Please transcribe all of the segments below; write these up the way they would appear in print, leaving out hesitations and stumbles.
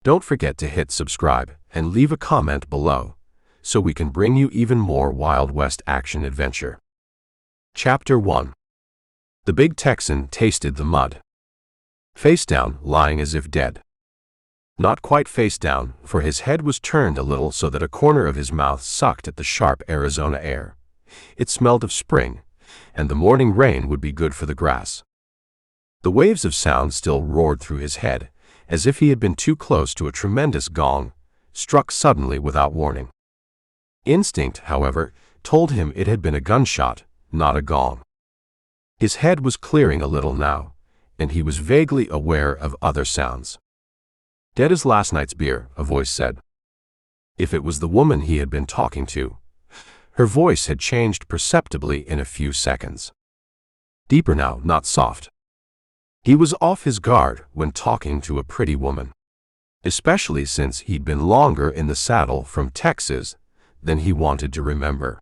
Don't forget to hit subscribe and leave a comment below, so we can bring you even more Wild West action adventure. Chapter 1. The big Texan tasted the mud. Face down, lying as if dead. Not quite face down, for his head was turned a little so that a corner of his mouth sucked at the sharp Arizona air. It smelled of spring, and the morning rain would be good for the grass. The waves of sound still roared through his head, as if he had been too close to a tremendous gong, struck suddenly without warning. Instinct, however, told him it had been a gunshot, not a gong. His head was clearing a little now, and he was vaguely aware of other sounds. "Dead as last night's beer," a voice said. If it was the woman he had been talking to, her voice had changed perceptibly in a few seconds. Deeper now, not soft. He was off his guard when talking to a pretty woman, especially since he'd been longer in the saddle from Texas than he wanted to remember.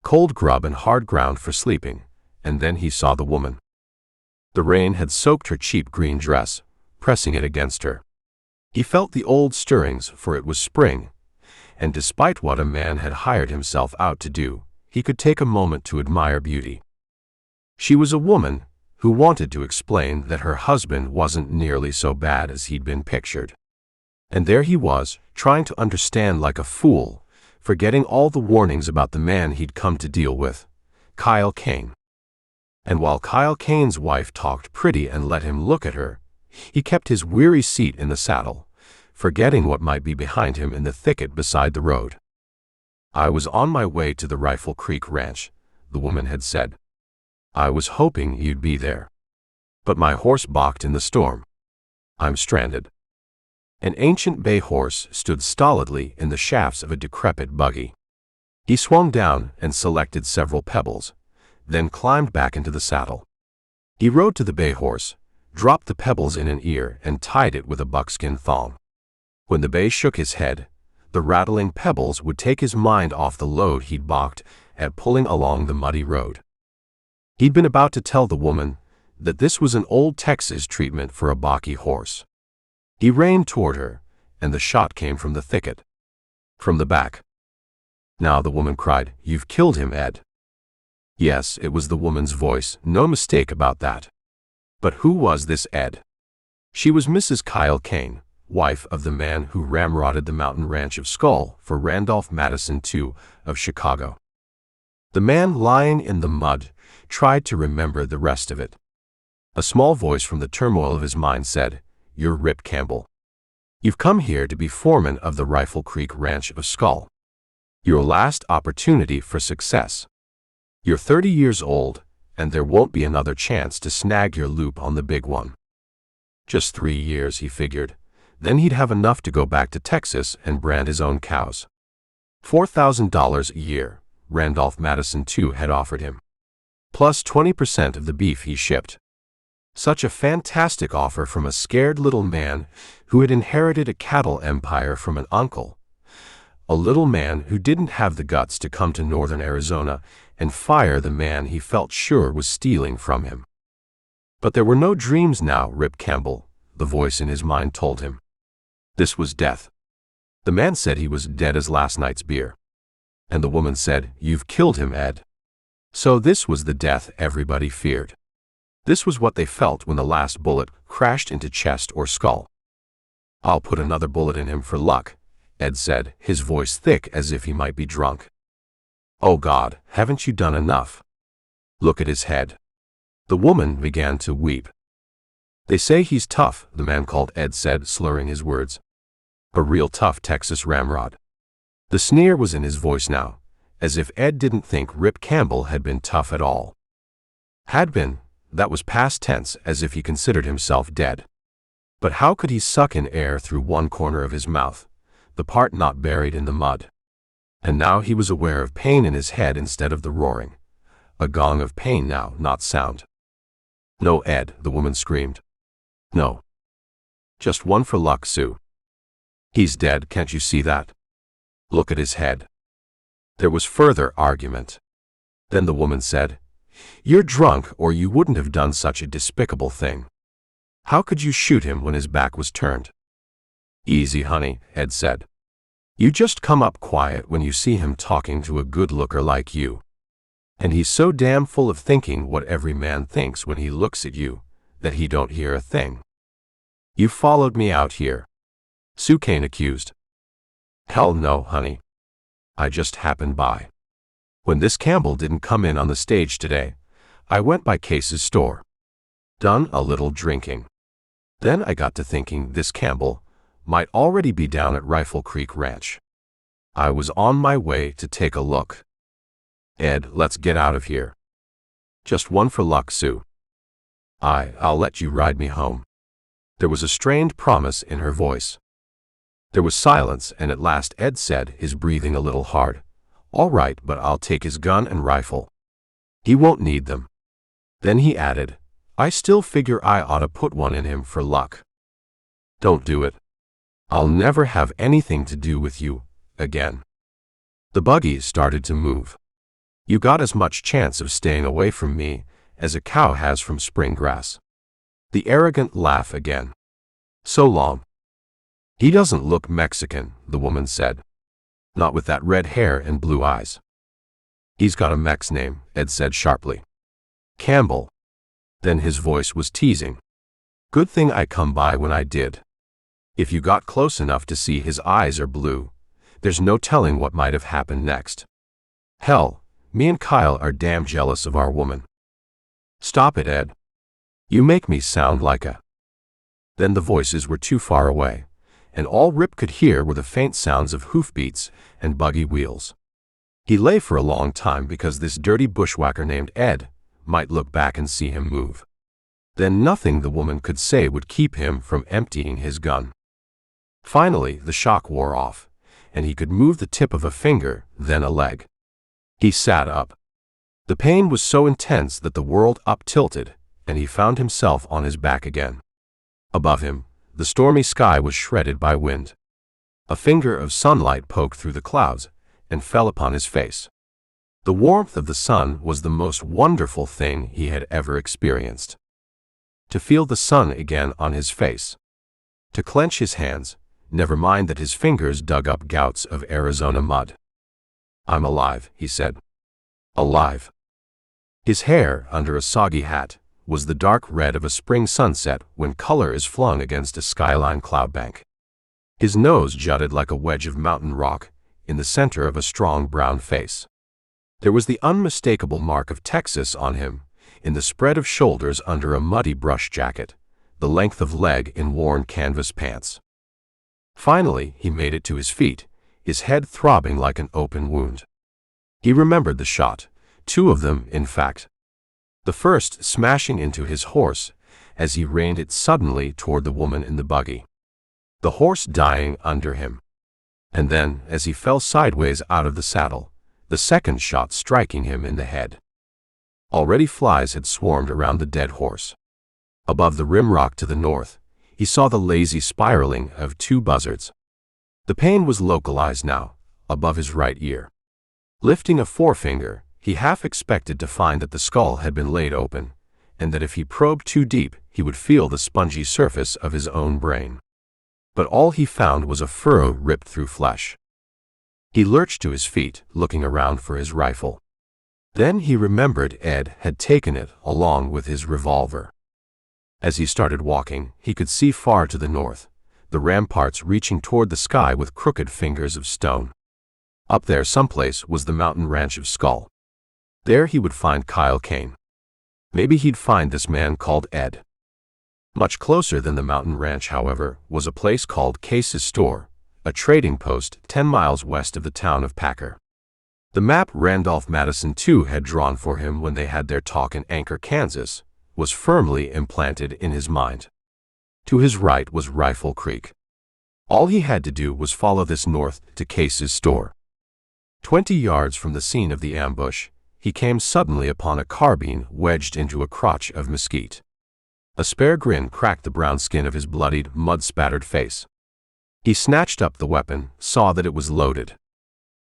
Cold grub and hard ground for sleeping, and then he saw the woman. The rain had soaked her cheap green dress, pressing it against her. He felt the old stirrings, for it was spring, and despite what a man had hired himself out to do, he could take a moment to admire beauty. She was a woman who wanted to explain that her husband wasn't nearly so bad as he'd been pictured. And there he was, trying to understand like a fool, forgetting all the warnings about the man he'd come to deal with, Kyle Kane. And while Kyle Kane's wife talked pretty and let him look at her, he kept his weary seat in the saddle, forgetting what might be behind him in the thicket beside the road. "I was on my way to the Rifle Creek Ranch," the woman had said. "I was hoping you'd be there. But my horse balked in the storm. I'm stranded." An ancient bay horse stood stolidly in the shafts of a decrepit buggy. He swung down and selected several pebbles, then climbed back into the saddle. He rode to the bay horse, dropped the pebbles in an ear and tied it with a buckskin thong. When the bay shook his head, the rattling pebbles would take his mind off the load he'd balked at pulling along the muddy road. He'd been about to tell the woman that this was an old Texas treatment for a balky horse. He reined toward her, and the shot came from the thicket. From the back. Now the woman cried, "You've killed him, Ed." Yes, it was the woman's voice, no mistake about that. But who was this Ed? She was Mrs. Kyle Kane, wife of the man who ramrodded the mountain ranch of Skull for Randolph Madison II of Chicago. The man lying in the mud tried to remember the rest of it. A small voice from the turmoil of his mind said, "You're Rip Campbell. You've come here to be foreman of the Rifle Creek Ranch of Skull. Your last opportunity for success. You're 30 years old, and there won't be another chance to snag your loop on the big one." Just 3 years, he figured. Then he'd have enough to go back to Texas and brand his own cows. $4,000 a year, Randolph Madison II had offered him, plus 20% of the beef he shipped. Such a fantastic offer from a scared little man who had inherited a cattle empire from an uncle. A little man who didn't have the guts to come to northern Arizona and fire the man he felt sure was stealing from him. But there were no dreams now, Rip Campbell, the voice in his mind told him. This was death. The man said he was dead as last night's beer. And the woman said, "You've killed him, Ed." So this was the death everybody feared. This was what they felt when the last bullet crashed into chest or skull. "I'll put another bullet in him for luck," Ed said, his voice thick as if he might be drunk. "Oh God, haven't you done enough? Look at his head." The woman began to weep. "They say he's tough," the man called Ed said, slurring his words. "A real tough Texas ramrod." The sneer was in his voice now, as if Ed didn't think Rip Campbell had been tough at all. Had been, that was past tense, as if he considered himself dead. But how could he suck in air through one corner of his mouth, the part not buried in the mud? And now he was aware of pain in his head instead of the roaring. A gong of pain now, not sound. "No, Ed," the woman screamed. "No. Just one for luck, Sue. He's dead, can't you see that? Look at his head." There was further argument. Then the woman said, "You're drunk or you wouldn't have done such a despicable thing. How could you shoot him when his back was turned?" "Easy, honey," Ed said. "You just come up quiet when you see him talking to a good-looker like you. And he's so damn full of thinking what every man thinks when he looks at you, that he don't hear a thing." "You followed me out here," Sue Kane accused. "Hell no, honey. I just happened by. When this Campbell didn't come in on the stage today, I went by Case's store. Done a little drinking. Then I got to thinking this Campbell might already be down at Rifle Creek Ranch. I was on my way to take a look. Ed, let's get out of here." "Just one for luck, Sue." I'll let you ride me home." There was a strained promise in her voice. There was silence, and at last Ed said, his breathing a little hard, "All right, but I'll take his gun and rifle. He won't need them." Then he added, "I still figure I ought to put one in him for luck." "Don't do it. I'll never have anything to do with you again." The buggy started to move. "You got as much chance of staying away from me as a cow has from spring grass." The arrogant laugh again. "So long." "He doesn't look Mexican," the woman said. "Not with that red hair and blue eyes." "He's got a Mex name," Ed said sharply. "Campbell." Then his voice was teasing. "Good thing I come by when I did. If you got close enough to see his eyes are blue, there's no telling what might have happened next. Hell, me and Kyle are damn jealous of our woman." "Stop it, Ed. You make me sound like a—" Then the voices were too far away, and all Rip could hear were the faint sounds of hoofbeats and buggy wheels. He lay for a long time because this dirty bushwhacker named Ed might look back and see him move. Then nothing the woman could say would keep him from emptying his gun. Finally, the shock wore off, and he could move the tip of a finger, then a leg. He sat up. The pain was so intense that the world up-tilted, and he found himself on his back again. Above him, the stormy sky was shredded by wind. A finger of sunlight poked through the clouds and fell upon his face. The warmth of the sun was the most wonderful thing he had ever experienced. To feel the sun again on his face. To clench his hands, never mind that his fingers dug up gouts of Arizona mud. "I'm alive," he said. Alive. His hair, under a soggy hat, was the dark red of a spring sunset when color is flung against a skyline cloudbank. His nose jutted like a wedge of mountain rock in the center of a strong brown face. There was the unmistakable mark of Texas on him, in the spread of shoulders under a muddy brush jacket, the length of leg in worn canvas pants. Finally, he made it to his feet, his head throbbing like an open wound. He remembered the shot, 2 of them, in fact. The first smashing into his horse as he reined it suddenly toward the woman in the buggy. The horse dying under him. And then, as he fell sideways out of the saddle, the second shot striking him in the head. Already flies had swarmed around the dead horse. Above the rim rock to the north, he saw the lazy spiraling of 2 buzzards. The pain was localized now, above his right ear. Lifting a forefinger, he half expected to find that the skull had been laid open, and that if he probed too deep, he would feel the spongy surface of his own brain. But all he found was a furrow ripped through flesh. He lurched to his feet, looking around for his rifle. Then he remembered Ed had taken it along with his revolver. As he started walking, he could see far to the north, the ramparts reaching toward the sky with crooked fingers of stone. Up there someplace was the mountain ranch of Skull. There he would find Kyle Kane. Maybe he'd find this man called Ed. Much closer than the mountain ranch, however, was a place called Case's Store, a trading post 10 miles west of the town of Packer. The map Randolph Madison II had drawn for him when they had their talk in Anchor, Kansas, was firmly implanted in his mind. To his right was Rifle Creek. All he had to do was follow this north to Case's Store. 20 yards from the scene of the ambush, he came suddenly upon a carbine wedged into a crotch of mesquite. A spare grin cracked the brown skin of his bloodied, mud-spattered face. He snatched up the weapon, saw that it was loaded.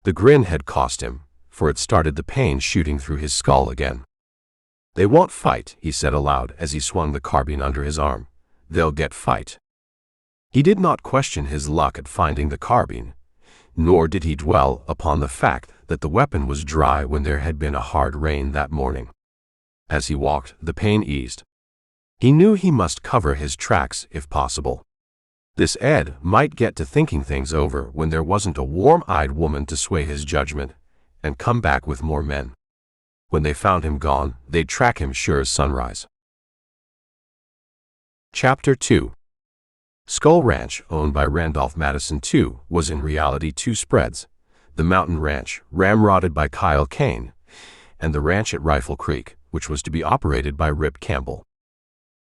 The grin had cost him, for it started the pain shooting through his skull again. "They won't fight," he said aloud as he swung the carbine under his arm. "They'll get fight." He did not question his luck at finding the carbine, nor did he dwell upon the fact that the weapon was dry when there had been a hard rain that morning. As he walked, the pain eased. He knew he must cover his tracks if possible. This Ed might get to thinking things over when there wasn't a warm-eyed woman to sway his judgment and come back with more men. When they found him gone, they'd track him sure as sunrise. Chapter 2. Skull Ranch, owned by Randolph Madison II, was in reality two spreads: the Mountain Ranch, ramrodded by Kyle Kane, and the ranch at Rifle Creek, which was to be operated by Rip Campbell.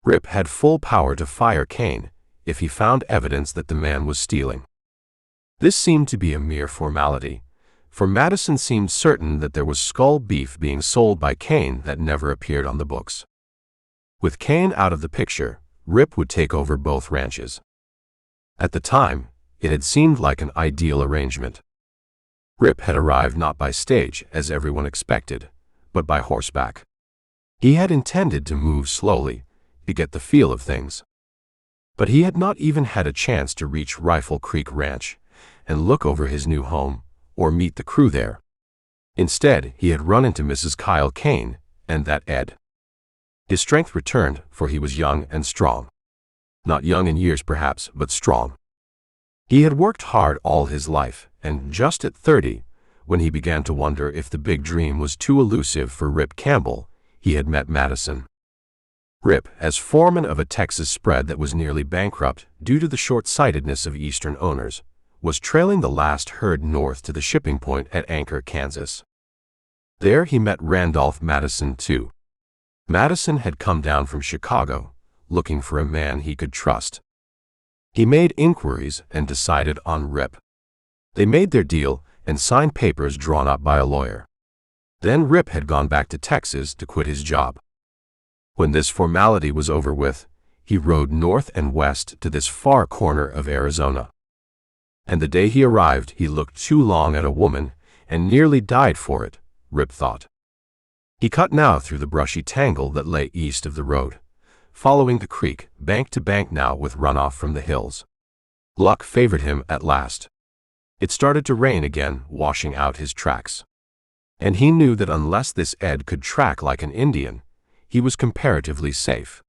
Rip had full power to fire Kane if he found evidence that the man was stealing. This seemed to be a mere formality, for Madison seemed certain that there was skull beef being sold by Kane that never appeared on the books. With Kane out of the picture, Rip would take over both ranches. At the time, it had seemed like an ideal arrangement. Rip had arrived not by stage, as everyone expected, but by horseback. He had intended to move slowly, to get the feel of things. But he had not even had a chance to reach Rifle Creek Ranch and look over his new home, or meet the crew there. Instead, he had run into Mrs. Kyle Kane and that Ed. His strength returned, for he was young and strong. Not young in years perhaps, but strong. He had worked hard all his life, and just at 30, when he began to wonder if the big dream was too elusive for Rip Campbell, he had met Madison. Rip, as foreman of a Texas spread that was nearly bankrupt due to the short-sightedness of Eastern owners, was trailing the last herd north to the shipping point at Anchor, Kansas. There he met Randolph Madison II. Madison had come down from Chicago, looking for a man he could trust. He made inquiries and decided on Rip. They made their deal and signed papers drawn up by a lawyer. Then Rip had gone back to Texas to quit his job. When this formality was over with, he rode north and west to this far corner of Arizona. And the day he arrived, he looked too long at a woman and nearly died for it, Rip thought. He cut now through the brushy tangle that lay east of the road, following the creek, bank to bank now with runoff from the hills. Luck favored him at last. It started to rain again, washing out his tracks. And he knew that unless this Ed could track like an Indian, he was comparatively safe.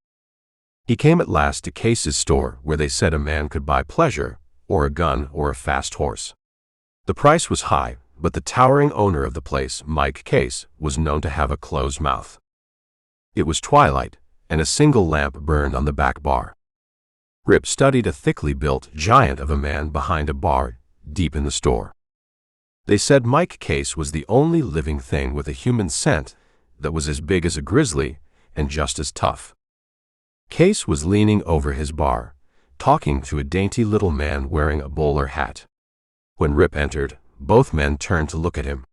He came at last to Case's store, where they said a man could buy pleasure, or a gun, or a fast horse. The price was high, but the towering owner of the place, Mike Case, was known to have a closed mouth. It was twilight, and a single lamp burned on the back bar. Rip studied a thickly built giant of a man behind a bar, deep in the store. They said Mike Case was the only living thing with a human scent that was as big as a grizzly and just as tough. Case was leaning over his bar, talking to a dainty little man wearing a bowler hat. When Rip entered, both men turned to look at him.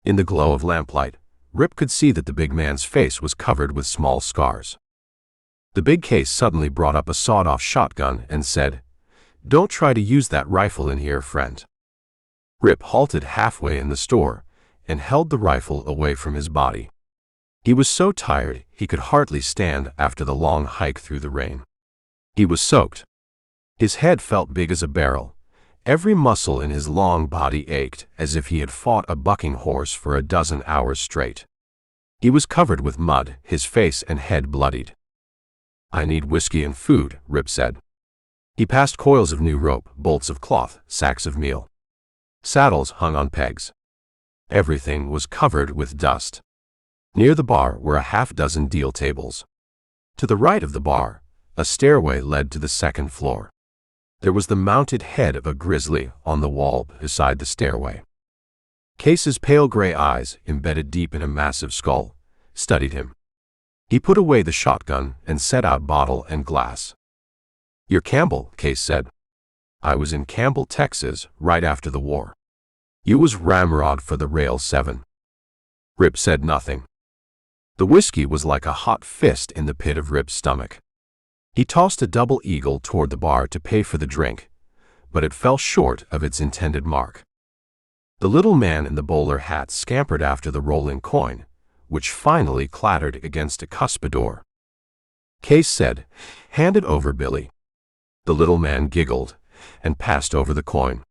In the glow of lamplight, Rip could see that the big man's face was covered with small scars. The big Case suddenly brought up a sawed-off shotgun and said, "Don't try to use that rifle in here, friend." Rip halted halfway in the store and held the rifle away from his body. He was so tired he could hardly stand after the long hike through the rain. He was soaked. His head felt big as a barrel. Every muscle in his long body ached as if he had fought a bucking horse for a dozen hours straight. He was covered with mud, his face and head bloodied. "I need whiskey and food," Rip said. He passed coils of new rope, bolts of cloth, sacks of meal. Saddles hung on pegs. Everything was covered with dust. Near the bar were a half-dozen deal tables. To the right of the bar, a stairway led to the second floor. There was the mounted head of a grizzly on the wall beside the stairway. Case's pale gray eyes, embedded deep in a massive skull, studied him. He put away the shotgun and set out bottle and glass. "You're Campbell," Case said. "I was in Campbell, Texas, right after the war. You was ramrod for the Rail 7. Rip said nothing. The whiskey was like a hot fist in the pit of Rip's stomach. He tossed a double eagle toward the bar to pay for the drink, but it fell short of its intended mark. The little man in the bowler hat scampered after the rolling coin, which finally clattered against a cuspidor. Case said, "Hand it over, Billy." The little man giggled and passed over the coin.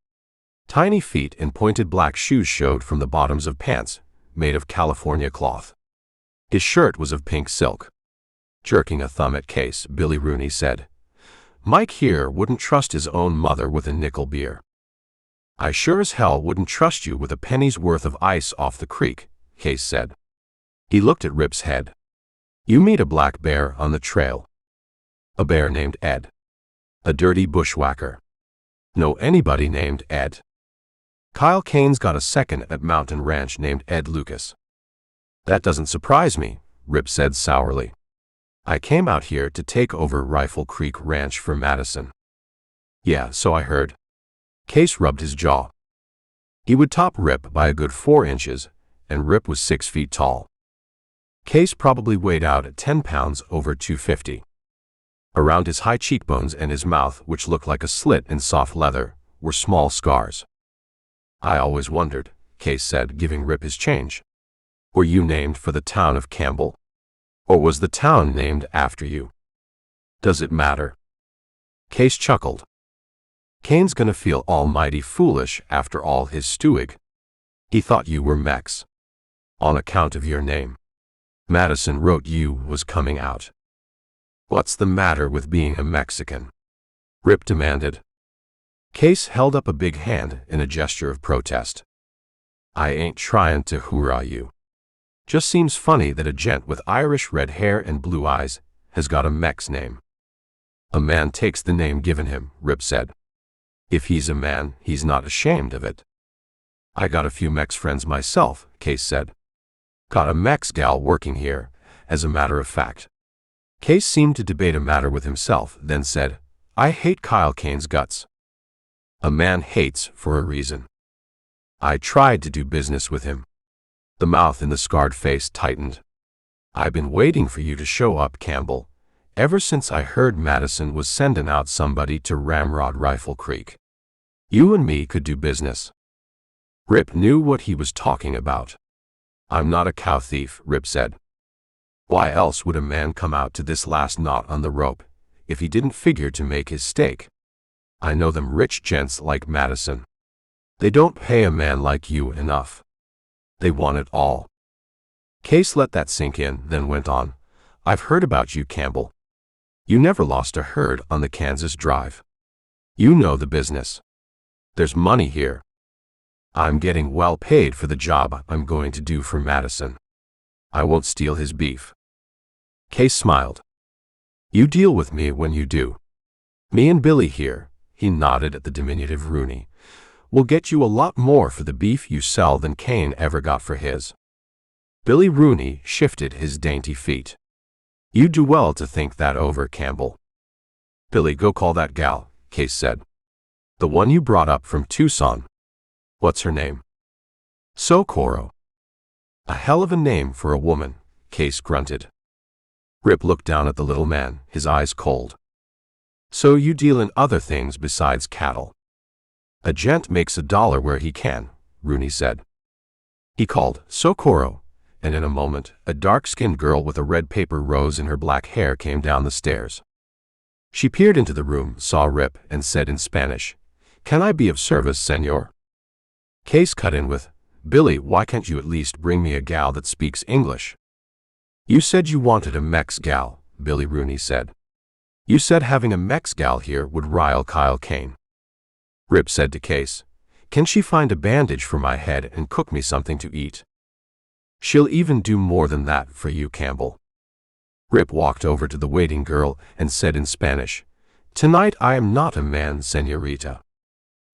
Tiny feet and pointed black shoes showed from the bottoms of pants, made of California cloth. His shirt was of pink silk. Jerking a thumb at Case, Billy Rooney said, "Mike here wouldn't trust his own mother with a nickel beer." "I sure as hell wouldn't trust you with a penny's worth of ice off the creek," Case said. He looked at Rip's head. "You meet a black bear on the trail." "A bear named Ed." "A dirty bushwhacker." "Know anybody named Ed?" "Kyle Kane's got a second at Mountain Ranch named Ed Lucas." "That doesn't surprise me," Rip said sourly. "I came out here to take over Rifle Creek Ranch for Madison." "Yeah, so I heard." Case rubbed his jaw. He would top Rip by a good 4 inches, and Rip was 6 feet tall. Case probably weighed out at 10 pounds over 250. Around his high cheekbones and his mouth, which looked like a slit in soft leather, were small scars. "I always wondered," Case said, giving Rip his change. "Were you named for the town of Campbell? Or was the town named after you? Does it matter?" Case chuckled. "Kane's gonna feel almighty foolish after all his stewing. He thought you were Mex. On account of your name. Madison wrote you was coming out." "What's the matter with being a Mexican?" Rip demanded. Case held up a big hand in a gesture of protest. "I ain't trying to hoorah you. Just seems funny that a gent with Irish red hair and blue eyes has got a Mex name." "A man takes the name given him," Rip said. "If he's a man, he's not ashamed of it." "I got a few Mex friends myself," Case said. "Got a Mex gal working here, as a matter of fact." Case seemed to debate a matter with himself, then said, "I hate Kyle Kane's guts." "A man hates for a reason. I tried to do business with him." The mouth in the scarred face tightened. "I've been waiting for you to show up, Campbell, ever since I heard Madison was sending out somebody to ramrod Rifle Creek. You and me could do business." Rip knew what he was talking about. "I'm not a cow thief," Rip said. "Why else would a man come out to this last knot on the rope, if he didn't figure to make his stake? I know them rich gents like Madison. They don't pay a man like you enough. They want it all." Case let that sink in, then went on, "I've heard about you, Campbell. You never lost a herd on the Kansas Drive. You know the business. There's money here. I'm getting well paid for the job I'm going to do for Madison. I won't steal his beef." Case smiled. "You deal with me when you do. Me and Billy here," he nodded at the diminutive Rooney, "will get you a lot more for the beef you sell than Kane ever got for his." Billy Rooney shifted his dainty feet. "You do well to think that over, Campbell." "Billy, go call that gal," Case said. "The one you brought up from Tucson. What's her name?" "Socorro." "A hell of a name for a woman," Case grunted. Rip looked down at the little man, his eyes cold. "So you deal in other things besides cattle?" "A gent makes $1 where he can," Rooney said. He called, "Socorro," and in a moment, a dark-skinned girl with a red paper rose in her black hair came down the stairs. She peered into the room, saw Rip, and said in Spanish, "Can I be of service, senor?" Case cut in with, "Billy, why can't you at least bring me a gal that speaks English?" "You said you wanted a Mex gal," Billy Rooney said. "You said having a Mex gal here would rile Kyle Kane." Rip said to Case, "Can she find a bandage for my head and cook me something to eat?" "She'll even do more than that for you, Campbell." Rip walked over to the waiting girl and said in Spanish, "Tonight I am not a man, senorita."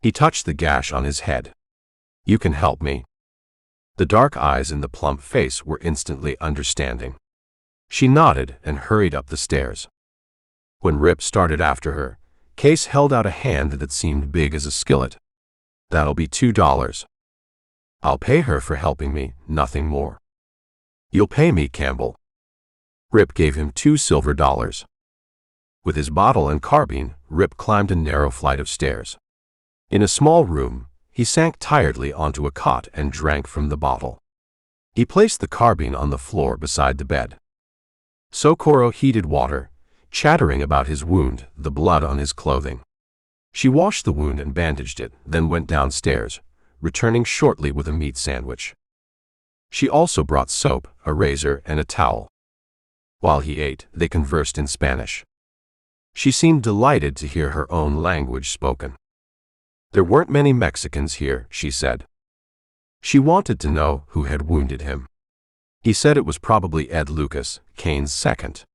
He touched the gash on his head. "You can help me." The dark eyes in the plump face were instantly understanding. She nodded and hurried up the stairs. When Rip started after her, Case held out a hand that seemed big as a skillet. "That'll be $2. I'll pay her for helping me, nothing more." "You'll pay me, Campbell." Rip gave him $2 silver. With his bottle and carbine, Rip climbed a narrow flight of stairs. In a small room, he sank tiredly onto a cot and drank from the bottle. He placed the carbine on the floor beside the bed. Socorro heated water, chattering about his wound, the blood on his clothing. She washed the wound and bandaged it, then went downstairs, returning shortly with a meat sandwich. She also brought soap, a razor, and a towel. While he ate, they conversed in Spanish. She seemed delighted to hear her own language spoken. There weren't many Mexicans here, she said. She wanted to know who had wounded him. He said it was probably Ed Lucas, Kane's second.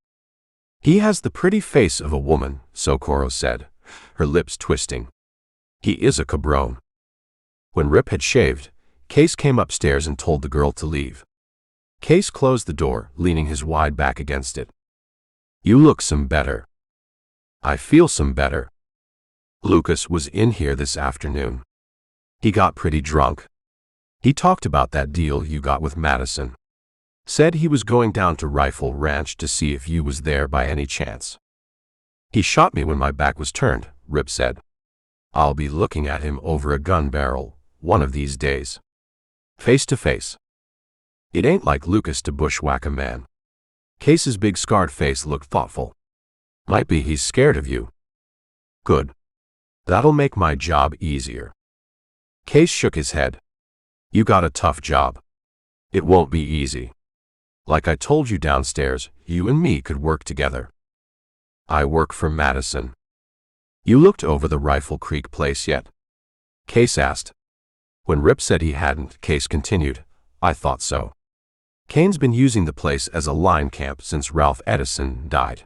He has the pretty face of a woman, Socorro said, her lips twisting. He is a cabron. When Rip had shaved, Case came upstairs and told the girl to leave. Case closed the door, leaning his wide back against it. You look some better. I feel some better. Lucas was in here this afternoon. He got pretty drunk. He talked about that deal you got with Madison. Said he was going down to Rifle Ranch to see if you was there by any chance. He shot me when my back was turned, Rip said. I'll be looking at him over a gun barrel, one of these days. Face to face. It ain't like Lucas to bushwhack a man. Case's big scarred face looked thoughtful. Might be he's scared of you. Good. That'll make my job easier. Case shook his head. You got a tough job. It won't be easy. Like I told you downstairs, you and me could work together. I work for Madison. You looked over the Rifle Creek place yet? Case asked. When Rip said he hadn't, Case continued, I thought so. Kane's been using the place as a line camp since Ralph Edison died.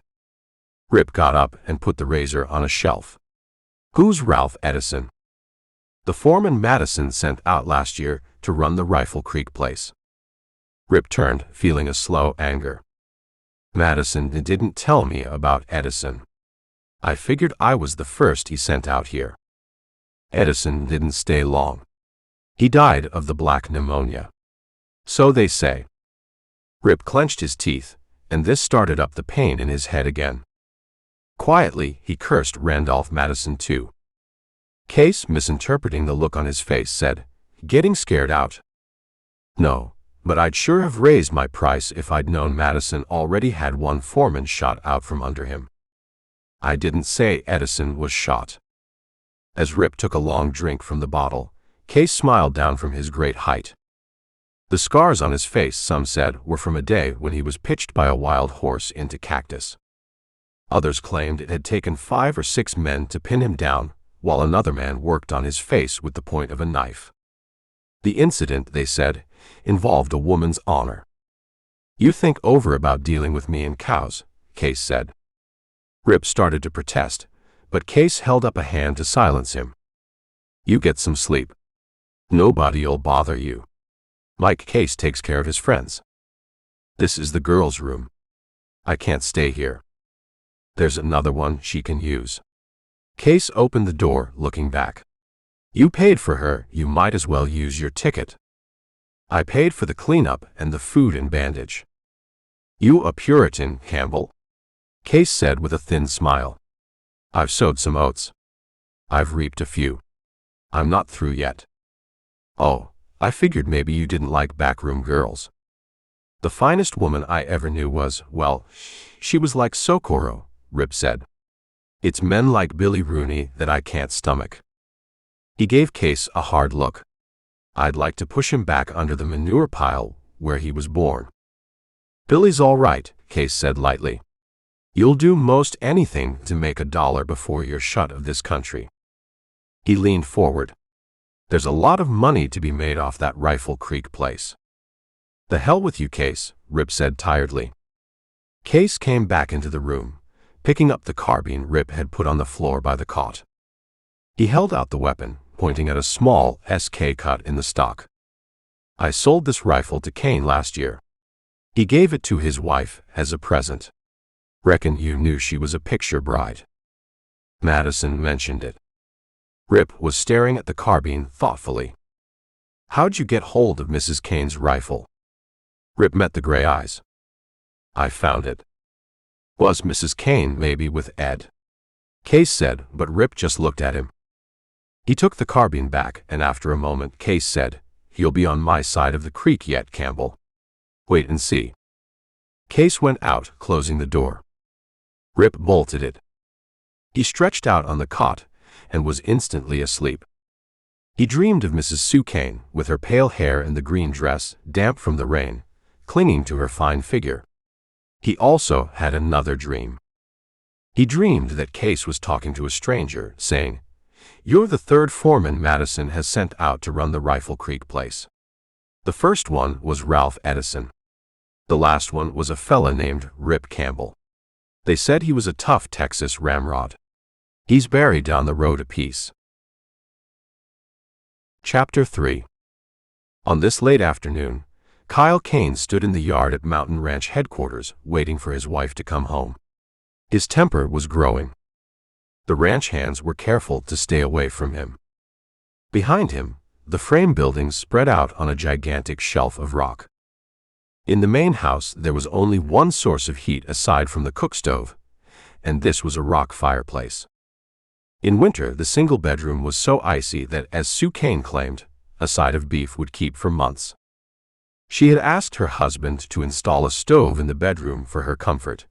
Rip got up and put the razor on a shelf. Who's Ralph Edison? The foreman Madison sent out last year to run the Rifle Creek place. Rip turned, feeling a slow anger. Madison didn't tell me about Edison. I figured I was the first he sent out here. Edison didn't stay long. He died of the black pneumonia. So they say. Rip clenched his teeth, and this started up the pain in his head again. Quietly, he cursed Randolph Madison too. Case, misinterpreting the look on his face, said, Getting scared out? No, but I'd sure have raised my price if I'd known Madison already had one foreman shot out from under him. I didn't say Edison was shot. As Rip took a long drink from the bottle, Case smiled down from his great height. The scars on his face, some said, were from a day when he was pitched by a wild horse into cactus. Others claimed it had taken 5 or 6 men to pin him down, while another man worked on his face with the point of a knife. The incident, they said, involved a woman's honor. You think over about dealing with me and cows, Case said. Rip started to protest, but Case held up a hand to silence him. You get some sleep. Nobody'll bother you. Mike Case takes care of his friends. This is the girl's room. I can't stay here. There's another one she can use. Case opened the door, looking back. You paid for her, you might as well use your ticket. I paid for the cleanup and the food and bandage. You a Puritan, Campbell? Case said with a thin smile. I've sowed some oats. I've reaped a few. I'm not through yet. Oh, I figured maybe you didn't like backroom girls. The finest woman I ever knew was, well, she was like Socorro, Rip said. It's men like Billy Rooney that I can't stomach. He gave Case a hard look. I'd like to push him back under the manure pile where he was born. Billy's all right, Case said lightly. You'll do most anything to make $1 before you're shut of this country. He leaned forward. There's a lot of money to be made off that Rifle Creek place. The hell with you, Case, Rip said tiredly. Case came back into the room, picking up the carbine Rip had put on the floor by the cot. He held out the weapon, pointing at a small SK cut in the stock. I sold this rifle to Kane last year. He gave it to his wife as a present. Reckon you knew she was a picture bride. Madison mentioned it. Rip was staring at the carbine thoughtfully. How'd you get hold of Mrs. Kane's rifle? Rip met the gray eyes. I found it. Was Mrs. Kane maybe with Ed? Case said, but Rip just looked at him. He took the carbine back, and after a moment Case said, You'll be on my side of the creek yet, Campbell. Wait and see. Case went out, closing the door. Rip bolted it. He stretched out on the cot and was instantly asleep. He dreamed of Mrs. Sue Kane, with her pale hair and the green dress, damp from the rain, clinging to her fine figure. He also had another dream. He dreamed that Case was talking to a stranger, saying, "You're the third foreman Madison has sent out to run the Rifle Creek place. The first one was Ralph Edison. The last one was a fella named Rip Campbell. They said he was a tough Texas ramrod. He's buried down the road a piece." Chapter 3. On this late afternoon, Kyle Kane stood in the yard at Mountain Ranch headquarters, waiting for his wife to come home. His temper was growing. The ranch hands were careful to stay away from him. Behind him, the frame buildings spread out on a gigantic shelf of rock. In the main house, there was only one source of heat aside from the cook stove, and this was a rock fireplace. In winter, the single bedroom was so icy that, as Sue Kane claimed, a side of beef would keep for months. She had asked her husband to install a stove in the bedroom for her comfort,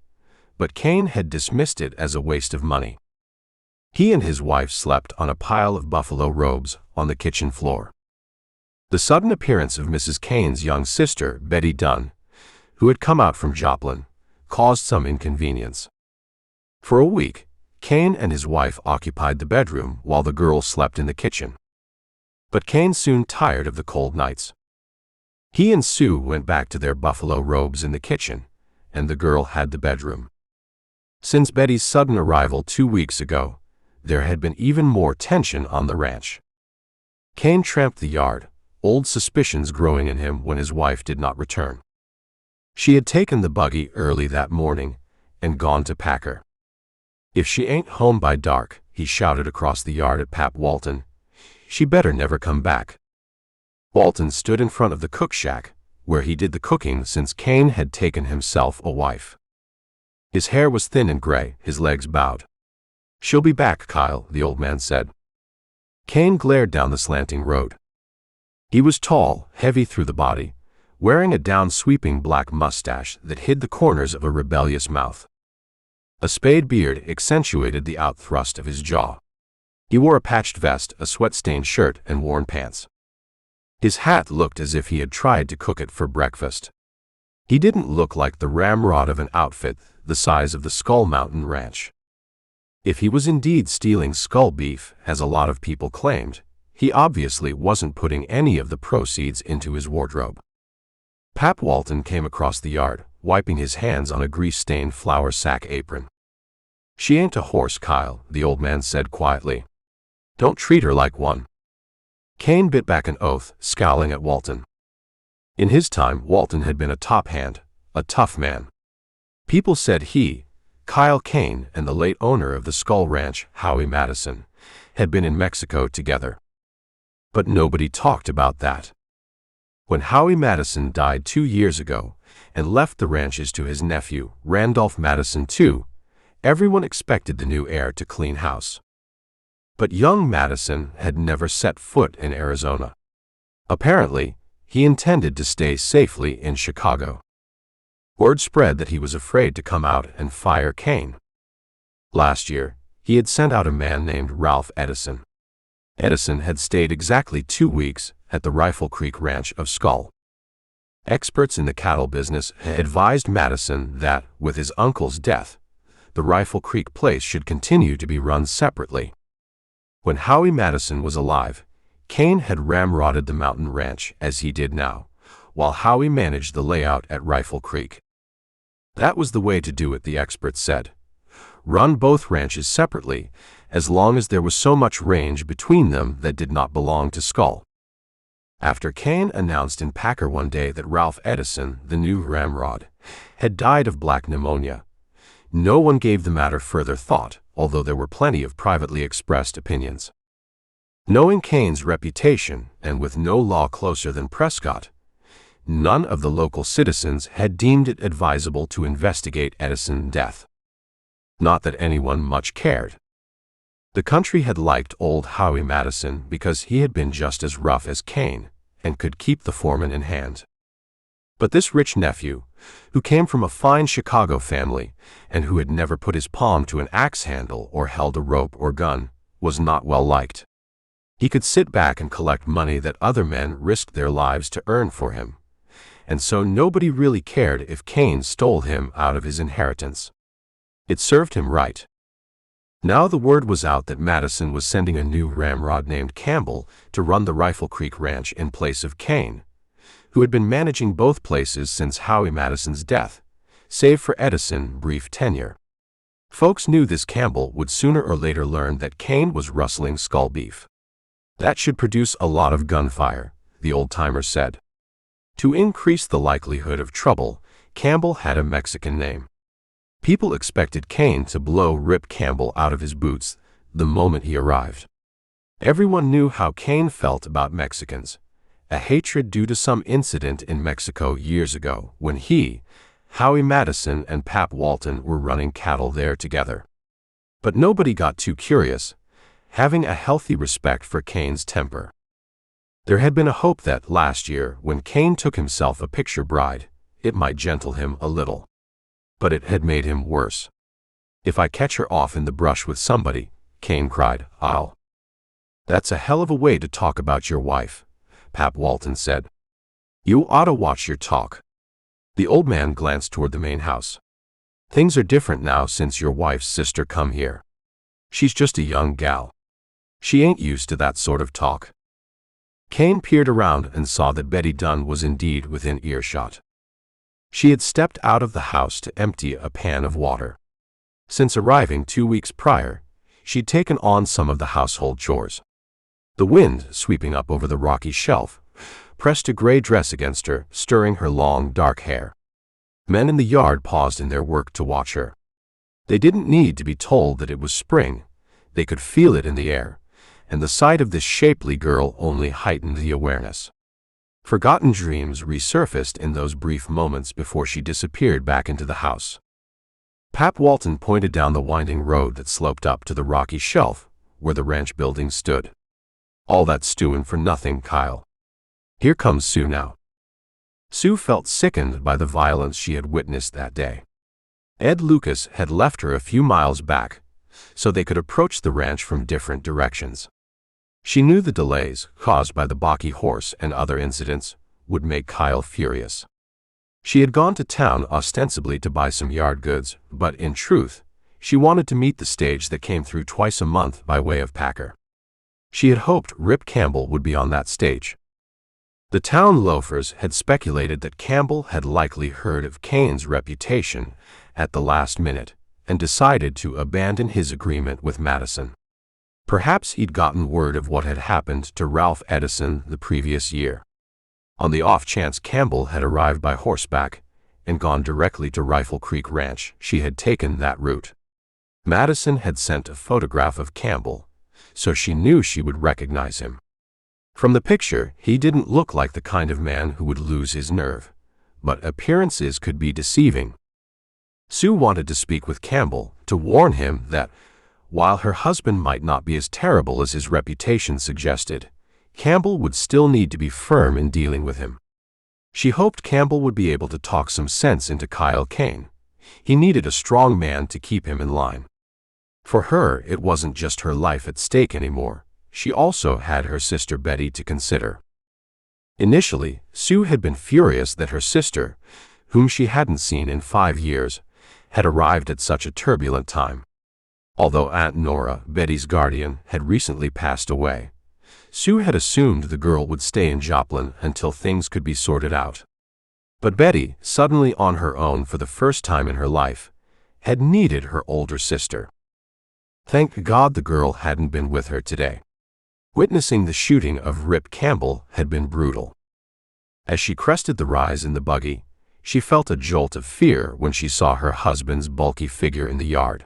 but Kane had dismissed it as a waste of money. He and his wife slept on a pile of buffalo robes on the kitchen floor. The sudden appearance of Mrs. Kane's young sister, Betty Dunn, who had come out from Joplin, caused some inconvenience. For a week, Kane and his wife occupied the bedroom while the girl slept in the kitchen. But Kane soon tired of the cold nights. He and Sue went back to their buffalo robes in the kitchen, and the girl had the bedroom. Since Betty's sudden arrival 2 weeks ago, there had been even more tension on the ranch. Kane tramped the yard, old suspicions growing in him when his wife did not return. She had taken the buggy early that morning and gone to Packer. "If she ain't home by dark," he shouted across the yard at Pap Walton, "she better never come back." Walton stood in front of the cook shack, where he did the cooking since Kane had taken himself a wife. His hair was thin and gray, his legs bowed. "She'll be back, Kyle," the old man said. Kane glared down the slanting road. He was tall, heavy through the body, wearing a down-sweeping black mustache that hid the corners of a rebellious mouth. A spade beard accentuated the outthrust of his jaw. He wore a patched vest, a sweat-stained shirt, and worn pants. His hat looked as if he had tried to cook it for breakfast. He didn't look like the ramrod of an outfit the size of the Skull Mountain Ranch. If he was indeed stealing skull beef, as a lot of people claimed, he obviously wasn't putting any of the proceeds into his wardrobe. Pap Walton came across the yard, wiping his hands on a grease-stained flour sack apron. "She ain't a horse, Kyle," the old man said quietly. "Don't treat her like one." Kane bit back an oath, scowling at Walton. In his time, Walton had been a top hand, a tough man. People said he, Kyle Kane, and the late owner of the Skull Ranch, Howie Madison, had been in Mexico together. But nobody talked about that. When Howie Madison died 2 years ago and left the ranches to his nephew, Randolph Madison II, everyone expected the new heir to clean house. But young Madison had never set foot in Arizona. Apparently, he intended to stay safely in Chicago. Word spread that he was afraid to come out and fire Kane. Last year, he had sent out a man named Ralph Edison. Edison had stayed exactly 2 weeks at the Rifle Creek Ranch of Skull. Experts in the cattle business had advised Madison that, with his uncle's death, the Rifle Creek place should continue to be run separately. When Howie Madison was alive, Kane had ramrodded the mountain ranch as he did now, while Howie managed the layout at Rifle Creek. That was the way to do it, the experts said. Run both ranches separately, as long as there was so much range between them that did not belong to Skull. After Kane announced in Packer one day that Ralph Edison, the new ramrod, had died of black pneumonia, no one gave the matter further thought, although there were plenty of privately expressed opinions. Knowing Kane's reputation, and with no law closer than Prescott, none of the local citizens had deemed it advisable to investigate Edison's death. Not that anyone much cared. The country had liked old Howie Madison because he had been just as rough as Kane and could keep the foreman in hand. But this rich nephew, who came from a fine Chicago family and who had never put his palm to an axe handle or held a rope or gun, was not well liked. He could sit back and collect money that other men risked their lives to earn for him, and so nobody really cared if Kane stole him out of his inheritance. It served him right. Now the word was out that Madison was sending a new ramrod named Campbell to run the Rifle Creek Ranch in place of Kane, who had been managing both places since Howie Madison's death, save for Edison's brief tenure. Folks knew this Campbell would sooner or later learn that Kane was rustling skull beef. That should produce a lot of gunfire, the old-timer said. To increase the likelihood of trouble, Campbell had a Mexican name. People expected Kane to blow Rip Campbell out of his boots the moment he arrived. Everyone knew how Kane felt about Mexicans, a hatred due to some incident in Mexico years ago when he, Howie Madison, and Pap Walton were running cattle there together. But nobody got too curious, having a healthy respect for Kane's temper. There had been a hope that last year, when Kane took himself a picture bride, it might gentle him a little. But it had made him worse. "If I catch her off in the brush with somebody," Kane cried, "I'll." "That's a hell of a way to talk about your wife," Pap Walton said. "You oughta watch your talk." The old man glanced toward the main house. "Things are different now since your wife's sister come here. She's just a young gal. She ain't used to that sort of talk." Kane peered around and saw that Betty Dunn was indeed within earshot. She had stepped out of the house to empty a pan of water. Since arriving 2 weeks prior, she'd taken on some of the household chores. The wind, sweeping up over the rocky shelf, pressed a gray dress against her, stirring her long, dark hair. Men in the yard paused in their work to watch her. They didn't need to be told that it was spring. They could feel it in the air, and the sight of this shapely girl only heightened the awareness. Forgotten dreams resurfaced in those brief moments before she disappeared back into the house. Pap Walton pointed down the winding road that sloped up to the rocky shelf where the ranch building stood. "All that stewing for nothing, Kyle. Here comes Sue now." Sue felt sickened by the violence she had witnessed that day. Ed Lucas had left her a few miles back, so they could approach the ranch from different directions. She knew the delays, caused by the balky horse and other incidents, would make Kyle furious. She had gone to town ostensibly to buy some yard goods, but in truth, she wanted to meet the stage that came through twice a month by way of Packer. She had hoped Rip Campbell would be on that stage. The town loafers had speculated that Campbell had likely heard of Kane's reputation at the last minute and decided to abandon his agreement with Madison. Perhaps he'd gotten word of what had happened to Ralph Edison the previous year. On the off chance Campbell had arrived by horseback and gone directly to Rifle Creek Ranch, she had taken that route. Madison had sent a photograph of Campbell, so she knew she would recognize him. From the picture, he didn't look like the kind of man who would lose his nerve, but appearances could be deceiving. Sue wanted to speak with Campbell to warn him that, while her husband might not be as terrible as his reputation suggested, Campbell would still need to be firm in dealing with him. She hoped Campbell would be able to talk some sense into Kyle Kane. He needed a strong man to keep him in line. For her, it wasn't just her life at stake anymore. She also had her sister Betty to consider. Initially, Sue had been furious that her sister, whom she hadn't seen in 5 years, had arrived at such a turbulent time. Although Aunt Nora, Betty's guardian, had recently passed away, Sue had assumed the girl would stay in Joplin until things could be sorted out. But Betty, suddenly on her own for the first time in her life, had needed her older sister. Thank God the girl hadn't been with her today. Witnessing the shooting of Rip Campbell had been brutal. As she crested the rise in the buggy, she felt a jolt of fear when she saw her husband's bulky figure in the yard.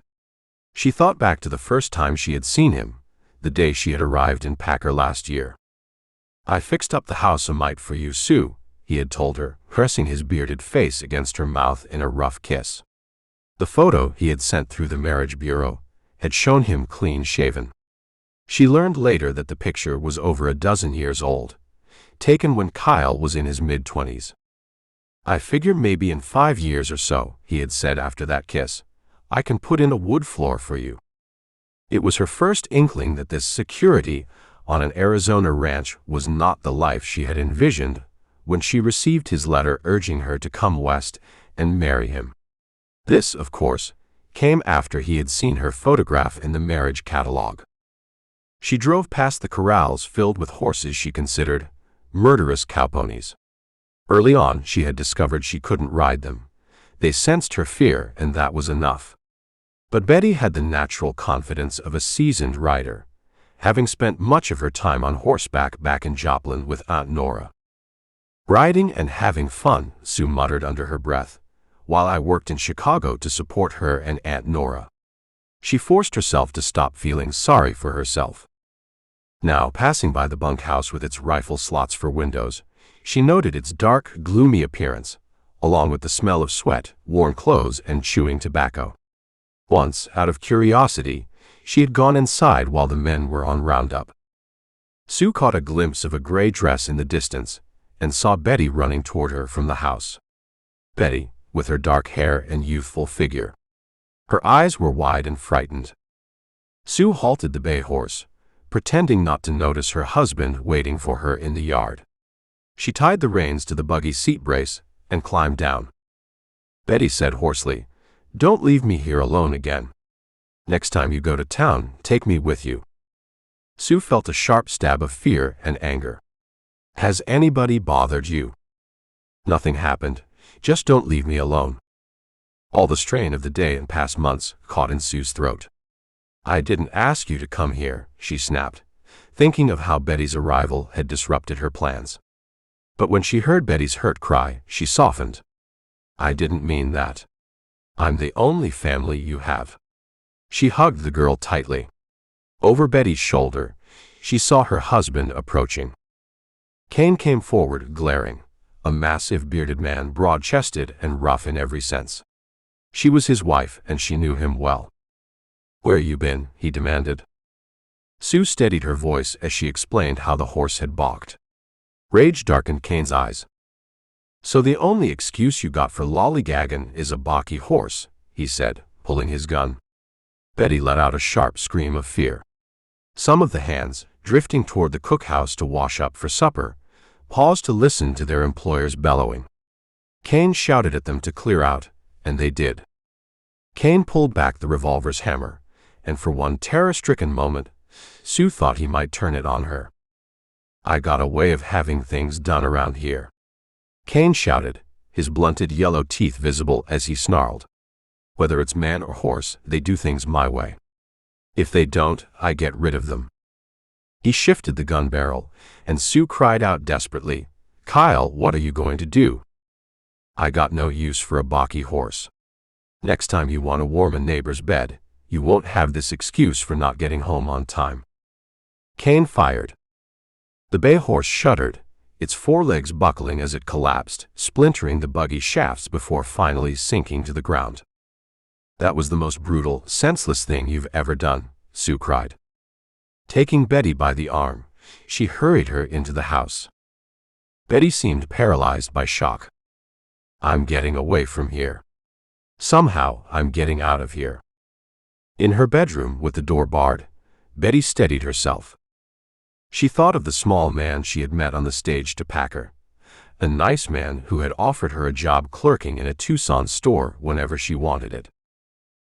She thought back to the first time she had seen him, the day she had arrived in Packer last year. "I fixed up the house a mite for you, Sue," he had told her, pressing his bearded face against her mouth in a rough kiss. The photo he had sent through the marriage bureau had shown him clean-shaven. She learned later that the picture was over a dozen years old, taken when Kyle was in his mid-20s. "I figure maybe in 5 years or so," he had said after that kiss, "I can put in a wood floor for you." It was her first inkling that this security on an Arizona ranch was not the life she had envisioned when she received his letter urging her to come west and marry him. This, of course, came after he had seen her photograph in the marriage catalog. She drove past the corrals filled with horses she considered murderous cowponies. Early on, she had discovered she couldn't ride them. They sensed her fear, and that was enough. But Betty had the natural confidence of a seasoned rider, having spent much of her time on horseback back in Joplin with Aunt Nora. "Riding and having fun," Sue muttered under her breath, "while I worked in Chicago to support her and Aunt Nora." She forced herself to stop feeling sorry for herself. Now, passing by the bunkhouse with its rifle slots for windows, she noted its dark, gloomy appearance, along with the smell of sweat, worn clothes, and chewing tobacco. Once, out of curiosity, she had gone inside while the men were on roundup. Sue caught a glimpse of a gray dress in the distance and saw Betty running toward her from the house. Betty, with her dark hair and youthful figure. Her eyes were wide and frightened. Sue halted the bay horse, pretending not to notice her husband waiting for her in the yard. She tied the reins to the buggy seat brace and climbed down. Betty said hoarsely, "Don't leave me here alone again. Next time you go to town, take me with you." Sue felt a sharp stab of fear and anger. "Has anybody bothered you?" "Nothing happened. Just don't leave me alone." All the strain of the day and past months caught in Sue's throat. "I didn't ask you to come here," she snapped, thinking of how Betty's arrival had disrupted her plans. But when she heard Betty's hurt cry, she softened. "I didn't mean that. I'm the only family you have." She hugged the girl tightly. Over Betty's shoulder, she saw her husband approaching. Kane came forward, glaring, a massive bearded man, broad-chested and rough in every sense. She was his wife, and she knew him well. "Where you been?" he demanded. Sue steadied her voice as she explained how the horse had balked. Rage darkened Kane's eyes. "So the only excuse you got for lollygagging is a balky horse," he said, pulling his gun. Betty let out a sharp scream of fear. Some of the hands, drifting toward the cookhouse to wash up for supper, paused to listen to their employers bellowing. Kane shouted at them to clear out, and they did. Kane pulled back the revolver's hammer, and for one terror-stricken moment, Sue thought he might turn it on her. "I got a way of having things done around here," Kane shouted, his blunted yellow teeth visible as he snarled. "Whether it's man or horse, they do things my way. If they don't, I get rid of them." He shifted the gun barrel, and Sue cried out desperately, "Kyle, what are you going to do?" "I got no use for a balky horse. Next time you want to warm a neighbor's bed, you won't have this excuse for not getting home on time." Kane fired. The bay horse shuddered, its forelegs buckling as it collapsed, splintering the buggy shafts before finally sinking to the ground. "That was the most brutal, senseless thing you've ever done," Sue cried. Taking Betty by the arm, she hurried her into the house. Betty seemed paralyzed by shock. "I'm getting away from here. Somehow, I'm getting out of here." In her bedroom, with the door barred, Betty steadied herself. She thought of the small man she had met on the stage to Packer, a nice man who had offered her a job clerking in a Tucson store whenever she wanted it.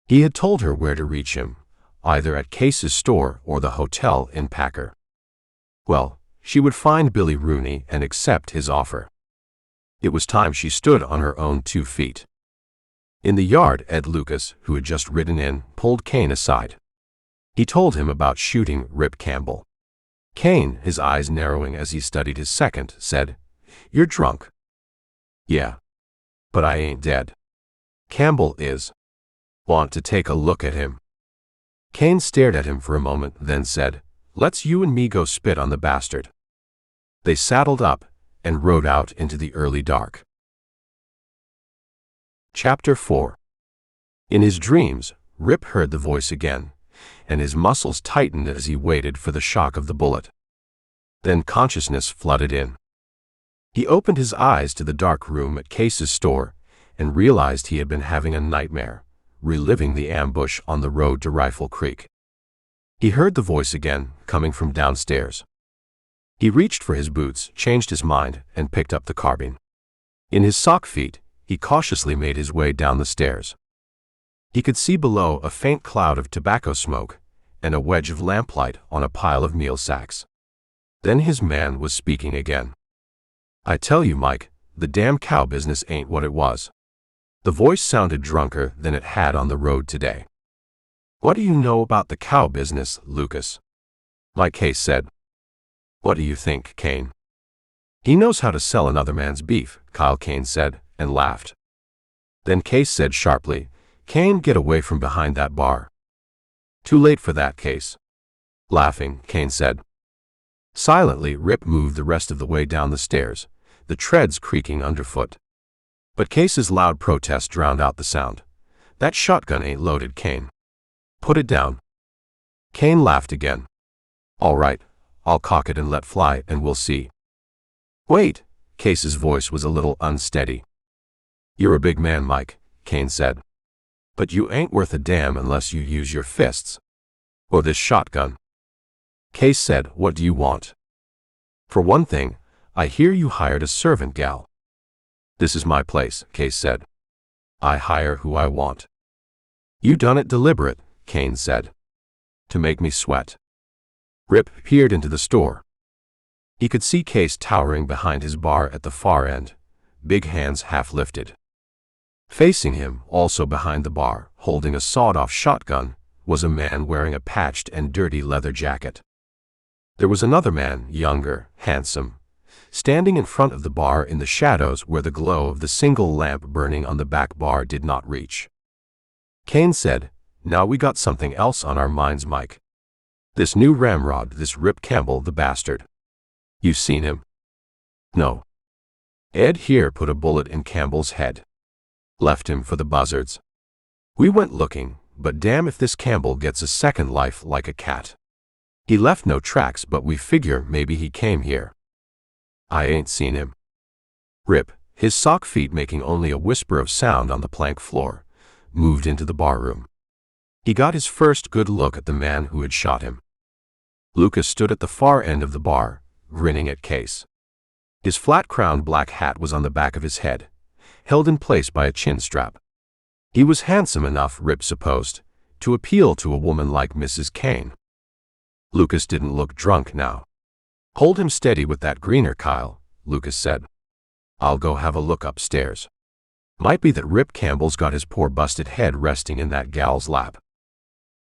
He had told her where to reach him, either at Case's store or the hotel in Packer. Well, she would find Billy Rooney and accept his offer. It was time she stood on her own 2 feet. In the yard, Ed Lucas, who had just ridden in, pulled Kane aside. He told him about shooting Rip Campbell. Kane, his eyes narrowing as he studied his second, said, "You're drunk." "Yeah. But I ain't dead. Campbell is. Want to take a look at him?" Kane stared at him for a moment, then said, "Let's you and me go spit on the bastard." They saddled up and rode out into the early dark. Chapter 4. In his dreams, Rip heard the voice again, and his muscles tightened as he waited for the shock of the bullet. Then consciousness flooded in. He opened his eyes to the dark room at Case's store and realized he had been having a nightmare, reliving the ambush on the road to Rifle Creek. He heard the voice again, coming from downstairs. He reached for his boots, changed his mind, and picked up the carbine. In his sock feet, he cautiously made his way down the stairs. He could see below a faint cloud of tobacco smoke and a wedge of lamplight on a pile of meal sacks. Then his man was speaking again. "I tell you, Mike, the damn cow business ain't what it was." The voice sounded drunker than it had on the road today. "What do you know about the cow business, Lucas?" Mike Case said. "What do you think, Kane?" "He knows how to sell another man's beef," Kyle Kane said, and laughed. Then Case said sharply, "Kane, get away from behind that bar." "Too late for that, Case." Laughing, Kane said. Silently, Rip moved the rest of the way down the stairs, the treads creaking underfoot. But Case's loud protest drowned out the sound. "That shotgun ain't loaded, Kane. Put it down." Kane laughed again. "All right, I'll cock it and let fly, and we'll see." "Wait," Case's voice was a little unsteady. "You're a big man, Mike," Kane said. "But you ain't worth a damn unless you use your fists. Or this shotgun." Case said, "What do you want?" "For one thing, I hear you hired a servant gal." "This is my place," Case said. "I hire who I want." "You done it deliberate," Kane said. "To make me sweat." Rip peered into the store. He could see Case towering behind his bar at the far end, big hands half lifted. Facing him, also behind the bar, holding a sawed-off shotgun, was a man wearing a patched and dirty leather jacket. There was another man, younger, handsome, standing in front of the bar in the shadows where the glow of the single lamp burning on the back bar did not reach. Kane said, "Now we got something else on our minds, Mike. This new ramrod, this Rip Campbell the bastard. You seen him?" "No." "Ed here put a bullet in Campbell's head. Left him for the buzzards. We went looking, but damn if this Campbell gets a second life like a cat. He left no tracks, but we figure maybe he came here." "I ain't seen him." Rip, his sock feet making only a whisper of sound on the plank floor, moved into the barroom. He got his first good look at the man who had shot him. Lucas stood at the far end of the bar, grinning at Case. His flat-crowned black hat was on the back of his head, held in place by a chin strap. He was handsome enough, Rip supposed, to appeal to a woman like Mrs. Kane. Lucas didn't look drunk now. "Hold him steady with that greener, Kyle," Lucas said. "I'll go have a look upstairs. Might be that Rip Campbell's got his poor busted head resting in that gal's lap."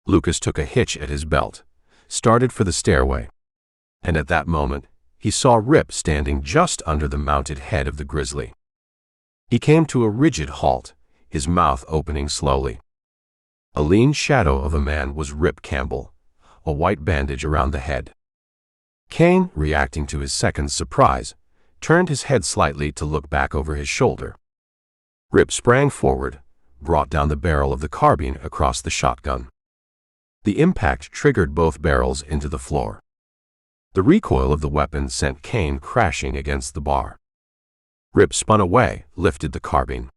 Lucas took a hitch at his belt, started for the stairway. And at that moment, he saw Rip standing just under the mounted head of the grizzly. He came to a rigid halt, his mouth opening slowly. A lean shadow of a man was Rip Campbell, a white bandage around the head. Kane, reacting to his second surprise, turned his head slightly to look back over his shoulder. Rip sprang forward, brought down the barrel of the carbine across the shotgun. The impact triggered both barrels into the floor. The recoil of the weapon sent Kane crashing against the bar. Rip spun away, lifted the carbine.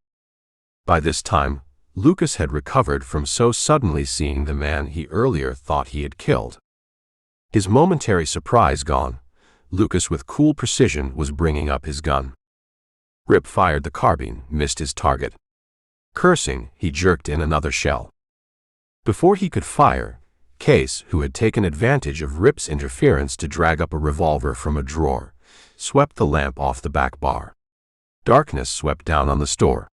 By this time, Lucas had recovered from so suddenly seeing the man he earlier thought he had killed. His momentary surprise gone, Lucas with cool precision was bringing up his gun. Rip fired the carbine, missed his target. Cursing, he jerked in another shell. Before he could fire, Case, who had taken advantage of Rip's interference to drag up a revolver from a drawer, swept the lamp off the back bar. Darkness swept down on the store.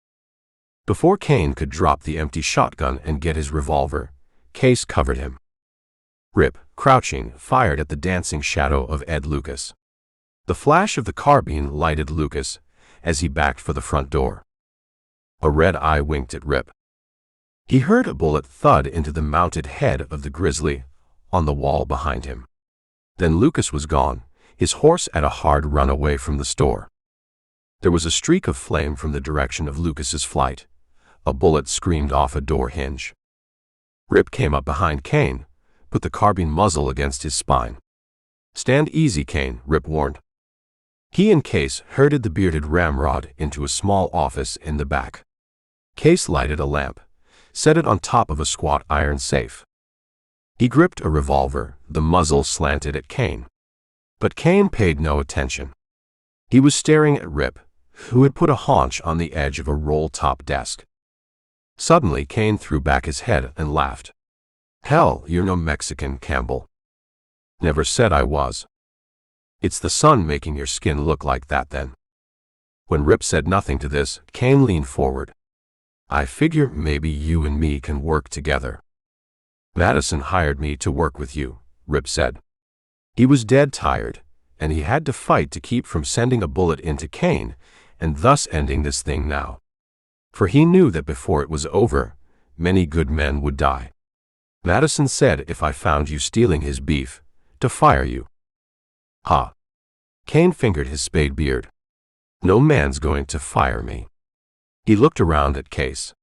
Before Kane could drop the empty shotgun and get his revolver, Case covered him. Rip, crouching, fired at the dancing shadow of Ed Lucas. The flash of the carbine lighted Lucas as he backed for the front door. A red eye winked at Rip. He heard a bullet thud into the mounted head of the grizzly on the wall behind him. Then Lucas was gone, his horse at a hard run away from the store. There was a streak of flame from the direction of Lucas's flight. A bullet screamed off a door hinge. Rip came up behind Kane, put the carbine muzzle against his spine. "Stand easy, Kane," Rip warned. He and Case herded the bearded ramrod into a small office in the back. Case lighted a lamp, set it on top of a squat iron safe. He gripped a revolver, the muzzle slanted at Kane. But Kane paid no attention. He was staring at Rip, who had put a haunch on the edge of a roll-top desk. Suddenly Kane threw back his head and laughed. "Hell, you're no Mexican, Campbell." "Never said I was." "It's the sun making your skin look like that then." When Rip said nothing to this, Kane leaned forward. "I figure maybe you and me can work together." "Madison hired me to work with you," Rip said. He was dead tired, and he had to fight to keep from sending a bullet into Kane, and thus ending this thing now. For he knew that before it was over, many good men would die. "Madison said if I found you stealing his beef, to fire you." "Ha." Kane fingered his spade beard. "No man's going to fire me." He looked around at Case.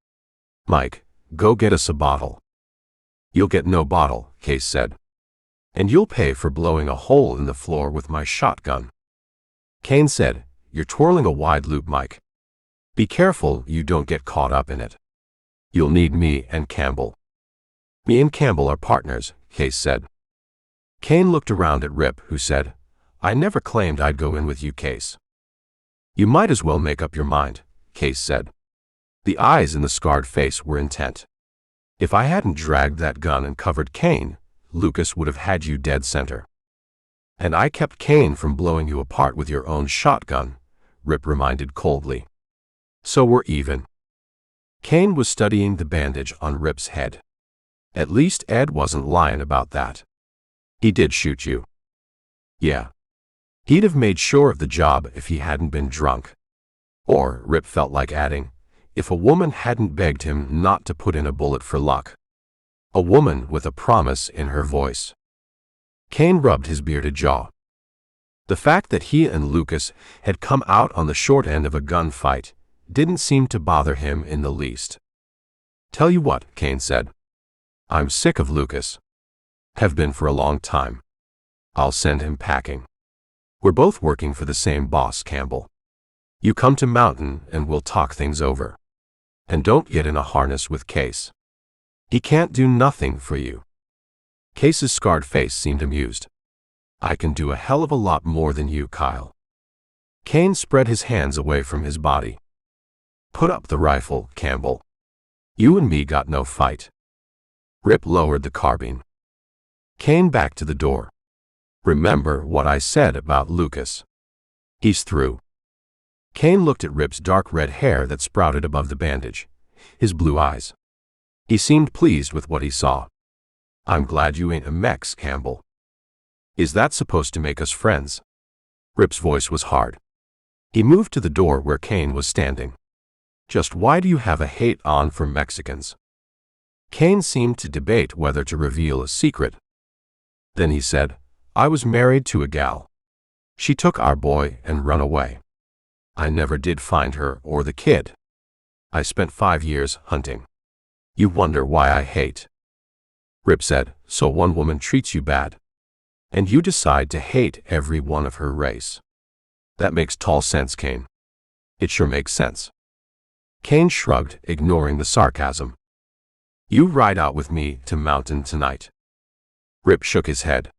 "Mike, go get us a bottle." "You'll get no bottle," Case said. "And you'll pay for blowing a hole in the floor with my shotgun." Kane said, "You're twirling a wide loop, Mike. Be careful you don't get caught up in it. You'll need me and Campbell." "Me and Campbell are partners," Case said. Kane looked around at Rip, who said, "I never claimed I'd go in with you, Case." "You might as well make up your mind," Case said. The eyes in the scarred face were intent. "If I hadn't dragged that gun and covered Kane, Lucas would have had you dead center." "And I kept Kane from blowing you apart with your own shotgun," Rip reminded coldly. "So we're even." Kane was studying the bandage on Rip's head. "At least Ed wasn't lying about that." "He did shoot you." "Yeah. He'd have made sure of the job if he hadn't been drunk." Or, Rip felt like adding, if a woman hadn't begged him not to put in a bullet for luck. A woman with a promise in her voice. Kane rubbed his bearded jaw. The fact that he and Lucas had come out on the short end of a gunfight didn't seem to bother him in the least. "Tell you what," Kane said. "I'm sick of Lucas. Have been for a long time. I'll send him packing. We're both working for the same boss, Campbell. You come to Mountain and we'll talk things over. And don't get in a harness with Case. He can't do nothing for you." Case's scarred face seemed amused. "I can do a hell of a lot more than you, Kyle." Kane spread his hands away from his body. "Put up the rifle, Campbell. You and me got no fight." Rip lowered the carbine. Kane backed to the door. "Remember what I said about Lucas. He's through." Kane looked at Rip's dark red hair that sprouted above the bandage, his blue eyes. He seemed pleased with what he saw. "I'm glad you ain't a Mex, Campbell." "Is that supposed to make us friends?" Rip's voice was hard. He moved to the door where Kane was standing. "Just why do you have a hate on for Mexicans?" Kane seemed to debate whether to reveal a secret. Then he said, "I was married to a gal. She took our boy and run away. I never did find her or the kid. I spent 5 years hunting. You wonder why I hate." Rip said, "So one woman treats you bad, and you decide to hate every one of her race. That makes tall sense, Kane. It sure makes sense." Kane shrugged, ignoring the sarcasm. "You ride out with me to Mountain tonight." Rip shook his head.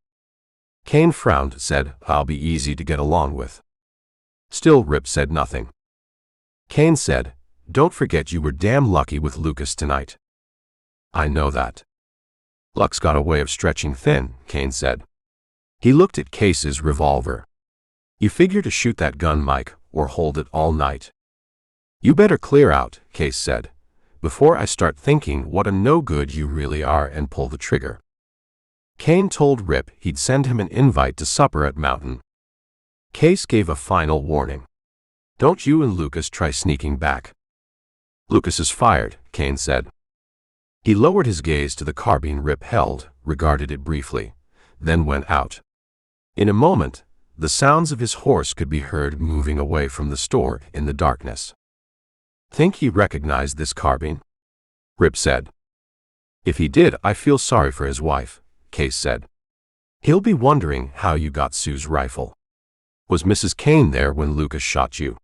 Kane frowned, said, "I'll be easy to get along with." Still, Rip said nothing. Kane said, "Don't forget you were damn lucky with Lucas tonight." "I know that." "Luck's got a way of stretching thin," Kane said. He looked at Case's revolver. "You figure to shoot that gun, Mike, or hold it all night?" "You better clear out," Case said, "before I start thinking what a no-good you really are and pull the trigger." Kane told Rip he'd send him an invite to supper at Mountain. Case gave a final warning. "Don't you and Lucas try sneaking back." "Lucas is fired," Kane said. He lowered his gaze to the carbine Rip held, regarded it briefly, then went out. In a moment, the sounds of his horse could be heard moving away from the store in the darkness. "Think he recognized this carbine?" Rip said. "If he did, I feel sorry for his wife," Case said. "He'll be wondering how you got Sue's rifle." Was Mrs. Kane there when Lucas shot you?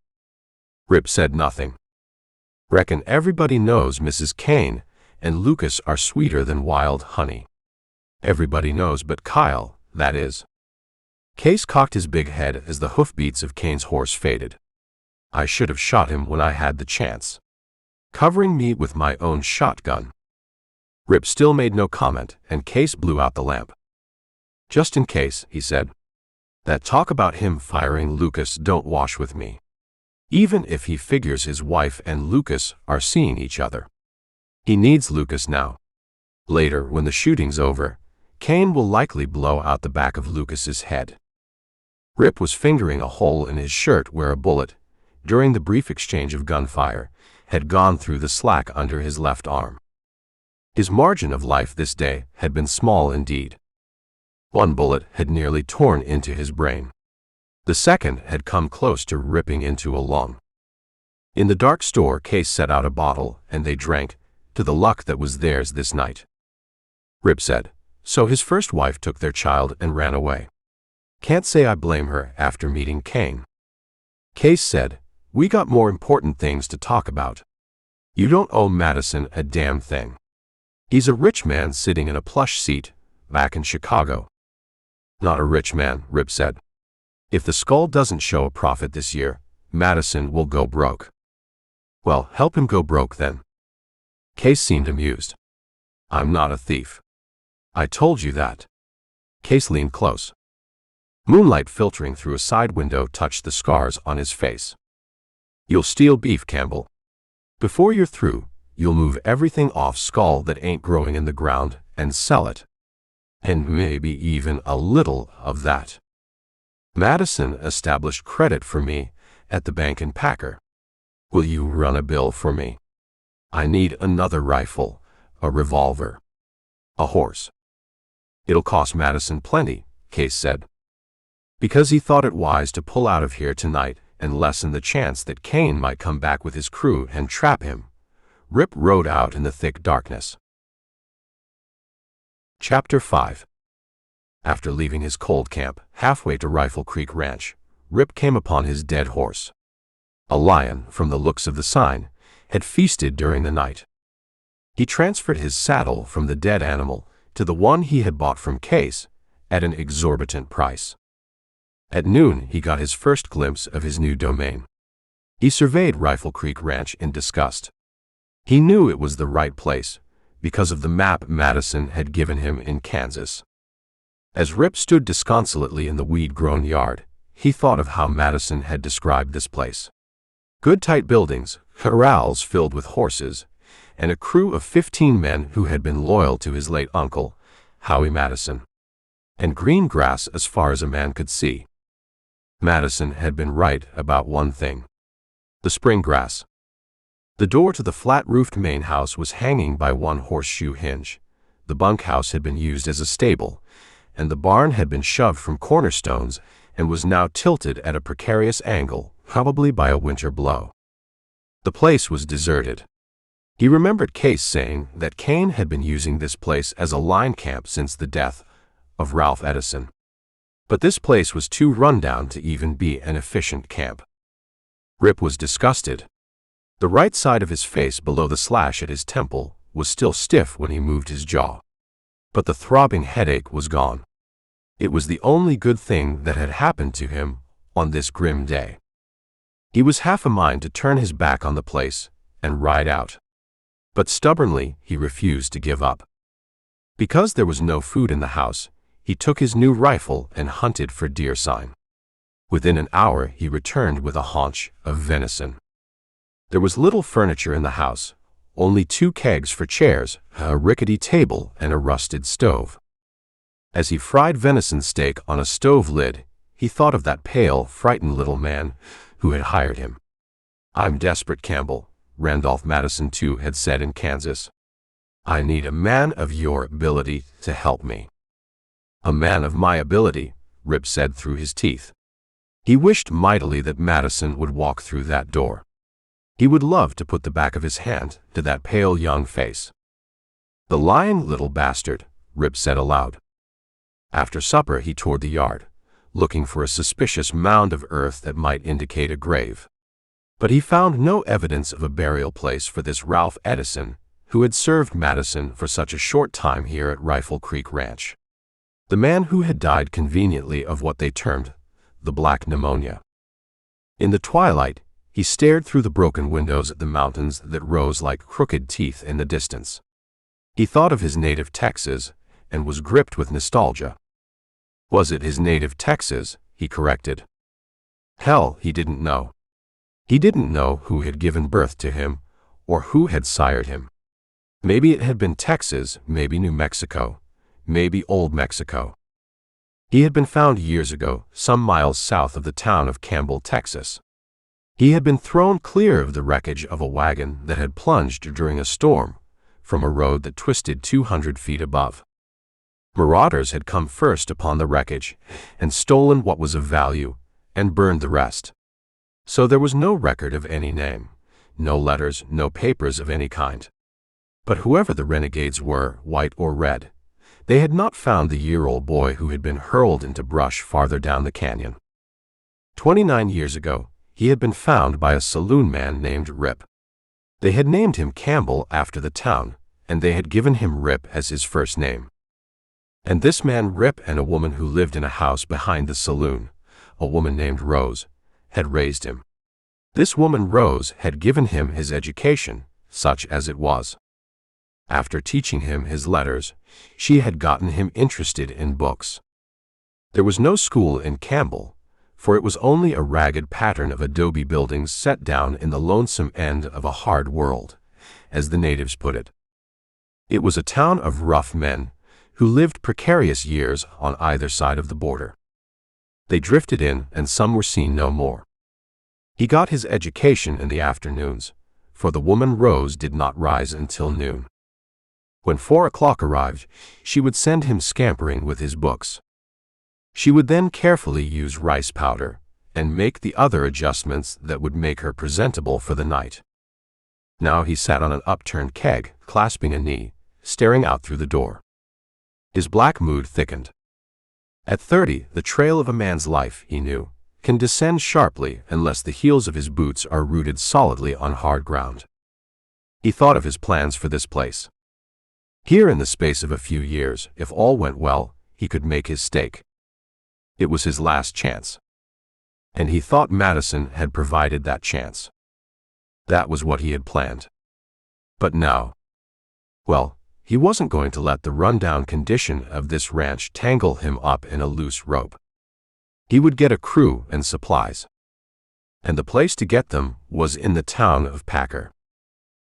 Rip said nothing. Reckon everybody knows Mrs. Kane and Lucas are sweeter than wild honey. Everybody knows but Kyle, that is. Case cocked his big head as the hoofbeats of Kane's horse faded. I should have shot him when I had the chance. Covering me with my own shotgun. Rip still made no comment, and Case blew out the lamp. Just in case, he said. That talk about him firing Lucas don't wash with me. Even if he figures his wife and Lucas are seeing each other. He needs Lucas now. Later, when the shooting's over, Kane will likely blow out the back of Lucas's head. Rip was fingering a hole in his shirt where a bullet, during the brief exchange of gunfire, had gone through the slack under his left arm. His margin of life this day had been small indeed. One bullet had nearly torn into his brain. The second had come close to ripping into a lung. In the dark store, Case set out a bottle, and they drank to the luck that was theirs this night. Rip said, so his first wife took their child and ran away. Can't say I blame her after meeting Kane. Case said, we got more important things to talk about. You don't owe Madison a damn thing. He's a rich man sitting in a plush seat back in Chicago. Not a rich man, Rip said. If the Skull doesn't show a profit this year, Madison will go broke. Well, help him go broke then. Case seemed amused. I'm not a thief. I told you that. Case leaned close. Moonlight filtering through a side window touched the scars on his face. You'll steal beef, Campbell. Before you're through, you'll move everything off Skull that ain't growing in the ground and sell it. And maybe even a little of that. Madison established credit for me at the bank in Packer. Will you run a bill for me? I need another rifle, a revolver, a horse. It'll cost Madison plenty, Case said. Because he thought it wise to pull out of here tonight and lessen the chance that Kane might come back with his crew and trap him, Rip rode out in the thick darkness. Chapter 5. After leaving his cold camp, halfway to Rifle Creek Ranch, Rip came upon his dead horse. A lion, from the looks of the sign, had feasted during the night. He transferred his saddle from the dead animal to the one he had bought from Case at an exorbitant price. At noon, he got his first glimpse of his new domain. He surveyed Rifle Creek Ranch in disgust. He knew it was the right place because of the map Madison had given him in Kansas. As Rip stood disconsolately in the weed-grown yard, he thought of how Madison had described this place. Good tight buildings, corrals filled with horses, and a crew of 15 men who had been loyal to his late uncle, Howie Madison. And green grass as far as a man could see. Madison had been right about one thing. The spring grass. The door to the flat-roofed main house was hanging by one horseshoe hinge. The bunkhouse had been used as a stable, and the barn had been shoved from cornerstones and was now tilted at a precarious angle, probably by a winter blow. The place was deserted. He remembered Case saying that Kane had been using this place as a line camp since the death of Ralph Edison. But this place was too rundown to even be an efficient camp. Rip was disgusted. The right side of his face below the slash at his temple was still stiff when he moved his jaw. But the throbbing headache was gone. It was the only good thing that had happened to him on this grim day. He was half a mind to turn his back on the place and ride out. But stubbornly, he refused to give up. Because there was no food in the house, he took his new rifle and hunted for deer sign. Within an hour, he returned with a haunch of venison. There was little furniture in the house, only 2 kegs for chairs, a rickety table, and a rusted stove. As he fried venison steak on a stove lid, he thought of that pale, frightened little man who had hired him. I'm desperate, Campbell, Randolph Madison too had said in Kansas. I need a man of your ability to help me. A man of my ability, Rip said through his teeth. He wished mightily that Madison would walk through that door. He would love to put the back of his hand to that pale young face. The lying little bastard, Rip said aloud. After supper he toured the yard, looking for a suspicious mound of earth that might indicate a grave. But he found no evidence of a burial place for this Ralph Edison, who had served Madison for such a short time here at Rifle Creek Ranch. The man who had died conveniently of what they termed the black pneumonia. In the twilight, he stared through the broken windows at the mountains that rose like crooked teeth in the distance. He thought of his native Texas and was gripped with nostalgia. Was it his native Texas? He corrected. Hell, he didn't know. He didn't know who had given birth to him or who had sired him. Maybe it had been Texas, maybe New Mexico, maybe Old Mexico. He had been found years ago, some miles south of the town of Campbell, Texas. He had been thrown clear of the wreckage of a wagon that had plunged during a storm from a road that twisted 200 feet above. Marauders had come first upon the wreckage and stolen what was of value and burned the rest. So there was no record of any name, no letters, no papers of any kind. But whoever the renegades were, white or red, they had not found the year-old boy who had been hurled into brush farther down the canyon. 29 years ago, he had been found by a saloon man named Rip. They had named him Campbell after the town, and they had given him Rip as his first name. And this man Rip and a woman who lived in a house behind the saloon, a woman named Rose, had raised him. This woman Rose had given him his education, such as it was. After teaching him his letters, she had gotten him interested in books. There was no school in Campbell, for it was only a ragged pattern of adobe buildings set down in the lonesome end of a hard world, as the natives put it. It was a town of rough men who lived precarious years on either side of the border. They drifted in, and some were seen no more. He got his education in the afternoons, for the woman Rose did not rise until noon. When 4 o'clock arrived, she would send him scampering with his books. She would then carefully use rice powder and make the other adjustments that would make her presentable for the night. Now he sat on an upturned keg, clasping a knee, staring out through the door. His black mood thickened. At 30, the trail of a man's life, he knew, can descend sharply unless the heels of his boots are rooted solidly on hard ground. He thought of his plans for this place. Here in the space of a few years, if all went well, he could make his stake. It was his last chance. And he thought Madison had provided that chance. That was what he had planned. But now, well, he wasn't going to let the rundown condition of this ranch tangle him up in a loose rope. He would get a crew and supplies. And the place to get them was in the town of Packer.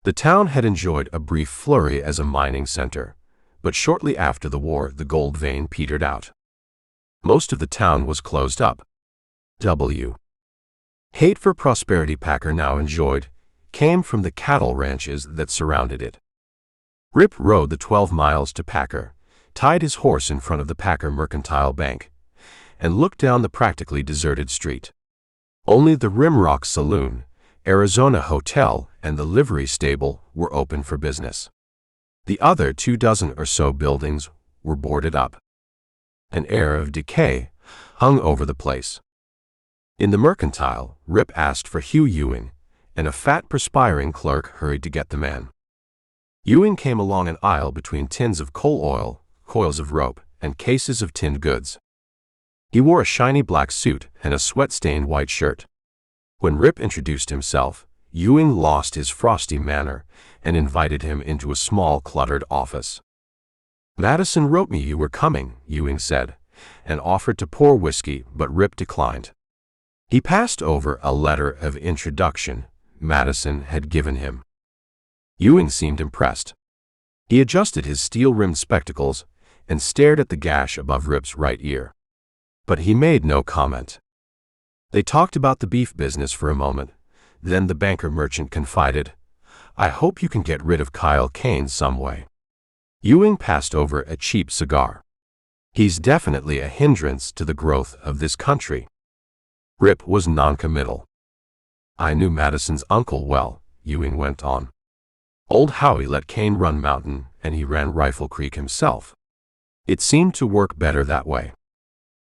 The town had enjoyed a brief flurry as a mining center, but shortly after the war the gold vein petered out. Most of the town was closed up. Hate for prosperity Packer now enjoyed came from the cattle ranches that surrounded it. Rip rode the 12 miles to Packer, tied his horse in front of the Packer Mercantile Bank, and looked down the practically deserted street. Only the Rimrock Saloon, Arizona Hotel, and the livery stable were open for business. The other 24 or so buildings were boarded up. An air of decay hung over the place. In the Mercantile, Rip asked for Hugh Ewing, and a fat, perspiring clerk hurried to get the man. Ewing came along an aisle between tins of coal oil, coils of rope, and cases of tinned goods. He wore a shiny black suit and a sweat-stained white shirt. When Rip introduced himself, Ewing lost his frosty manner and invited him into a small, cluttered office. "Madison wrote me you were coming," Ewing said, and offered to pour whiskey, but Rip declined. He passed over a letter of introduction Madison had given him. Ewing seemed impressed. He adjusted his steel-rimmed spectacles and stared at the gash above Rip's right ear. But he made no comment. They talked about the beef business for a moment. Then the banker merchant confided, "I hope you can get rid of Kyle Kane some way." Ewing passed over a cheap cigar. "He's definitely a hindrance to the growth of this country." Rip was noncommittal. "I knew Madison's uncle well," Ewing went on. "Old Howie let Kane run Mountain, and he ran Rifle Creek himself. It seemed to work better that way."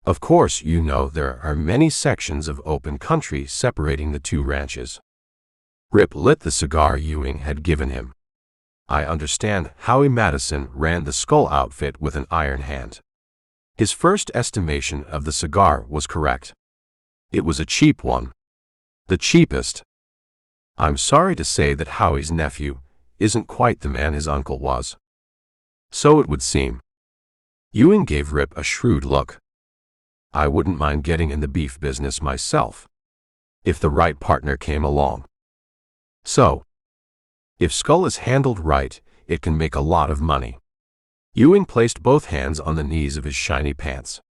Of course, you know there are many sections of open country separating the two ranches. Rip lit the cigar Ewing had given him. I understand Howie Madison ran the Skull outfit with an iron hand. His first estimation of the cigar was correct. It was a cheap one. The cheapest. I'm sorry to say that Howie's nephew isn't quite the man his uncle was. So it would seem. Ewing gave Rip a shrewd look. I wouldn't mind getting in the beef business myself, if the right partner came along. So, if Skull is handled right, it can make a lot of money. Ewing placed both hands on the knees of his shiny pants.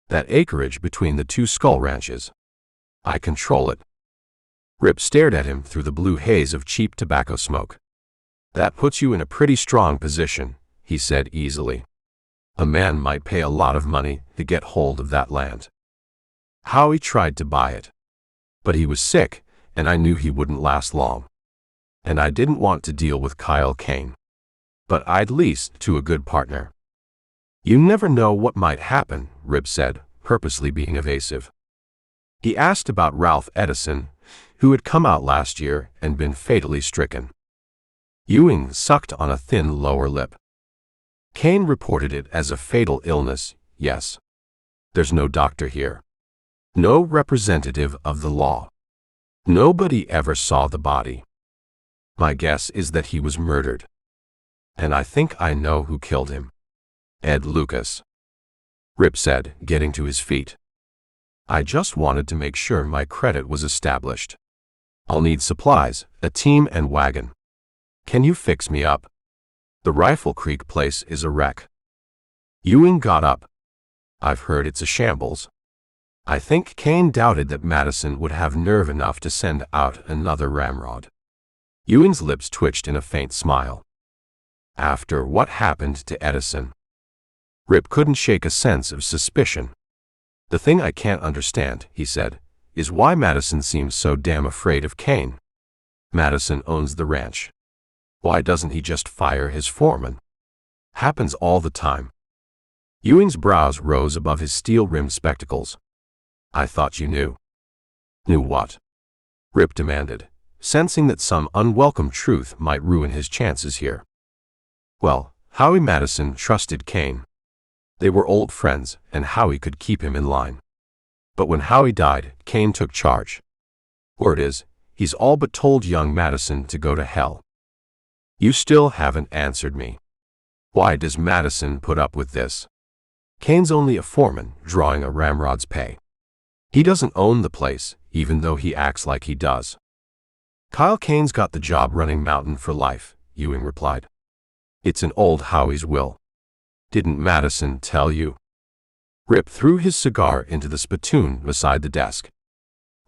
That acreage between the two Skull ranches. I control it. Rip stared at him through the blue haze of cheap tobacco smoke. That puts you in a pretty strong position, he said easily. A man might pay a lot of money to get hold of that land. Howie tried to buy it. But he was sick, and I knew he wouldn't last long. And I didn't want to deal with Kyle Kane. But I'd lease to a good partner. You never know what might happen, Rip said, purposely being evasive. He asked about Ralph Edison, who had come out last year and been fatally stricken. Ewing sucked on a thin lower lip. Kane reported it as a fatal illness, yes. There's no doctor here. No representative of the law. Nobody ever saw the body. My guess is that he was murdered. And I think I know who killed him. Ed Lucas. Rip said, getting to his feet. I just wanted to make sure my credit was established. I'll need supplies, a team and wagon. Can you fix me up? The Rifle Creek place is a wreck. Ewing got up. I've heard it's a shambles. I think Kane doubted that Madison would have nerve enough to send out another ramrod. Ewing's lips twitched in a faint smile. After what happened to Edison? Rip couldn't shake a sense of suspicion. The thing I can't understand, he said, is why Madison seems so damn afraid of Kane. Madison owns the ranch. Why doesn't he just fire his foreman? Happens all the time. Ewing's brows rose above his steel-rimmed spectacles. I thought you knew. Knew what? Rip demanded, sensing that some unwelcome truth might ruin his chances here. Well, Howie Madison trusted Kane. They were old friends, and Howie could keep him in line. But when Howie died, Kane took charge. Word is, he's all but told young Madison to go to hell. You still haven't answered me. Why does Madison put up with this? Kane's only a foreman, drawing a ramrod's pay. He doesn't own the place, even though he acts like he does. Kyle Kane's got the job running Mountain for life, Ewing replied. It's in old Howie's will. Didn't Madison tell you? Rip threw his cigar into the spittoon beside the desk.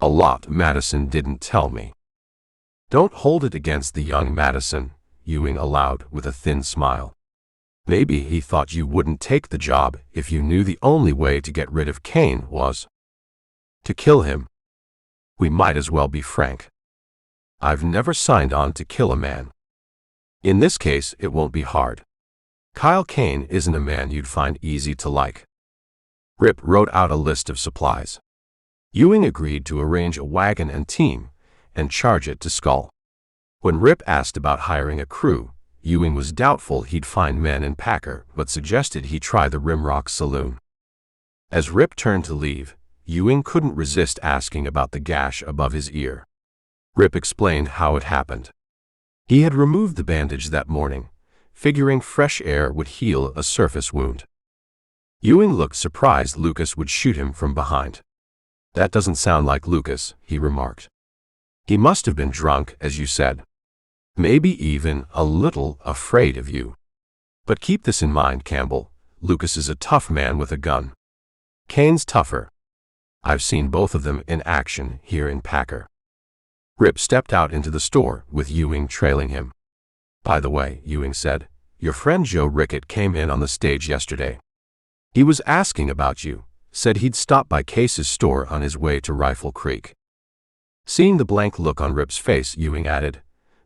A lot Madison didn't tell me. Don't hold it against the young Madison, Ewing allowed with a thin smile. Maybe he thought you wouldn't take the job if you knew the only way to get rid of Kane was to kill him. We might as well be frank. I've never signed on to kill a man. In this case, it won't be hard. Kyle Kane isn't a man you'd find easy to like. Rip wrote out a list of supplies. Ewing agreed to arrange a wagon and team and charge it to Skull. When Rip asked about hiring a crew, Ewing was doubtful he'd find men in Packer, but suggested he try the Rimrock Saloon. As Rip turned to leave, Ewing couldn't resist asking about the gash above his ear. Rip explained how it happened. He had removed the bandage that morning, figuring fresh air would heal a surface wound. Ewing looked surprised Lucas would shoot him from behind. That doesn't sound like Lucas, he remarked. He must have been drunk, as you said. Maybe even a little afraid of you. But keep this in mind, Campbell. Lucas is a tough man with a gun. Kane's tougher. I've seen both of them in action here in Packer. Rip stepped out into the store, with Ewing trailing him. By the way, Ewing said, your friend Joe Rickett came in on the stage yesterday. He was asking about you, said he'd stop by Case's store on his way to Rifle Creek. Seeing the blank look on Rip's face, Ewing added,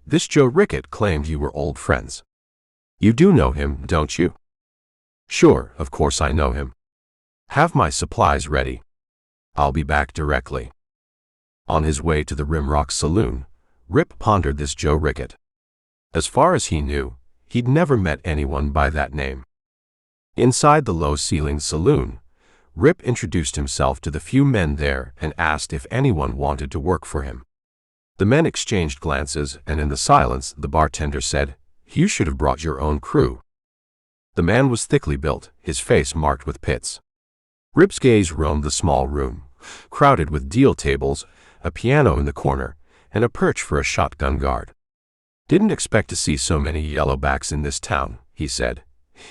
this Joe Rickett claimed you were old friends. You do know him, don't you? Sure, of course I know him. Have my supplies ready. I'll be back directly. On his way to the Rimrock Saloon, Rip pondered this Joe Rickett. As far as he knew, he'd never met anyone by that name. Inside the low-ceilinged saloon, Rip introduced himself to the few men there and asked if anyone wanted to work for him. The men exchanged glances, and in the silence, the bartender said, "You should have brought your own crew." The man was thickly built, his face marked with pits. Rip's gaze roamed the small room, crowded with deal tables, a piano in the corner, and a perch for a shotgun guard. "Didn't expect to see so many yellowbacks in this town," he said,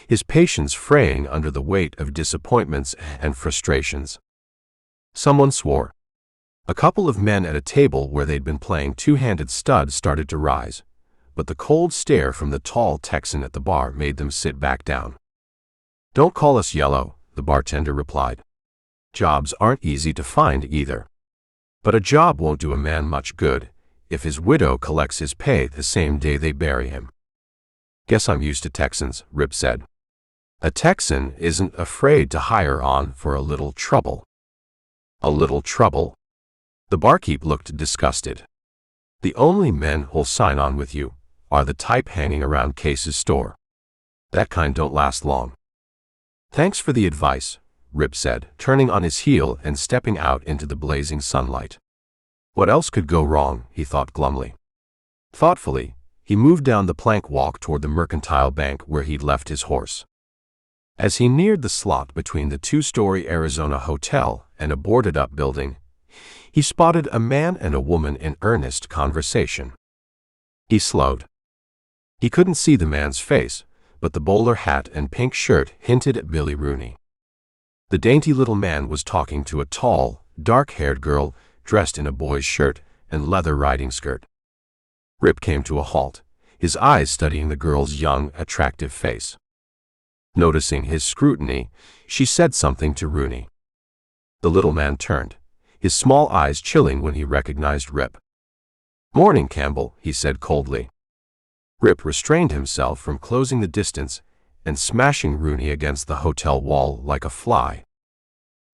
his patience fraying under the weight of disappointments and frustrations. Someone swore. A couple of men at a table where they'd been playing two-handed stud started to rise, but the cold stare from the tall Texan at the bar made them sit back down. "Don't call us yellow," the bartender replied. "Jobs aren't easy to find either. But a job won't do a man much good if his widow collects his pay the same day they bury him." "Guess I'm used to Texans," Rip said. "A Texan isn't afraid to hire on for a little trouble." "A little trouble?" The barkeep looked disgusted. "The only men who'll sign on with you are the type hanging around Case's store. That kind don't last long." "Thanks for the advice," Rip said, turning on his heel and stepping out into the blazing sunlight. What else could go wrong, he thought glumly. Thoughtfully, he moved down the plank walk toward the Mercantile Bank where he'd left his horse. As he neared the slot between the two-story Arizona Hotel and a boarded-up building, he spotted a man and a woman in earnest conversation. He slowed. He couldn't see the man's face, but the bowler hat and pink shirt hinted at Billy Rooney. The dainty little man was talking to a tall, dark-haired girl dressed in a boy's shirt and leather riding skirt. Rip came to a halt, his eyes studying the girl's young, attractive face. Noticing his scrutiny, she said something to Rooney. The little man turned, his small eyes chilling when he recognized Rip. "Morning, Campbell," he said coldly. Rip restrained himself from closing the distance and smashing Rooney against the hotel wall like a fly.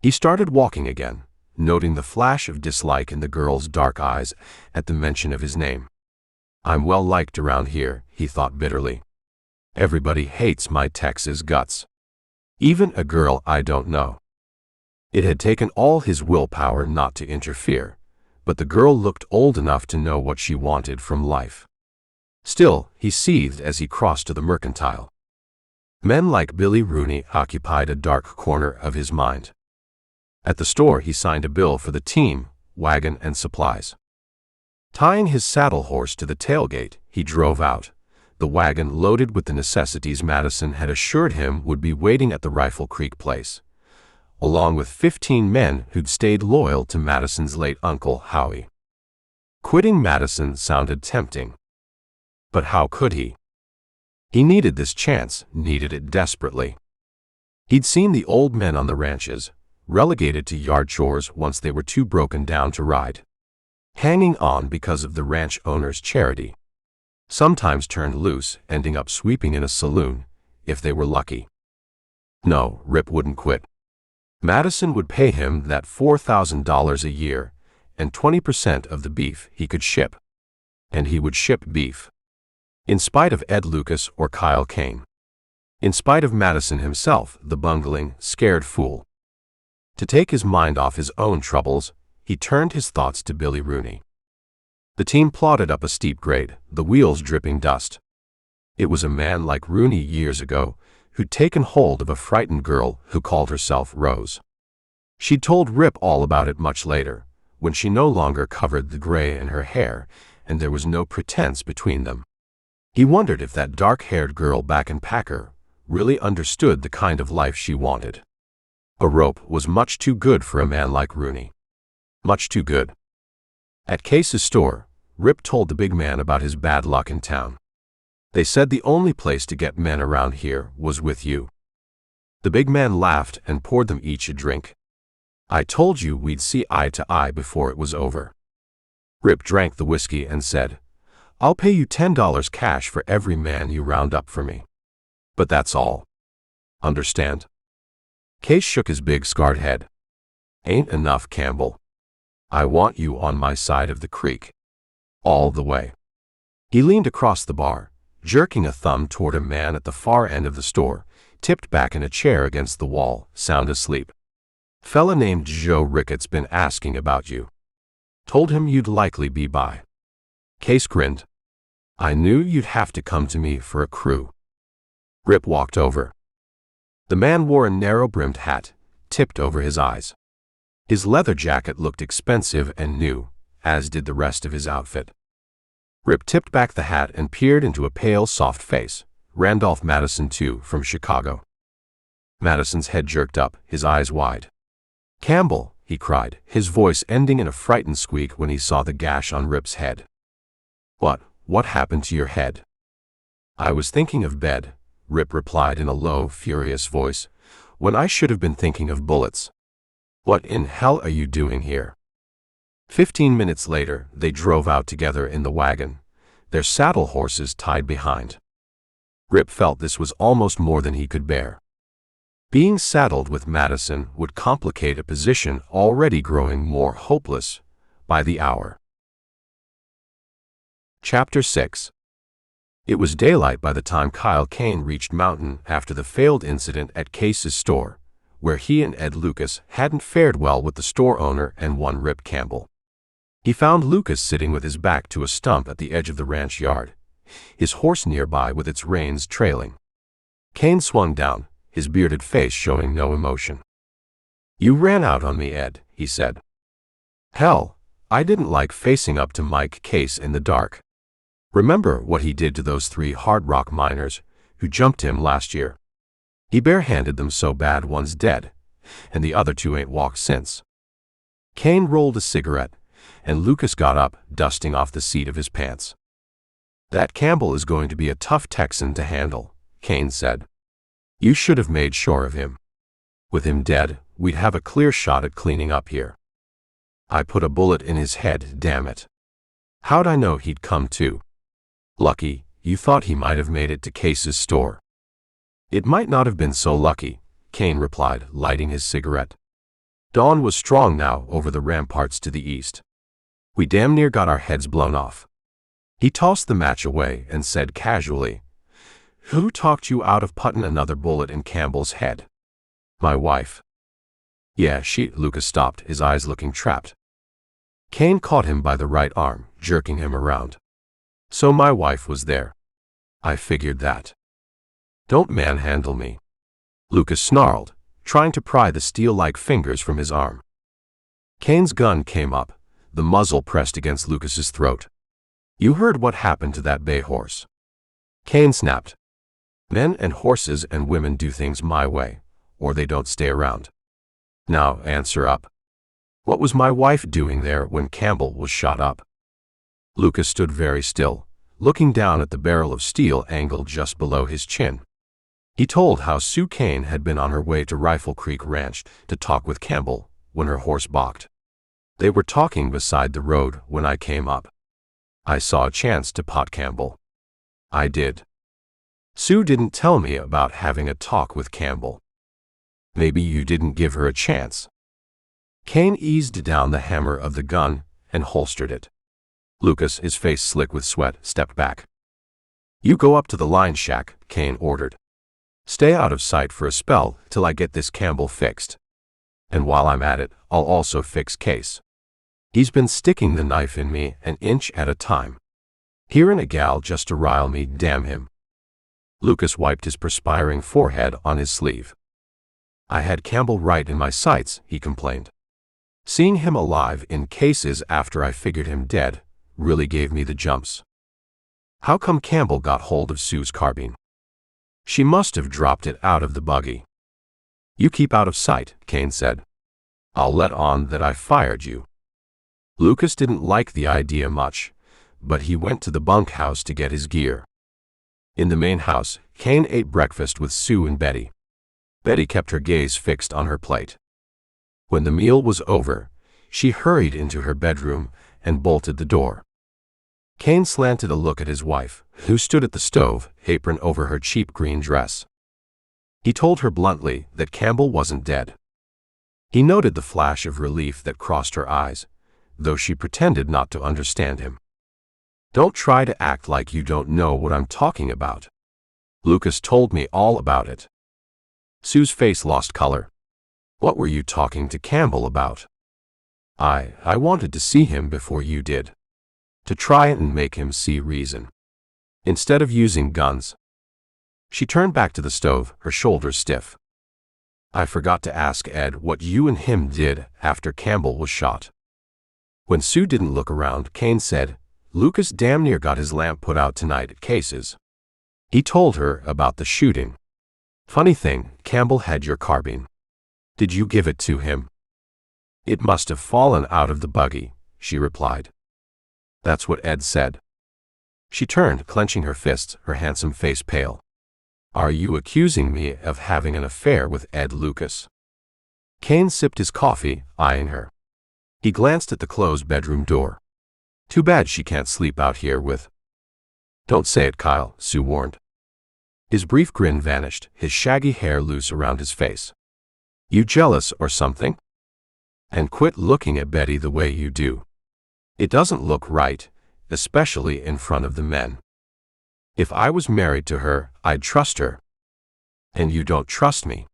He started walking again, noting the flash of dislike in the girl's dark eyes at the mention of his name. "I'm well liked around here," he thought bitterly. "Everybody hates my Tex's guts. Even a girl I don't know." It had taken all his willpower not to interfere, but the girl looked old enough to know what she wanted from life. Still, he seethed as he crossed to the Mercantile. Men like Billy Rooney occupied a dark corner of his mind. At the store he signed a bill for the team, wagon, and supplies. Tying his saddle horse to the tailgate, he drove out, the wagon loaded with the necessities Madison had assured him would be waiting at the Rifle Creek place, along with 15 men who'd stayed loyal to Madison's late uncle, Howie. Quitting Madison sounded tempting. But how could he? He needed this chance, needed it desperately. He'd seen the old men on the ranches, relegated to yard chores once they were too broken down to ride, hanging on because of the ranch owner's charity, sometimes turned loose, ending up sweeping in a saloon, if they were lucky. No, Rip wouldn't quit. Madison would pay him that $4,000 a year and 20% of the beef he could ship. And he would ship beef. In spite of Ed Lucas or Kyle Kane. In spite of Madison himself, the bungling, scared fool. To take his mind off his own troubles, he turned his thoughts to Billy Rooney. The team plodded up a steep grade, the wheels dripping dust. It was a man like Rooney years ago who'd taken hold of a frightened girl who called herself Rose. She'd told Rip all about it much later, when she no longer covered the gray in her hair and there was no pretense between them. He wondered if that dark-haired girl back in Packer really understood the kind of life she wanted. A rope was much too good for a man like Rooney. Much too good. At Case's store, Rip told the big man about his bad luck in town. They said the only place to get men around here was with you. The big man laughed and poured them each a drink. "I told you we'd see eye to eye before it was over." Rip drank the whiskey and said, "I'll pay you $10 cash for every man you round up for me. But that's all. Understand?" Case shook his big scarred head. Ain't enough, Campbell. I want you on my side of the creek. All the way. He leaned across the bar, jerking a thumb toward a man at the far end of the store, tipped back in a chair against the wall, sound asleep. Fella named Joe Ricketts been asking about you. Told him you'd likely be by. Case grinned. I knew you'd have to come to me for a crew. Rip walked over. The man wore a narrow-brimmed hat, tipped over his eyes. His leather jacket looked expensive and new, as did the rest of his outfit. Rip tipped back the hat and peered into a pale, soft face. Randolph Madison, too, from Chicago. Madison's head jerked up, his eyes wide. Campbell, he cried, his voice ending in a frightened squeak when he saw the gash on Rip's head. What happened to your head? I was thinking of bed, Rip replied in a low, furious voice, when I should have been thinking of bullets. What in hell are you doing here? 15 minutes later, they drove out together in the wagon, their saddle horses tied behind. Rip felt this was almost more than he could bear. Being saddled with Madison would complicate a position already growing more hopeless by the hour. Chapter 6. It was daylight by the time Kyle Kane reached Mountain after the failed incident at Case's store, where he and Ed Lucas hadn't fared well with the store owner and one Rip Campbell. He found Lucas sitting with his back to a stump at the edge of the ranch yard, his horse nearby with its reins trailing. Kane swung down, his bearded face showing no emotion. You ran out on me, Ed, he said. Hell, I didn't like facing up to Mike Case in the dark. Remember what he did to those 3 hard rock miners who jumped him last year? He barehanded them so bad one's dead, and the other 2 ain't walked since. Kane rolled a cigarette, and Lucas got up, dusting off the seat of his pants. That Campbell is going to be a tough Texan to handle, Kane said. You should have made sure of him. With him dead, we'd have a clear shot at cleaning up here. I put a bullet in his head, damn it. How'd I know he'd come to? Lucky, you thought he might have made it to Case's store. It might not have been so lucky, Kane replied, lighting his cigarette. Dawn was strong now over the ramparts to the east. We damn near got our heads blown off. He tossed the match away and said casually, Who talked you out of putting another bullet in Campbell's head? My wife. Yeah, Lucas stopped, his eyes looking trapped. Kane caught him by the right arm, jerking him around. So my wife was there. I figured that. Don't manhandle me. Lucas snarled, trying to pry the steel-like fingers from his arm. Kane's gun came up, the muzzle pressed against Lucas's throat. You heard what happened to that bay horse. Kane snapped. Men and horses and women do things my way, or they don't stay around. Now answer up. What was my wife doing there when Campbell was shot up? Lucas stood very still, looking down at the barrel of steel angled just below his chin. He told how Sue Kane had been on her way to Rifle Creek Ranch to talk with Campbell when her horse balked. They were talking beside the road when I came up. I saw a chance to pot Campbell. I did. Sue didn't tell me about having a talk with Campbell. Maybe you didn't give her a chance. Kane eased down the hammer of the gun and holstered it. Lucas, his face slick with sweat, stepped back. You go up to the line shack, Kane ordered. Stay out of sight for a spell till I get this Campbell fixed. And while I'm at it, I'll also fix Case. He's been sticking the knife in me an inch at a time. Hearing a gal just to rile me, damn him. Lucas wiped his perspiring forehead on his sleeve. I had Campbell right in my sights, he complained. Seeing him alive in Cases after I figured him dead really gave me the jumps. How come Campbell got hold of Sue's carbine? She must have dropped it out of the buggy. You keep out of sight, Kane said. I'll let on that I fired you. Lucas didn't like the idea much, but he went to the bunkhouse to get his gear. In the main house, Kane ate breakfast with Sue and Betty. Betty kept her gaze fixed on her plate. When the meal was over, she hurried into her bedroom and bolted the door. Kane slanted a look at his wife, who stood at the stove, apron over her cheap green dress. He told her bluntly that Campbell wasn't dead. He noted the flash of relief that crossed her eyes, though she pretended not to understand him. "Don't try to act like you don't know what I'm talking about. Lucas told me all about it." Sue's face lost color. "What were you talking to Campbell about?" I wanted to see him before you did. To try and make him see reason. Instead of using guns." She turned back to the stove, her shoulders stiff. "I forgot to ask Ed what you and him did after Campbell was shot." When Sue didn't look around, Kane said, "Lucas damn near got his lamp put out tonight at Case's. He told her about the shooting. Funny thing, Campbell had your carbine. Did you give it to him?" "It must have fallen out of the buggy," she replied. "That's what Ed said." She turned, clenching her fists, her handsome face pale. "Are you accusing me of having an affair with Ed Lucas?" Kane sipped his coffee, eyeing her. He glanced at the closed bedroom door. "Too bad she can't sleep out here with—" "Don't say it, Kyle," Sue warned. His brief grin vanished, his shaggy hair loose around his face. "You jealous or something? And quit looking at Betty the way you do. It doesn't look right, especially in front of the men. If I was married to her, I'd trust her. And you don't trust me."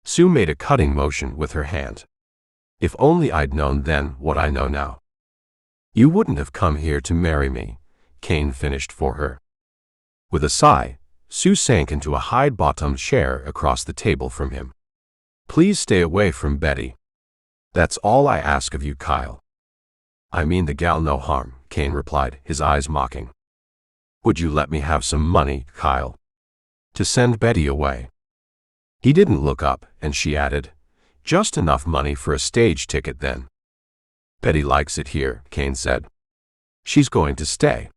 Sue made a cutting motion with her hand. "If only I'd known then what I know now." "You wouldn't have come here to marry me," Kane finished for her. With a sigh, Sue sank into a high-bottomed chair across the table from him. "Please stay away from Betty. That's all I ask of you, Kyle." "I mean the gal no harm," Kane replied, his eyes mocking. "Would you let me have some money, Kyle? To send Betty away?" He didn't look up, and she added, "Just enough money for a stage ticket then." "Betty likes it here," Kane said. "She's going to stay.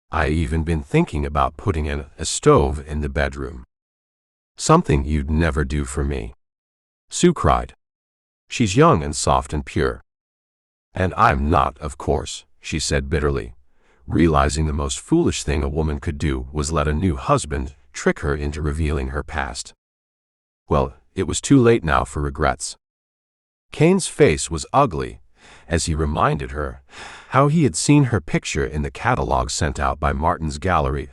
I even been thinking about putting in a stove in the bedroom." "Something you'd never do for me," Sue cried. "She's young and soft and pure." "And I'm not, of course," she said bitterly, realizing the most foolish thing a woman could do was let a new husband trick her into revealing her past. Well, it was too late now for regrets. Kane's face was ugly as he reminded her how he had seen her picture in the catalog sent out by Martin's Gallery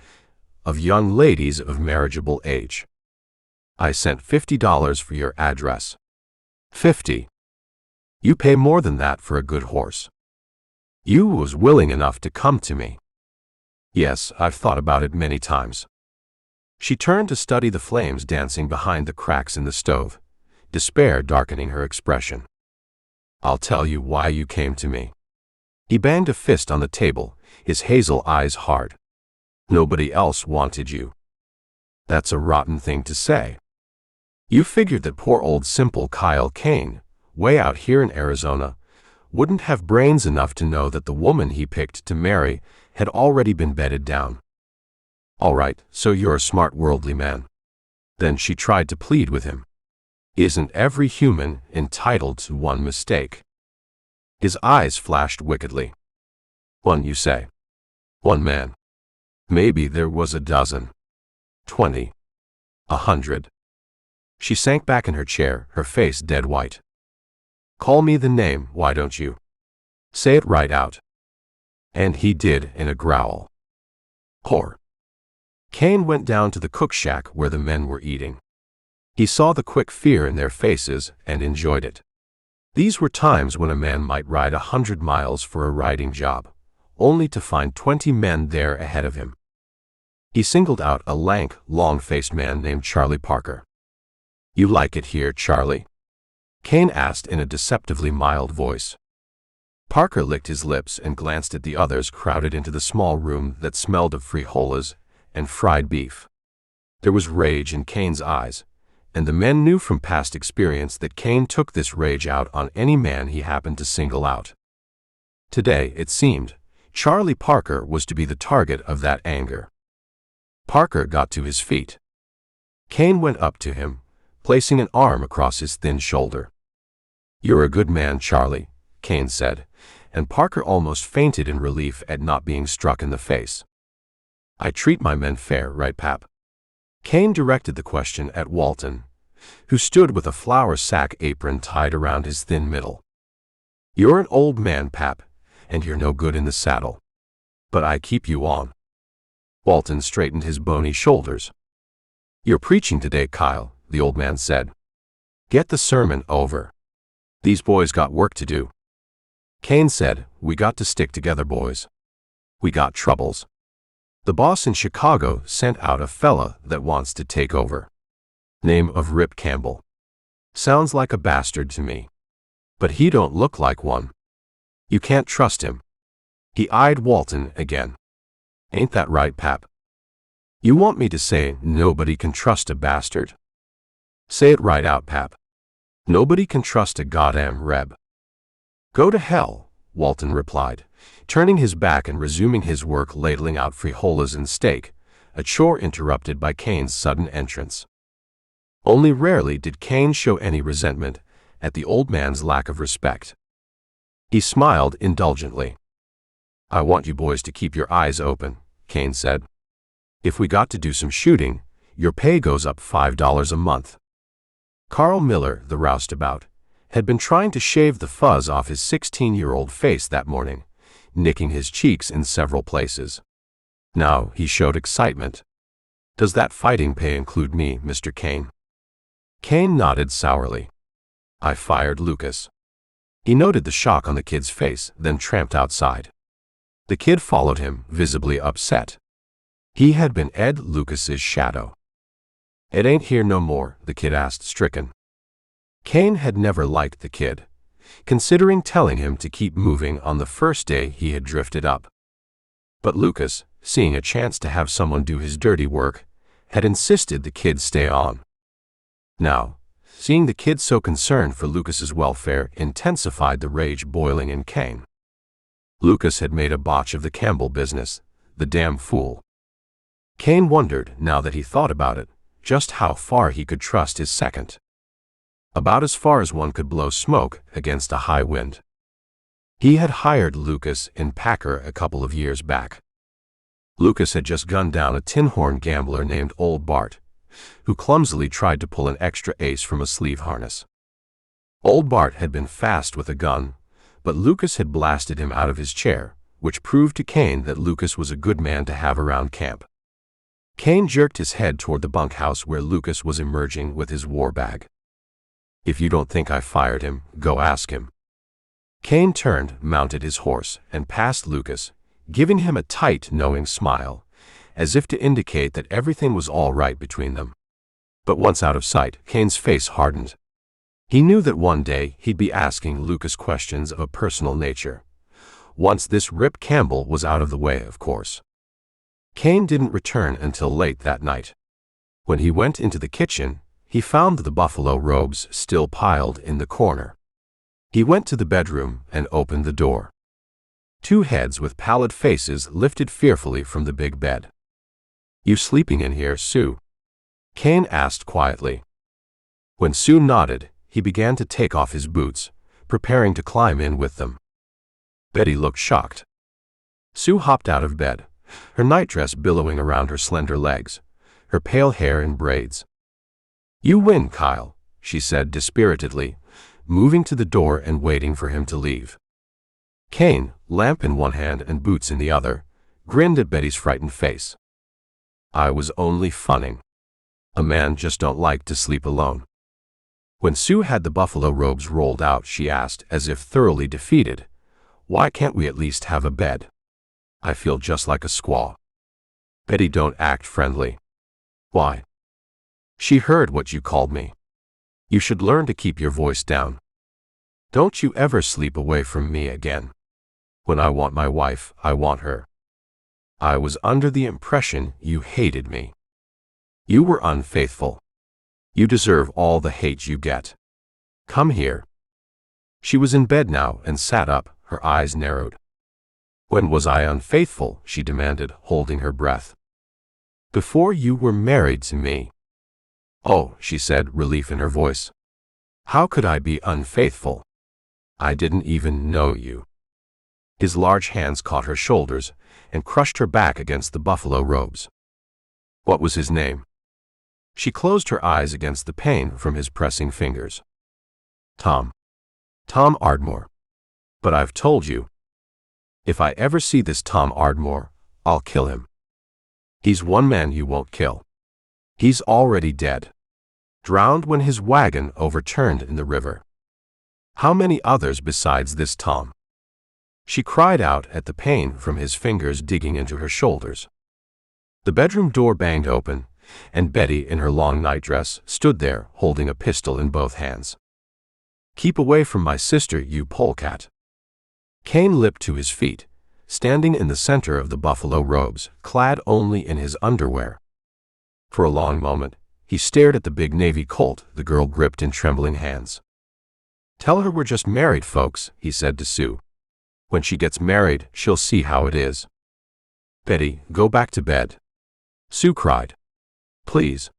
of young ladies of marriageable age. "I sent $50 for your address." "50? You pay more than that for a good horse. You was willing enough to come to me." "Yes, I've thought about it many times." She turned to study the flames dancing behind the cracks in the stove, despair darkening her expression. "I'll tell you why you came to me." He banged a fist on the table, his hazel eyes hard. "Nobody else wanted you." "That's a rotten thing to say. You figured that poor old simple Kyle Kane, way out here in Arizona, wouldn't have brains enough to know that the woman he picked to marry had already been bedded down. All right, so you're a smart worldly man." Then she tried to plead with him. "Isn't every human entitled to one mistake?" His eyes flashed wickedly. "One, you say? One man? Maybe there was a dozen. 20. 100. She sank back in her chair, her face dead white. "Call me the name, why don't you? Say it right out." And he did in a growl. "Whore." Kane went down to the cook shack where the men were eating. He saw the quick fear in their faces and enjoyed it. These were times when a man might ride 100 miles for a riding job, only to find 20 men there ahead of him. He singled out a lank, long-faced man named Charlie Parker. "You like it here, Charlie?" Kane asked in a deceptively mild voice. Parker licked his lips and glanced at the others crowded into the small room that smelled of frijoles and fried beef. There was rage in Kane's eyes, and the men knew from past experience that Kane took this rage out on any man he happened to single out. Today, it seemed, Charlie Parker was to be the target of that anger. Parker got to his feet. Kane went up to him, placing an arm across his thin shoulder. "You're a good man, Charlie," Kane said, and Parker almost fainted in relief at not being struck in the face. "I treat my men fair, right, Pap?" Cain directed the question at Walton, who stood with a flour sack apron tied around his thin middle. "You're an old man, Pap, and you're no good in the saddle. But I keep you on." Walton straightened his bony shoulders. "You're preaching today, Kyle," the old man said. "Get the sermon over. These boys got work to do." Cain said, "We got to stick together, boys. We got troubles. The boss in Chicago sent out a fella that wants to take over. Name of Rip Campbell. Sounds like a bastard to me. But he don't look like one. You can't trust him." He eyed Walton again. "Ain't that right, Pap? You want me to say nobody can trust a bastard? Say it right out, Pap. Nobody can trust a goddamn reb." "Go to hell," Walton replied, turning his back and resuming his work ladling out frijoles and steak, a chore interrupted by Cain's sudden entrance. Only rarely did Cain show any resentment at the old man's lack of respect. He smiled indulgently. "I want you boys to keep your eyes open," Cain said. "If we got to do some shooting, your pay goes up $5 a month." Carl Miller, the roustabout, had been trying to shave the fuzz off his 16-year-old face that morning, nicking his cheeks in several places. Now he showed excitement. "Does that fighting pay include me, Mr. Cain?" Cain nodded sourly. "I fired Lucas." He noted the shock on the kid's face, then tramped outside. The kid followed him, visibly upset. He had been Ed Lucas's shadow. "It ain't here no more?" the kid asked, stricken. Cain had never liked the kid, considering telling him to keep moving on the first day he had drifted up. But Lucas, seeing a chance to have someone do his dirty work, had insisted the kid stay on. Now, seeing the kid so concerned for Lucas's welfare intensified the rage boiling in Cain. Lucas had made a botch of the Campbell business, the damn fool. Cain wondered, now that he thought about it, just how far he could trust his second. About as far as one could blow smoke against a high wind. He had hired Lucas in Packer a couple of years back. Lucas had just gunned down a tin-horn gambler named Old Bart, who clumsily tried to pull an extra ace from a sleeve harness. Old Bart had been fast with a gun, but Lucas had blasted him out of his chair, which proved to Cain that Lucas was a good man to have around camp. Cain jerked his head toward the bunkhouse where Lucas was emerging with his war bag. "If you don't think I fired him, go ask him." Cain turned, mounted his horse, and passed Lucas, giving him a tight, knowing smile, as if to indicate that everything was all right between them. But once out of sight, Cain's face hardened. He knew that one day he'd be asking Lucas questions of a personal nature. Once this Rip Campbell was out of the way, of course. Cain didn't return until late that night. When he went into the kitchen, he found the buffalo robes still piled in the corner. He went to the bedroom and opened the door. Two heads with pallid faces lifted fearfully from the big bed. "You sleeping in here, Sue?" Cain asked quietly. When Sue nodded, he began to take off his boots, preparing to climb in with them. Betty looked shocked. Sue hopped out of bed, her nightdress billowing around her slender legs, her pale hair in braids. "You win, Kyle," she said dispiritedly, moving to the door and waiting for him to leave. Cain, lamp in one hand and boots in the other, grinned at Betty's frightened face. "I was only funning. A man just don't like to sleep alone." When Sue had the buffalo robes rolled out, she asked, as if thoroughly defeated, "Why can't we at least have a bed? I feel just like a squaw." Betty don't act friendly. "Why?" "She heard what you called me. You should learn to keep your voice down. Don't you ever sleep away from me again. When I want my wife, I want her. I was under the impression you hated me. You were unfaithful. You deserve all the hate you get. Come here." She was in bed now and sat up, her eyes narrowed. "When was I unfaithful?" she demanded, holding her breath. "Before you were married to me." "Oh," she said, relief in her voice. "How could I be unfaithful? I didn't even know you." His large hands caught her shoulders and crushed her back against the buffalo robes. "What was his name?" She closed her eyes against the pain from his pressing fingers. Tom Ardmore. But I've told you. If I ever see this Tom Ardmore, I'll kill him. He's one man you won't kill. He's already dead. Drowned when his wagon overturned in the river. How many others besides this Tom? She cried out at the pain from his fingers digging into her shoulders. The bedroom door banged open, and Betty, in her long nightdress, stood there holding a pistol in both hands. Keep away from my sister, you polecat. Cain leaped to his feet, standing in the center of the buffalo robes, clad only in his underwear. For a long moment, he stared at the big navy Colt the girl gripped in trembling hands. Tell her we're just married, folks, he said to Sue. When she gets married, she'll see how it is. Betty, go back to bed. Sue cried. Please.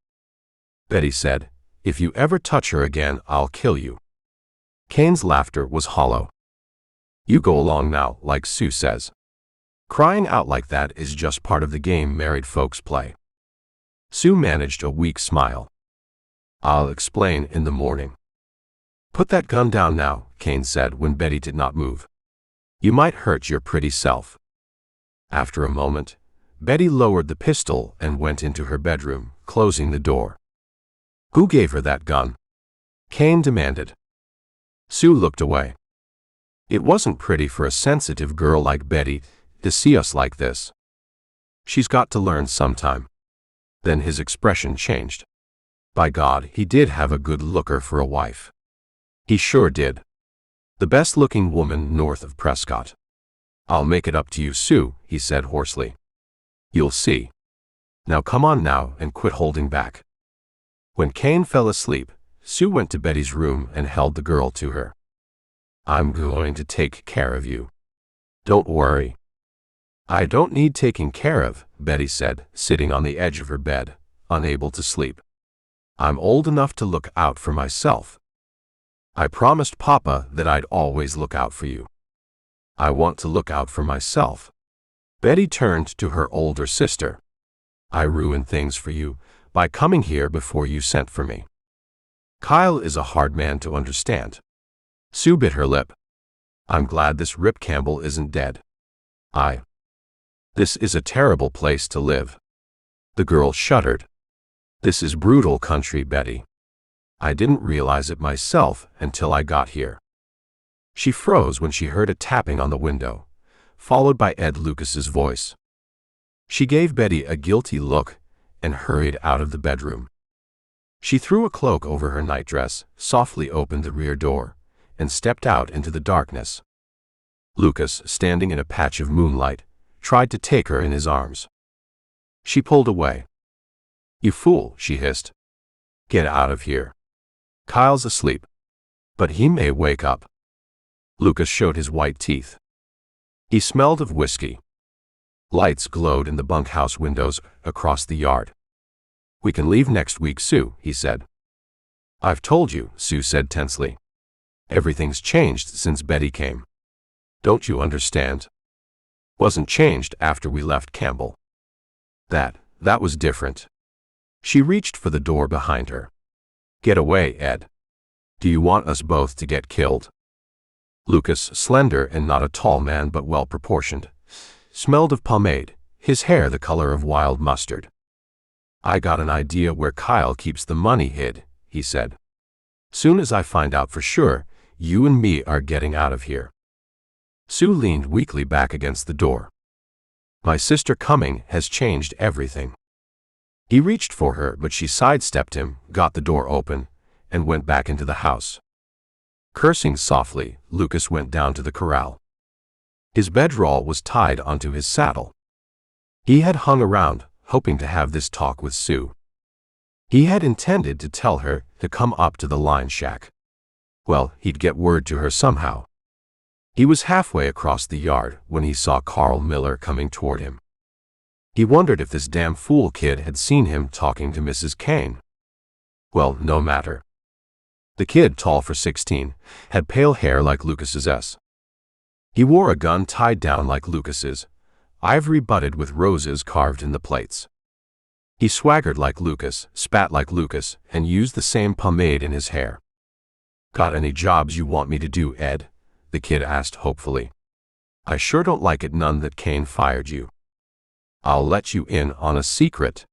Betty said, if you ever touch her again, I'll kill you. Cain's laughter was hollow. You go along now, like Sue says. Crying out like that is just part of the game married folks play. Sue managed a weak smile. I'll explain in the morning. Put that gun down now, Cain said when Betty did not move. You might hurt your pretty self. After a moment, Betty lowered the pistol and went into her bedroom, closing the door. Who gave her that gun? Cain demanded. Sue looked away. It wasn't pretty for a sensitive girl like Betty to see us like this. She's got to learn sometime. Then his expression changed. By God, he did have a good looker for a wife. He sure did. The best-looking woman north of Prescott. I'll make it up to you, Sue, he said hoarsely. You'll see. Now come on now and quit holding back. When Cain fell asleep, Sue went to Betty's room and held the girl to her. I'm going to take care of you. Don't worry. I don't need taking care of, Betty said, sitting on the edge of her bed, unable to sleep. I'm old enough to look out for myself. I promised Papa that I'd always look out for you. I want to look out for myself. Betty turned to her older sister. I ruined things for you by coming here before you sent for me. Kyle is a hard man to understand. Sue bit her lip. I'm glad this Rip Campbell isn't dead. This is a terrible place to live. The girl shuddered. This is brutal country, Betty. I didn't realize it myself until I got here. She froze when she heard a tapping on the window, followed by Ed Lucas's voice. She gave Betty a guilty look and hurried out of the bedroom. She threw a cloak over her nightdress, softly opened the rear door, and stepped out into the darkness. Lucas, standing in a patch of moonlight, tried to take her in his arms. She pulled away. You fool, she hissed. Get out of here. Kyle's asleep. But he may wake up. Lucas showed his white teeth. He smelled of whiskey. Lights glowed in the bunkhouse windows across the yard. We can leave next week, Sue, he said. I've told you, Sue said tensely. Everything's changed since Betty came. Don't you understand? Wasn't changed after we left Campbell. That was different. She reached for the door behind her. Get away, Ed. Do you want us both to get killed? Lucas, slender and not a tall man but well-proportioned, smelled of pomade, his hair the color of wild mustard. I got an idea where Kyle keeps the money hid, he said. Soon as I find out for sure, you and me are getting out of here. Sue leaned weakly back against the door. My sister coming has changed everything. He reached for her, but she sidestepped him, got the door open, and went back into the house. Cursing softly, Lucas went down to the corral. His bedroll was tied onto his saddle. He had hung around, hoping to have this talk with Sue. He had intended to tell her to come up to the line shack. Well, he'd get word to her somehow. He was halfway across the yard when he saw Carl Miller coming toward him. He wondered if this damn fool kid had seen him talking to Mrs. Cain. Well, no matter. The kid, tall for 16, had pale hair like Lucas's. He wore a gun tied down like Lucas's, ivory butted with roses carved in the plates. He swaggered like Lucas, spat like Lucas, and used the same pomade in his hair. "Got any jobs you want me to do, Ed?" the kid asked hopefully. "I sure don't like it none that Kane fired you." "I'll let you in on a secret.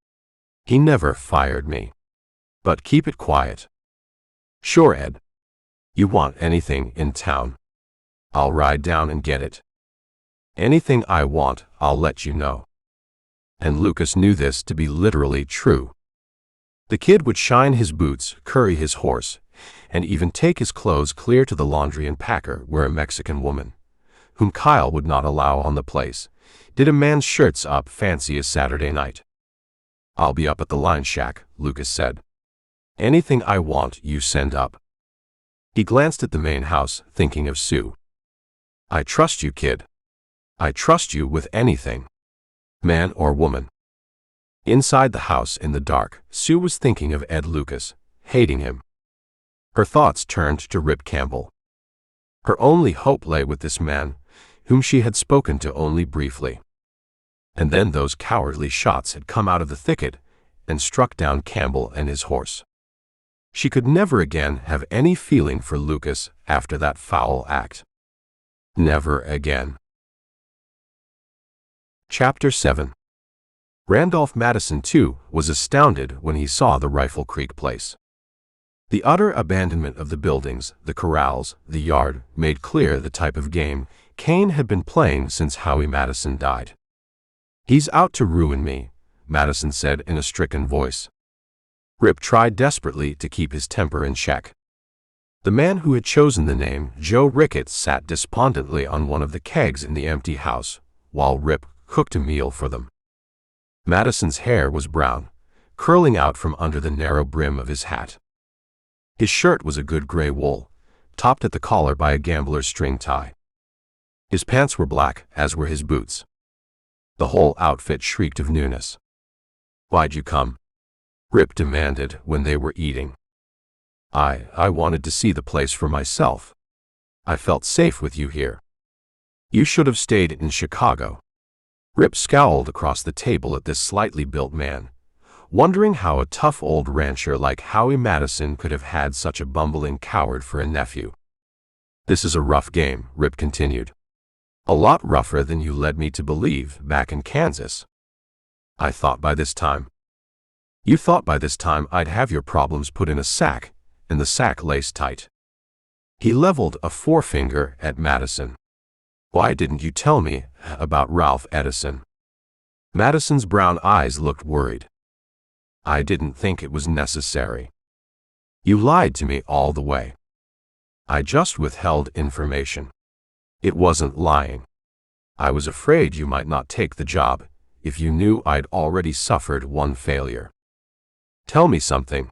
He never fired me. But keep it quiet." "Sure, Ed. You want anything in town? I'll ride down and get it. Anything I want, I'll let you know." And Lucas knew this to be literally true. The kid would shine his boots, curry his horse, and even take his clothes clear to the laundry and packer where a Mexican woman, whom Kyle would not allow on the place, did a man's shirts up fancy as Saturday night. "I'll be up at the line shack," Lucas said. "Anything I want, you send up." He glanced at the main house, thinking of Sue. "I trust you, kid. I trust you with anything. Man or woman." Inside the house in the dark, Sue was thinking of Ed Lucas, hating him. Her thoughts turned to Rip Campbell. Her only hope lay with this man, whom she had spoken to only briefly. And then those cowardly shots had come out of the thicket and struck down Campbell and his horse. She could never again have any feeling for Lucas after that foul act. Never again. Chapter 7. Randolph Madison, too, was astounded when he saw the Rifle Creek place. The utter abandonment of the buildings, the corrals, the yard, made clear the type of game Kane had been playing since Howie Madison died. "He's out to ruin me," Madison said in a stricken voice. Rip tried desperately to keep his temper in check. The man who had chosen the name, Joe Ricketts, sat despondently on one of the kegs in the empty house, while Rip cooked a meal for them. Madison's hair was brown, curling out from under the narrow brim of his hat. His shirt was a good gray wool, topped at the collar by a gambler's string tie. His pants were black, as were his boots. The whole outfit shrieked of newness. "Why'd you come?" Rip demanded when they were eating. I wanted to see the place for myself. I felt safe with you here. You should have stayed in Chicago." Rip scowled across the table at this slightly built man, wondering how a tough old rancher like Howie Madison could have had such a bumbling coward for a nephew. "This is a rough game," Rip continued. "A lot rougher than you led me to believe back in Kansas. I thought by this time. You thought by this time I'd have your problems put in a sack, and the sack laced tight." He leveled a forefinger at Madison. "Why didn't you tell me about Ralph Edison?" Madison's brown eyes looked worried. "I didn't think it was necessary. You lied to me all the way. I just withheld information. It wasn't lying. I was afraid you might not take the job if you knew I'd already suffered one failure. Tell me something.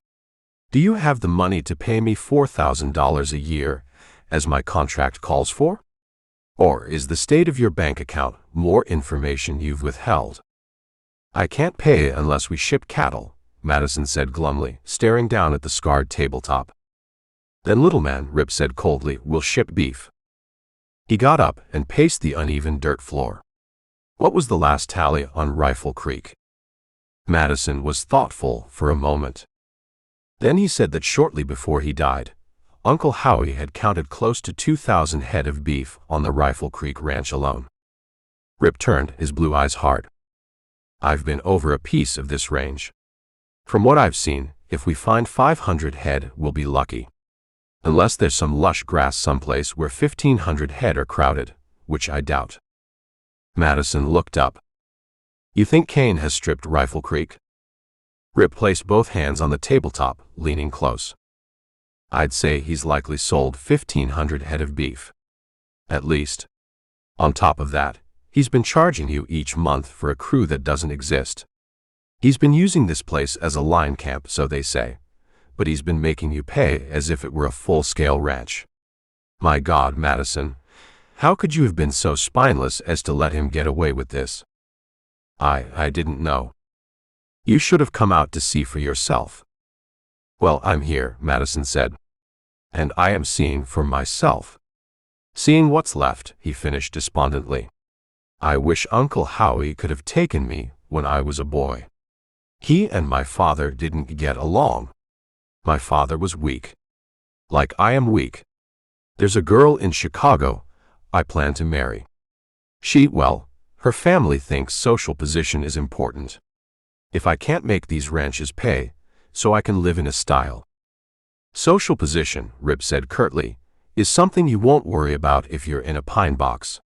Do you have the money to pay me $4,000 a year, as my contract calls for? Or is the state of your bank account more information you've withheld?" "I can't pay unless we ship cattle," Madison said glumly, staring down at the scarred tabletop. "Then, little man," Rip said coldly, "we'll ship beef." He got up and paced the uneven dirt floor. "What was the last tally on Rifle Creek?" Madison was thoughtful for a moment. Then he said that shortly before he died, Uncle Howie had counted close to 2,000 head of beef on the Rifle Creek ranch alone. Rip turned, his blue eyes hard. "I've been over a piece of this range. From what I've seen, if we find 500 head, we'll be lucky. Unless there's some lush grass someplace where 1,500 head are crowded, which I doubt." Madison looked up. "You think Kane has stripped Rifle Creek?" Rip placed both hands on the tabletop, leaning close. "I'd say he's likely sold 1,500 head of beef. At least. On top of that, he's been charging you each month for a crew that doesn't exist. He's been using this place as a line camp, so they say, but he's been making you pay as if it were a full-scale ranch. My God, Madison, how could you have been so spineless as to let him get away with this?" I didn't know. You should have come out to see for yourself." "Well, I'm here," Madison said. "And I am seeing for myself. Seeing what's left," he finished despondently. "I wish Uncle Howie could have taken me when I was a boy." He and my father didn't get along. My father was weak. Like I am weak. There's a girl in Chicago I plan to marry. Her family thinks social position is important. If I can't make these ranches pay, so I can live in a style. Social position, Rip said curtly, is something you won't worry about if you're in a pine box.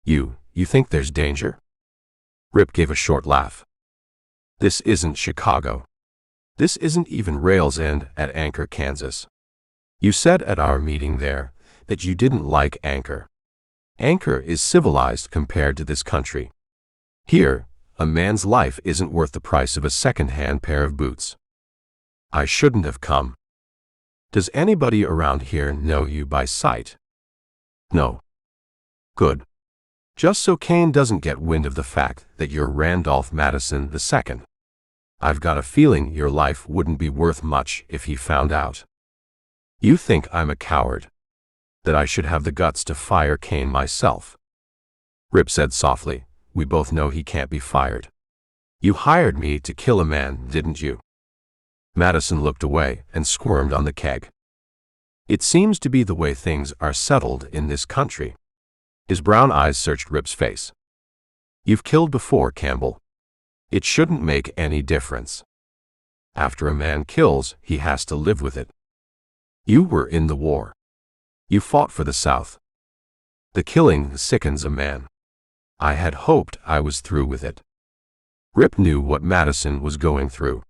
You think there's danger? Rip gave a short laugh. This isn't Chicago. This isn't even Rails End at Anchor, Kansas. You said at our meeting there that you didn't like Anchor. Anchor is civilized compared to this country. Here, a man's life isn't worth the price of a second-hand pair of boots. I shouldn't have come. Does anybody around here know you by sight? No. Good. Just so Kane doesn't get wind of the fact that you're Randolph Madison II. I've got a feeling your life wouldn't be worth much if he found out. You think I'm a coward? That I should have the guts to fire Kane myself? Rip said softly, we both know he can't be fired. You hired me to kill a man, didn't you? Madison looked away and squirmed on the keg. It seems to be the way things are settled in this country. His brown eyes searched Rip's face. You've killed before, Campbell. It shouldn't make any difference. After a man kills, he has to live with it. You were in the war. You fought for the South. The killing sickens a man. I had hoped I was through with it. Rip knew what Madison was going through.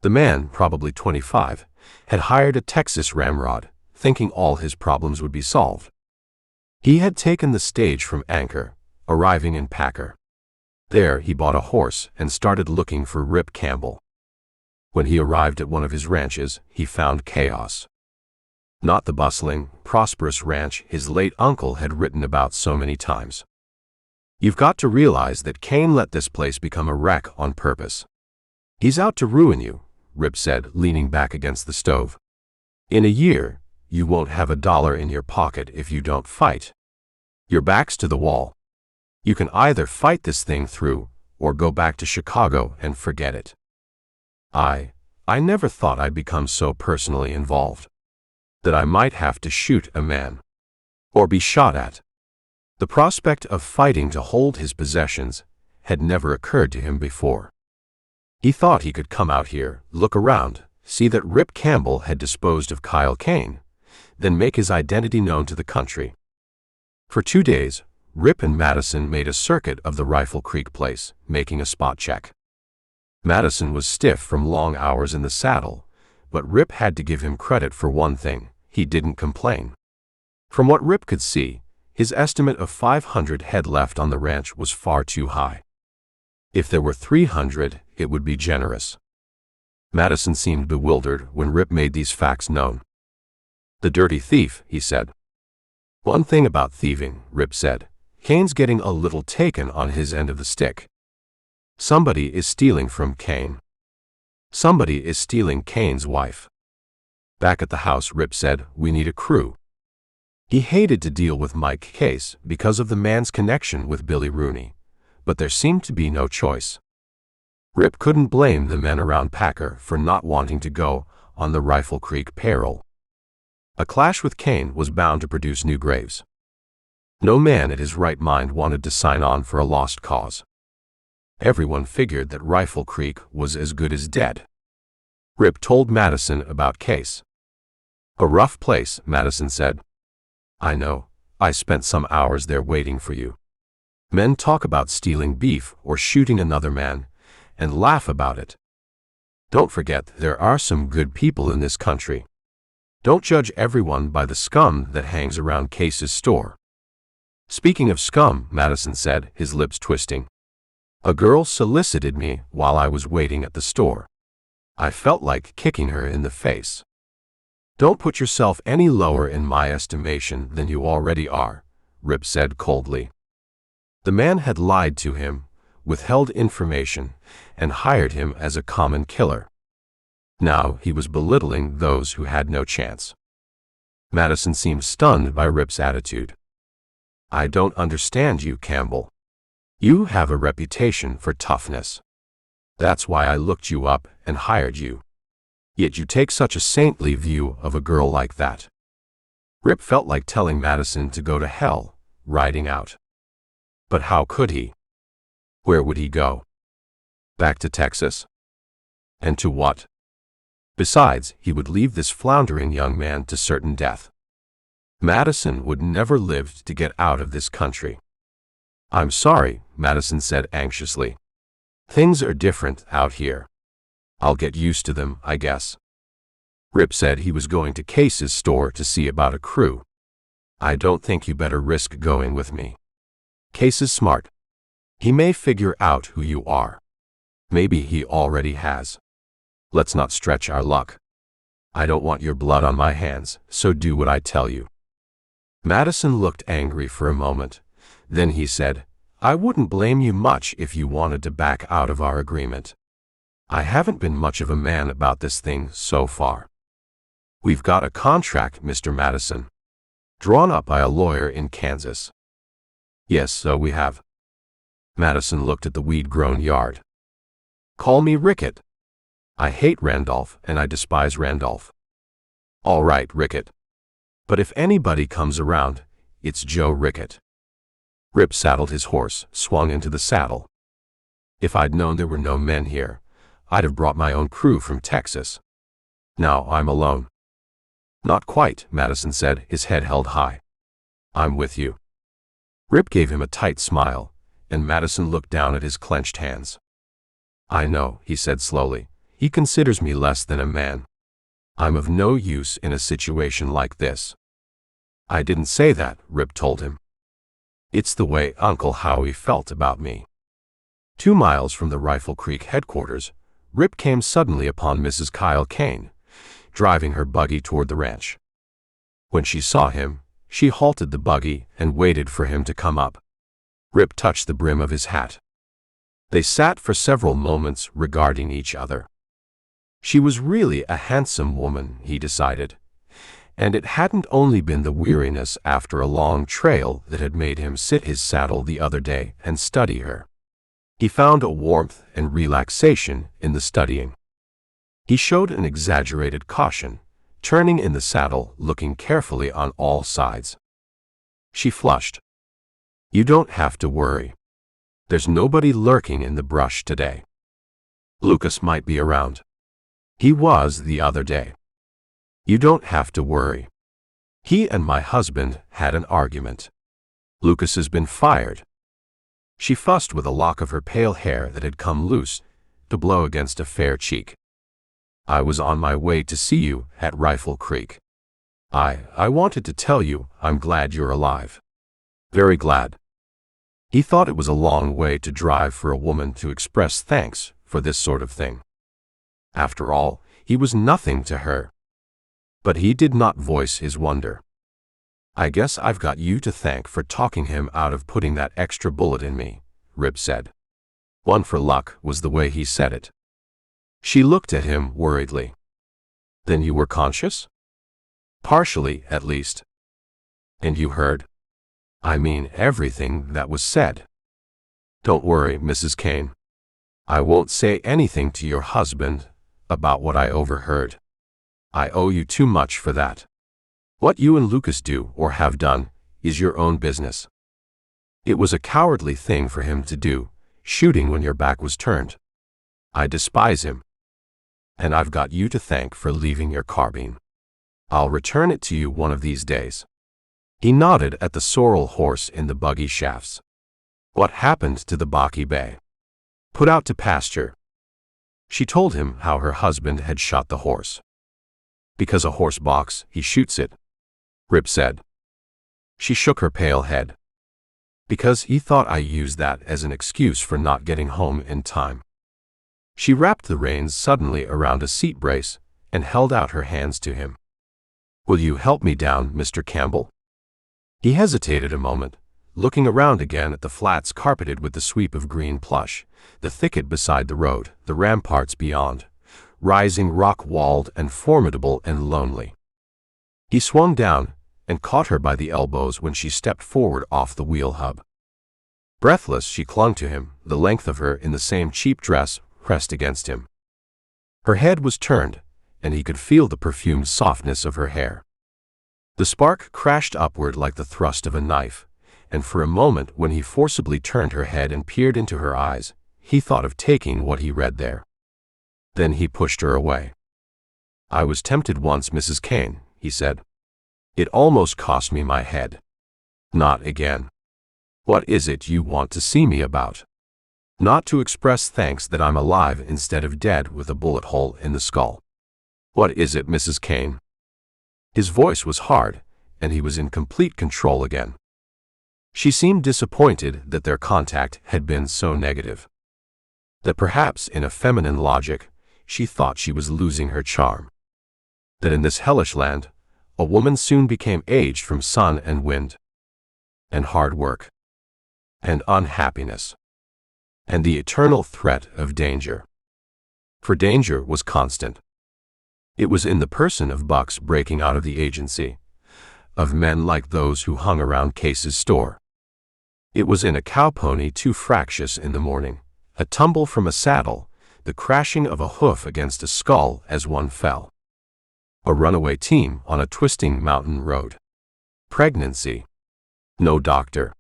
The man, probably 25, had hired a Texas ramrod, thinking all his problems would be solved. He had taken the stage from Anchor, arriving in Packer. There he bought a horse and started looking for Rip Campbell. When he arrived at one of his ranches, he found chaos. Not the bustling, prosperous ranch his late uncle had written about so many times. You've got to realize that Kane let this place become a wreck on purpose. He's out to ruin you, Rip said, leaning back against the stove. In a year, you won't have $1 in your pocket if you don't fight. Your back's to the wall. You can either fight this thing through, or go back to Chicago and forget it. I never thought I'd become so personally involved. That I might have to shoot a man. Or be shot at. The prospect of fighting to hold his possessions had never occurred to him before. He thought he could come out here, look around, see that Rip Campbell had disposed of Kyle Kane, then make his identity known to the country. For 2 days, Rip and Madison made a circuit of the Rifle Creek place, making a spot check. Madison was stiff from long hours in the saddle, but Rip had to give him credit for one thing: he didn't complain. From what Rip could see, his estimate of 500 head left on the ranch was far too high. If there were 300, it would be generous. Madison seemed bewildered when Rip made these facts known. The dirty thief, he said. One thing about thieving, Rip said, Kane's getting a little taken on his end of the stick. Somebody is stealing from Kane. Somebody is stealing Kane's wife. Back at the house, Rip said, we need a crew. He hated to deal with Mike Case because of the man's connection with Billy Rooney, but there seemed to be no choice. Rip couldn't blame the men around Packer for not wanting to go on the Rifle Creek payroll. A clash with Kane was bound to produce new graves. No man at his right mind wanted to sign on for a lost cause. Everyone figured that Rifle Creek was as good as dead. Rip told Madison about Case. A rough place, Madison said. I know. I spent some hours there waiting for you. Men talk about stealing beef or shooting another man, and laugh about it. Don't forget there are some good people in this country. Don't judge everyone by the scum that hangs around Case's store. Speaking of scum, Madison said, his lips twisting. A girl solicited me while I was waiting at the store. I felt like kicking her in the face. Don't put yourself any lower in my estimation than you already are, Rip said coldly. The man had lied to him, withheld information, and hired him as a common killer. Now he was belittling those who had no chance. Madison seemed stunned by Rip's attitude. I don't understand you, Campbell. You have a reputation for toughness. That's why I looked you up and hired you. Yet you take such a saintly view of a girl like that." Rip felt like telling Madison to go to hell, riding out. But how could he? Where would he go? Back to Texas? And to what? Besides, he would leave this floundering young man to certain death. Madison would never live to get out of this country. "I'm sorry," Madison said anxiously. "Things are different out here. I'll get used to them, I guess." Rip said he was going to Case's store to see about a crew. "I don't think you better risk going with me. Case is smart. He may figure out who you are. Maybe he already has. Let's not stretch our luck. I don't want your blood on my hands, so do what I tell you." Madison looked angry for a moment. Then he said, "I wouldn't blame you much if you wanted to back out of our agreement. I haven't been much of a man about this thing so far. We've got a contract, Mr. Madison, drawn up by a lawyer in Kansas." "Yes, so we have." Madison looked at the weed-grown yard. "Call me Rickett. I hate Randolph and I despise Randolph." "All right, Rickett. But if anybody comes around, it's Joe Rickett." Rip saddled his horse, swung into the saddle. "If I'd known there were no men here, I'd have brought my own crew from Texas. Now I'm alone." "Not quite," Madison said, his head held high. "I'm with you." Rip gave him a tight smile, and Madison looked down at his clenched hands. "I know," he said slowly. "He considers me less than a man. I'm of no use in a situation like this." "I didn't say that," Rip told him. "It's the way Uncle Howie felt about me." 2 miles from the Rifle Creek headquarters, Rip came suddenly upon Mrs. Kyle Kane, driving her buggy toward the ranch. When she saw him, she halted the buggy and waited for him to come up. Rip touched the brim of his hat. They sat for several moments regarding each other. She was really a handsome woman, he decided, and it hadn't only been the weariness after a long trail that had made him sit his saddle the other day and study her. He found a warmth and relaxation in the studying. He showed an exaggerated caution, turning in the saddle, looking carefully on all sides. She flushed. "You don't have to worry. There's nobody lurking in the brush today. Lucas might be around. He was the other day. You don't have to worry. He and my husband had an argument. Lucas has been fired." She fussed with a lock of her pale hair that had come loose to blow against a fair cheek. "I was on my way to see you at Rifle Creek. I wanted to tell you I'm glad you're alive. Very glad." He thought it was a long way to drive for a woman to express thanks for this sort of thing. After all, he was nothing to her. But he did not voice his wonder. "I guess I've got you to thank for talking him out of putting that extra bullet in me," Rip said. "One for luck" was the way he said it. She looked at him worriedly. "Then you were conscious?" "Partially, at least." "And you heard? I mean, everything that was said?" "Don't worry, Mrs. Kane. I won't say anything to your husband about what I overheard. I owe you too much for that. What you and Lucas do or have done is your own business. It was a cowardly thing for him to do, shooting when your back was turned. I despise him. And I've got you to thank for leaving your carbine. I'll return it to you one of these days." He nodded at the sorrel horse in the buggy shafts. "What happened to the Baki Bay?" "Put out to pasture." She told him how her husband had shot the horse. "Because a horse balks, he shoots it," Rip said. She shook her pale head. "Because he thought I used that as an excuse for not getting home in time." She wrapped the reins suddenly around a seat brace and held out her hands to him. "Will you help me down, Mr. Campbell?" He hesitated a moment, looking around again at the flats carpeted with the sweep of green plush, the thicket beside the road, the ramparts beyond, rising rock-walled and formidable and lonely. He swung down and caught her by the elbows when she stepped forward off the wheel hub. Breathless, she clung to him, the length of her in the same cheap dress pressed against him. Her head was turned, and he could feel the perfumed softness of her hair. The spark crashed upward like the thrust of a knife, and for a moment when he forcibly turned her head and peered into her eyes, he thought of taking what he read there. Then he pushed her away. "I was tempted once, Mrs. Kane," he said. "It almost cost me my head." "Not again." "What is it you want to see me about?" "Not to express thanks that I'm alive instead of dead with a bullet hole in the skull." "What is it, Mrs. Kane?" His voice was hard, and he was in complete control again. She seemed disappointed that their contact had been so negative. That perhaps in a feminine logic, she thought she was losing her charm. That in this hellish land, a woman soon became aged from sun and wind, and hard work, and unhappiness, and the eternal threat of danger. For danger was constant. It was in the person of bucks breaking out of the agency, of men like those who hung around Case's store. It was in a cowpony too fractious in the morning, a tumble from a saddle, the crashing of a hoof against a skull as one fell. A runaway team on a twisting mountain road. Pregnancy. No doctor.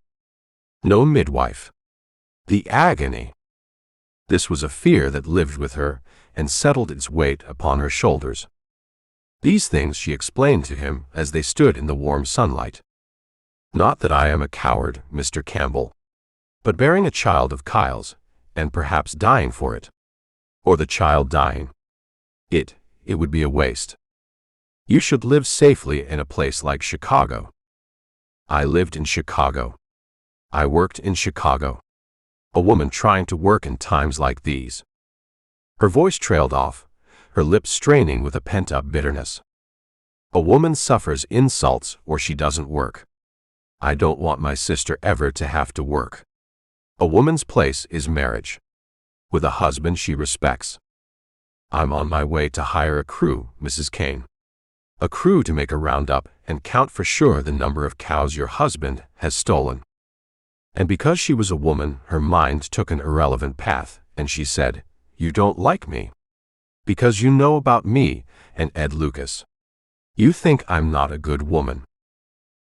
No midwife. The agony. This was a fear that lived with her and settled its weight upon her shoulders. These things she explained to him as they stood in the warm sunlight. "Not that I am a coward, Mr. Campbell, but bearing a child of Kyle's, and perhaps dying for it, or the child dying, it would be a waste. You should live safely in a place like Chicago." "I lived in Chicago. I worked in Chicago." A woman trying to work in times like these. Her voice trailed off, her lips straining with a pent-up bitterness. A woman suffers insults or she doesn't work. I don't want my sister ever to have to work. A woman's place is marriage, with a husband she respects. I'm on my way to hire a crew, Mrs. Kane. A crew to make a roundup and count for sure the number of cows your husband has stolen. And because she was a woman, her mind took an irrelevant path, and she said, "You don't like me. Because you know about me and Ed Lucas. You think I'm not a good woman."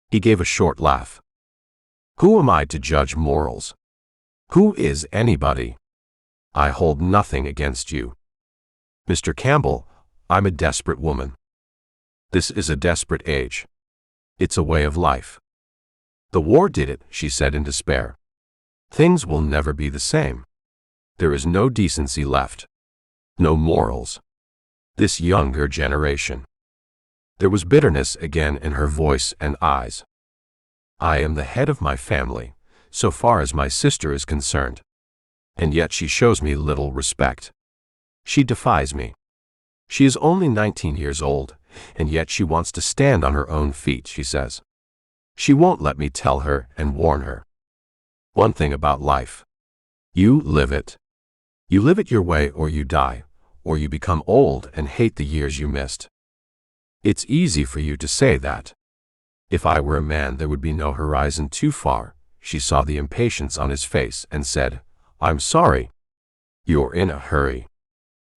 He gave a short laugh. "Who am I to judge morals? Who is anybody? I hold nothing against you. Mr. Campbell, I'm a desperate woman. This is a desperate age. It's a way of life. The war did it," she said in despair. "Things will never be the same. There is no decency left. No morals. This younger generation." There was bitterness again in her voice and eyes. "I am the head of my family, so far as my sister is concerned. And yet she shows me little respect. She defies me. She is only 19 years old, and yet she wants to stand on her own feet," she says. "She won't let me tell her and warn her. One thing about life. You live it. You live it your way or you die, or you become old and hate the years you missed. It's easy for you to say that. If I were a man there would be no horizon too far." She saw the impatience on his face and said, "I'm sorry. You're in a hurry.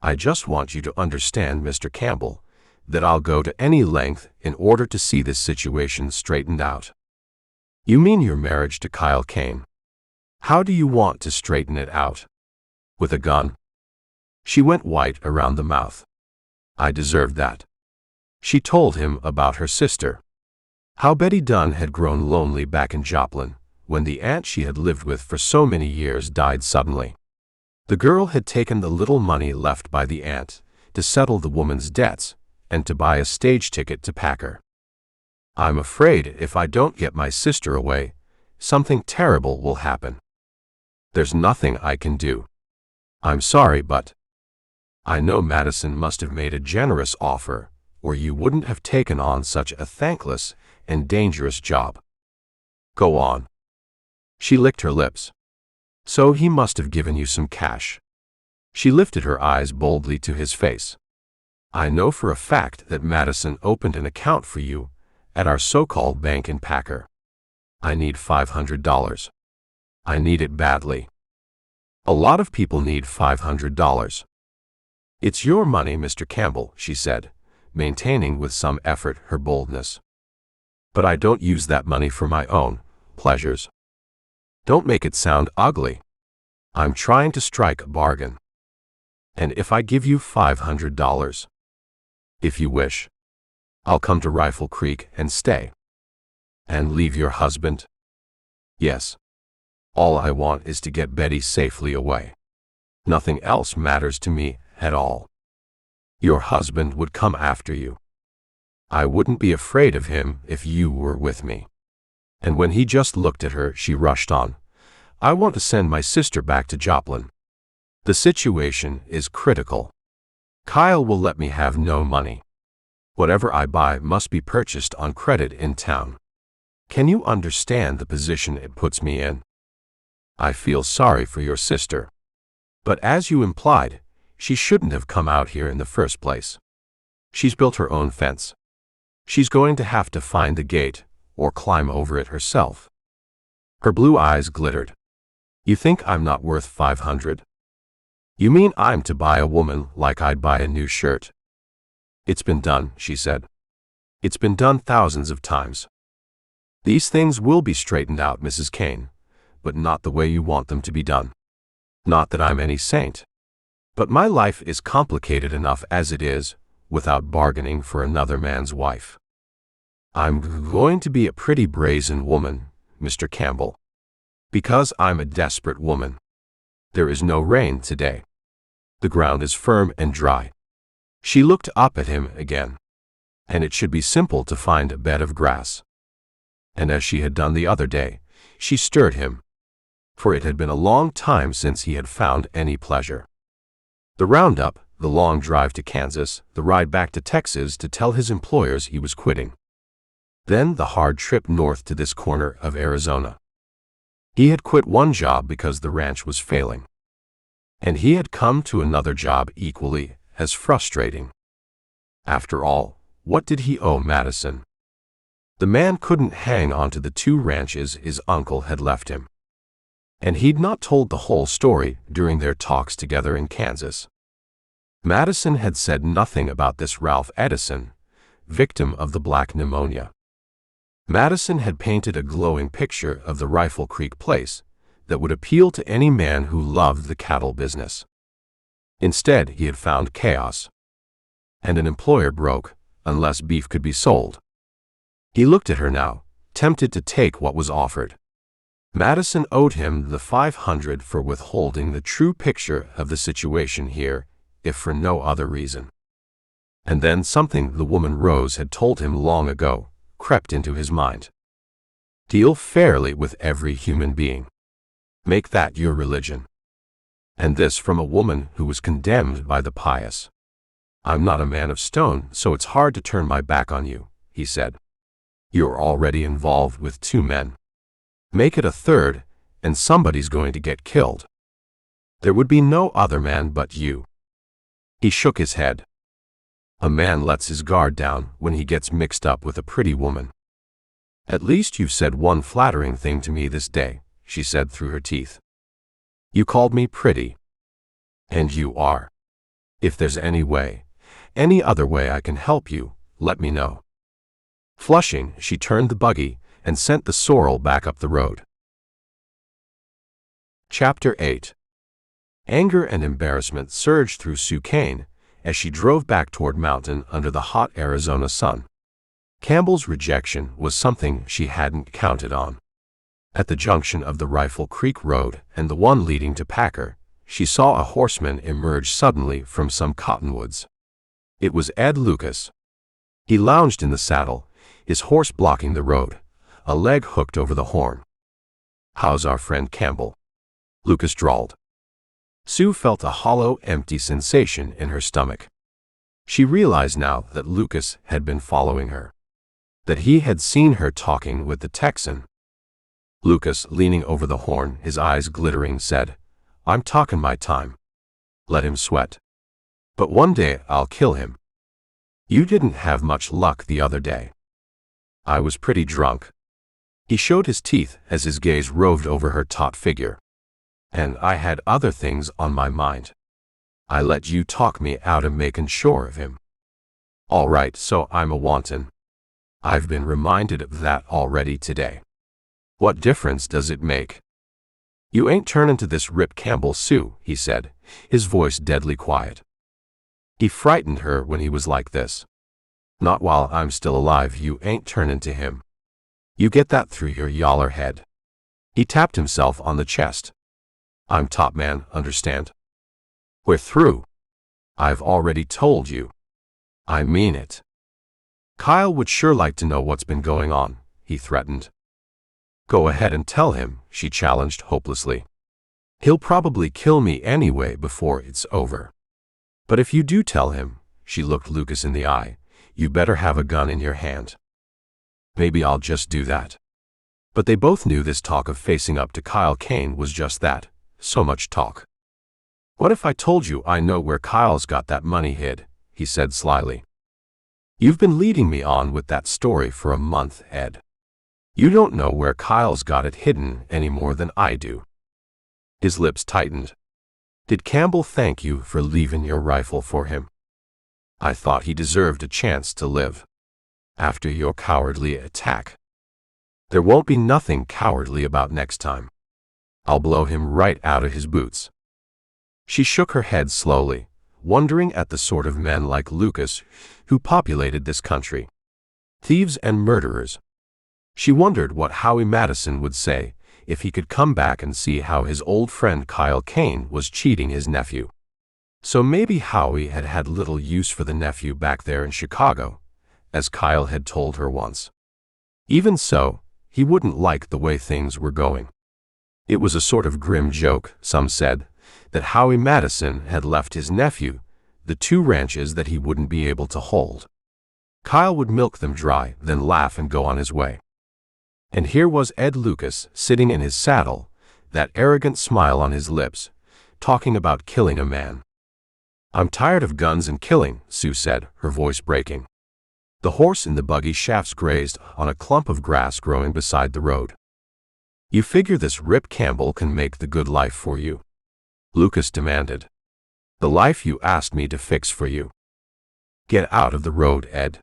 I just want you to understand, Mr. Campbell, that I'll go to any length in order to see this situation straightened out." "You mean your marriage to Kyle Kane? How do you want to straighten it out? With a gun?" She went white around the mouth. "I deserved that." She told him about her sister. How Betty Dunn had grown lonely back in Joplin, when the aunt she had lived with for so many years died suddenly. The girl had taken the little money left by the aunt to settle the woman's debts and to buy a stage ticket to pack her. "I'm afraid if I don't get my sister away, something terrible will happen. There's nothing I can do. I'm sorry, but I know Madison must have made a generous offer, or you wouldn't have taken on such a thankless and dangerous job. Go on." She licked her lips. "So he must have given you some cash." She lifted her eyes boldly to his face. "I know for a fact that Madison opened an account for you at our so-called bank in Packer. I need $500. I need it badly." A lot of people need $500. It's your money, Mr. Campbell, she said, maintaining with some effort her boldness. But I don't use that money for my own pleasures. Don't make it sound ugly. I'm trying to strike a bargain. And if I give you $500, if you wish, I'll come to Rifle Creek and stay. And leave your husband? Yes. All I want is to get Betty safely away. Nothing else matters to me at all. Your husband would come after you. I wouldn't be afraid of him if you were with me. And when he just looked at her, she rushed on. I want to send my sister back to Joplin. The situation is critical. Kyle will let me have no money. Whatever I buy must be purchased on credit in town. Can you understand the position it puts me in? I feel sorry for your sister. But as you implied, she shouldn't have come out here in the first place. She's built her own fence. She's going to have to find the gate or climb over it herself. Her blue eyes glittered. You think I'm not worth $500? You mean I'm to buy a woman like I'd buy a new shirt? It's been done, she said. It's been done thousands of times. These things will be straightened out, Mrs. Kane, but not the way you want them to be done. Not that I'm any saint. But my life is complicated enough as it is, without bargaining for another man's wife. I'm going to be a pretty brazen woman, Mr. Campbell. Because I'm a desperate woman. There is no rain today. The ground is firm and dry. She looked up at him again. And it should be simple to find a bed of grass. And as she had done the other day, she stirred him. For it had been a long time since he had found any pleasure. The roundup, the long drive to Kansas, the ride back to Texas to tell his employers he was quitting. Then the hard trip north to this corner of Arizona. He had quit one job because the ranch was failing. And he had come to another job equally as frustrating. After all, what did he owe Madison? The man couldn't hang on to the 2 ranches his uncle had left him. And he'd not told the whole story during their talks together in Kansas. Madison had said nothing about this Ralph Edison, victim of the black pneumonia. Madison had painted a glowing picture of the Rifle Creek place that would appeal to any man who loved the cattle business. Instead, he had found chaos. And an employer broke, unless beef could be sold. He looked at her now, tempted to take what was offered. Madison owed him the $500 for withholding the true picture of the situation here, if for no other reason. And then something the woman Rose had told him long ago crept into his mind. Deal fairly with every human being. Make that your religion. And this from a woman who was condemned by the pious. I'm not a man of stone, so it's hard to turn my back on you, he said. You're already involved with 2 men. Make it a 3rd, and somebody's going to get killed. There would be no other man but you. He shook his head. A man lets his guard down when he gets mixed up with a pretty woman. At least you've said one flattering thing to me this day, she said through her teeth. You called me pretty. And you are. If there's any other way I can help you, let me know. Flushing, she turned the buggy and sent the sorrel back up the road. Chapter 8. Anger and embarrassment surged through Sue Kane as she drove back toward Mountain under the hot Arizona sun. Campbell's rejection was something she hadn't counted on. At the junction of the Rifle Creek Road and the one leading to Packer, she saw a horseman emerge suddenly from some cottonwoods. It was Ed Lucas. He lounged in the saddle, his horse blocking the road, a leg hooked over the horn. How's our friend Campbell? Lucas drawled. Sue felt a hollow, empty sensation in her stomach. She realized now that Lucas had been following her. That he had seen her talking with the Texan. Lucas, leaning over the horn, his eyes glittering, said, I'm talking my time. Let him sweat. But one day I'll kill him. You didn't have much luck the other day. I was pretty drunk. He showed his teeth as his gaze roved over her taut figure. and I had other things on my mind. I let you talk me out of making sure of him. All right, so I'm a wanton. I've been reminded of that already today. What difference does it make? You ain't turnin' to this Rip Campbell, Sue, he said, his voice deadly quiet. He frightened her when he was like this. Not while I'm still alive, you ain't turnin' to him. You get that through your yaller head. He tapped himself on the chest. I'm top man, understand? We're through. I've already told you. I mean it. Kyle would sure like to know what's been going on, he threatened. Go ahead and tell him, she challenged hopelessly. He'll probably kill me anyway before it's over. But if you do tell him, she looked Lucas in the eye, you better have a gun in your hand. Maybe I'll just do that. But they both knew this talk of facing up to Kyle Kane was just that, so much talk. What if I told you I know where Kyle's got that money hid, he said slyly. You've been leading me on with that story for a month, Ed. You don't know where Kyle's got it hidden any more than I do. His lips tightened. Did Campbell thank you for leaving your rifle for him? I thought he deserved a chance to live. After your cowardly attack. There won't be nothing cowardly about next time. I'll blow him right out of his boots. She shook her head slowly, wondering at the sort of men like Lucas who populated this country. Thieves and murderers. She wondered what Howie Madison would say if he could come back and see how his old friend Kyle Kane was cheating his nephew. So maybe Howie had had little use for the nephew back there in Chicago, as Kyle had told her once. Even so, he wouldn't like the way things were going. It was a sort of grim joke, some said, that Howie Madison had left his nephew the 2 ranches that he wouldn't be able to hold. Kyle would milk them dry, then laugh and go on his way. And here was Ed Lucas sitting in his saddle, that arrogant smile on his lips, talking about killing a man. I'm tired of guns and killing, Sue said, her voice breaking. The horse in the buggy shafts grazed on a clump of grass growing beside the road. You figure this Rip Campbell can make the good life for you? Lucas demanded. The life you asked me to fix for you. Get out of the road, Ed.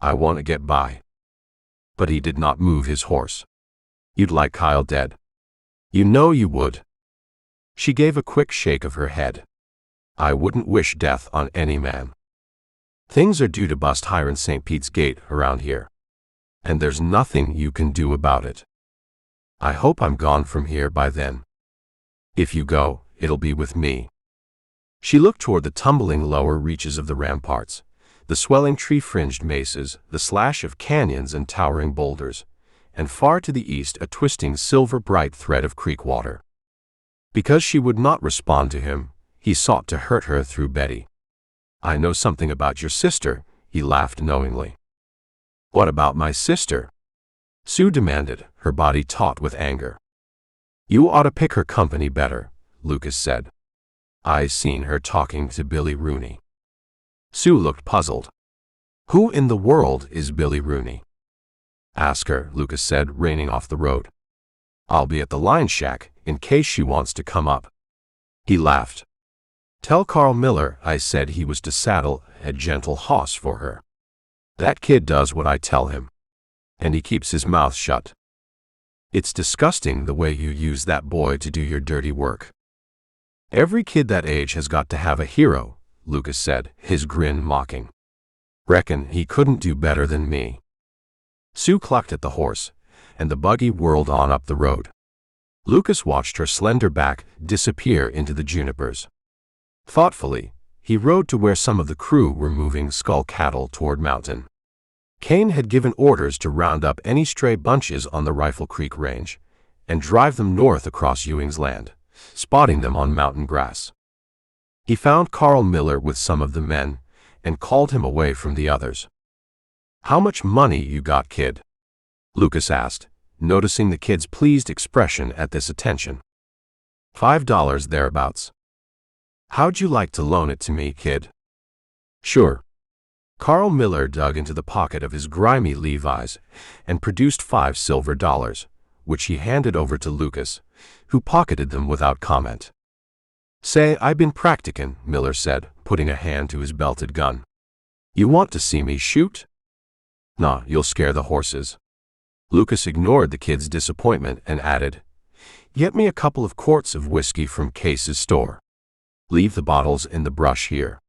I want to get by. But he did not move his horse. You'd like Kyle dead. You know you would. She gave a quick shake of her head. I wouldn't wish death on any man. Things are due to bust higher in St. Pete's Gate around here. And there's nothing you can do about it. I hope I'm gone from here by then. If you go, it'll be with me. She looked toward the tumbling lower reaches of the ramparts, the swelling tree-fringed mesas, the slash of canyons and towering boulders, and far to the east a twisting silver-bright thread of creek water. Because she would not respond to him, he sought to hurt her through Betty. I know something about your sister, he laughed knowingly. What about my sister? Sue demanded, her body taut with anger. You ought to pick her company better, Lucas said. I seen her talking to Billy Rooney. Sue looked puzzled. Who in the world is Billy Rooney? Ask her, Lucas said, reining off the road. I'll be at the line shack in case she wants to come up. He laughed. Tell Carl Miller I said he was to saddle a gentle hoss for her. That kid does what I tell him. And he keeps his mouth shut. It's disgusting the way you use that boy to do your dirty work. Every kid that age has got to have a hero, Lucas said, his grin mocking. Reckon he couldn't do better than me. Sue clucked at the horse, and the buggy whirled on up the road. Lucas watched her slender back disappear into the junipers. Thoughtfully, he rode to where some of the crew were moving skull cattle toward Mountain. Kane had given orders to round up any stray bunches on the Rifle Creek Range and drive them north across Ewing's land, spotting them on mountain grass. He found Carl Miller with some of the men and called him away from the others. How much money you got, kid? Lucas asked, noticing the kid's pleased expression at this attention. $5 thereabouts. How'd you like to loan it to me, kid? Sure. Carl Miller dug into the pocket of his grimy Levi's and produced $5 silver, which he handed over to Lucas, who pocketed them without comment. "Say, I been practicin'," Miller said, putting a hand to his belted gun. "You want to see me shoot?" "Nah, you'll scare the horses." Lucas ignored the kid's disappointment and added, "Get me a couple of quarts of whiskey from Case's store. Leave the bottles in the brush here."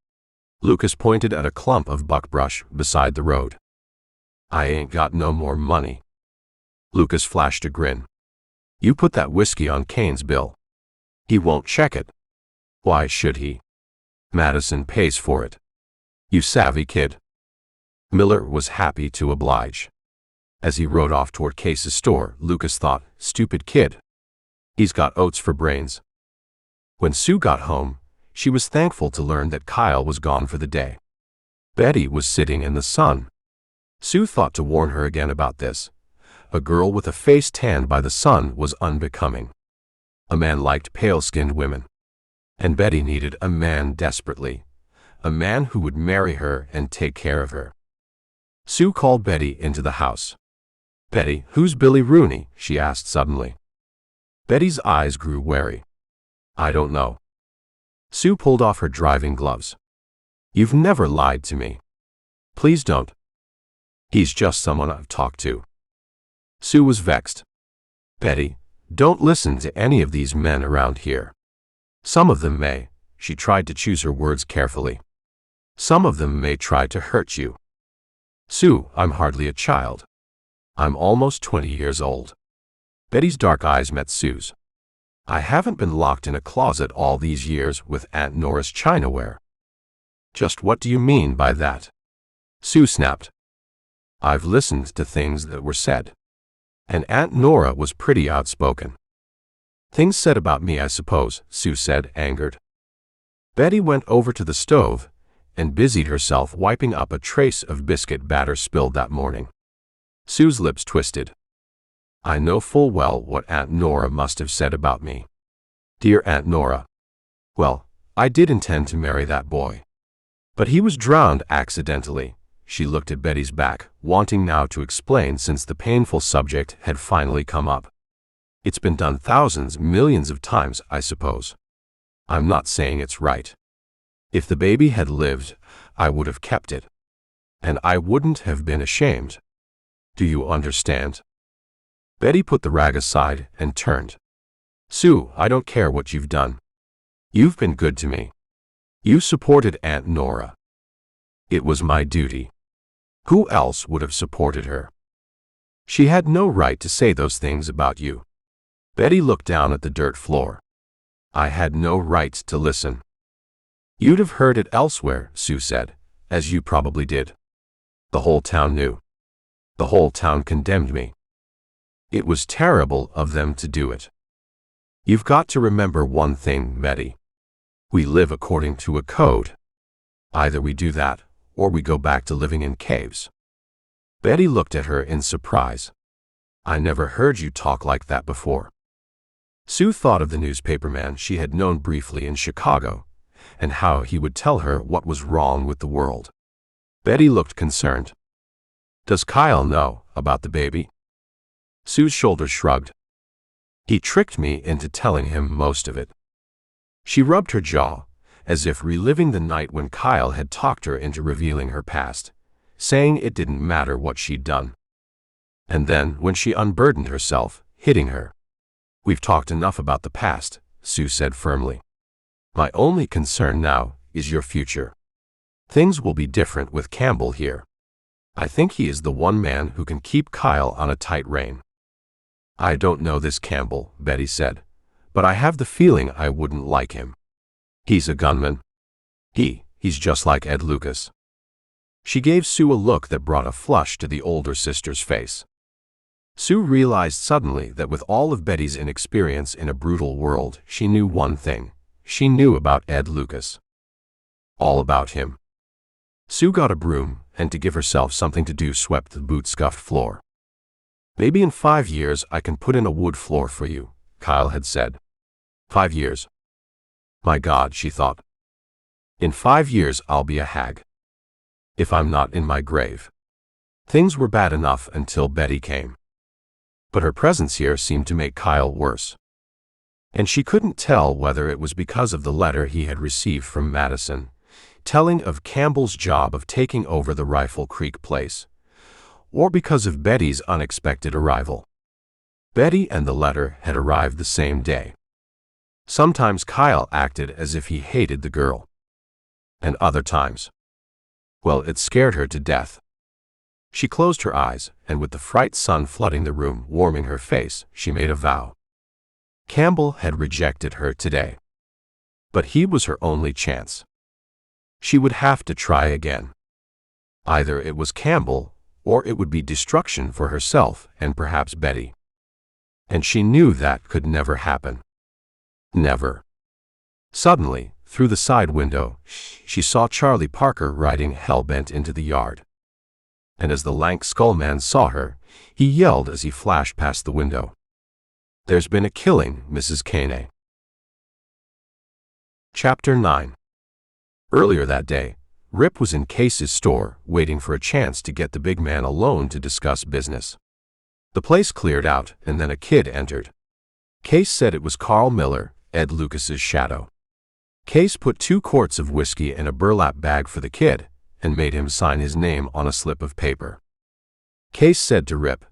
Lucas pointed at a clump of buckbrush beside the road. "I ain't got no more money." Lucas flashed a grin. "You put that whiskey on Kane's bill. He won't check it." "Why should he? Madison pays for it. You savvy, kid." Miller was happy to oblige. As he rode off toward Case's store, Lucas thought, "Stupid kid. He's got oats for brains." When Sue got home, she was thankful to learn that Kyle was gone for the day. Betty was sitting in the sun. Sue thought to warn her again about this. A girl with a face tanned by the sun was unbecoming. A man liked pale-skinned women. And Betty needed a man desperately. A man who would marry her and take care of her. Sue called Betty into the house. "Betty, who's Billy Rooney?" she asked suddenly. Betty's eyes grew wary. "I don't know." Sue pulled off her driving gloves. "You've never lied to me. Please don't." "He's just someone I've talked to." Sue was vexed. "Betty, don't listen to any of these men around here. Some of them may," she tried to choose her words carefully. "Some of them may try to hurt you." "Sue, I'm hardly a child. I'm almost 20 years old." Betty's dark eyes met Sue's. "I haven't been locked in a closet all these years with Aunt Nora's chinaware." "Just what do you mean by that?" Sue snapped. "I've listened to things that were said. And Aunt Nora was pretty outspoken." "Things said about me, I suppose," Sue said, angered. Betty went over to the stove and busied herself wiping up a trace of biscuit batter spilled that morning. Sue's lips twisted. "I know full well what Aunt Nora must have said about me." "Dear Aunt Nora." "Well, I did intend to marry that boy. But he was drowned accidentally." She looked at Betty's back, wanting now to explain since the painful subject had finally come up. "It's been done thousands, millions of times, I suppose. I'm not saying it's right. If the baby had lived, I would have kept it. And I wouldn't have been ashamed. Do you understand?" Betty put the rag aside and turned. "Sue, I don't care what you've done. You've been good to me. You supported Aunt Nora. It was my duty. Who else would have supported her? She had no right to say those things about you." Betty looked down at the dirt floor. "I had no right to listen." "You'd have heard it elsewhere," Sue said, "as you probably did. The whole town knew. The whole town condemned me. It was terrible of them to do it. You've got to remember one thing, Betty. We live according to a code. Either we do that, or we go back to living in caves." Betty looked at her in surprise. "I never heard you talk like that before." Sue thought of the newspaperman she had known briefly in Chicago, and how he would tell her what was wrong with the world. Betty looked concerned. "Does Kyle know about the baby?" Sue's shoulders shrugged. "He tricked me into telling him most of it." She rubbed her jaw, as if reliving the night when Kyle had talked her into revealing her past, saying it didn't matter what she'd done. And then, when she unburdened herself, hitting her. "We've talked enough about the past," Sue said firmly. "My only concern now is your future. Things will be different with Campbell here. I think he is the one man who can keep Kyle on a tight rein." "I don't know this Campbell," Betty said, "but I have the feeling I wouldn't like him. He's a gunman. He's just like Ed Lucas." She gave Sue a look that brought a flush to the older sister's face. Sue realized suddenly that with all of Betty's inexperience in a brutal world, she knew one thing. She knew about Ed Lucas. All about him. Sue got a broom, and to give herself something to do swept the boot-scuffed floor. "Maybe in 5 years I can put in a wood floor for you," Kyle had said. 5 years. My God, she thought. In 5 years I'll be a hag. If I'm not in my grave. Things were bad enough until Betty came. But her presence here seemed to make Kyle worse. And she couldn't tell whether it was because of the letter he had received from Madison, telling of Campbell's job of taking over the Rifle Creek place, or because of Betty's unexpected arrival. Betty and the letter had arrived the same day. Sometimes Kyle acted as if he hated the girl. And other times, well, it scared her to death. She closed her eyes, and with the fright sun flooding the room, warming her face, she made a vow. Campbell had rejected her today. But he was her only chance. She would have to try again. Either it was Campbell, or it would be destruction for herself and perhaps Betty. And she knew that could never happen. Never. Suddenly, through the side window, she saw Charlie Parker riding hell-bent into the yard. And as the lank skull man saw her, he yelled as he flashed past the window. "There's been a killing, Mrs. Kane." Chapter 9. Earlier that day, Rip was in Case's store, waiting for a chance to get the big man alone to discuss business. The place cleared out, and then a kid entered. Case said it was Carl Miller, Ed Lucas's shadow. Case put 2 quarts of whiskey in a burlap bag for the kid, and made him sign his name on a slip of paper. Case said to Rip,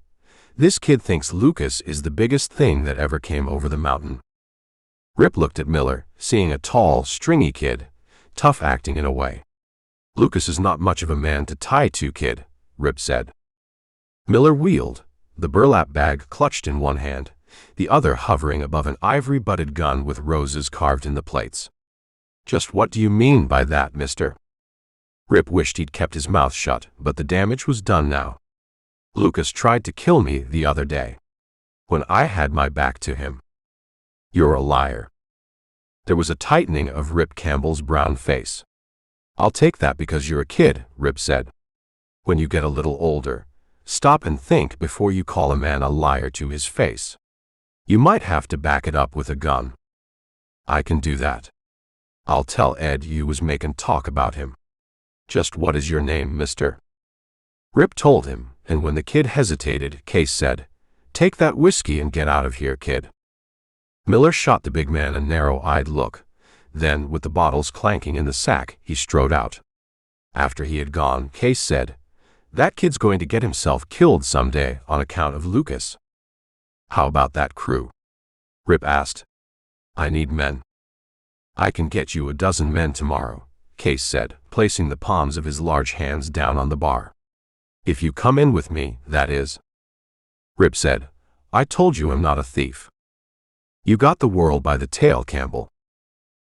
"This kid thinks Lucas is the biggest thing that ever came over the mountain." Rip looked at Miller, seeing a tall, stringy kid, tough acting in a way. "Lucas is not much of a man to tie to, kid," Rip said. Miller wheeled, the burlap bag clutched in one hand, the other hovering above an ivory-butted gun with roses carved in the plates. "Just what do you mean by that, mister?" Rip wished he'd kept his mouth shut, but the damage was done now. "Lucas tried to kill me the other day, when I had my back to him." "You're a liar." There was a tightening of Rip Campbell's brown face. "I'll take that because you're a kid," Rip said. "When you get a little older, stop and think before you call a man a liar to his face. You might have to back it up with a gun." "I can do that. I'll tell Ed you was making talk about him." "Just what is your name, mister?" Rip told him, and when the kid hesitated, Case said, "Take that whiskey and get out of here, kid." Miller shot the big man a narrow-eyed look. Then, with the bottles clanking in the sack, he strode out. After he had gone, Case said, "That kid's going to get himself killed someday on account of Lucas." "How about that crew?" Rip asked. "I need men." "I can get you a dozen men tomorrow," Case said, placing the palms of his large hands down on the bar. "If you come in with me, that is." Rip said, "I told you I'm not a thief." "You got the world by the tail, Campbell.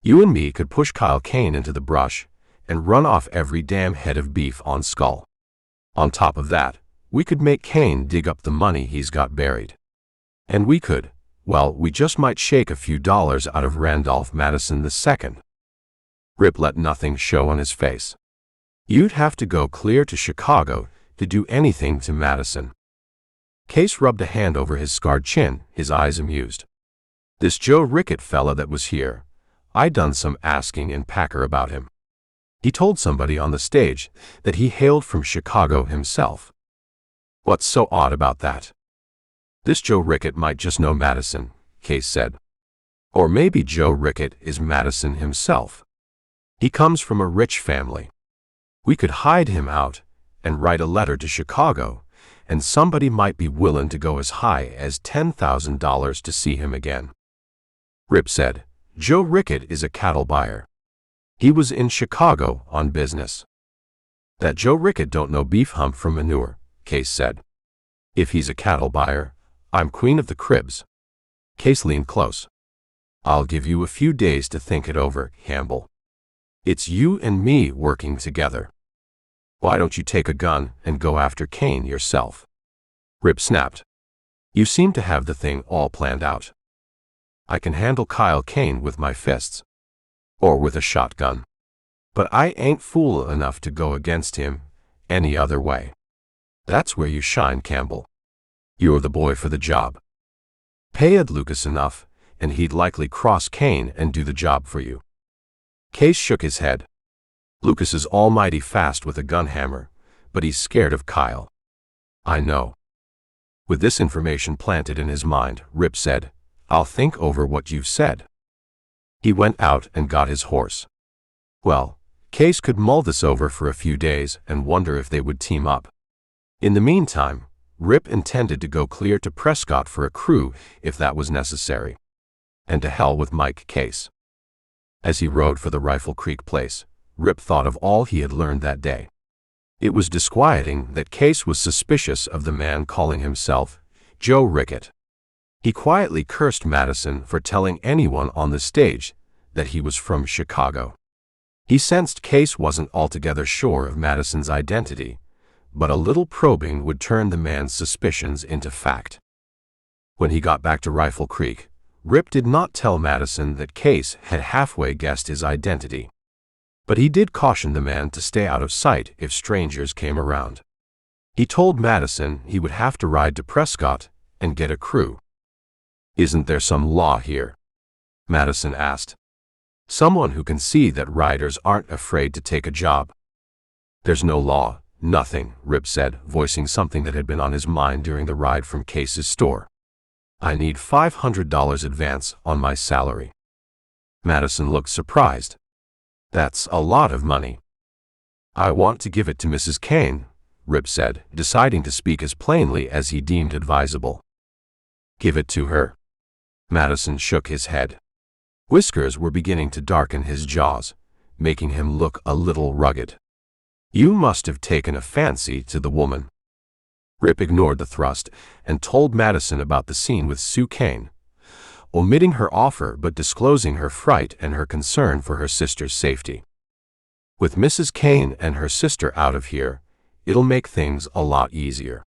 You and me could push Kyle Kane into the brush and run off every damn head of beef on Skull. On top of that, we could make Kane dig up the money he's got buried. And we could, well, we just might shake a few dollars out of Randolph Madison II. Rip let nothing show on his face. "You'd have to go clear to Chicago to do anything to Madison." Case rubbed a hand over his scarred chin, his eyes amused. "This Joe Rickett fella that was here, I done some asking in Packer about him. He told somebody on the stage that he hailed from Chicago himself." "What's so odd about that?" "This Joe Rickett might just know Madison," Case said. "Or maybe Joe Rickett is Madison himself. He comes from a rich family. We could hide him out and write a letter to Chicago, and somebody might be willing to go as high as $10,000 to see him again." Rip said, "Joe Rickett is a cattle buyer. He was in Chicago on business." "That Joe Rickett don't know beef hump from manure," Case said. "If he's a cattle buyer, I'm queen of the cribs." Case leaned close. "I'll give you a few days to think it over, Campbell. It's you and me working together. Why don't you take a gun and go after Kane yourself?" Rip snapped. "You seem to have the thing all planned out. I can handle Kyle Kane with my fists. Or with a shotgun. But I ain't fool enough to go against him any other way. That's where you shine, Campbell. You're the boy for the job. Pay Ed Lucas enough, and he'd likely cross Kane and do the job for you." Case shook his head. "Lucas is almighty fast with a gun hammer, but he's scared of Kyle." "I know." With this information planted in his mind, Rip said, "I'll think over what you've said." He went out and got his horse. Well, Case could mull this over for a few days and wonder if they would team up. In the meantime, Rip intended to go clear to Prescott for a crew if that was necessary. And to hell with Mike Case. As he rode for the Rifle Creek place, Rip thought of all he had learned that day. It was disquieting that Case was suspicious of the man calling himself Joe Rickett. He quietly cursed Madison for telling anyone on the stage that he was from Chicago. He sensed Case wasn't altogether sure of Madison's identity, but a little probing would turn the man's suspicions into fact. When he got back to Rifle Creek, Rip did not tell Madison that Case had halfway guessed his identity. But he did caution the man to stay out of sight if strangers came around. He told Madison he would have to ride to Prescott and get a crew. "Isn't there some law here?" Madison asked. "Someone who can see that riders aren't afraid to take a job." "There's no law, nothing," Rip said, voicing something that had been on his mind during the ride from Case's store. "I need $500 advance on my salary." Madison looked surprised. "That's a lot of money." "I want to give it to Mrs. Kane," Rip said, deciding to speak as plainly as he deemed advisable. "Give it to her?" Madison shook his head. Whiskers were beginning to darken his jaws, making him look a little rugged. "You must have taken a fancy to the woman." Rip ignored the thrust and told Madison about the scene with Sue Kane, omitting her offer but disclosing her fright and her concern for her sister's safety. "With Mrs. Kane and her sister out of here, it'll make things a lot easier.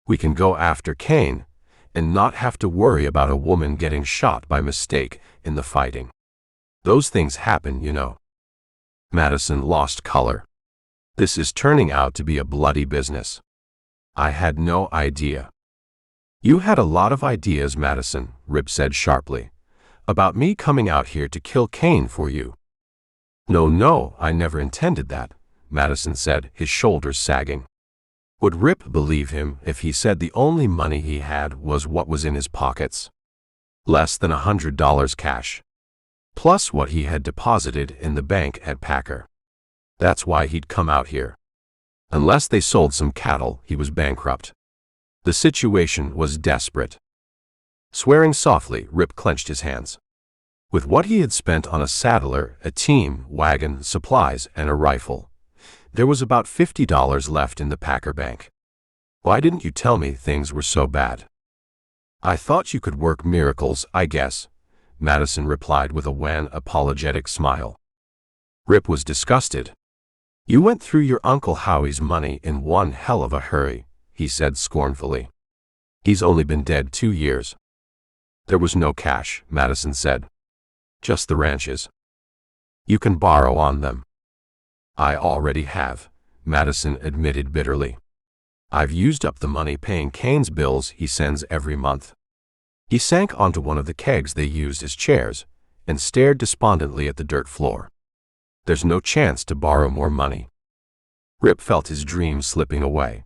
We can go after Kane and not have to worry about a woman getting shot by mistake in the fighting. Those things happen, you know." Madison lost color. "This is turning out to be a bloody business. I had no idea." "You had a lot of ideas, Madison," Rip said sharply, "about me coming out here to kill Kane for you." No, I never intended that," Madison said, his shoulders sagging. Would Rip believe him if he said the only money he had was what was in his pockets? Less than $100 cash. Plus what he had deposited in the bank at Packer. That's why he'd come out here. Unless they sold some cattle, he was bankrupt. The situation was desperate. Swearing softly, Rip clenched his hands. With what he had spent on a saddler, a team, wagon, supplies, and a rifle, there was about $50 left in the Packer bank. "Why didn't you tell me things were so bad?" "I thought you could work miracles, I guess," Madison replied with a wan, apologetic smile. Rip was disgusted. "You went through your Uncle Howie's money in one hell of a hurry," he said scornfully. "He's only been dead 2 years." "There was no cash," Madison said. "Just the ranches. You can borrow on them." "I already have," Madison admitted bitterly. "I've used up the money paying Kane's bills he sends every month." He sank onto one of the kegs they used as chairs and stared despondently at the dirt floor. "There's no chance to borrow more money." Rip felt his dream slipping away,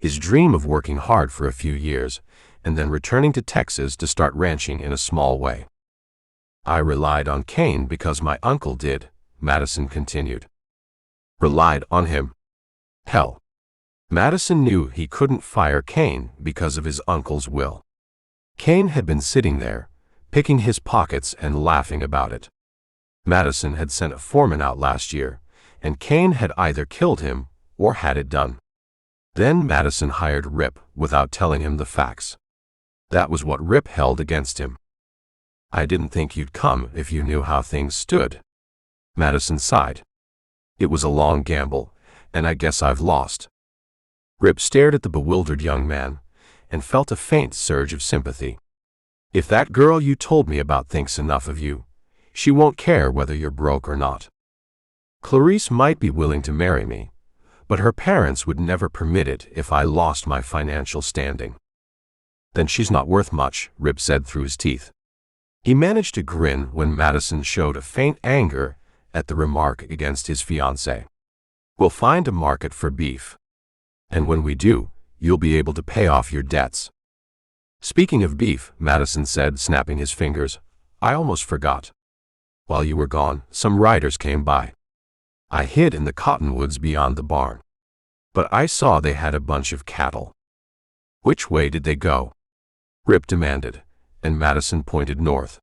his dream of working hard for a few years and then returning to Texas to start ranching in a small way. "I relied on Kane because my uncle did," Madison continued. "Relied on him? Hell." Madison knew he couldn't fire Kane because of his uncle's will. Kane had been sitting there, picking his pockets and laughing about it. Madison had sent a foreman out last year, and Kane had either killed him or had it done. Then Madison hired Rip without telling him the facts. That was what Rip held against him. "I didn't think you'd come if you knew how things stood." Madison sighed. "It was a long gamble, and I guess I've lost." Rip stared at the bewildered young man and felt a faint surge of sympathy. "If that girl you told me about thinks enough of you, she won't care whether you're broke or not. Clarice might be willing to marry me, but her parents would never permit it if I lost my financial standing." "Then she's not worth much," Rip said through his teeth. He managed to grin when Madison showed a faint anger at the remark against his fiancée. "We'll find a market for beef. And when we do, you'll be able to pay off your debts." Speaking of beef, Madison said, snapping his fingers, I almost forgot. While you were gone, some riders came by. I hid in the cottonwoods beyond the barn. But I saw they had a bunch of cattle. Which way did they go? Rip demanded, and Madison pointed north.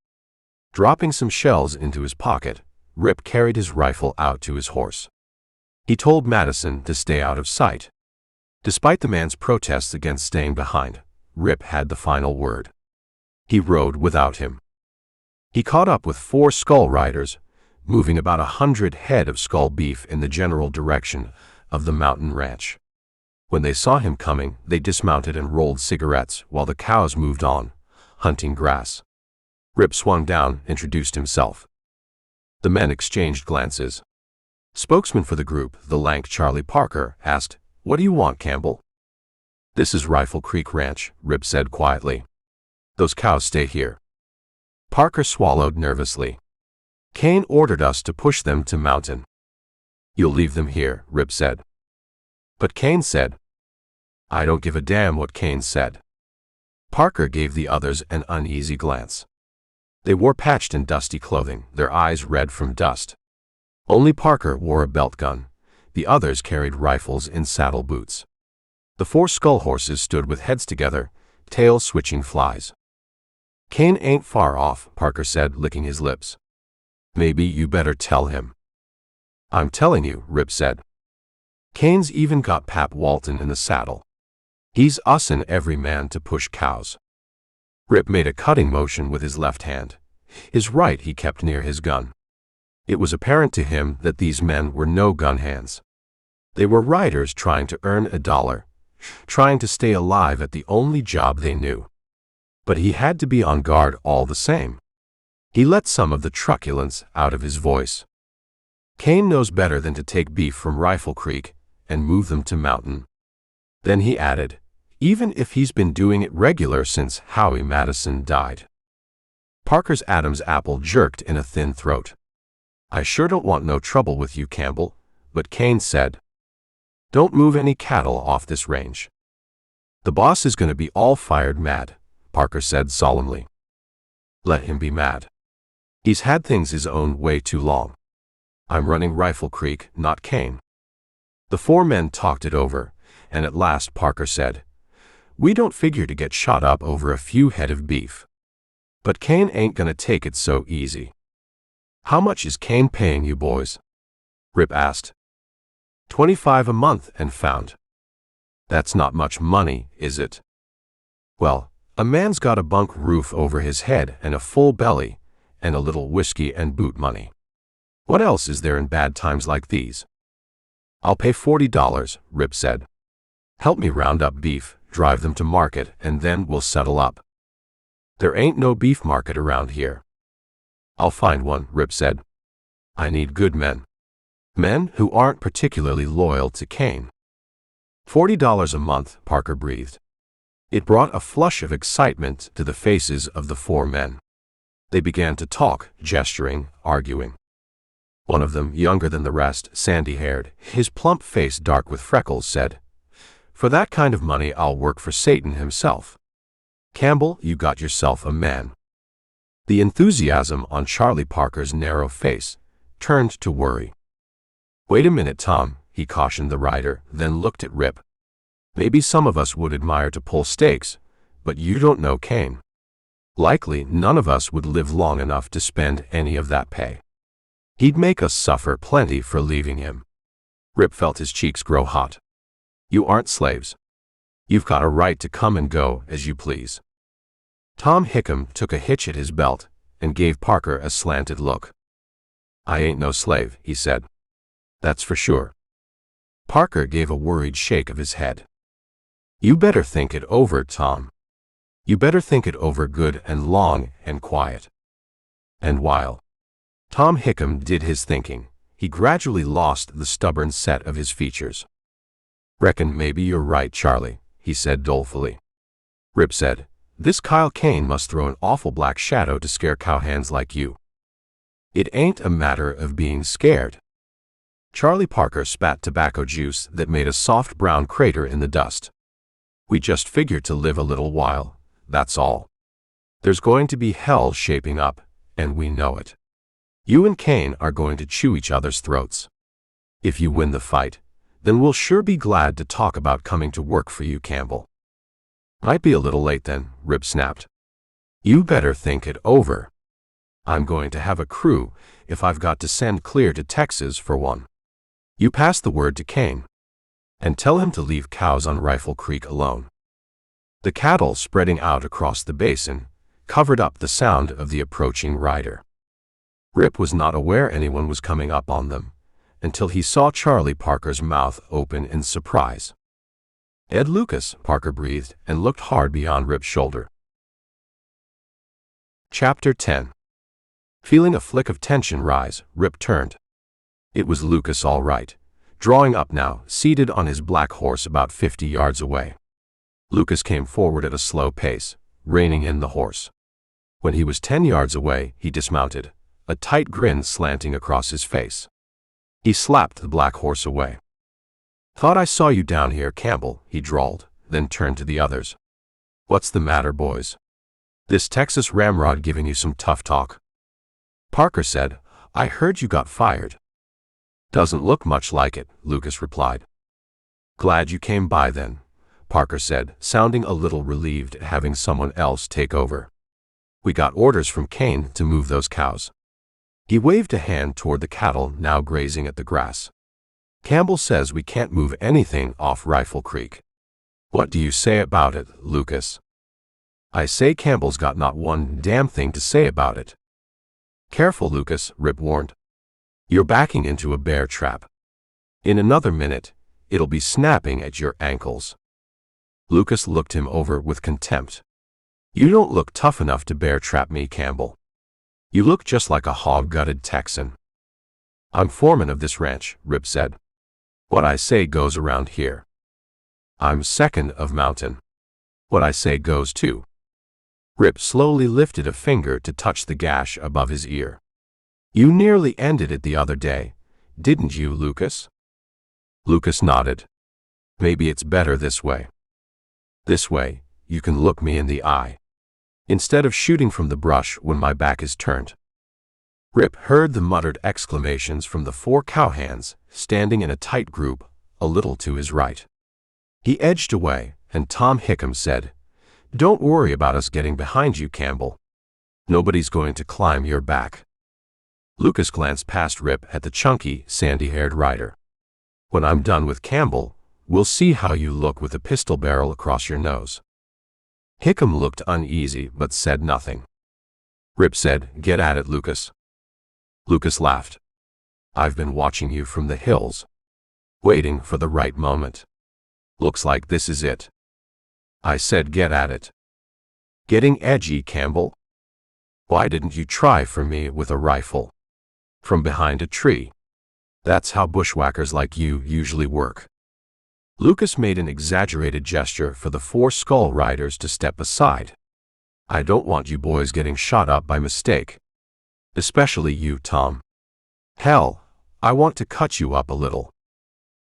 Dropping some shells into his pocket, Rip carried his rifle out to his horse. He told Madison to stay out of sight. Despite the man's protests against staying behind, Rip had the final word. He rode without him. He caught up with 4 skull riders, moving about 100 head of skull beef in the general direction of the mountain ranch. When they saw him coming, they dismounted and rolled cigarettes while the cows moved on, hunting grass. Rip swung down, introduced himself. The men exchanged glances. Spokesman for the group, the lank Charlie Parker, asked, What do you want, Campbell? This is Rifle Creek Ranch, Rip said quietly. Those cows stay here. Parker swallowed nervously. Kane ordered us to push them to mountain. You'll leave them here, Rip said. But Kane said. I don't give a damn what Kane said. Parker gave the others an uneasy glance. They wore patched and dusty clothing, their eyes red from dust. Only Parker wore a belt gun. The others carried rifles in saddle boots. The 4 skull horses stood with heads together, tails switching flies. Kane ain't far off, Parker said, licking his lips. Maybe you better tell him. I'm telling you, Rip said. Kane's even got Pap Walton in the saddle. He's ussin' every man to push cows. Rip made a cutting motion with his left hand. His right he kept near his gun. It was apparent to him that these men were no gun hands. They were riders trying to earn $1, trying to stay alive at the only job they knew. But he had to be on guard all the same. He let some of the truculence out of his voice. Kane knows better than to take beef from Rifle Creek and move them to mountain. Then he added, even if he's been doing it regular since Howie Madison died. Parker's Adam's apple jerked in a thin throat. I sure don't want no trouble with you, Campbell, but Kane said. Don't move any cattle off this range. The boss is going to be all fired mad, Parker said solemnly. Let him be mad. He's had things his own way too long. I'm running Rifle Creek, not Kane. The 4 men talked it over, and at last Parker said, We don't figure to get shot up over a few head of beef. But Kane ain't gonna take it so easy. How much is Kane paying you boys? Rip asked. $25 a month and found. That's not much money, is it? Well, a man's got a bunk roof over his head and a full belly, and a little whiskey and boot money. What else is there in bad times like these? I'll pay $40, Rip said. Help me round up beef, drive them to market, and then we'll settle up. There ain't no beef market around here. I'll find one, Rip said. I need good men. Men who aren't particularly loyal to Kane. $40 a month, Parker breathed. It brought a flush of excitement to the faces of the 4 men. They began to talk, gesturing, arguing. One of them, younger than the rest, sandy-haired, his plump face dark with freckles, said, For that kind of money I'll work for Satan himself. Campbell, you got yourself a man. The enthusiasm on Charlie Parker's narrow face turned to worry. Wait a minute, Tom, he cautioned the rider, then looked at Rip. Maybe some of us would admire to pull stakes, but you don't know Kane. Likely none of us would live long enough to spend any of that pay. He'd make us suffer plenty for leaving him. Rip felt his cheeks grow hot. You aren't slaves. You've got a right to come and go as you please. Tom Hickam took a hitch at his belt and gave Parker a slanted look. I ain't no slave, he said. That's for sure. Parker gave a worried shake of his head. You better think it over, Tom. You better think it over good and long and quiet. And while Tom Hickam did his thinking, he gradually lost the stubborn set of his features. Reckon maybe you're right, Charlie, he said dolefully. Rip said, This Kyle Kane must throw an awful black shadow to scare cowhands like you. It ain't a matter of being scared. Charlie Parker spat tobacco juice that made a soft brown crater in the dust. We just figured to live a little while, that's all. There's going to be hell shaping up, and we know it. You and Kane are going to chew each other's throats. If you win the fight, then we'll sure be glad to talk about coming to work for you, Campbell." "Might be a little late then," Rip snapped. "You better think it over. I'm going to have a crew if I've got to send clear to Texas for one. You pass the word to Kane. And tell him to leave cows on Rifle Creek alone." The cattle spreading out across the basin covered up the sound of the approaching rider. Rip was not aware anyone was coming up on them until he saw Charlie Parker's mouth open in surprise. "Ed Lucas," Parker breathed and looked hard beyond Rip's shoulder. Chapter 10. Feeling a flick of tension rise, Rip turned. It was Lucas all right, drawing up now, seated on his black horse about 50 yards away. Lucas came forward at a slow pace, reining in the horse. When he was 10 yards away, he dismounted, a tight grin slanting across his face. He slapped the black horse away. "Thought I saw you down here, Campbell," he drawled, then turned to the others. "What's the matter, boys? This Texas ramrod giving you some tough talk?" Parker said, "I heard you got fired." "Doesn't look much like it," Lucas replied. "Glad you came by then," Parker said, sounding a little relieved at having someone else take over. "We got orders from Kane to move those cows." He waved a hand toward the cattle now grazing at the grass. "Campbell says we can't move anything off Rifle Creek. What do you say about it, Lucas?" "I say Campbell's got not one damn thing to say about it." "Careful, Lucas," Rip warned. "You're backing into a bear trap. In another minute, it'll be snapping at your ankles." Lucas looked him over with contempt. "You don't look tough enough to bear trap me, Campbell. You look just like a hog-gutted Texan." "I'm foreman of this ranch," Rip said. "What I say goes around here. I'm second of mountain. What I say goes too." Rip slowly lifted a finger to touch the gash above his ear. "You nearly ended it the other day, didn't you, Lucas?" Lucas nodded. "Maybe it's better this way. This way, you can look me in the eye, instead of shooting from the brush when my back is turned." Rip heard the muttered exclamations from the 4 cowhands standing in a tight group a little to his right. He edged away, and Tom Hickam said, "Don't worry about us getting behind you, Campbell. Nobody's going to climb your back." Lucas glanced past Rip at the chunky, sandy-haired rider. "When I'm done with Campbell, we'll see how you look with a pistol barrel across your nose." Hickam looked uneasy but said nothing. Rip said, "Get at it, Lucas." Lucas laughed. "I've been watching you from the hills, waiting for the right moment. Looks like this is it." I said, "Get at it." "Getting edgy, Campbell? Why didn't you try for me with a rifle? From behind a tree. That's how bushwhackers like you usually work." Lucas made an exaggerated gesture for the 4 skull riders to step aside. "I don't want you boys getting shot up by mistake. Especially you, Tom. Hell, I want to cut you up a little."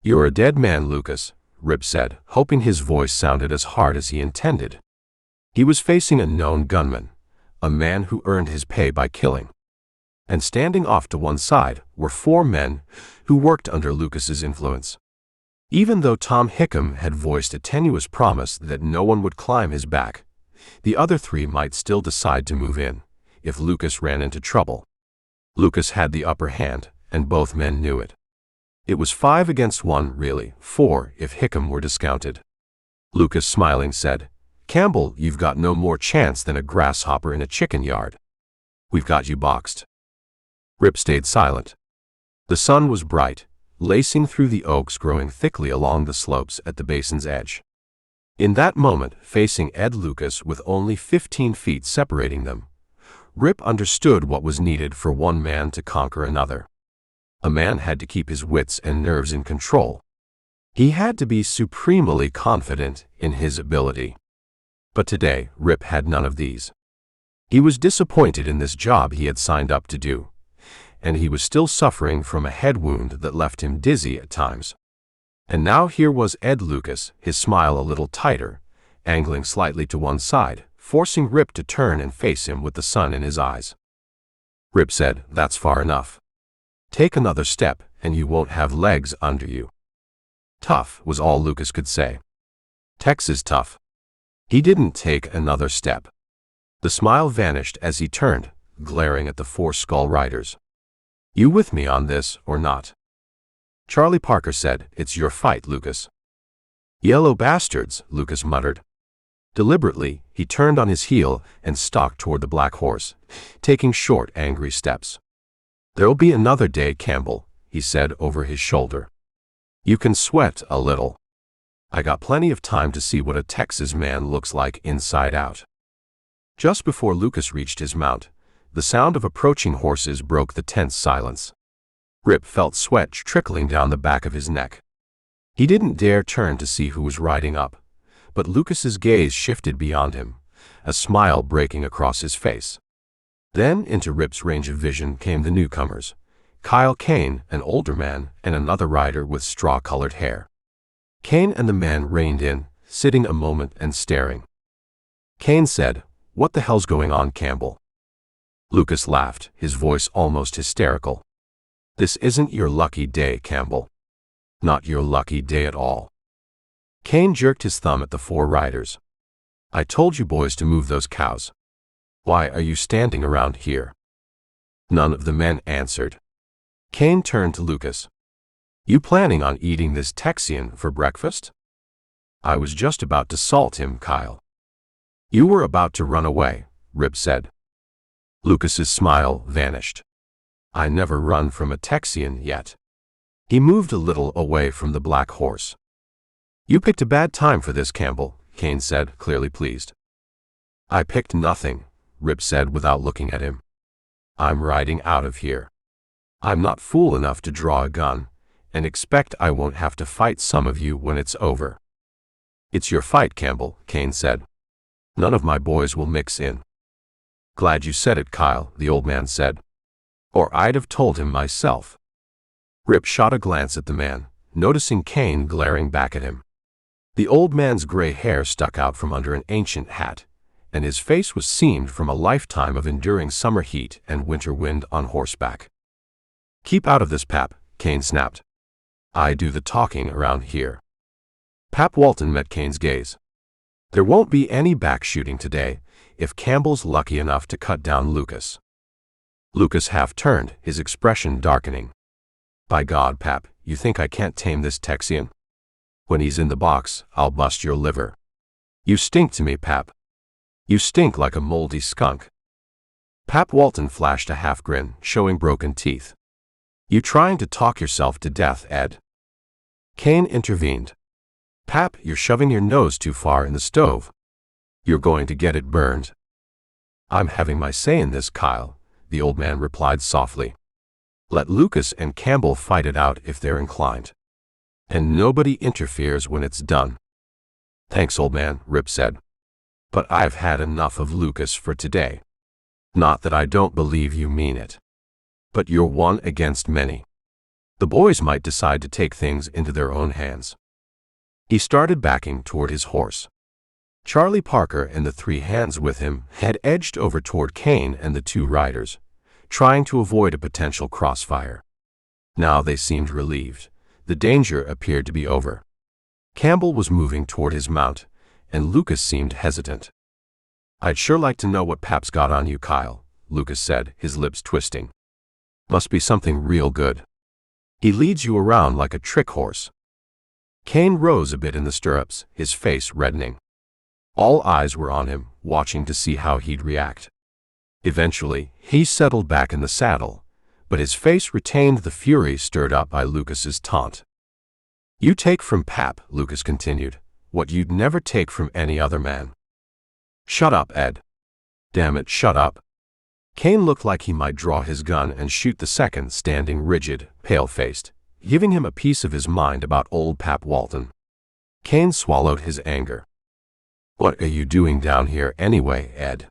"You're a dead man, Lucas," Rip said, hoping his voice sounded as hard as he intended. He was facing a known gunman, a man who earned his pay by killing. And standing off to one side were 4 men who worked under Lucas's influence. Even though Tom Hickam had voiced a tenuous promise that no one would climb his back, the other 3 might still decide to move in if Lucas ran into trouble. Lucas had the upper hand, and both men knew it. It was 5 against 1, really, 4 if Hickam were discounted. Lucas, smiling, said, "Campbell, you've got no more chance than a grasshopper in a chicken yard. We've got you boxed." Rip stayed silent. The sun was bright, lacing through the oaks growing thickly along the slopes at the basin's edge. In that moment, facing Ed Lucas with only 15 feet separating them, Rip understood what was needed for one man to conquer another. A man had to keep his wits and nerves in control. He had to be supremely confident in his ability. But today, Rip had none of these. He was disappointed in this job he had signed up to do, and he was still suffering from a head wound that left him dizzy at times. And now here was Ed Lucas, his smile a little tighter, angling slightly to one side, forcing Rip to turn and face him with the sun in his eyes. Rip said, "That's far enough. Take another step, and you won't have legs under you." "Tough," was all Lucas could say. "Tex is tough." He didn't take another step. The smile vanished as he turned, glaring at the four Skull Riders. "You with me on this, or not?" Charlie Parker said, "It's your fight, Lucas." "Yellow bastards," Lucas muttered. Deliberately, he turned on his heel and stalked toward the black horse, taking short, angry steps. "There'll be another day, Campbell," he said over his shoulder. "You can sweat a little. I got plenty of time to see what a Texas man looks like inside out." Just before Lucas reached his mount, the sound of approaching horses broke the tense silence. Rip felt sweat trickling down the back of his neck. He didn't dare turn to see who was riding up, but Lucas's gaze shifted beyond him, a smile breaking across his face. Then into Rip's range of vision came the newcomers, Kyle Kane, an older man, and another rider with straw-colored hair. Kane and the man reined in, sitting a moment and staring. Kane said, "What the hell's going on, Campbell?" Lucas laughed, his voice almost hysterical. "This isn't your lucky day, Campbell. Not your lucky day at all." Kane jerked his thumb at the four riders. "I told you boys to move those cows. Why are you standing around here?" None of the men answered. Kane turned to Lucas. "You planning on eating this Texian for breakfast?" "I was just about to salt him, Kyle." "You were about to run away," Rip said. Lucas's smile vanished. "I never run from a Texian yet." He moved a little away from the black horse. "You picked a bad time for this, Campbell," Kane said, clearly pleased. "I picked nothing," Rip said without looking at him. "I'm riding out of here. I'm not fool enough to draw a gun and expect I won't have to fight some of you when it's over." "It's your fight, Campbell," Kane said. "None of my boys will mix in." "Glad you said it, Kyle," the old man said. "Or I'd have told him myself." Rip shot a glance at the man, noticing Kane glaring back at him. The old man's gray hair stuck out from under an ancient hat, and his face was seamed from a lifetime of enduring summer heat and winter wind on horseback. "Keep out of this, Pap," Kane snapped. "I do the talking around here." Pap Walton met Kane's gaze. "There won't be any back shooting today, if Campbell's lucky enough to cut down Lucas." Lucas half turned, his expression darkening. "By God, Pap, you think I can't tame this Texian? When he's in the box, I'll bust your liver. You stink to me, Pap. You stink like a moldy skunk." Pap Walton flashed a half grin, showing broken teeth. "You trying to talk yourself to death, Ed?" Kane intervened. "Pap, you're shoving your nose too far in the stove. You're going to get it burned." "I'm having my say in this, Kyle," the old man replied softly. "Let Lucas and Campbell fight it out if they're inclined. And nobody interferes when it's done." "Thanks, old man," Rip said. "But I've had enough of Lucas for today. Not that I don't believe you mean it. But you're one against many. The boys might decide to take things into their own hands." He started backing toward his horse. Charlie Parker and the three hands with him had edged over toward Kane and the two riders, trying to avoid a potential crossfire. Now they seemed relieved. The danger appeared to be over. Campbell was moving toward his mount, and Lucas seemed hesitant. "I'd sure like to know what Pap's got on you, Kyle," Lucas said, his lips twisting. "Must be something real good. He leads you around like a trick horse." Kane rose a bit in the stirrups, his face reddening. All eyes were on him, watching to see how he'd react. Eventually, he settled back in the saddle, but his face retained the fury stirred up by Lucas's taunt. "You take from Pap," Lucas continued, "what you'd never take from any other man." "Shut up, Ed. Damn it, shut up." Kane looked like he might draw his gun and shoot the second standing rigid, pale-faced, giving him a piece of his mind about old Pap Walton. Kane swallowed his anger. "What are you doing down here anyway, Ed?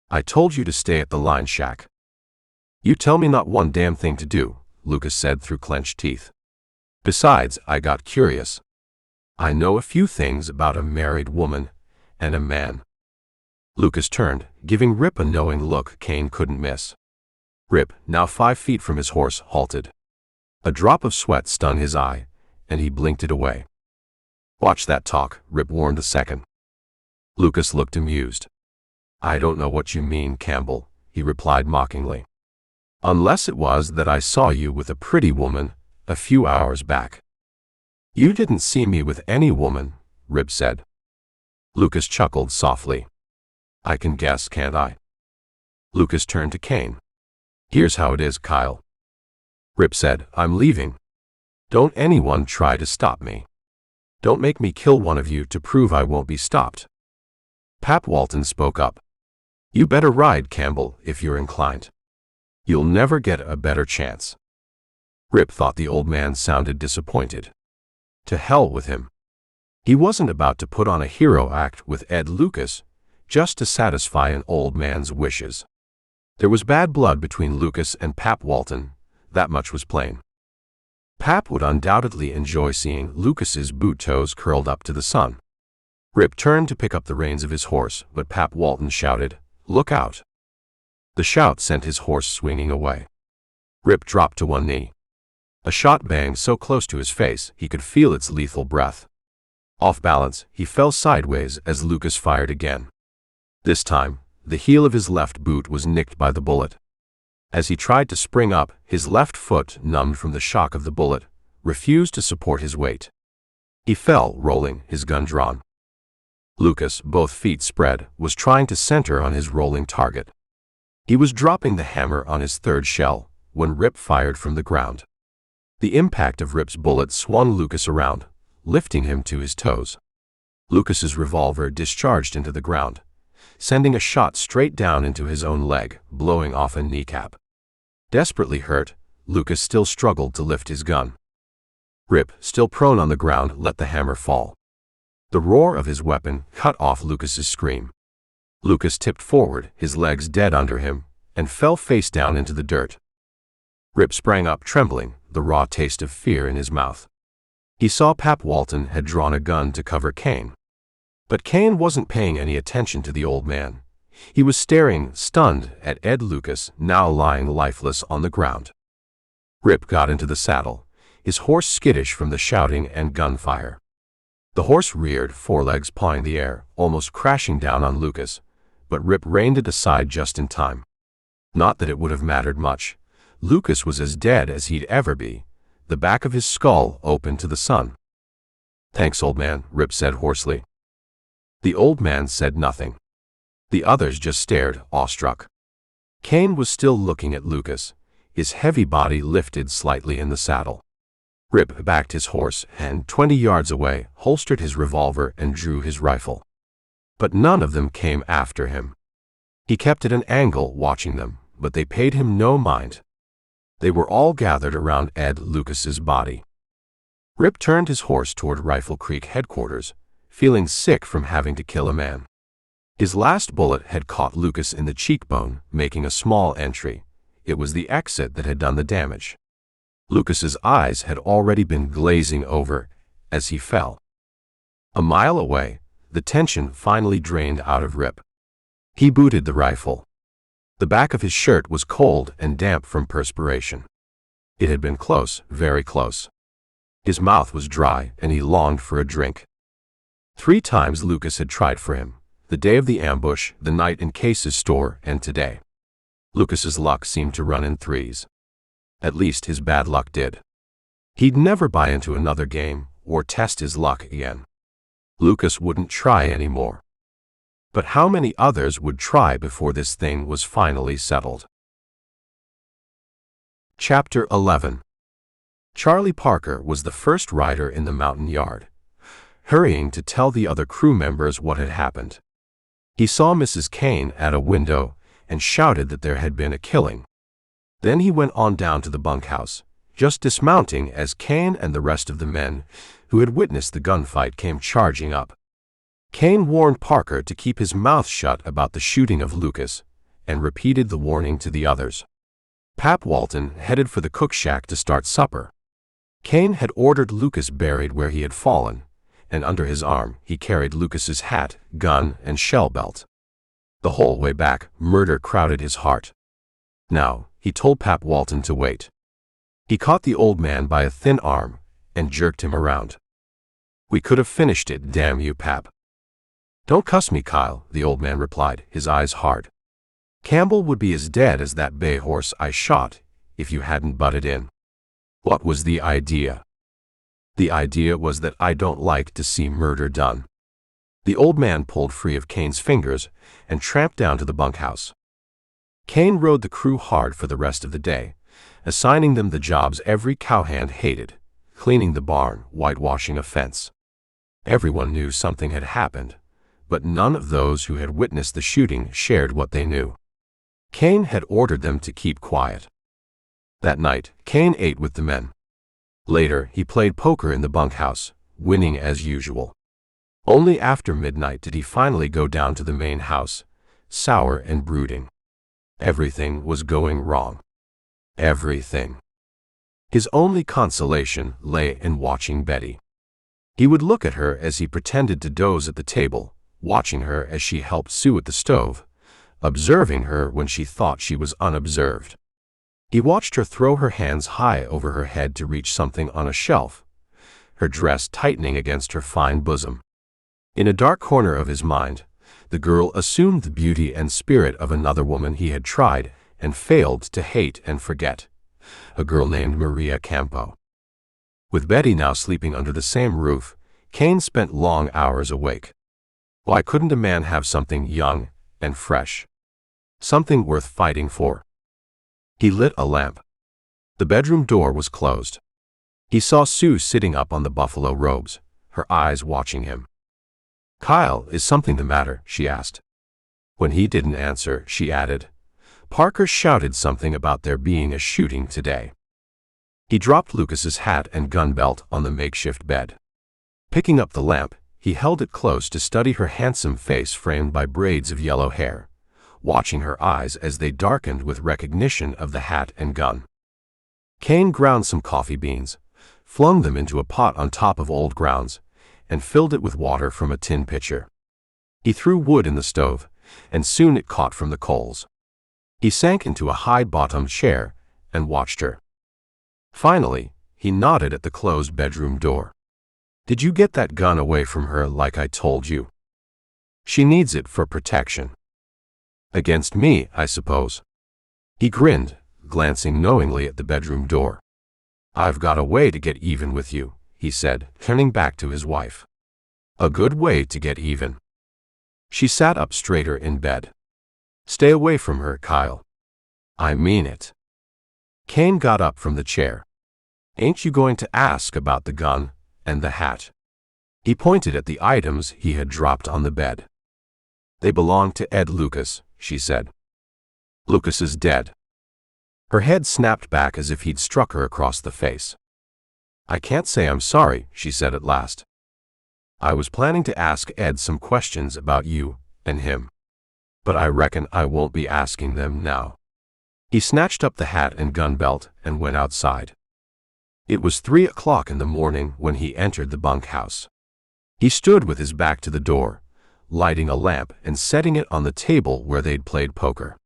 I told you to stay at the line shack." "You tell me not one damn thing to do," Lucas said through clenched teeth. "Besides, I got curious. I know a few things about a married woman and a man." Lucas turned, giving Rip a knowing look Kane couldn't miss. Rip, now 5 feet from his horse, halted. A drop of sweat stung his eye, and he blinked it away. "Watch that talk," Rip warned the second. Lucas looked amused. "I don't know what you mean, Campbell," he replied mockingly. "Unless it was that I saw you with a pretty woman a few hours back." "You didn't see me with any woman," Rip said. Lucas chuckled softly. "I can guess, can't I?" Lucas turned to Kane. "Here's how it is, Kyle." Rip said, "I'm leaving. Don't anyone try to stop me. Don't make me kill one of you to prove I won't be stopped." Pap Walton spoke up. "You better ride, Campbell, if you're inclined. You'll never get a better chance." Rip thought the old man sounded disappointed. To hell with him. He wasn't about to put on a hero act with Ed Lucas just to satisfy an old man's wishes. There was bad blood between Lucas and Pap Walton, that much was plain. Pap would undoubtedly enjoy seeing Lucas's boot toes curled up to the sun. Rip turned to pick up the reins of his horse, but Pap Walton shouted, "Look out!" The shout sent his horse swinging away. Rip dropped to one knee. A shot banged so close to his face he could feel its lethal breath. Off balance, he fell sideways as Lucas fired again. This time, the heel of his left boot was nicked by the bullet. As he tried to spring up, his left foot, numbed from the shock of the bullet, refused to support his weight. He fell, rolling, his gun drawn. Lucas, both feet spread, was trying to center on his rolling target. He was dropping the hammer on his third shell when Rip fired from the ground. The impact of Rip's bullet swung Lucas around, lifting him to his toes. Lucas's revolver discharged into the ground, sending a shot straight down into his own leg, blowing off a kneecap. Desperately hurt, Lucas still struggled to lift his gun. Rip, still prone on the ground, let the hammer fall. The roar of his weapon cut off Lucas's scream. Lucas tipped forward, his legs dead under him, and fell face down into the dirt. Rip sprang up trembling, the raw taste of fear in his mouth. He saw Pap Walton had drawn a gun to cover Kane. But Kane wasn't paying any attention to the old man. He was staring, stunned, at Ed Lucas, now lying lifeless on the ground. Rip got into the saddle, his horse skittish from the shouting and gunfire. The horse reared, forelegs pawing the air, almost crashing down on Lucas, but Rip reined it aside just in time. Not that it would have mattered much. Lucas was as dead as he'd ever be, the back of his skull open to the sun. "Thanks, old man," Rip said hoarsely. The old man said nothing. The others just stared, awestruck. Kane was still looking at Lucas, his heavy body lifted slightly in the saddle. Rip backed his horse and, 20 yards away, holstered his revolver and drew his rifle. But none of them came after him. He kept at an angle watching them, but they paid him no mind. They were all gathered around Ed Lucas's body. Rip turned his horse toward Rifle Creek headquarters, feeling sick from having to kill a man. His last bullet had caught Lucas in the cheekbone, making a small entry. It was the exit that had done the damage. Lucas's eyes had already been glazing over as he fell. A mile away, the tension finally drained out of Rip. He booted the rifle. The back of his shirt was cold and damp from perspiration. It had been close, very close. His mouth was dry, and he longed for a drink. 3 times Lucas had tried for him, the day of the ambush, the night in Case's store, and today. Lucas's luck seemed to run in threes. At least his bad luck did. He'd never buy into another game or test his luck again. Lucas wouldn't try anymore. But how many others would try before this thing was finally settled? Chapter 11. Charlie Parker was the first rider in the mountain yard, hurrying to tell the other crew members what had happened. He saw Mrs. Kane at a window and shouted that there had been a killing. Then he went on down to the bunkhouse, just dismounting as Kane and the rest of the men who had witnessed the gunfight came charging up. Kane warned Parker to keep his mouth shut about the shooting of Lucas, and repeated the warning to the others. Pap Walton headed for the cook shack to start supper. Kane had ordered Lucas buried where he had fallen, and under his arm he carried Lucas's hat, gun, and shell belt. The whole way back, murder crowded his heart. Now, he told Pap Walton to wait. He caught the old man by a thin arm and jerked him around. "We could have finished it, damn you, Pap." "Don't cuss me, Kyle," the old man replied, his eyes hard. "Campbell would be as dead as that bay horse I shot if you hadn't butted in." "What was the idea?" "The idea was that I don't like to see murder done." The old man pulled free of Kane's fingers and tramped down to the bunkhouse. Kane rode the crew hard for the rest of the day, assigning them the jobs every cowhand hated: cleaning the barn, whitewashing a fence. Everyone knew something had happened, but none of those who had witnessed the shooting shared what they knew. Kane had ordered them to keep quiet. That night, Kane ate with the men. Later, he played poker in the bunkhouse, winning as usual. Only after midnight did he finally go down to the main house, sour and brooding. Everything was going wrong. Everything. His only consolation lay in watching Betty. He would look at her as he pretended to doze at the table, watching her as she helped Sue at the stove, observing her when she thought she was unobserved. He watched her throw her hands high over her head to reach something on a shelf, her dress tightening against her fine bosom. In a dark corner of his mind, the girl assumed the beauty and spirit of another woman he had tried and failed to hate and forget, a girl named Maria Campo. With Betty now sleeping under the same roof, Kane spent long hours awake. Why couldn't a man have something young and fresh? Something worth fighting for? He lit a lamp. The bedroom door was closed. He saw Sue sitting up on the buffalo robes, her eyes watching him. "Kyle, is something the matter?" she asked. When he didn't answer, she added, "Parker shouted something about there being a shooting today." He dropped Lucas's hat and gun belt on the makeshift bed. Picking up the lamp, he held it close to study her handsome face framed by braids of yellow hair, watching her eyes as they darkened with recognition of the hat and gun. Kane ground some coffee beans, flung them into a pot on top of old grounds, and filled it with water from a tin pitcher. He threw wood in the stove, and soon it caught from the coals. He sank into a high-bottomed chair and watched her. Finally, he nodded at the closed bedroom door. "Did you get that gun away from her like I told you? She needs it for protection." "Against me, I suppose." He grinned, glancing knowingly at the bedroom door. "I've got a way to get even with you," he said, turning back to his wife. "A good way to get even." She sat up straighter in bed. "Stay away from her, Kyle." "I mean it." Kane got up from the chair. "Ain't you going to ask about the gun and the hat?" He pointed at the items he had dropped on the bed. "They belong to Ed Lucas," she said. "Lucas is dead." Her head snapped back as if he'd struck her across the face. "I can't say I'm sorry," she said at last. "I was planning to ask Ed some questions about you and him. But I reckon I won't be asking them now." He snatched up the hat and gun belt and went outside. It was 3 o'clock in the morning when he entered the bunkhouse. He stood with his back to the door, lighting a lamp and setting it on the table where they'd played poker.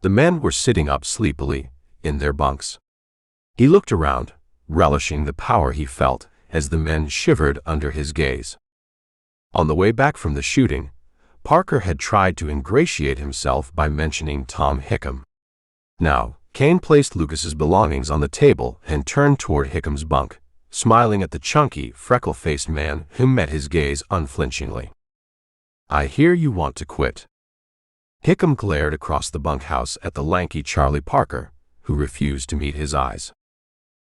The men were sitting up sleepily in their bunks. He looked around, relishing the power he felt as the men shivered under his gaze. On the way back from the shooting, Parker had tried to ingratiate himself by mentioning Tom Hickam. Now, Kane placed Lucas's belongings on the table and turned toward Hickham's bunk, smiling at the chunky, freckle-faced man who met his gaze unflinchingly. "I hear you want to quit." Hickam glared across the bunkhouse at the lanky Charlie Parker, who refused to meet his eyes.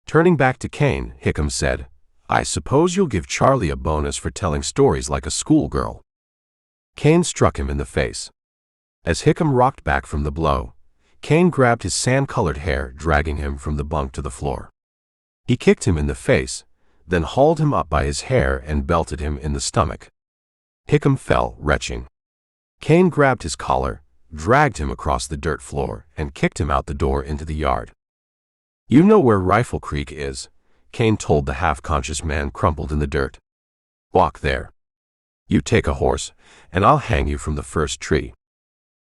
Turning back to Kane, Hickam said, "I suppose you'll give Charlie a bonus for telling stories like a schoolgirl." Kane struck him in the face. As Hickam rocked back from the blow, Kane grabbed his sand-colored hair, dragging him from the bunk to the floor. He kicked him in the face, then hauled him up by his hair and belted him in the stomach. Hickam fell, retching. Kane grabbed his collar, dragged him across the dirt floor, and kicked him out the door into the yard. "You know where Rifle Creek is," Kane told the half-conscious man crumpled in the dirt. "Walk there. You take a horse, and I'll hang you from the first tree."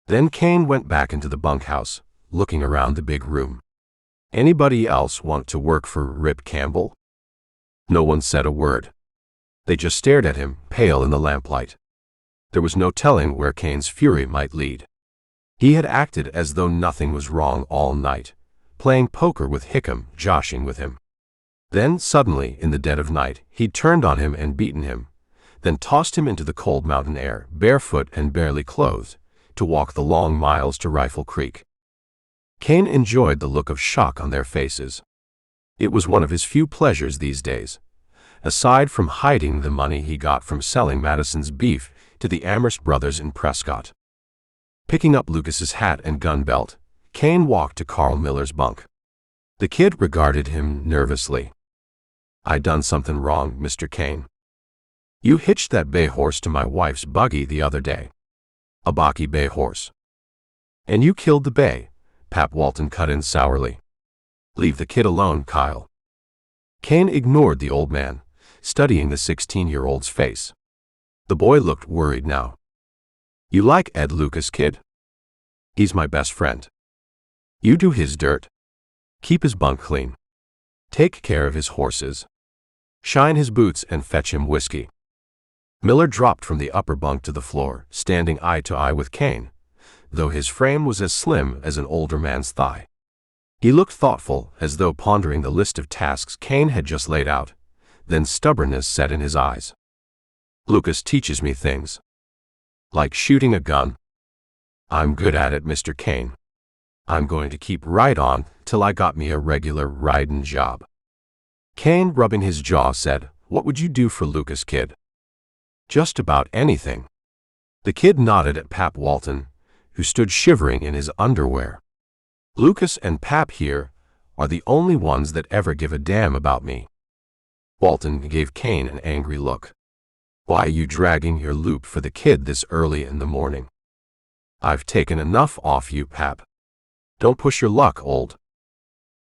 Then Cain went back into the bunkhouse, looking around the big room. Anybody else want to work for Rip Campbell? No one said a word. They just stared at him, pale in the lamplight. There was no telling where Cain's fury might lead. He had acted as though nothing was wrong all night, playing poker with Hickam, joshing with him. Then, suddenly, in the dead of night, he'd turned on him and beaten him, then tossed him into the cold mountain air, barefoot and barely clothed, to walk the long miles to Rifle Creek. Cain enjoyed the look of shock on their faces. It was one of his few pleasures these days, aside from hiding the money he got from selling Madison's beef to the Amherst brothers in Prescott. Picking up Lucas's hat and gun belt, Cain walked to Carl Miller's bunk. The kid regarded him nervously. "I done something wrong, Mr. Cain. You hitched that bay horse to my wife's buggy the other day. A Baki bay horse. And you killed the bay," Pap Walton cut in sourly. "Leave the kid alone, Kyle." Cain ignored the old man, studying the 16-year-old's face. The boy looked worried now. "You like Ed Lucas, kid? He's my best friend. You do his dirt. Keep his bunk clean. Take care of his horses. Shine his boots and fetch him whiskey." Miller dropped from the upper bunk to the floor, standing eye to eye with Cain, though his frame was as slim as an older man's thigh. He looked thoughtful, as though pondering the list of tasks Cain had just laid out. Then stubbornness set in his eyes. "Lucas teaches me things. Like shooting a gun. I'm good at it, Mr. Cain. I'm going to keep right on till I got me a regular ridin' job." Cain, rubbing his jaw, said, "What would you do for Lucas, kid?" "Just about anything." The kid nodded at Pap Walton, who stood shivering in his underwear. "Lucas and Pap here are the only ones that ever give a damn about me." Walton gave Cain an angry look. "Why are you dragging your loop for the kid this early in the morning? I've taken enough off you, Pap. Don't push your luck, old."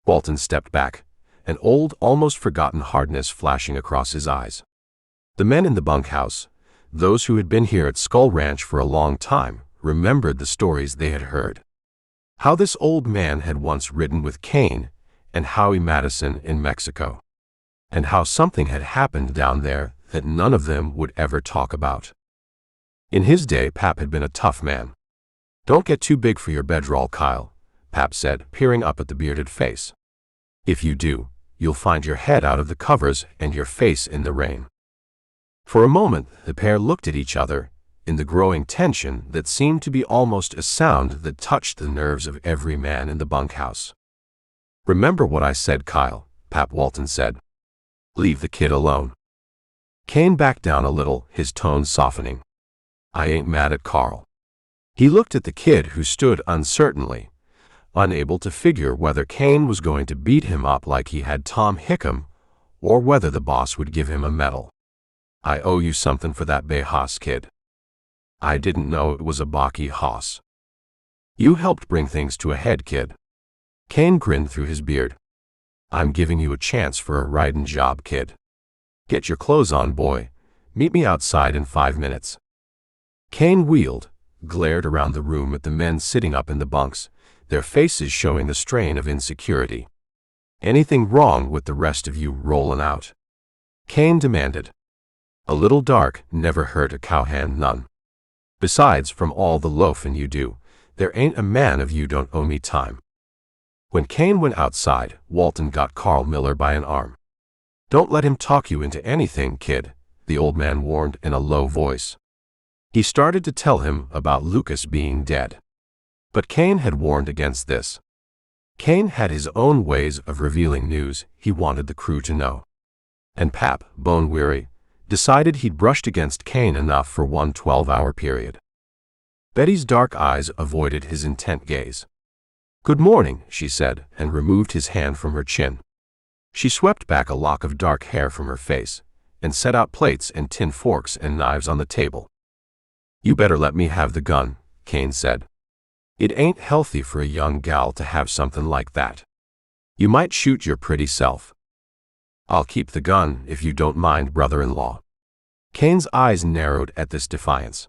Walton stepped back, an old, almost forgotten hardness flashing across his eyes. The men in the bunkhouse, those who had been here at Skull Ranch for a long time, remembered the stories they had heard. How this old man had once ridden with Cain and Howie Madison in Mexico, and how something had happened down there that none of them would ever talk about. In his day, Pap had been a tough man. "Don't get too big for your bedroll, Kyle," Pap said, peering up at the bearded face. "If you do, you'll find your head out of the covers and your face in the rain." For a moment, the pair looked at each other, in the growing tension that seemed to be almost a sound that touched the nerves of every man in the bunkhouse. "Remember what I said, Kyle," Pap Walton said. "Leave the kid alone." Cain backed down a little, his tone softening. "I ain't mad at Carl." He looked at the kid, who stood uncertainly, unable to figure whether Cain was going to beat him up like he had Tom Hickam, or whether the boss would give him a medal. "I owe you something for that bay hoss, kid." "I didn't know it was a Baki hoss." "You helped bring things to a head, kid." Cain grinned through his beard. "I'm giving you a chance for a ridin' job, kid. Get your clothes on, boy. Meet me outside in 5 minutes." Cain wheeled, glared around the room at the men sitting up in the bunks, their faces showing the strain of insecurity. "Anything wrong with the rest of you rollin' out?" Cain demanded. "A little dark never hurt a cowhand none. Besides, from all the loafin' you do, there ain't a man of you don't owe me time." When Cain went outside, Walton got Carl Miller by an arm. "Don't let him talk you into anything, kid," the old man warned in a low voice. He started to tell him about Lucas being dead. But Cain had warned against this. Cain had his own ways of revealing news he wanted the crew to know. And Pap, bone-weary, decided he'd brushed against Cain enough for one 12-hour period. Betty's dark eyes avoided his intent gaze. "Good morning," she said, and removed his hand from her chin. She swept back a lock of dark hair from her face and set out plates and tin forks and knives on the table. "You better let me have the gun," Cain said. "It ain't healthy for a young gal to have something like that. You might shoot your pretty self." "I'll keep the gun if you don't mind, brother-in-law." Cain's eyes narrowed at this defiance.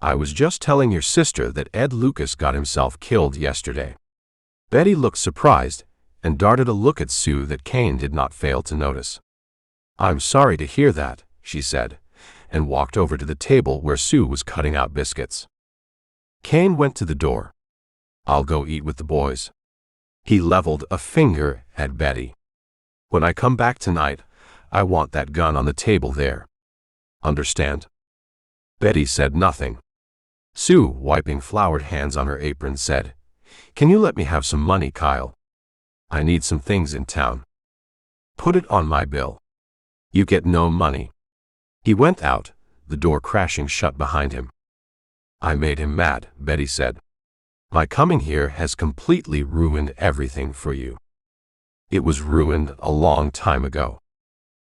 I was just telling your sister that Ed Lucas got himself killed yesterday." Betty looked surprised and darted a look at Sue that Kane did not fail to notice. "I'm sorry to hear that," she said, and walked over to the table where Sue was cutting out biscuits. Kane went to the door. "I'll go eat with the boys." He leveled a finger at Betty. "When I come back tonight, I want that gun on the table there. Understand?" Betty said nothing. Sue, wiping floured hands on her apron, said, "Can you let me have some money, Kyle? I need some things in town." "Put it on my bill." "You get no money." He went out, the door crashing shut behind him. "I made him mad," Betty said. "My coming here has completely ruined everything for you." It was ruined a long time ago.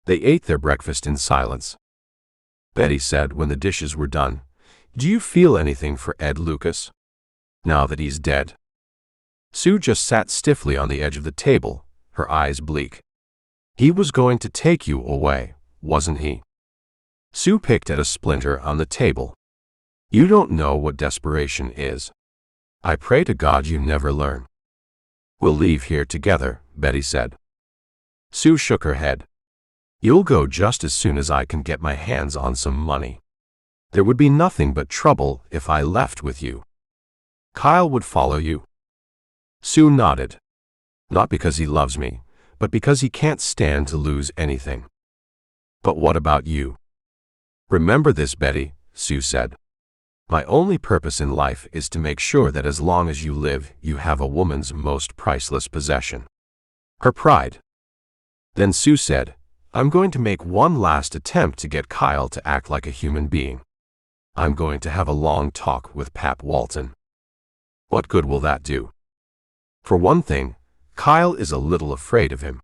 They ate their breakfast in silence. Betty said when the dishes were done, "Do you feel anything for Ed Lucas, now that he's dead?" Sue just sat stiffly on the edge of the table, her eyes bleak. "He was going to take you away, wasn't he?" Sue picked at a splinter on the table. "You don't know what desperation is. I pray to God you never learn." "We'll leave here together," Betty said. Sue shook her head. "You'll go just as soon as I can get my hands on some money. There would be nothing but trouble if I left with you." "Kyle would follow you." Sue nodded. "Not because he loves me, but because he can't stand to lose anything." "But what about you?" "Remember this, Betty," Sue said. "My only purpose in life is to make sure that as long as you live, you have a woman's most priceless possession, her pride." Then Sue said, "I'm going to make one last attempt to get Kyle to act like a human being. I'm going to have a long talk with Pap Walton." "What good will that do?" "For one thing, Kyle is a little afraid of him.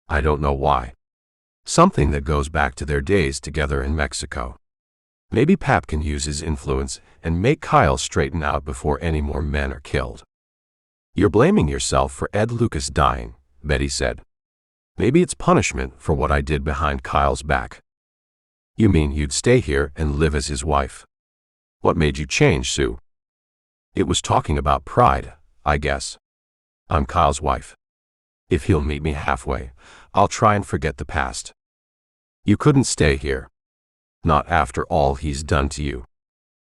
I don't know why. Something that goes back to their days together in Mexico. Maybe Pap can use his influence and make Kyle straighten out before any more men are killed." "You're blaming yourself for Ed Lucas dying," Betty said. "Maybe it's punishment for what I did behind Kyle's back." "You mean you'd stay here and live as his wife? What made you change, Sue?" "It was talking about pride, I guess. I'm Kyle's wife. If he'll meet me halfway, I'll try and forget the past." "You couldn't stay here. Not after all he's done to you.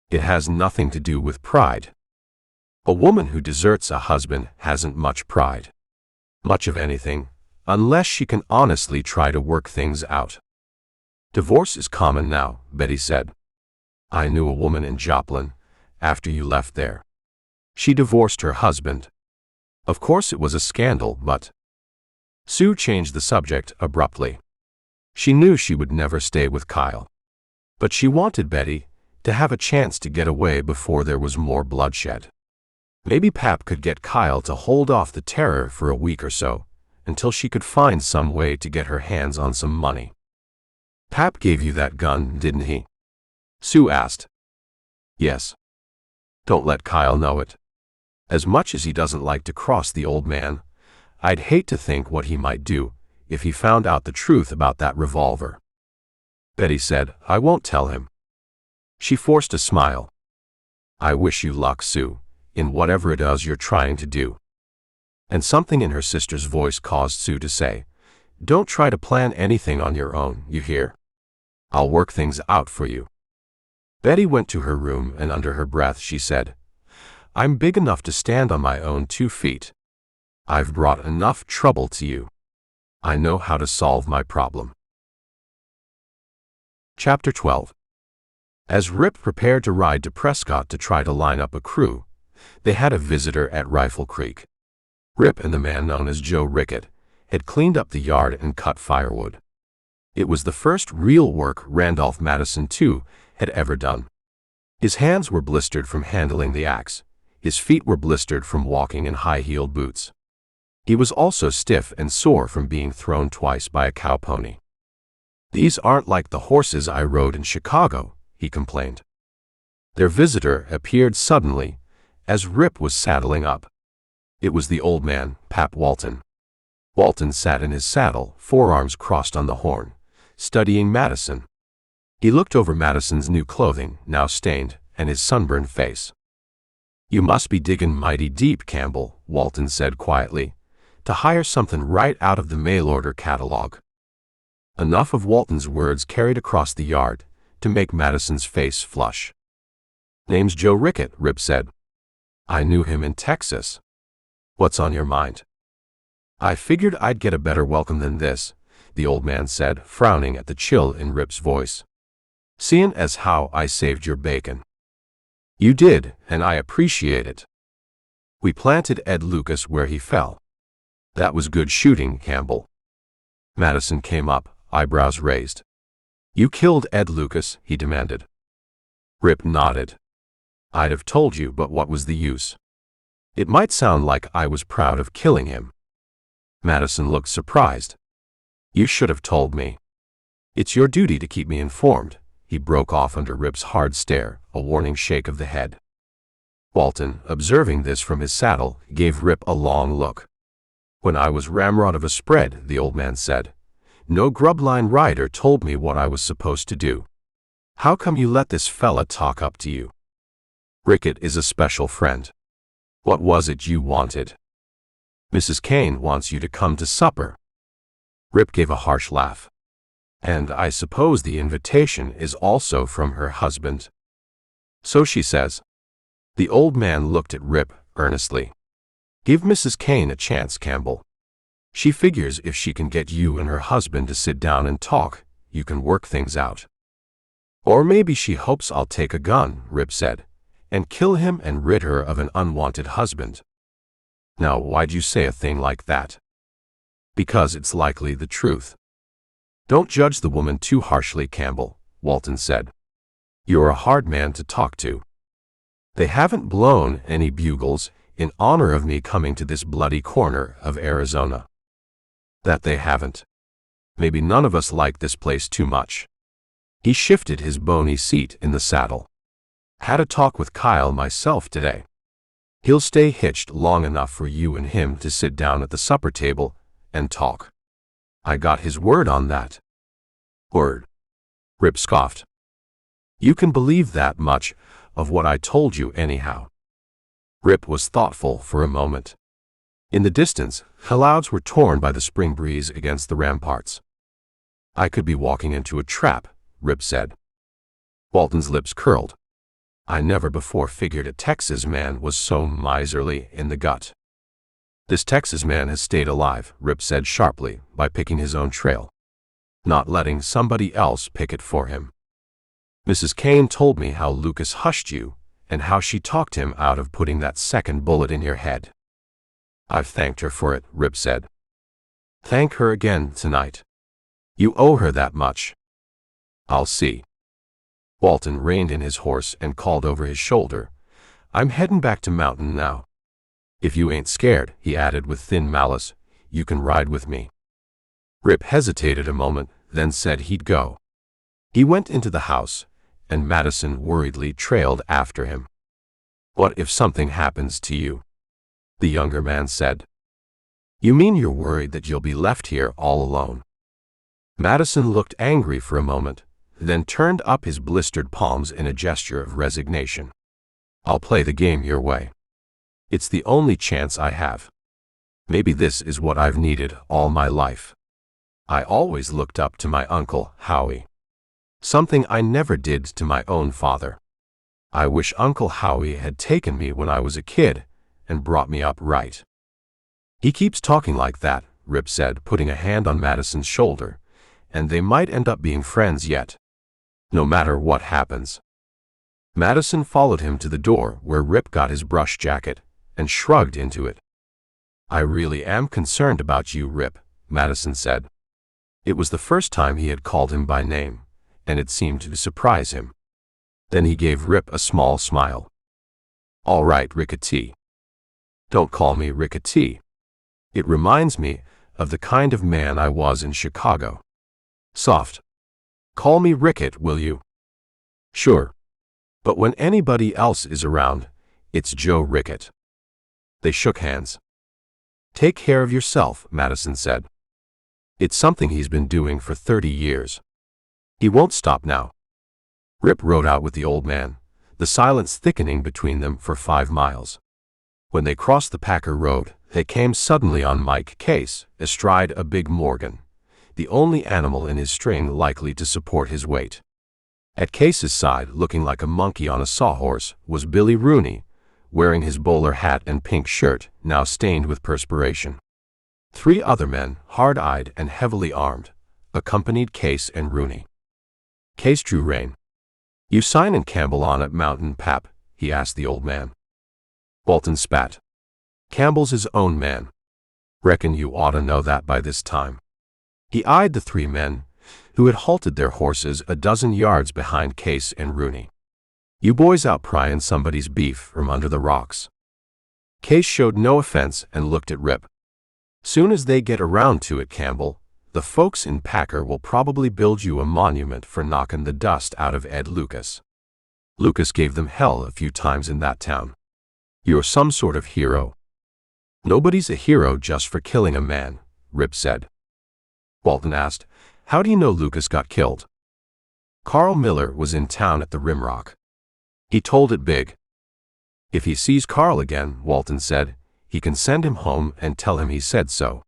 It has nothing to do with pride. A woman who deserts a husband hasn't much pride. Much of anything, unless she can honestly try to work things out." "Divorce is common now," Betty said. "I knew a woman in Joplin, after you left there. She divorced her husband. Of course it was a scandal, but—" Sue changed the subject abruptly. She knew she would never stay with Kyle. But she wanted Betty to have a chance to get away before there was more bloodshed. Maybe Pap could get Kyle to hold off the terror for a week or so, until she could find some way to get her hands on some money. "Pap gave you that gun, didn't he?" Sue asked. "Yes." "Don't let Kyle know it. As much as he doesn't like to cross the old man, I'd hate to think what he might do if he found out the truth about that revolver." Betty said, "I won't tell him." She forced a smile. "I wish you luck, Sue, in whatever it is you're trying to do." And something in her sister's voice caused Sue to say, "Don't try to plan anything on your own, you hear? I'll work things out for you." Betty went to her room and under her breath she said, "I'm big enough to stand on my own 2 feet. I've brought enough trouble to you. I know how to solve my problem." Chapter 12. As Rip prepared to ride to Prescott to try to line up a crew, they had a visitor at Rifle Creek. Rip and the man known as Joe Rickett had cleaned up the yard and cut firewood. It was the first real work Randolph Madison II had ever done. His hands were blistered from handling the axe. His feet were blistered from walking in high-heeled boots. He was also stiff and sore from being thrown twice by a cow pony. "These aren't like the horses I rode in Chicago," he complained. Their visitor appeared suddenly as Rip was saddling up. It was the old man, Pap Walton. Walton sat in his saddle, forearms crossed on the horn, studying Madison. He looked over Madison's new clothing, now stained, and his sunburned face. "You must be digging mighty deep, Campbell," Walton said quietly, "to hire something right out of the mail-order catalog." Enough of Walton's words carried across the yard to make Madison's face flush. "Name's Joe Rickett," Rip said. "I knew him in Texas. What's on your mind?" "I figured I'd get a better welcome than this," the old man said, frowning at the chill in Rip's voice. "Seeing as how I saved your bacon." "You did, and I appreciate it. We planted Ed Lucas where he fell." "That was good shooting, Campbell." Madison came up, eyebrows raised. "You killed Ed Lucas?" he demanded. Rip nodded. "I'd have told you, but what was the use? It might sound like I was proud of killing him." Madison looked surprised. "You should have told me. It's your duty to keep me informed." He broke off under Rip's hard stare, a warning shake of the head. Walton, observing this from his saddle, gave Rip a long look. "When I was ramrod of a spread," the old man said, "no grubline rider told me what I was supposed to do. How come you let this fella talk up to you?" "Rickett is a special friend. What was it you wanted?" "Mrs. Kane wants you to come to supper." Rip gave a harsh laugh. "And I suppose the invitation is also from her husband." "So she says." The old man looked at Rip earnestly. "Give Mrs. Kane a chance, Campbell. She figures if she can get you and her husband to sit down and talk, you can work things out." "Or maybe she hopes I'll take a gun," Rip said, "and kill him and rid her of an unwanted husband." "Now, why'd you say a thing like that?" "Because it's likely the truth." "Don't judge the woman too harshly, Campbell," Walton said. "You're a hard man to talk to. They haven't blown any bugles in honor of me coming to this bloody corner of Arizona. That they haven't. Maybe none of us like this place too much." He shifted his bony seat in the saddle. "Had a talk with Kyle myself today. He'll stay hitched long enough for you and him to sit down at the supper table and talk. I got his word on that." "Word?" Rip scoffed. "You can believe that much of what I told you anyhow." Rip was thoughtful for a moment. In the distance, clouds were torn by the spring breeze against the ramparts. "I could be walking into a trap," Rip said. Walton's lips curled. "I never before figured a Texas man was so miserly in the gut." "This Texas man has stayed alive," Rip said sharply, "by picking his own trail. Not letting somebody else pick it for him. Mrs. Kane told me how Lucas hushed you, and how she talked him out of putting that second bullet in your head." "I've thanked her for it," Rip said. "Thank her again tonight. You owe her that much." "I'll see." Walton reined in his horse and called over his shoulder, "I'm heading back to Mountain now. If you ain't scared," he added with thin malice, "you can ride with me." Rip hesitated a moment, then said he'd go. He went into the house, and Madison worriedly trailed after him. "What if something happens to you?" the younger man said. "You mean you're worried that you'll be left here all alone?" Madison looked angry for a moment, then turned up his blistered palms in a gesture of resignation. "I'll play the game your way. It's the only chance I have. Maybe this is what I've needed all my life. I always looked up to my Uncle Howie. Something I never did to my own father. I wish Uncle Howie had taken me when I was a kid and brought me up right." "He keeps talking like that," Rip said, putting a hand on Madison's shoulder, "and they might end up being friends yet. No matter what happens." Madison followed him to the door where Rip got his brush jacket and shrugged into it. "I really am concerned about you, Rip," Madison said. It was the first time he had called him by name, and it seemed to surprise him. Then he gave Rip a small smile. "All right, Rickety. Don't call me Rickety. It reminds me of the kind of man I was in Chicago. Soft. Call me Rickett, will you?" "Sure. But when anybody else is around, it's Joe Rickett." They shook hands. "Take care of yourself," Madison said. "It's something he's been doing for 30 years. He won't stop now." Rip rode out with the old man, the silence thickening between them for 5 miles. When they crossed the Packer Road, they came suddenly on Mike Case, astride a big Morgan, the only animal in his string likely to support his weight. At Case's side, looking like a monkey on a sawhorse, was Billy Rooney, wearing his bowler hat and pink shirt, now stained with perspiration. 3 other men, hard-eyed and heavily armed, accompanied Case and Rooney. Case drew rein. "You signin' Campbell on at Mountain, Pap?" he asked the old man. Walton spat. "Campbell's his own man. Reckon you oughta know that by this time." He eyed the 3 men, who had halted their horses a dozen yards behind Case and Rooney. "You boys out pryin' somebody's beef from under the rocks." Case showed no offense and looked at Rip. "Soon as they get around to it, Campbell, the folks in Packer will probably build you a monument for knocking the dust out of Ed Lucas. Lucas gave them hell a few times in that town. You're some sort of hero." "Nobody's a hero just for killing a man," Rip said. Walton asked, "How do you know Lucas got killed?" "Carl Miller was in town at the Rimrock. He told it big." "If he sees Carl again," Walton said, "he can send him home and tell him he said so."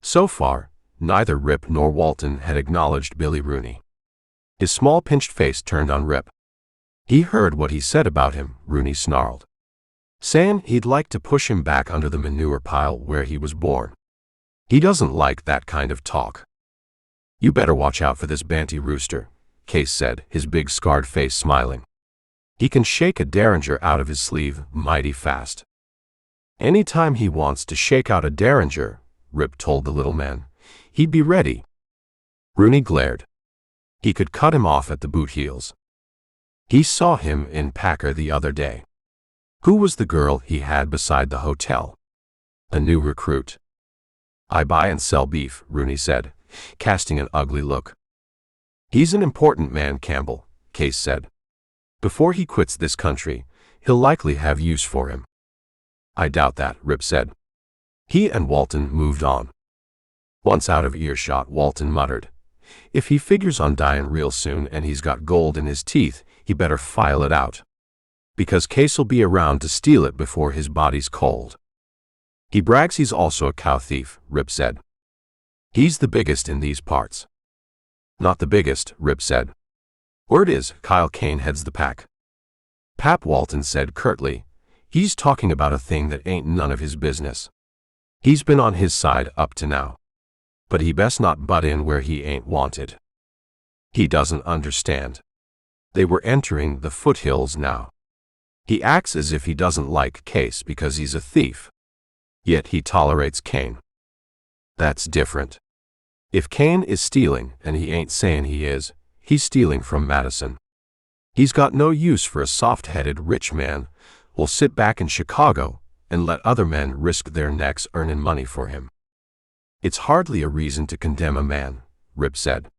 So far, neither Rip nor Walton had acknowledged Billy Rooney. His small pinched face turned on Rip. "He heard what he said about him," Rooney snarled. "Sayin' he'd like to push him back under the manure pile where he was born. He doesn't like that kind of talk." "You better watch out for this Banty rooster," Case said, his big scarred face smiling. "He can shake a derringer out of his sleeve mighty fast." "Any time he wants to shake out a derringer," Rip told the little man, "he'd be ready." Rooney glared. He could cut him off at the boot heels. He saw him in Packer the other day. Who was the girl he had beside the hotel? A new recruit. "I buy and sell beef," Rooney said, casting an ugly look. "He's an important man, Campbell," Case said. "Before he quits this country, he'll likely have use for him." "I doubt that," Rip said. He and Walton moved on. Once out of earshot, Walton muttered, "If he figures on dying real soon and he's got gold in his teeth, he better file it out. Because Case'll be around to steal it before his body's cold." "He brags he's also a cow thief," Rip said. "He's the biggest in these parts." "Not the biggest," Rip said. "Word is, Kyle Kane heads the pack." "Pap," Walton said curtly, "he's talking about a thing that ain't none of his business. He's been on his side up to now. But he best not butt in where he ain't wanted. He doesn't understand. They were entering the foothills now. He acts as if he doesn't like Case because he's a thief. Yet he tolerates Kane. That's different. If Kane is stealing, and he ain't saying he is, he's stealing from Madison. He's got no use for a soft-headed rich man who'll sit back in Chicago and let other men risk their necks earning money for him." "It's hardly a reason to condemn a man," Rip said.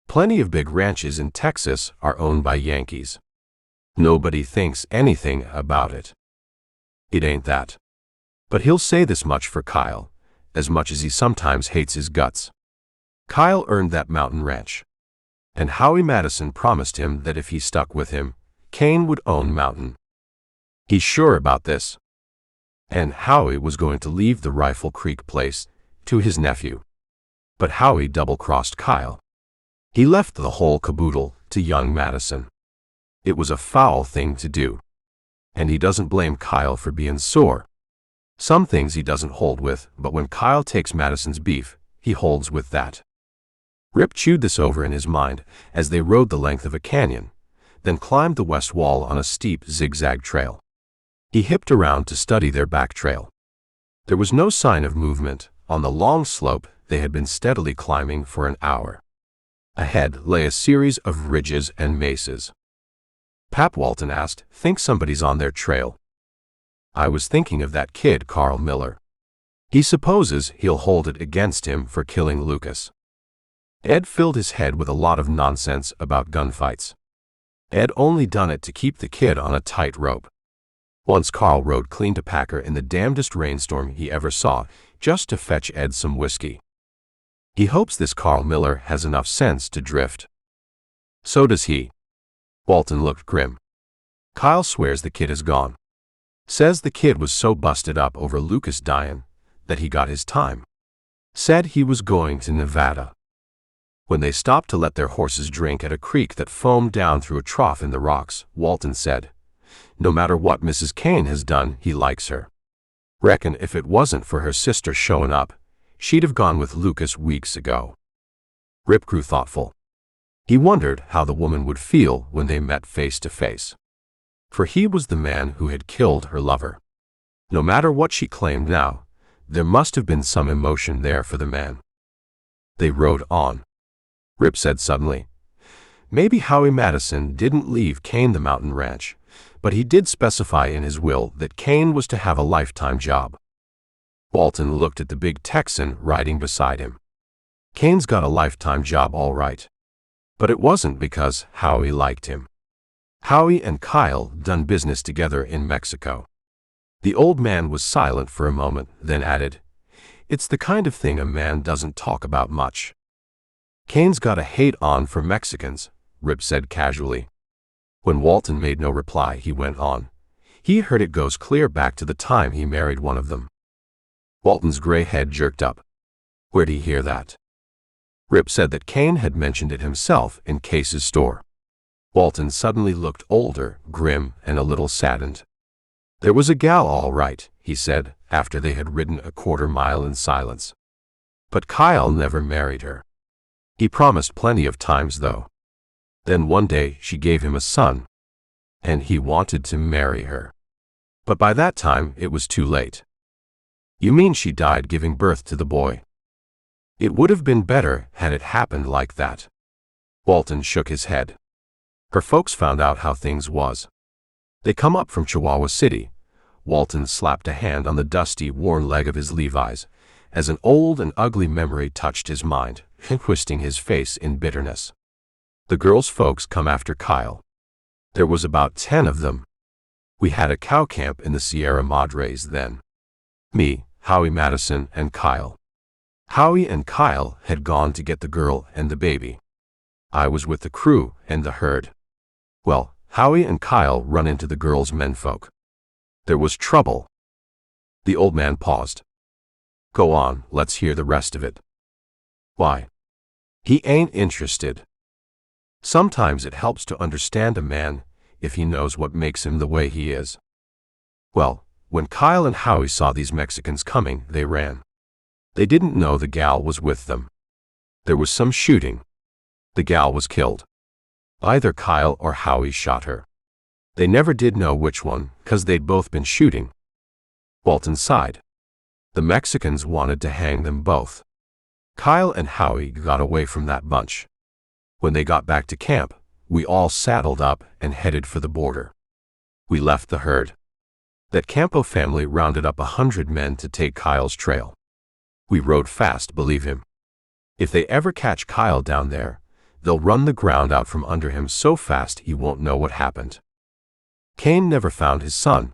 "Plenty of big ranches in Texas are owned by Yankees. Nobody thinks anything about it. It ain't that. But he'll say this much for Kyle, as much as he sometimes hates his guts. Kyle earned that mountain ranch. And Howie Madison promised him that if he stuck with him, Kane would own Mountain. He's sure about this. And Howie was going to leave the Rifle Creek place to his nephew. But Howie double-crossed Kyle. He left the whole caboodle to young Madison. It was a foul thing to do. And he doesn't blame Kyle for being sore. Some things he doesn't hold with, but when Kyle takes Madison's beef, he holds with that." Rip chewed this over in his mind as they rode the length of a canyon, then climbed the west wall on a steep zigzag trail. He hipped around to study their back trail. There was no sign of movement on the long slope they had been steadily climbing for an hour. Ahead lay a series of ridges and mesas. "Pap," Walton asked, "think somebody's on their trail?" "I was thinking of that kid, Carl Miller. He supposes he'll hold it against him for killing Lucas." Ed filled his head with a lot of nonsense about gunfights. Ed only done it to keep the kid on a tight rope. Once Carl rode clean to Packer in the damnedest rainstorm he ever saw, just to fetch Ed some whiskey. He hopes this Carl Miller has enough sense to drift. So does he. Walton looked grim. Kyle swears the kid is gone. Says the kid was so busted up over Lucas dying that he got his time. Said he was going to Nevada. When they stopped to let their horses drink at a creek that foamed down through a trough in the rocks, Walton said, "No matter what Mrs. Kane has done, he likes her. Reckon if it wasn't for her sister showing up, she'd have gone with Lucas weeks ago." Rip grew thoughtful. He wondered how the woman would feel when they met face to face. For he was the man who had killed her lover. No matter what she claimed now, there must have been some emotion there for the man. They rode on. Rip said suddenly, "Maybe Howie Madison didn't leave Kane the mountain ranch, but he did specify in his will that Kane was to have a lifetime job." Walton looked at the big Texan riding beside him. Kane's got a lifetime job all right. But it wasn't because Howie liked him. Howie and Kyle done business together in Mexico. The old man was silent for a moment, then added, "It's the kind of thing a man doesn't talk about much." "Kane's got a hate on for Mexicans," Rip said casually. When Walton made no reply, he went on, "He heard it goes clear back to the time he married one of them." Walton's gray head jerked up. "Where'd he hear that?" Rip said that Kane had mentioned it himself in Case's store. Walton suddenly looked older, grim, and a little saddened. "There was a gal all right," he said, after they had ridden a quarter-mile in silence. "But Kyle never married her. He promised plenty of times, though. Then one day she gave him a son, and he wanted to marry her. But by that time it was too late." "You mean she died giving birth to the boy?" "It would have been better had it happened like that." Walton shook his head. "Her folks found out how things was. They come up from Chihuahua City." Walton slapped a hand on the dusty, worn leg of his Levi's, as an old and ugly memory touched his mind, twisting his face in bitterness. "The girl's folks come after Kyle. There was about 10 of them. We had a cow camp in the Sierra Madres then. Me, Howie Madison, and Kyle. Howie and Kyle had gone to get the girl and the baby. I was with the crew and the herd. Well, Howie and Kyle run into the girl's menfolk. There was trouble." The old man paused. "Go on, let's hear the rest of it." "Why?" "He ain't interested. Sometimes it helps to understand a man if he knows what makes him the way he is. Well, when Kyle and Howie saw these Mexicans coming, they ran. They didn't know the gal was with them. There was some shooting. The gal was killed. Either Kyle or Howie shot her. They never did know which one, 'cause they'd both been shooting." Walton sighed. "The Mexicans wanted to hang them both. Kyle and Howie got away from that bunch. When they got back to camp, we all saddled up and headed for the border. We left the herd. That Campo family rounded up 100 men to take Kyle's trail. We rode fast, believe him. If they ever catch Kyle down there, they'll run the ground out from under him so fast he won't know what happened. Kane never found his son.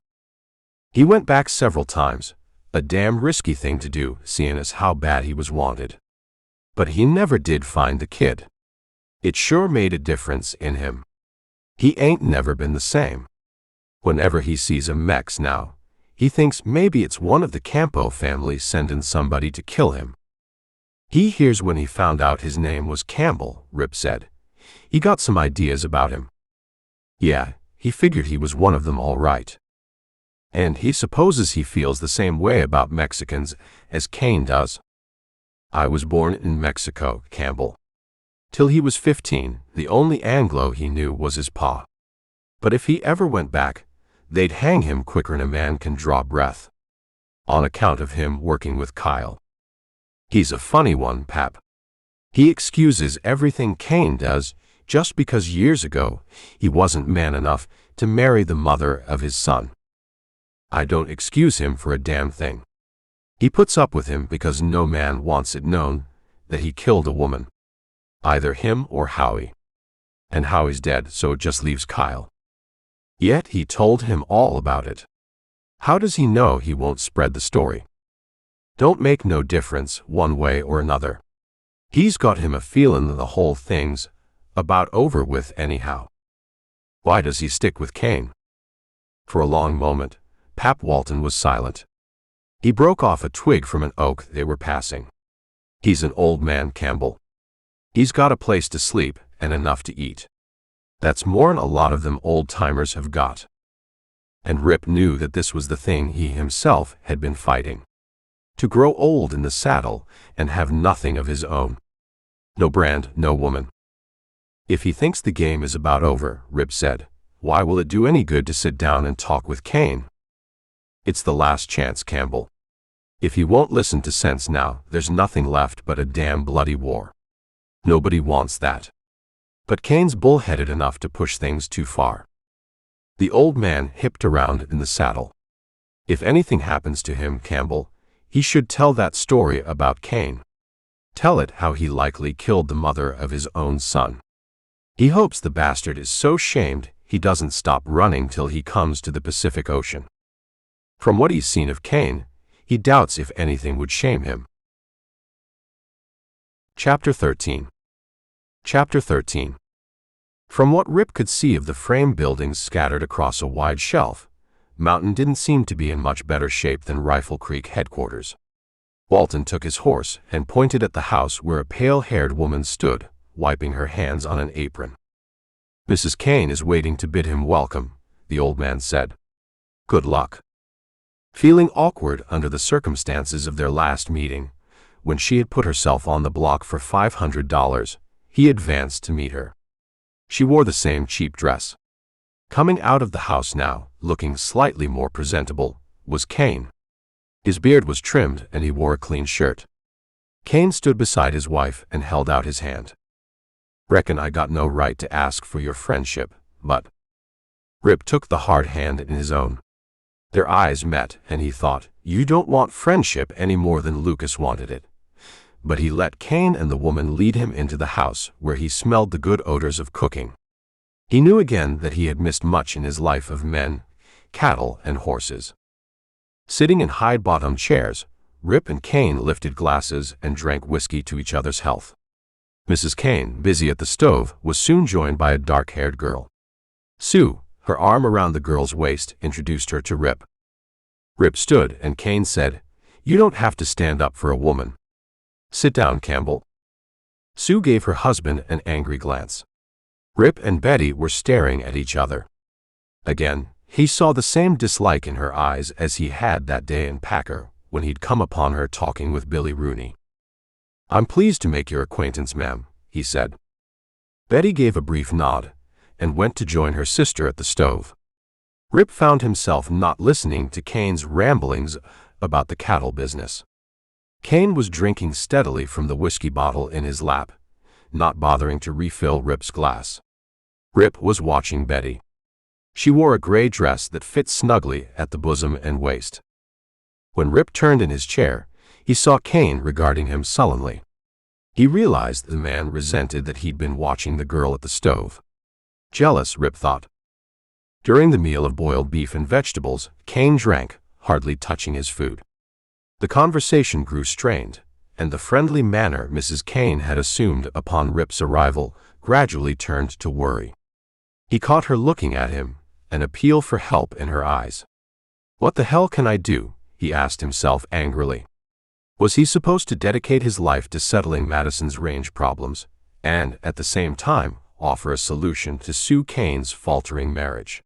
He went back several times, a damn risky thing to do, seeing as how bad he was wanted. But he never did find the kid. It sure made a difference in him. He ain't never been the same. Whenever he sees a Mex now, he thinks maybe it's one of the Campo family sending somebody to kill him. He hears when he found out his name was Campbell," Rip said. "He got some ideas about him. Yeah, he figured he was one of them all right. And he supposes he feels the same way about Mexicans as Kane does. I was born in Mexico, Campbell. Till he was 15, the only Anglo he knew was his pa. But if he ever went back, they'd hang him quicker'n a man can draw breath. On account of him working with Kyle. He's a funny one, Pap. He excuses everything Kane does just because years ago he wasn't man enough to marry the mother of his son. I don't excuse him for a damn thing. He puts up with him because no man wants it known that he killed a woman. Either him or Howie. And Howie's dead, so it just leaves Kyle. Yet he told him all about it. How does he know he won't spread the story? Don't make no difference one way or another. He's got him a feelin' that the whole thing's about over with anyhow. Why does he stick with Kane? For a long moment, Pap Walton was silent. He broke off a twig from an oak they were passing. "He's an old man, Campbell. He's got a place to sleep and enough to eat. That's more'n a lot of them old-timers have got." And Rip knew that this was the thing he himself had been fighting. To grow old in the saddle and have nothing of his own. No brand, no woman. "If he thinks the game is about over," Rip said, "why will it do any good to sit down and talk with Kane? It's the last chance, Campbell. If he won't listen to sense now, there's nothing left but a damn bloody war. Nobody wants that. But Kane's bullheaded enough to push things too far." The old man hipped around in the saddle. "If anything happens to him, Campbell, he should tell that story about Kane. Tell it how he likely killed the mother of his own son. He hopes the bastard is so shamed he doesn't stop running till he comes to the Pacific Ocean. From what he's seen of Kane, he doubts if anything would shame him." Chapter 13. Chapter 13. From what Rip could see of the frame buildings scattered across a wide shelf, Mountain didn't seem to be in much better shape than Rifle Creek headquarters. Walton took his horse and pointed at the house where a pale-haired woman stood, wiping her hands on an apron. "Mrs. Kane is waiting to bid him welcome," the old man said. "Good luck." Feeling awkward under the circumstances of their last meeting, when she had put herself on the block for $500, he advanced to meet her. She wore the same cheap dress. Coming out of the house now, looking slightly more presentable, was Kane. His beard was trimmed and he wore a clean shirt. Kane stood beside his wife and held out his hand. "Reckon I got no right to ask for your friendship, but—" Rip took the hard hand in his own. Their eyes met and he thought, "You don't want friendship any more than Lucas wanted it." But he let Kane and the woman lead him into the house where he smelled the good odors of cooking. He knew again that he had missed much in his life of men, cattle, and horses. Sitting in high-bottomed chairs, Rip and Kane lifted glasses and drank whiskey to each other's health. Mrs. Kane, busy at the stove, was soon joined by a dark-haired girl. Sue, her arm around the girl's waist, introduced her to Rip. Rip stood and Kane said, "You don't have to stand up for a woman. Sit down, Campbell." Sue gave her husband an angry glance. Rip and Betty were staring at each other. Again, he saw the same dislike in her eyes as he had that day in Packer when he'd come upon her talking with Billy Rooney. "I'm pleased to make your acquaintance, ma'am," he said. Betty gave a brief nod and went to join her sister at the stove. Rip found himself not listening to Kane's ramblings about the cattle business. Kane was drinking steadily from the whiskey bottle in his lap, not bothering to refill Rip's glass. Rip was watching Betty. She wore a gray dress that fit snugly at the bosom and waist. When Rip turned in his chair, he saw Kane regarding him sullenly. He realized the man resented that he'd been watching the girl at the stove. Jealous, Rip thought. During the meal of boiled beef and vegetables, Kane drank, hardly touching his food. The conversation grew strained, and the friendly manner Mrs. Kane had assumed upon Rip's arrival gradually turned to worry. He caught her looking at him, an appeal for help in her eyes. "What the hell can I do?" he asked himself angrily. Was he supposed to dedicate his life to settling Madison's range problems, and, at the same time, offer a solution to Sue Kane's faltering marriage?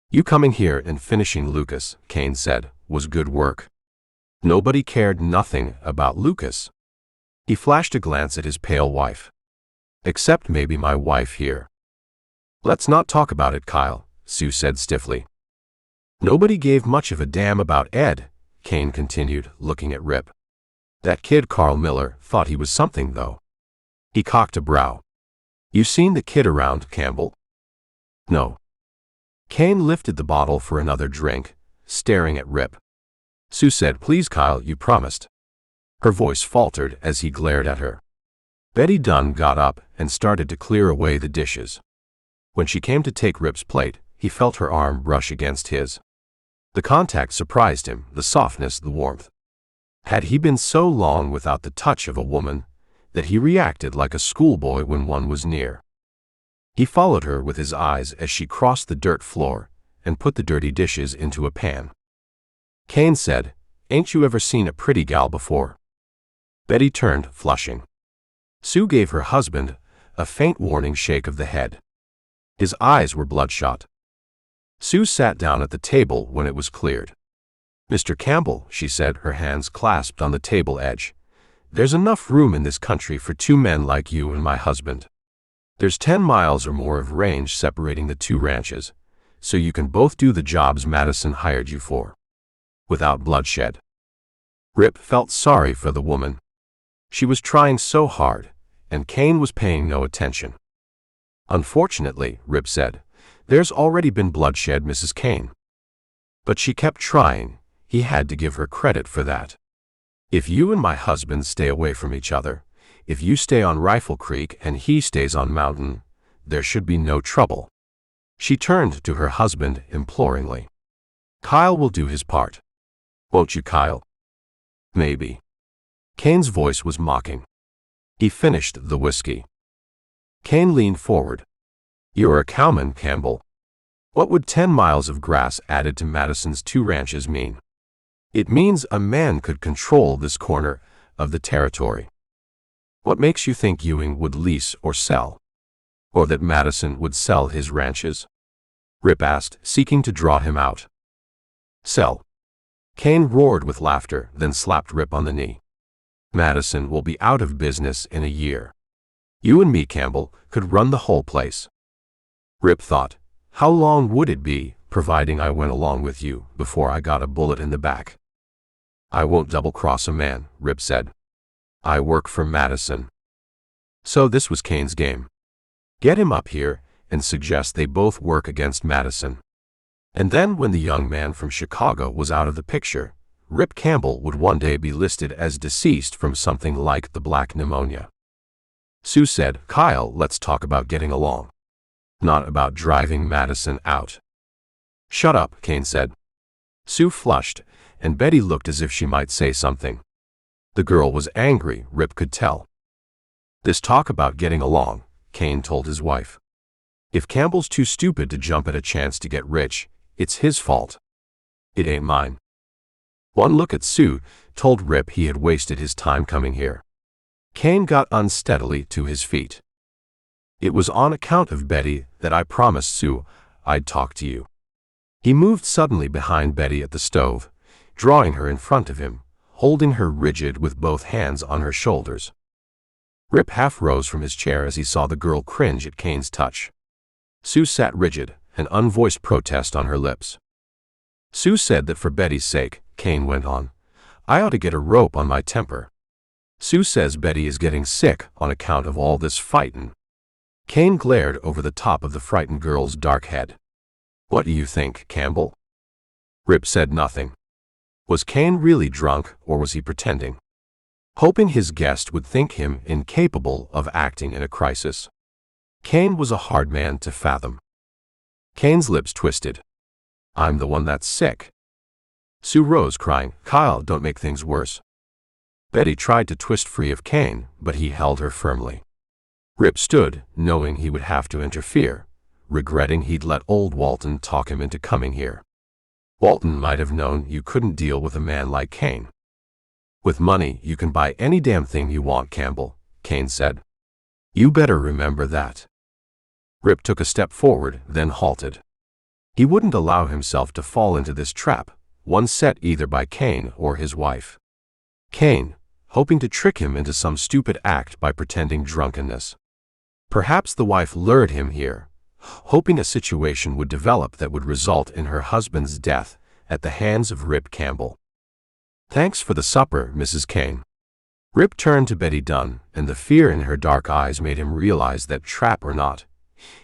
"You coming here and finishing Lucas," Kane said, "was good work. Nobody cared nothing about Lucas." He flashed a glance at his pale wife. "Except maybe my wife here." "Let's not talk about it, Kyle," Sue said stiffly. "Nobody gave much of a damn about Ed," Kane continued, looking at Rip. "That kid Carl Miller thought he was something, though." He cocked a brow. "You seen the kid around, Campbell?" "No." Kane lifted the bottle for another drink, staring at Rip. Sue said, "Please, Kyle, you promised." Her voice faltered as he glared at her. Betty Dunn got up and started to clear away the dishes. When she came to take Rip's plate, he felt her arm brush against his. The contact surprised him, the softness, the warmth. Had he been so long without the touch of a woman that he reacted like a schoolboy when one was near? He followed her with his eyes as she crossed the dirt floor and put the dirty dishes into a pan. Cain said, "Ain't you ever seen a pretty gal before?" Betty turned, flushing. Sue gave her husband a faint warning shake of the head. His eyes were bloodshot. Sue sat down at the table when it was cleared. "Mr. Campbell," she said, her hands clasped on the table edge, "there's enough room in this country for 2 men like you and my husband. There's 10 miles or more of range separating the 2 ranches, so you can both do the jobs Madison hired you for, without bloodshed." Rip felt sorry for the woman. She was trying so hard, and Cain was paying no attention. "Unfortunately," Rip said, "there's already been bloodshed, Mrs. Cain." But she kept trying. He had to give her credit for that. "If you and my husband stay away from each other, if you stay on Rifle Creek and he stays on Mountain, there should be no trouble." She turned to her husband imploringly. "Kyle will do his part. Won't you, Kyle?" "Maybe." Cain's voice was mocking. He finished the whiskey. Cain leaned forward. "You're a cowman, Campbell. What would 10 miles of grass added to Madison's 2 ranches mean? It means a man could control this corner of the territory. What makes you think Ewing would lease or sell? Or that Madison would sell his ranches?" Rip asked, seeking to draw him out. "Sell." Cain roared with laughter, then slapped Rip on the knee. "Madison will be out of business in a year. You and me, Campbell, could run the whole place." Rip thought, "How long would it be, providing I went along with you, before I got a bullet in the back?" "I won't double-cross a man," Rip said. "I work for Madison." So this was Cain's game. Get him up here and suggest they both work against Madison. And then when the young man from Chicago was out of the picture, Rip Campbell would one day be listed as deceased from something like the black pneumonia. Sue said, "Kyle, let's talk about getting along. Not about driving Madison out." "Shut up," Cain said. Sue flushed, and Betty looked as if she might say something. The girl was angry, Rip could tell. "This talk about getting along," Cain told his wife. "If Campbell's too stupid to jump at a chance to get rich, it's his fault. It ain't mine." One look at Sue told Rip he had wasted his time coming here. Cain got unsteadily to his feet. "It was on account of Betty that I promised Sue I'd talk to you." He moved suddenly behind Betty at the stove, drawing her in front of him, holding her rigid with both hands on her shoulders. Rip half rose from his chair as he saw the girl cringe at Cain's touch. Sue sat rigid, an unvoiced protest on her lips. Sue said that for Betty's sake, Cain went on, "I ought to get a rope on my temper. Sue says Betty is getting sick on account of all this fightin'." Cain glared over the top of the frightened girl's dark head. "What do you think, Campbell?" Rip said nothing. Was Cain really drunk, or was he pretending? Hoping his guest would think him incapable of acting in a crisis. Cain was a hard man to fathom. Cain's lips twisted. "I'm the one that's sick." Sue rose, crying, "Kyle, don't make things worse." Betty tried to twist free of Cain, but he held her firmly. Rip stood, knowing he would have to interfere, regretting he'd let old Walton talk him into coming here. Walton might have known you couldn't deal with a man like Cain. "With money, you can buy any damn thing you want, Campbell," Cain said. "You better remember that." Rip took a step forward, then halted. He wouldn't allow himself to fall into this trap, one set either by Cain or his wife. Cain, hoping to trick him into some stupid act by pretending drunkenness. Perhaps the wife lured him here, hoping a situation would develop that would result in her husband's death at the hands of Rip Campbell. "Thanks for the supper, Mrs. Cain." Rip turned to Betty Dunn, and the fear in her dark eyes made him realize that, trap or not,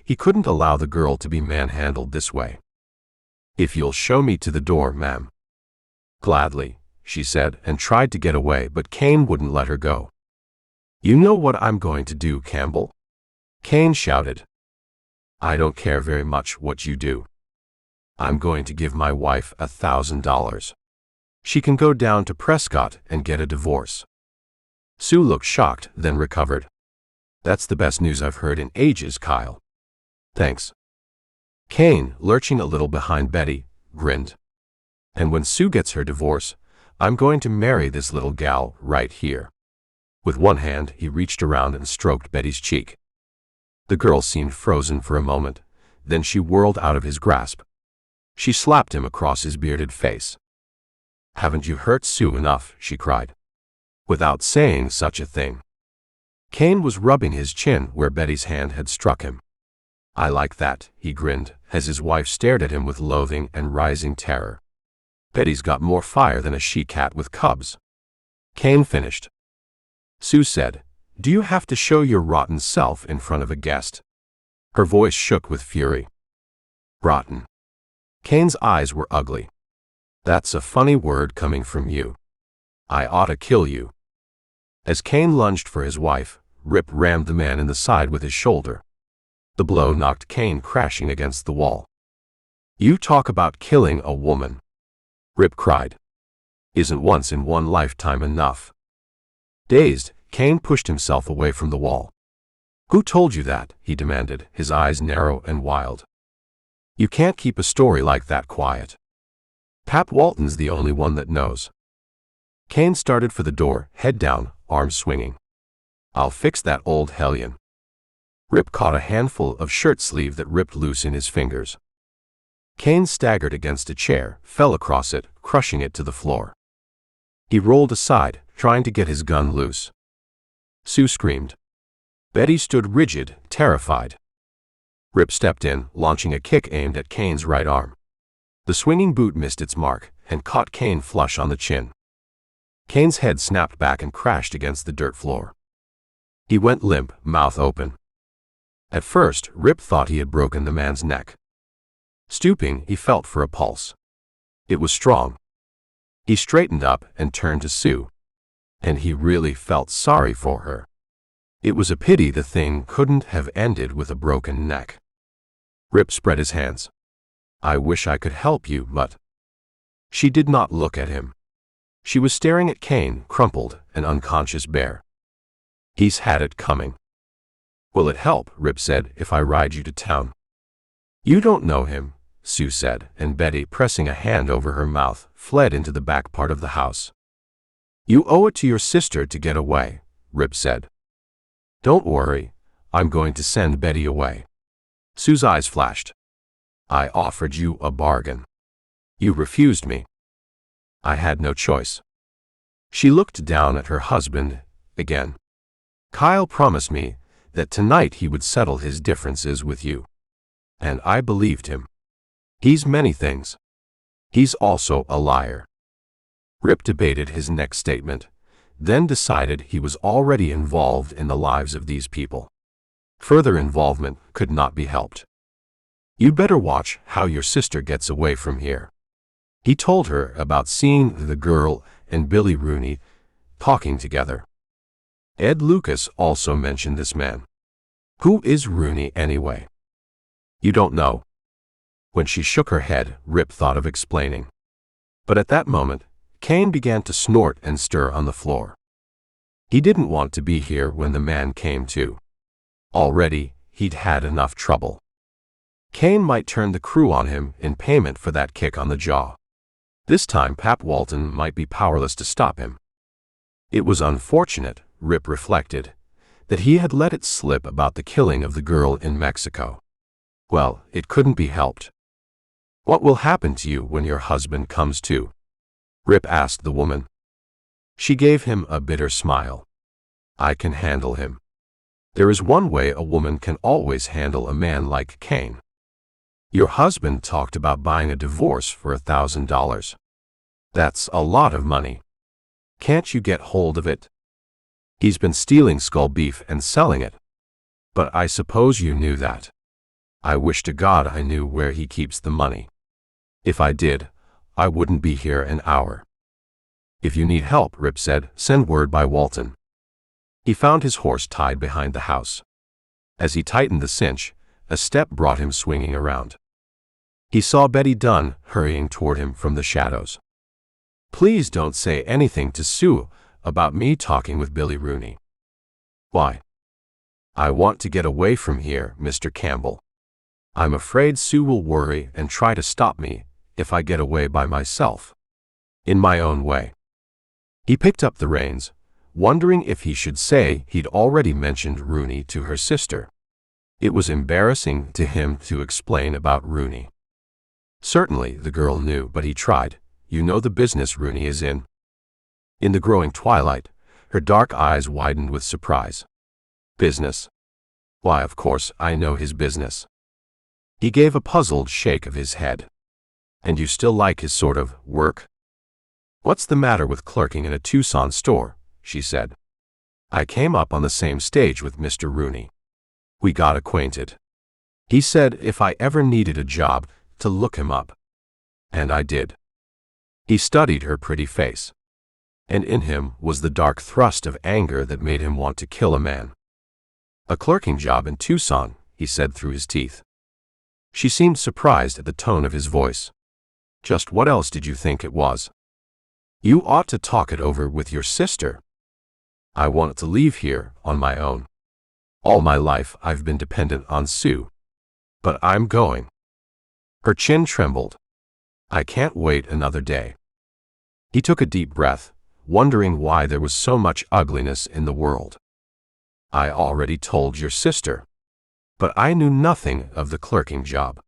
he couldn't allow the girl to be manhandled this way. "If you'll show me to the door, ma'am." "Gladly," she said, and tried to get away, but Cain wouldn't let her go. "You know what I'm going to do, Campbell?" Cain shouted. "I don't care very much what you do. I'm going to give my wife $1,000. She can go down to Prescott and get a divorce." Sue looked shocked, then recovered. "That's the best news I've heard in ages, Kyle." "Thanks." Kane, lurching a little behind Betty, grinned. And when Sue gets her divorce, I'm going to marry this little gal right here. With one hand, he reached around and stroked Betty's cheek. The girl seemed frozen for a moment, then she whirled out of his grasp. She slapped him across his bearded face. Haven't you hurt Sue enough? She cried. Without saying such a thing. Kane was rubbing his chin where Betty's hand had struck him. I like that, he grinned, as his wife stared at him with loathing and rising terror. Betty's got more fire than a she-cat with cubs. Kane finished. Sue said, Do you have to show your rotten self in front of a guest? Her voice shook with fury. Rotten. Kane's eyes were ugly. That's a funny word coming from you. I ought to kill you. As Kane lunged for his wife, Rip rammed the man in the side with his shoulder. The blow knocked Kane crashing against the wall. You talk about killing a woman. Rip cried. Isn't once in one lifetime enough? Dazed, Kane pushed himself away from the wall. Who told you that? He demanded, his eyes narrow and wild. You can't keep a story like that quiet. Pap Walton's the only one that knows. Kane started for the door, head down, arms swinging. I'll fix that old hellion. Rip caught a handful of shirt sleeve that ripped loose in his fingers. Kane staggered against a chair, fell across it, crushing it to the floor. He rolled aside, trying to get his gun loose. Sue screamed. Betty stood rigid, terrified. Rip stepped in, launching a kick aimed at Kane's right arm. The swinging boot missed its mark and caught Kane flush on the chin. Kane's head snapped back and crashed against the dirt floor. He went limp, mouth open. At first, Rip thought he had broken the man's neck. Stooping, he felt for a pulse. It was strong. He straightened up and turned to Sue. And he really felt sorry for her. It was a pity the thing couldn't have ended with a broken neck. Rip spread his hands. I wish I could help you, but... She did not look at him. She was staring at Kane, crumpled and unconscious bare. He's had it coming. Will it help, Rip said, if I ride you to town? You don't know him, Sue said, and Betty, pressing a hand over her mouth, fled into the back part of the house. You owe it to your sister to get away, Rip said. Don't worry, I'm going to send Betty away. Sue's eyes flashed. I offered you a bargain. You refused me. I had no choice. She looked down at her husband again. Kyle promised me that tonight he would settle his differences with you. And I believed him. He's many things. He's also a liar. Rip debated his next statement, then decided he was already involved in the lives of these people. Further involvement could not be helped. You'd better watch how your sister gets away from here. He told her about seeing the girl and Billy Rooney talking together. Ed Lucas also mentioned this man. Who is Rooney anyway? You don't know. When she shook her head, Rip thought of explaining. But at that moment, Kane began to snort and stir on the floor. He didn't want to be here when the man came to. Already, he'd had enough trouble. Kane might turn the crew on him in payment for that kick on the jaw. This time Pap Walton might be powerless to stop him. It was unfortunate, Rip reflected, that he had let it slip about the killing of the girl in Mexico. Well, it couldn't be helped. What will happen to you when your husband comes to? Rip asked the woman. She gave him a bitter smile. I can handle him. There is one way a woman can always handle a man like Kane. Your husband talked about buying a divorce for $1,000. That's a lot of money. Can't you get hold of it? He's been stealing skull beef and selling it. But I suppose you knew that. I wish to God I knew where he keeps the money. If I did, I wouldn't be here an hour. If you need help, Rip said, send word by Walton. He found his horse tied behind the house. As he tightened the cinch, a step brought him swinging around. He saw Betty Dunn hurrying toward him from the shadows. Please don't say anything to Sue about me talking with Billy Rooney. Why? I want to get away from here, Mr. Campbell. I'm afraid Sue will worry and try to stop me if I get away by myself. In my own way. He picked up the reins, wondering if he should say he'd already mentioned Rooney to her sister. It was embarrassing to him to explain about Rooney. Certainly, the girl knew, but he tried. You know the business Rooney is in. In the growing twilight, her dark eyes widened with surprise. Business? Why, of course, I know his business. He gave a puzzled shake of his head. And you still like his sort of work? What's the matter with clerking in a Tucson store? She said. I came up on the same stage with Mr. Rooney. We got acquainted. He said if I ever needed a job, to look him up. And I did. He studied her pretty face. And in him was the dark thrust of anger that made him want to kill a man. A clerking job in Tucson, he said through his teeth. She seemed surprised at the tone of his voice. Just what else did you think it was? You ought to talk it over with your sister. I wanted to leave here on my own. All my life I've been dependent on Sue. But I'm going. Her chin trembled. I can't wait another day. He took a deep breath, wondering why there was so much ugliness in the world. I already told your sister. But I knew nothing of the clerking job.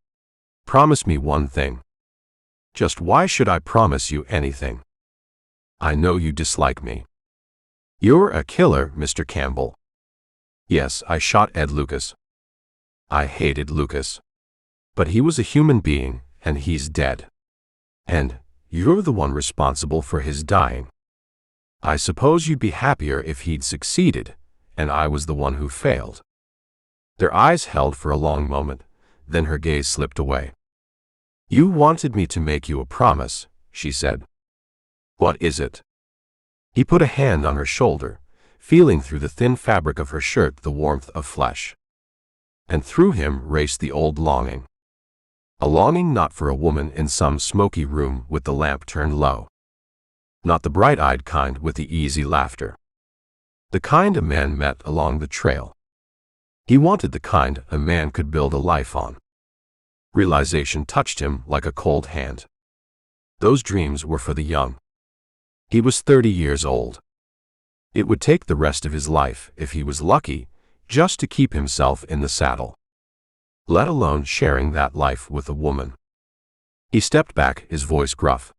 Promise me one thing. Just why should I promise you anything? I know you dislike me. You're a killer, Mr. Campbell. Yes, I shot Ed Lucas. I hated Lucas. But he was a human being, and he's dead. And you're the one responsible for his dying. I suppose you'd be happier if he'd succeeded, and I was the one who failed. Their eyes held for a long moment, then her gaze slipped away. You wanted me to make you a promise, she said. What is it? He put a hand on her shoulder, feeling through the thin fabric of her shirt the warmth of flesh. And through him raced the old longing. A longing not for a woman in some smoky room with the lamp turned low. Not the bright-eyed kind with the easy laughter. The kind a man met along the trail. He wanted the kind a man could build a life on. Realization touched him like a cold hand. Those dreams were for the young. He was 30 years old. It would take the rest of his life, if he was lucky, just to keep himself in the saddle. Let alone sharing that life with a woman. He stepped back, his voice gruff.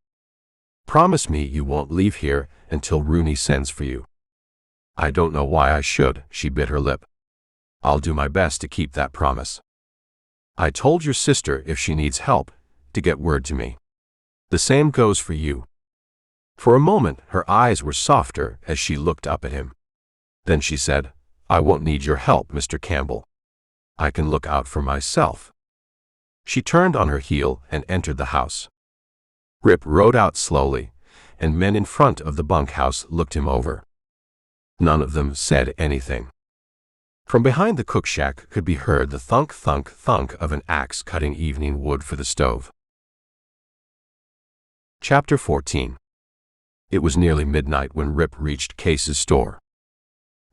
Promise me you won't leave here until Rooney sends for you. I don't know why I should, she bit her lip. I'll do my best to keep that promise. I told your sister if she needs help, to get word to me. The same goes for you. For a moment, her eyes were softer as she looked up at him. Then she said, I won't need your help, Mr. Campbell. I can look out for myself. She turned on her heel and entered the house. Rip rode out slowly, and men in front of the bunkhouse looked him over. None of them said anything. From behind the cook shack could be heard the thunk, thunk, thunk of an axe cutting evening wood for the stove. Chapter 14. It was nearly midnight when Rip reached Case's store.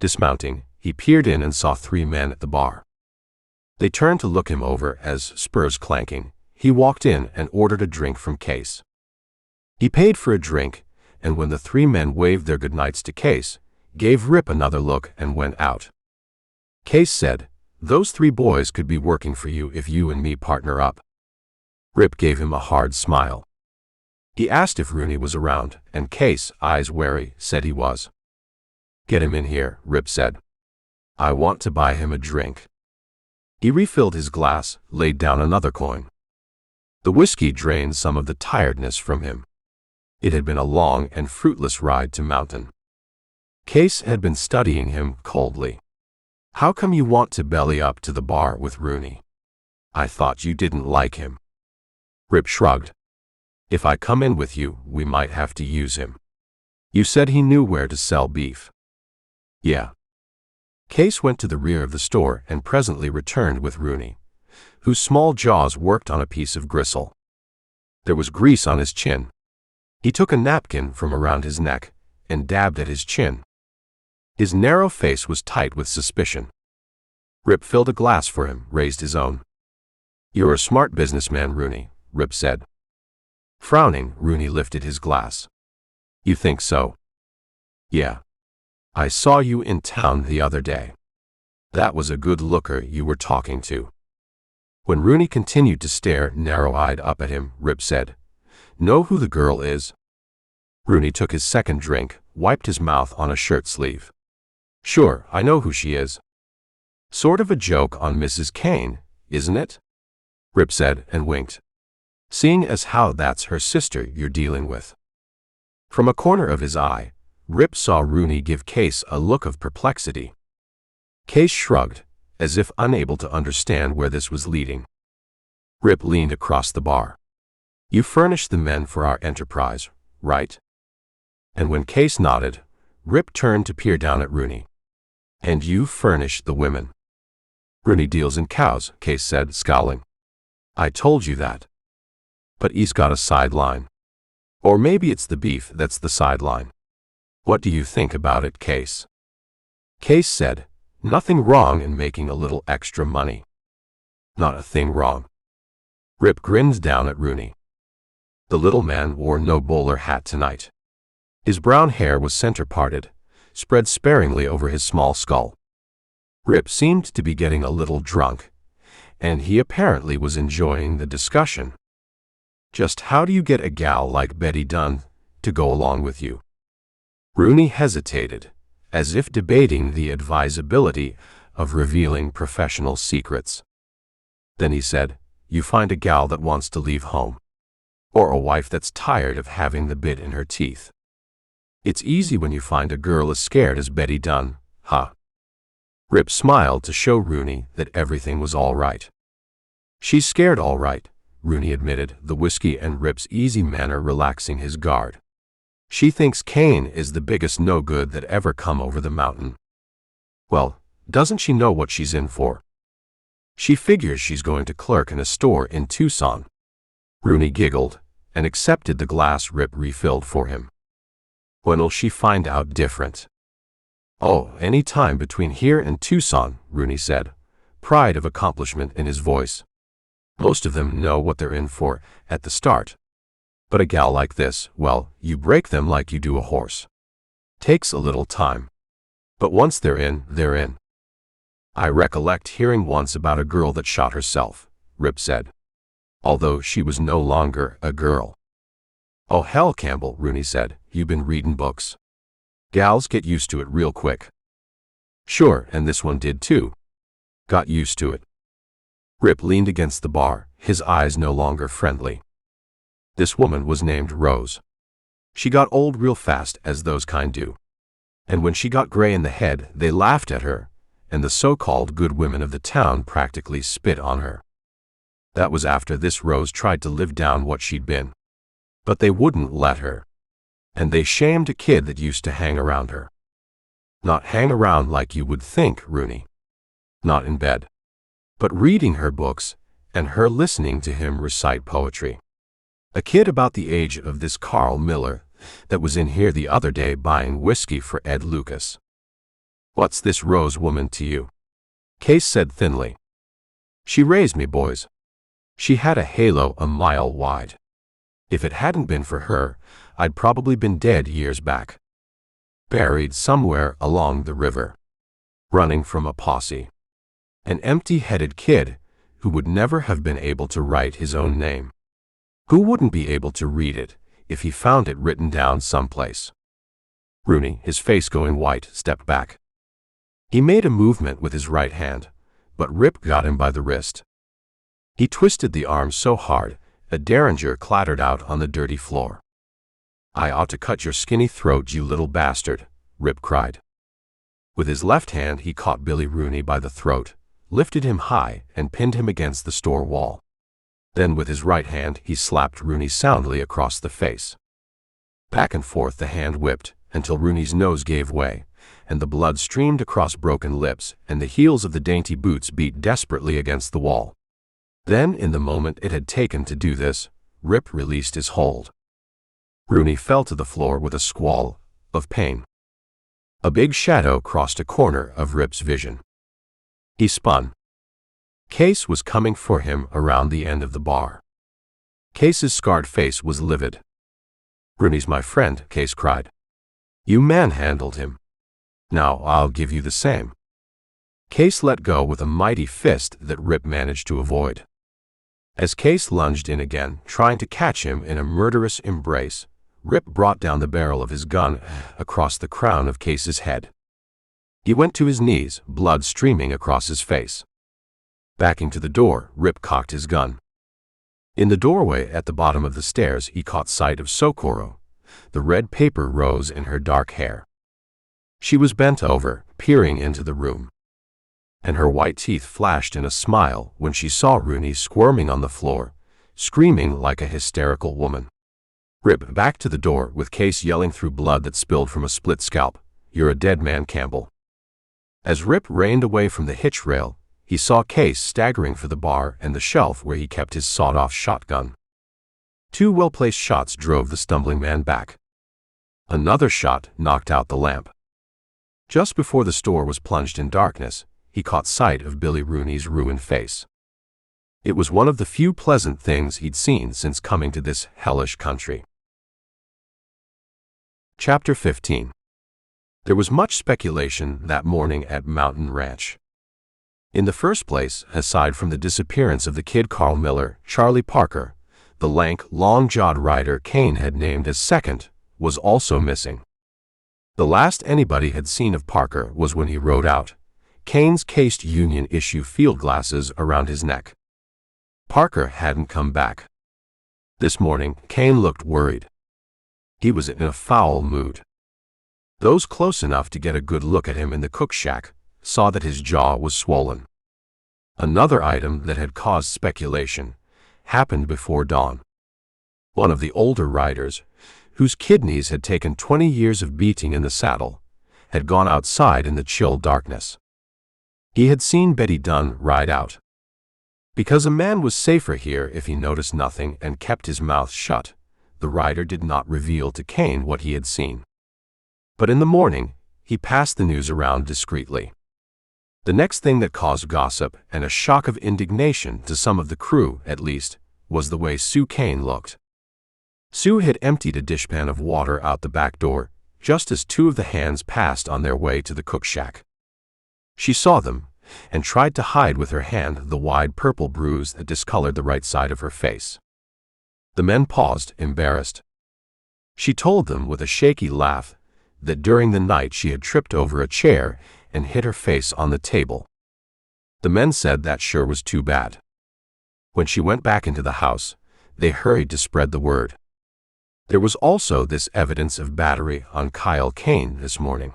Dismounting, he peered in and saw 3 men at the bar. They turned to look him over as, spurs clanking, he walked in and ordered a drink from Case. He paid for a drink, and when the 3 men waved their goodnights to Case, gave Rip another look and went out. Case said, Those 3 boys could be working for you if you and me partner up. Rip gave him a hard smile. He asked if Rooney was around, and Case, eyes wary, said he was. Get him in here, Rip said. I want to buy him a drink. He refilled his glass, laid down another coin. The whiskey drained some of the tiredness from him. It had been a long and fruitless ride to Mountain. Case had been studying him coldly. How come you want to belly up to the bar with Rooney? I thought you didn't like him. Rip shrugged. If I come in with you, we might have to use him. You said he knew where to sell beef. Yeah. Case went to the rear of the store and presently returned with Rooney, whose small jaws worked on a piece of gristle. There was grease on his chin. He took a napkin from around his neck and dabbed at his chin. His narrow face was tight with suspicion. Rip filled a glass for him, raised his own. "You're a smart businessman, Rooney," Rip said. Frowning, Rooney lifted his glass. "You think so?" "Yeah. I saw you in town the other day. That was a good looker you were talking to." When Rooney continued to stare narrow-eyed up at him, Rip said, "Know who the girl is?" Rooney took his second drink, wiped his mouth on a shirt sleeve. "Sure, I know who she is." "Sort of a joke on Mrs. Kane, isn't it?" Rip said and winked. "Seeing as how that's her sister you're dealing with." From a corner of his eye, Rip saw Rooney give Case a look of perplexity. Case shrugged, as if unable to understand where this was leading. Rip leaned across the bar. "You furnish the men for our enterprise, right?" And when Case nodded, Rip turned to peer down at Rooney. "And you furnish the women?" "Rooney deals in cows," Case said, scowling. "I told you that." "But he's got a sideline. Or maybe it's the beef that's the sideline. What do you think about it, Case?" Case said, "Nothing wrong in making a little extra money." "Not a thing wrong." Rip grinned down at Rooney. The little man wore no bowler hat tonight. His brown hair was center-parted, spread sparingly over his small skull. Rip seemed to be getting a little drunk, and he apparently was enjoying the discussion. "Just how do you get a gal like Betty Dunn to go along with you?" Rooney hesitated, as if debating the advisability of revealing professional secrets. Then he said, "You find a gal that wants to leave home. Or a wife that's tired of having the bit in her teeth. It's easy when you find a girl as scared as Betty Dunn, huh?" Rip smiled to show Rooney that everything was all right. "She's scared all right," Rooney admitted, the whiskey and Rip's easy manner relaxing his guard. "She thinks Kane is the biggest no-good that ever come over the mountain." "Well, doesn't she know what she's in for?" "She figures she's going to clerk in a store in Tucson." Rooney giggled and accepted the glass Rip refilled for him. "When'll she find out different?" "Oh, any time between here and Tucson," Rooney said, pride of accomplishment in his voice. "Most of them know what they're in for at the start. But a gal like this, well, you break them like you do a horse. Takes a little time. But once they're in, they're in." "I recollect hearing once about a girl that shot herself," Rip said. "Although she was no longer a girl." "Oh hell, Campbell," Rooney said, "you been reading books. Gals get used to it real quick." "Sure, and this one did too. Got used to it." Rip leaned against the bar, his eyes no longer friendly. "This woman was named Rose. She got old real fast, as those kind do. And when she got gray in the head, they laughed at her, and the so-called good women of the town practically spit on her. That was after this Rose tried to live down what she'd been. But they wouldn't let her. And they shamed a kid that used to hang around her. Not hang around like you would think, Rooney. Not in bed. But reading her books, and her listening to him recite poetry. A kid about the age of this Carl Miller that was in here the other day buying whiskey for Ed Lucas." "What's this Rose woman to you?" Case said thinly. "She raised me, boys. She had a halo a mile wide. If it hadn't been for her, I'd probably been dead years back. Buried somewhere along the river. Running from a posse. An empty-headed kid who would never have been able to write his own name. Who wouldn't be able to read it if he found it written down someplace?" Rooney, his face going white, stepped back. He made a movement with his right hand, but Rip got him by the wrist. He twisted the arm so hard, a derringer clattered out on the dirty floor. "I ought to cut your skinny throat, you little bastard," Rip cried. With his left hand he caught Billy Rooney by the throat, lifted him high, and pinned him against the store wall. Then with his right hand he slapped Rooney soundly across the face. Back and forth the hand whipped, until Rooney's nose gave way, and the blood streamed across broken lips, and the heels of the dainty boots beat desperately against the wall. Then, in the moment it had taken to do this, Rip released his hold. Rooney fell to the floor with a squall of pain. A big shadow crossed a corner of Rip's vision. He spun. Case was coming for him around the end of the bar. Case's scarred face was livid. "Rooney's my friend," Case cried. "You manhandled him. Now I'll give you the same." Case let go with a mighty fist that Rip managed to avoid. As Case lunged in again, trying to catch him in a murderous embrace, Rip brought down the barrel of his gun across the crown of Case's head. He went to his knees, blood streaming across his face. Backing to the door, Rip cocked his gun. In the doorway at the bottom of the stairs, he caught sight of Socorro. The red paper rose in her dark hair. She was bent over, peering into the room, and her white teeth flashed in a smile when she saw Rooney squirming on the floor, screaming like a hysterical woman. Rip backed to the door with Case yelling through blood that spilled from a split scalp, "You're a dead man, Campbell." As Rip reined away from the hitch rail, he saw Case staggering for the bar and the shelf where he kept his sawed-off shotgun. Two well-placed shots drove the stumbling man back. Another shot knocked out the lamp. Just before the store was plunged in darkness, he caught sight of Billy Rooney's ruined face. It was one of the few pleasant things he'd seen since coming to this hellish country. Chapter 15. There was much speculation that morning at Mountain Ranch. In the first place, aside from the disappearance of the kid Carl Miller, Charlie Parker, the lank, long-jawed rider Kane had named as second, was also missing. The last anybody had seen of Parker was when he rode out, Kane's cased Union-issue field glasses around his neck. Parker hadn't come back. This morning, Kane looked worried. He was in a foul mood. Those close enough to get a good look at him in the cook shack saw that his jaw was swollen. Another item that had caused speculation happened before dawn. One of the older riders, whose kidneys had taken 20 years of beating in the saddle, had gone outside in the chill darkness. He had seen Betty Dunn ride out. Because a man was safer here if he noticed nothing and kept his mouth shut, the rider did not reveal to Kane what he had seen. But in the morning, he passed the news around discreetly. The next thing that caused gossip and a shock of indignation to some of the crew, at least, was the way Sue Kane looked. Sue had emptied a dishpan of water out the back door just as two of the hands passed on their way to the cook shack. She saw them and tried to hide with her hand the wide purple bruise that discolored the right side of her face. The men paused, embarrassed. She told them with a shaky laugh that during the night she had tripped over a chair and hit her face on the table. The men said that sure was too bad. When she went back into the house, they hurried to spread the word. There was also this evidence of battery on Kyle Kane this morning.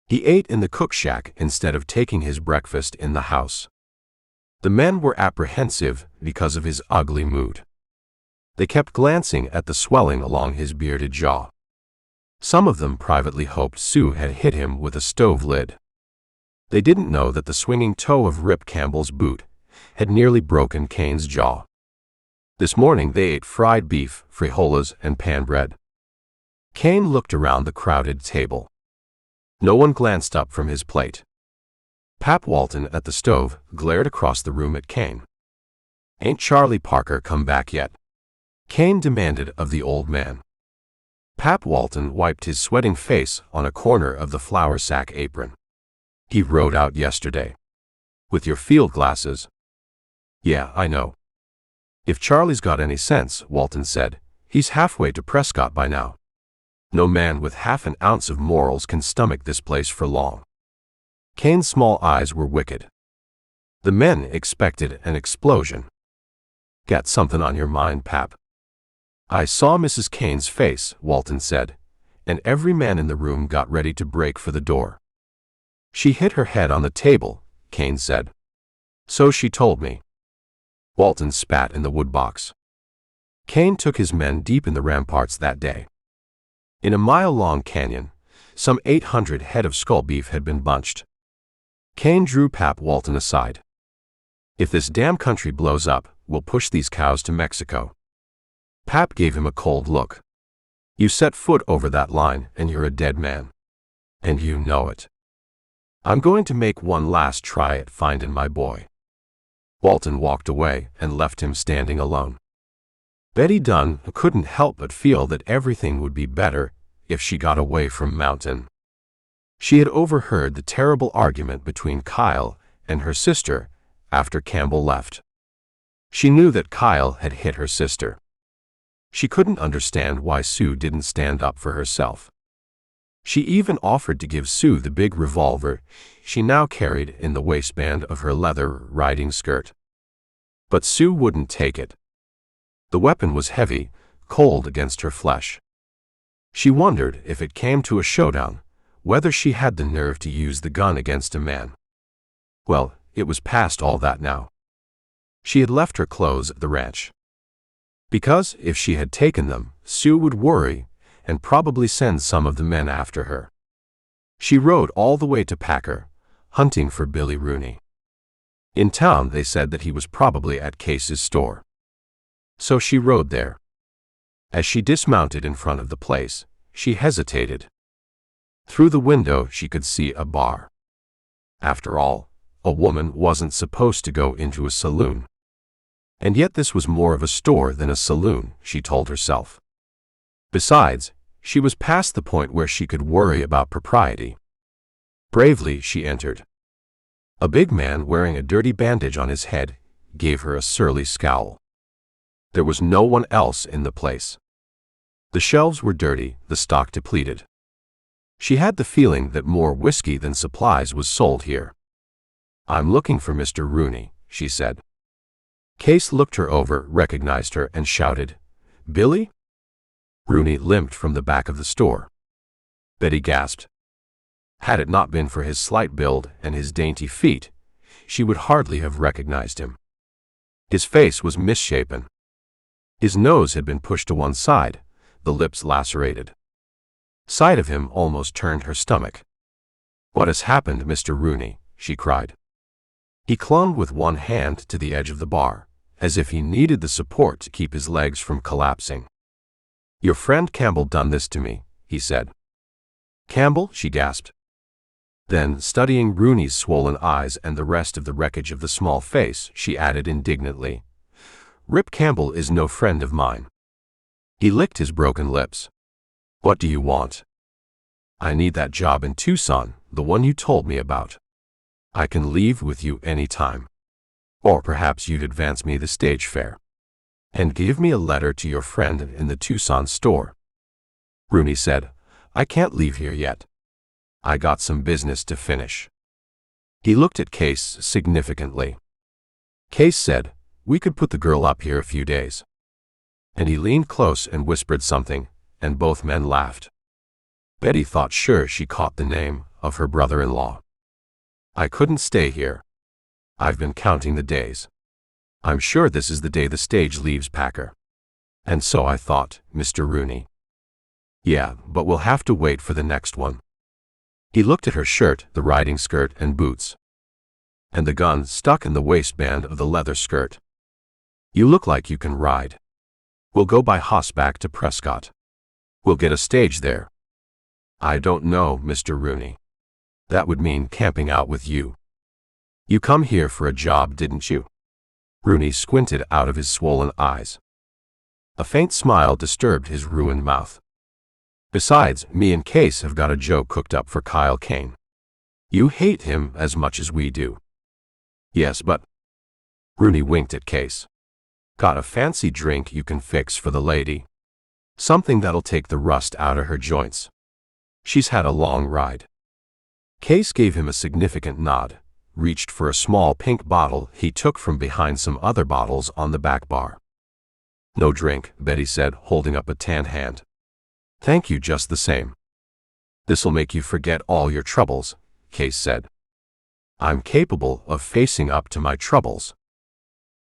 He ate in the cook shack instead of taking his breakfast in the house. The men were apprehensive because of his ugly mood. They kept glancing at the swelling along his bearded jaw. Some of them privately hoped Sue had hit him with a stove lid. They didn't know that the swinging toe of Rip Campbell's boot had nearly broken Kane's jaw. This morning they ate fried beef, frijoles, and pan bread. Kane looked around the crowded table. No one glanced up from his plate. Pap Walton at the stove glared across the room at Kane. "Ain't Charlie Parker come back yet?" Kane demanded of the old man. Pap Walton wiped his sweating face on a corner of the flour sack apron. "He rode out yesterday." "With your field glasses?" "Yeah, I know." "If Charlie's got any sense," Walton said, "he's halfway to Prescott by now. No man with half an ounce of morals can stomach this place for long." Kane's small eyes were wicked. The men expected an explosion. "Got something on your mind, Pap?" "I saw Mrs. Kane's face," Walton said, and every man in the room got ready to break for the door. "She hit her head on the table," Kane said. "So she told me." Walton spat in the woodbox. Kane took his men deep in the ramparts that day. In a mile-long canyon, some 800 head of skull beef had been bunched. Kane drew Pap Walton aside. "If this damn country blows up, we'll push these cows to Mexico." Pap gave him a cold look. "You set foot over that line and you're a dead man. And you know it. I'm going to make one last try at finding my boy." Walton walked away and left him standing alone. Betty Dunn couldn't help but feel that everything would be better if she got away from Mountain. She had overheard the terrible argument between Kyle and her sister after Campbell left. She knew that Kyle had hit her sister. She couldn't understand why Sue didn't stand up for herself. She even offered to give Sue the big revolver she now carried in the waistband of her leather riding skirt. But Sue wouldn't take it. The weapon was heavy, cold against her flesh. She wondered if it came to a showdown, whether she had the nerve to use the gun against a man. Well, it was past all that now. She had left her clothes at the ranch. Because if she had taken them, Sue would worry and probably send some of the men after her. She rode all the way to Packer, hunting for Billy Rooney. In town they said that he was probably at Case's store. So she rode there. As she dismounted in front of the place, she hesitated. Through the window she could see a bar. After all, a woman wasn't supposed to go into a saloon. And yet this was more of a store than a saloon, she told herself. Besides, she was past the point where she could worry about propriety. Bravely she entered. A big man wearing a dirty bandage on his head gave her a surly scowl. There was no one else in the place. The shelves were dirty, the stock depleted. She had the feeling that more whiskey than supplies was sold here. "I'm looking for Mr. Rooney," she said. Case looked her over, recognized her, and shouted, "Billy?" Rooney limped from the back of the store. Betty gasped. Had it not been for his slight build and his dainty feet, she would hardly have recognized him. His face was misshapen. His nose had been pushed to one side, the lips lacerated. Sight of him almost turned her stomach. "What has happened, Mr. Rooney?" she cried. He clung with one hand to the edge of the bar, as if he needed the support to keep his legs from collapsing. "Your friend Campbell done this to me," he said. "Campbell?" she gasped. Then, studying Rooney's swollen eyes and the rest of the wreckage of the small face, she added indignantly, "Rip Campbell is no friend of mine." He licked his broken lips. "What do you want?" "I need that job in Tucson, the one you told me about. I can leave with you any time. Or perhaps you'd advance me the stage fare. And give me a letter to your friend in the Tucson store." Rooney said, "I can't leave here yet. I got some business to finish." He looked at Case significantly. Case said, "We could put the girl up here a few days." And he leaned close and whispered something, and both men laughed. Betty thought sure she caught the name of her brother-in-law. "I couldn't stay here. I've been counting the days. I'm sure this is the day the stage leaves Packer. And so I thought, Mr. Rooney." "Yeah, but we'll have to wait for the next one." He looked at her shirt, the riding skirt, and boots. And the gun stuck in the waistband of the leather skirt. "You look like you can ride. We'll go by horseback to Prescott. We'll get a stage there." "I don't know, Mr. Rooney. That would mean camping out with you. You come here for a job, didn't you?" Rooney squinted out of his swollen eyes. A faint smile disturbed his ruined mouth. "Besides, me and Case have got a joke cooked up for Kyle Kane. You hate him as much as we do." "Yes, but—" Rooney winked at Case. "Got a fancy drink you can fix for the lady? Something that'll take the rust out of her joints. She's had a long ride." Case gave him a significant nod, reached for a small pink bottle he took from behind some other bottles on the back bar. "No drink," Betty said, holding up a tan hand. "Thank you just the same." "This'll make you forget all your troubles," Case said. "I'm capable of facing up to my troubles."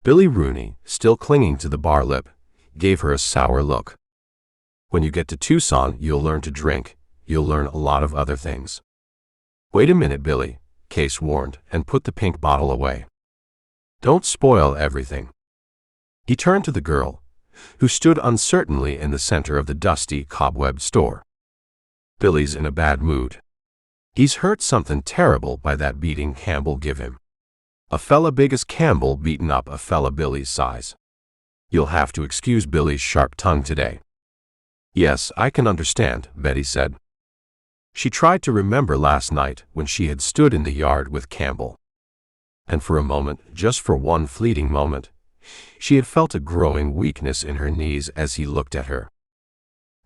Billy Rooney, still clinging to the bar lip, gave her a sour look. "When you get to Tucson, you'll learn to drink. You'll learn a lot of other things." "Wait a minute, Billy," Case warned, and put the pink bottle away. "Don't spoil everything." He turned to the girl, who stood uncertainly in the center of the dusty, cobwebbed store. "Billy's in a bad mood. He's hurt something terrible by that beating Campbell give him. A fella big as Campbell beaten up a fella Billy's size. You'll have to excuse Billy's sharp tongue today. Yes, I can understand, Betty said. She tried to remember last night when she had stood in the yard with Campbell. And for a moment, just for one fleeting moment, she had felt a growing weakness in her knees as he looked at her.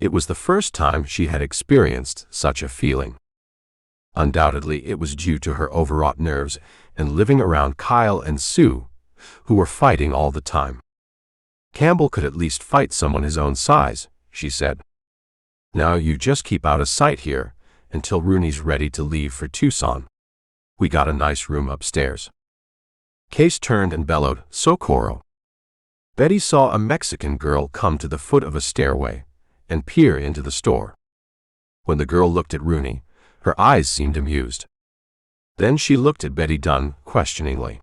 It was the first time she had experienced such a feeling. Undoubtedly, it was due to her overwrought nerves and living around Kyle and Sue, who were fighting all the time. Campbell could at least fight someone his own size, she said. Now you just keep out of sight here until Rooney's ready to leave for Tucson. We got a nice room upstairs. Case turned and bellowed, "Socorro." Betty saw a Mexican girl come to the foot of a stairway and peer into the store. When the girl looked at Rooney, her eyes seemed amused. Then she looked at Betty Dunn questioningly,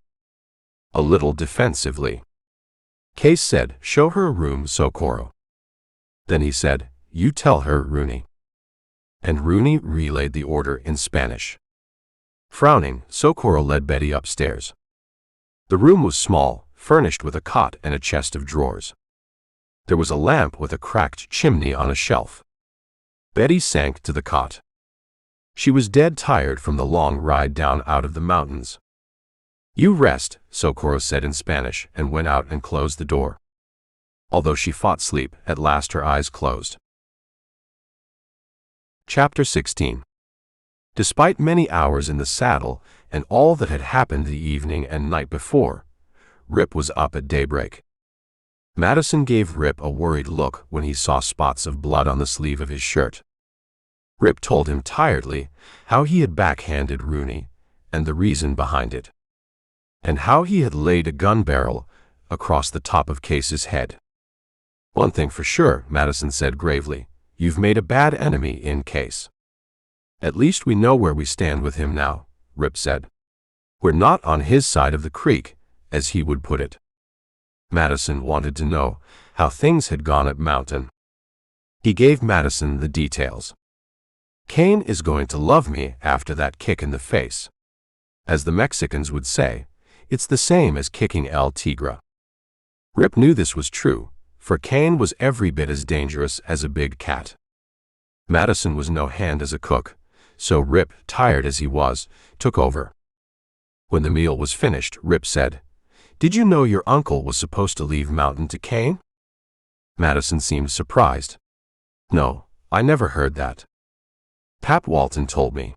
a little defensively. Case said, "Show her a room, Socorro." Then he said, "You tell her, Rooney." And Rooney relayed the order in Spanish. Frowning, Socorro led Betty upstairs. The room was small, furnished with a cot and a chest of drawers. There was a lamp with a cracked chimney on a shelf. Betty sank to the cot. She was dead tired from the long ride down out of the mountains. "You rest," Socorro said in Spanish, and went out and closed the door. Although she fought sleep, at last her eyes closed. Chapter 16. Despite many hours in the saddle and all that had happened the evening and night before, Rip was up at daybreak. Madison gave Rip a worried look when he saw spots of blood on the sleeve of his shirt. Rip told him tiredly how he had backhanded Rooney and the reason behind it, and how he had laid a gun barrel across the top of Case's head. "One thing for sure," Madison said gravely, "you've made a bad enemy in Case." "At least we know where we stand with him now," Rip said. "We're not on his side of the creek, as he would put it." Madison wanted to know how things had gone at Mountain. He gave Madison the details. "Kane is going to love me after that kick in the face. As the Mexicans would say, it's the same as kicking El Tigre." Rip knew this was true, for Kane was every bit as dangerous as a big cat. Madison was no hand as a cook, so Rip, tired as he was, took over. When the meal was finished, Rip said, "Did you know your uncle was supposed to leave Mountain to Kane?" Madison seemed surprised. "No, I never heard that. Pap Walton told me.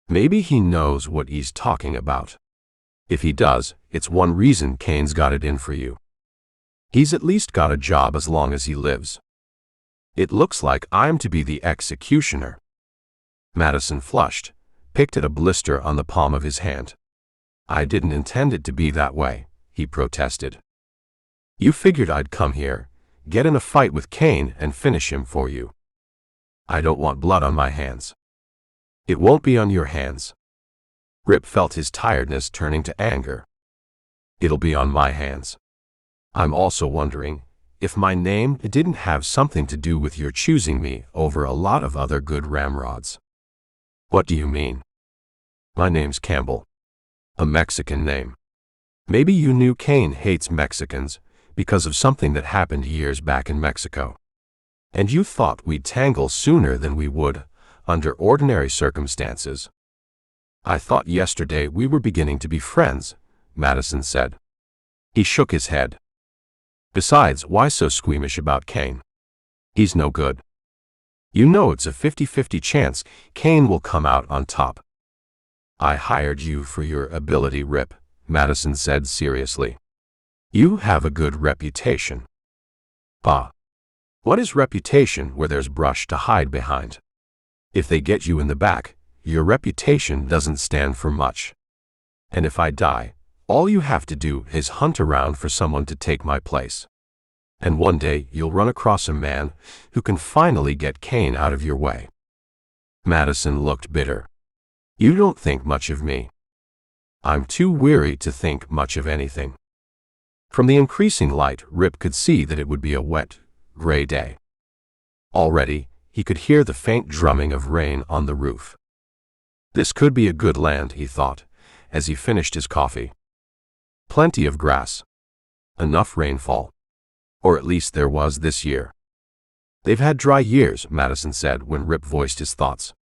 Maybe he knows what he's talking about. If he does, it's one reason Kane's got it in for you. He's at least got a job as long as he lives. It looks like I'm to be the executioner." Madison flushed, picked at a blister on the palm of his hand. "I didn't intend it to be that way," he protested. "You figured I'd come here, get in a fight with Kane and finish him for you. I don't want blood on my hands." "It won't be on your hands." Rip felt his tiredness turning to anger. "It'll be on my hands. I'm also wondering if my name didn't have something to do with your choosing me over a lot of other good ramrods." "What do you mean?" "My name's Campbell. A Mexican name. Maybe you knew Kane hates Mexicans because of something that happened years back in Mexico. And you thought we'd tangle sooner than we would under ordinary circumstances." "I thought yesterday we were beginning to be friends," Madison said. He shook his head. "Besides, why so squeamish about Kane? He's no good. You know it's a 50-50 chance Kane will come out on top." "I hired you for your ability, Rip," Madison said seriously. "You have a good reputation." "Bah. What is reputation where there's brush to hide behind? If they get you in the back, your reputation doesn't stand for much. And if I die, all you have to do is hunt around for someone to take my place. And one day you'll run across a man who can finally get Kane out of your way." Madison looked bitter. "You don't think much of me." "I'm too weary to think much of anything." From the increasing light, Rip could see that it would be a wet, gray day. Already, he could hear the faint drumming of rain on the roof. This could be a good land, he thought, as he finished his coffee. Plenty of grass. Enough rainfall. Or at least there was this year. They've had dry years, Madison said when Rip voiced his thoughts.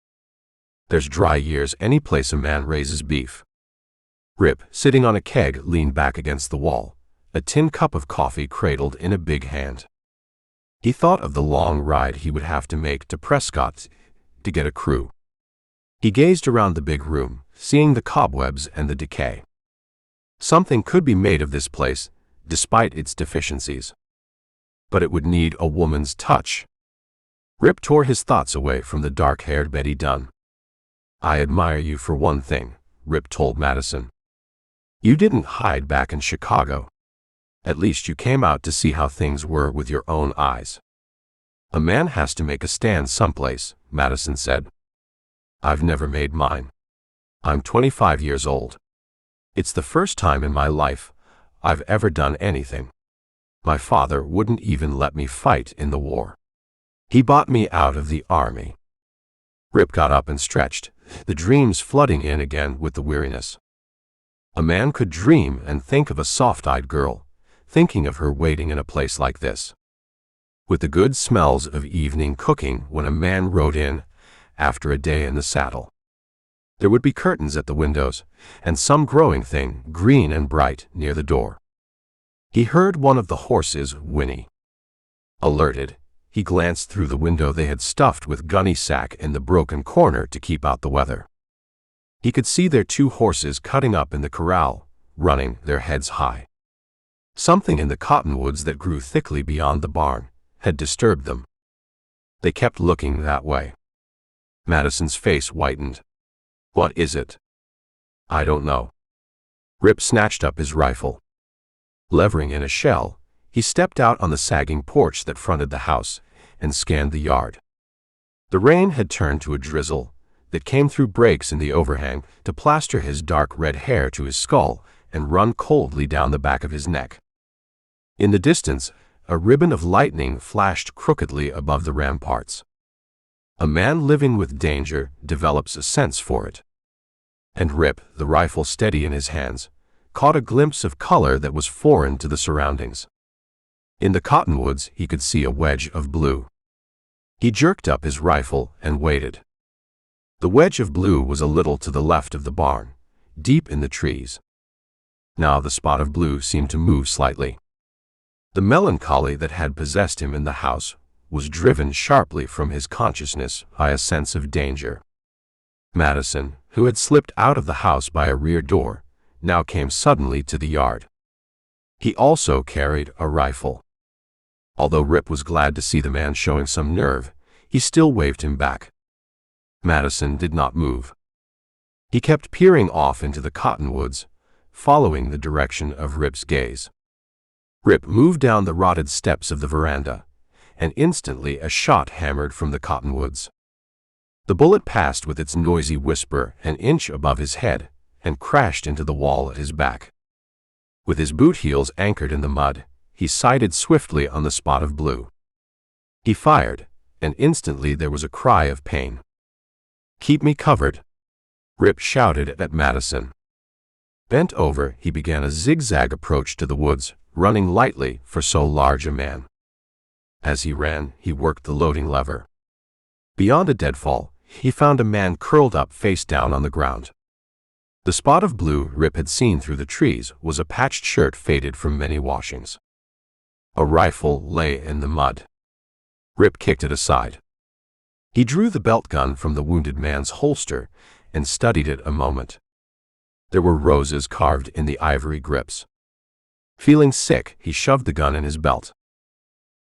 There's dry years any place a man raises beef. Rip, sitting on a keg, leaned back against the wall, a tin cup of coffee cradled in a big hand. He thought of the long ride he would have to make to Prescott to get a crew. He gazed around the big room, seeing the cobwebs and the decay. Something could be made of this place, despite its deficiencies. But it would need a woman's touch. Rip tore his thoughts away from the dark-haired Betty Dunn. I admire you for one thing, Rip told Madison. You didn't hide back in Chicago. At least you came out to see how things were with your own eyes. A man has to make a stand someplace, Madison said. I've never made mine. I'm 25 years old. It's the first time in my life I've ever done anything. My father wouldn't even let me fight in the war. He bought me out of the army. Rip got up and stretched, the dreams flooding in again with the weariness. A man could dream and think of a soft-eyed girl, thinking of her waiting in a place like this, with the good smells of evening cooking when a man rode in after a day in the saddle. There would be curtains at the windows, and some growing thing, green and bright, near the door. He heard one of the horses whinny. Alerted, he glanced through the window they had stuffed with gunny sack in the broken corner to keep out the weather. He could see their 2 horses cutting up in the corral, running their heads high. Something in the cottonwoods that grew thickly beyond the barn had disturbed them. They kept looking that way. Madison's face whitened. What is it? I don't know. Rip snatched up his rifle. Levering in a shell, he stepped out on the sagging porch that fronted the house and scanned the yard. The rain had turned to a drizzle that came through breaks in the overhang to plaster his dark red hair to his skull and run coldly down the back of his neck. In the distance, a ribbon of lightning flashed crookedly above the ramparts. A man living with danger develops a sense for it. And Rip, the rifle steady in his hands, caught a glimpse of color that was foreign to the surroundings. In the cottonwoods he could see a wedge of blue. He jerked up his rifle and waited. The wedge of blue was a little to the left of the barn, deep in the trees. Now the spot of blue seemed to move slightly. The melancholy that had possessed him in the house was driven sharply from his consciousness by a sense of danger. Madison, who had slipped out of the house by a rear door, now came suddenly to the yard. He also carried a rifle. Although Rip was glad to see the man showing some nerve, he still waved him back. Madison did not move. He kept peering off into the cottonwoods, following the direction of Rip's gaze. Rip moved down the rotted steps of the veranda, and instantly a shot hammered from the cottonwoods. The bullet passed with its noisy whisper an inch above his head and crashed into the wall at his back. With his boot heels anchored in the mud, he sighted swiftly on the spot of blue. He fired, and instantly there was a cry of pain. "Keep me covered," Rip shouted at Madison. Bent over, he began a zigzag approach to the woods, running lightly for so large a man. As he ran, he worked the loading lever. Beyond a deadfall, he found a man curled up face down on the ground. The spot of blue Rip had seen through the trees was a patched shirt faded from many washings. A rifle lay in the mud. Rip kicked it aside. He drew the belt gun from the wounded man's holster and studied it a moment. There were roses carved in the ivory grips. Feeling sick, he shoved the gun in his belt.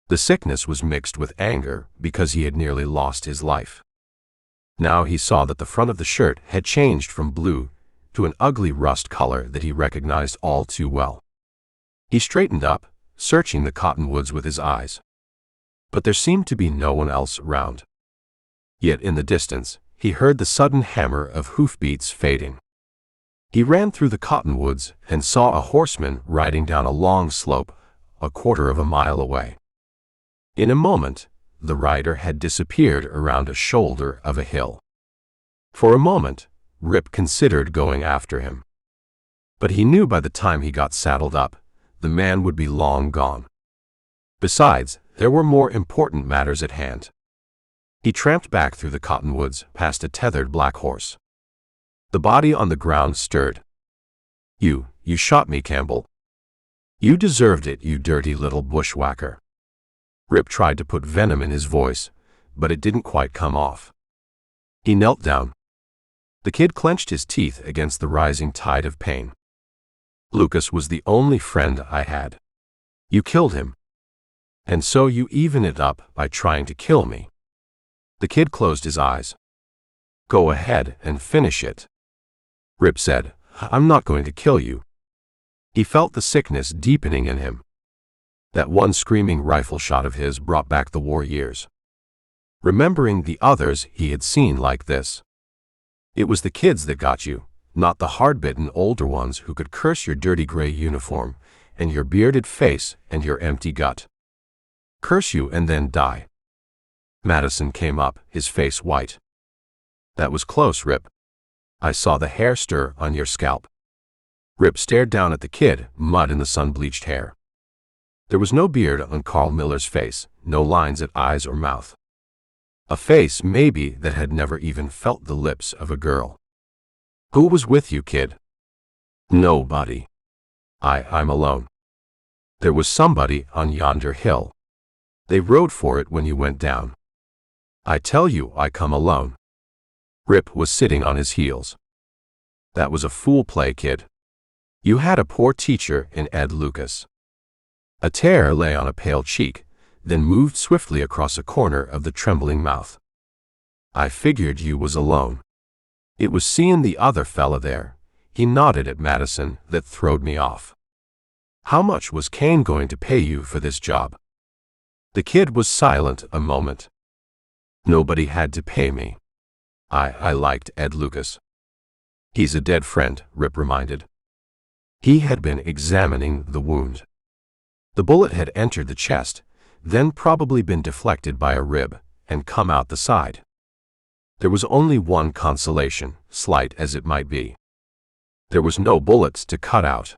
The sickness was mixed with anger because he had nearly lost his life. Now he saw that the front of the shirt had changed from blue to an ugly rust color that he recognized all too well. He straightened up, searching the cottonwoods with his eyes. But there seemed to be no one else around. Yet in the distance, he heard the sudden hammer of hoofbeats fading. He ran through the cottonwoods and saw a horseman riding down a long slope a quarter of a mile away. In a moment, the rider had disappeared around a shoulder of a hill. For a moment, Rip considered going after him. But he knew by the time he got saddled up, the man would be long gone. Besides, there were more important matters at hand. He tramped back through the cottonwoods past a tethered black horse. The body on the ground stirred. You shot me, Campbell. You deserved it, you dirty little bushwhacker. Rip tried to put venom in his voice, but it didn't quite come off. He knelt down. The kid clenched his teeth against the rising tide of pain. Lucas was the only friend I had. You killed him. And so you even it up by trying to kill me. The kid closed his eyes. Go ahead and finish it. Rip said, I'm not going to kill you. He felt the sickness deepening in him. That one screaming rifle shot of his brought back the war years. Remembering the others he had seen like this. It was the kids that got you, not the hard-bitten older ones who could curse your dirty gray uniform, and your bearded face and your empty gut. Curse you and then die. Madison came up, his face white. That was close, Rip. I saw the hair stir on your scalp. Rip stared down at the kid, mud in the sun-bleached hair. There was no beard on Carl Miller's face, no lines at eyes or mouth. A face, maybe, that had never even felt the lips of a girl. Who was with you, kid? Nobody. I'm alone. There was somebody on yonder hill. They rode for it when you went down. I tell you, I come alone. Rip was sitting on his heels. That was a fool play, kid. You had a poor teacher in Ed Lucas. A tear lay on a pale cheek, then moved swiftly across a corner of the trembling mouth. I figured you was alone. It was seeing the other fella there, he nodded at Madison, that throwed me off. How much was Kane going to pay you for this job? The kid was silent a moment. Nobody had to pay me. I liked Ed Lucas. He's a dead friend, Rip reminded. He had been examining the wound. The bullet had entered the chest, then probably been deflected by a rib, and come out the side. There was only one consolation, slight as it might be. There was no bullets to cut out.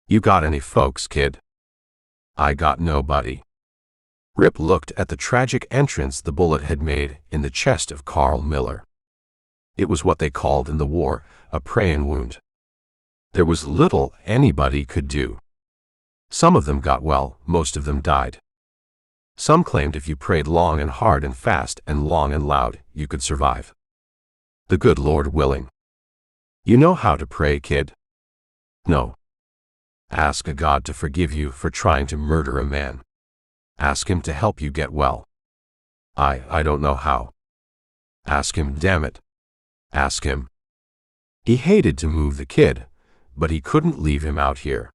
You got any folks, kid? I got nobody. Rip looked at the tragic entrance the bullet had made in the chest of Carl Miller. It was what they called in the war a praying wound. There was little anybody could do. Some of them got well, most of them died. Some claimed if you prayed long and hard and fast and long and loud, you could survive. The good Lord willing. You know how to pray, kid? No. Ask a God to forgive you for trying to murder a man. Ask him to help you get well. I don't know how. Ask him, damn it. Ask him. He hated to move the kid, but he couldn't leave him out here.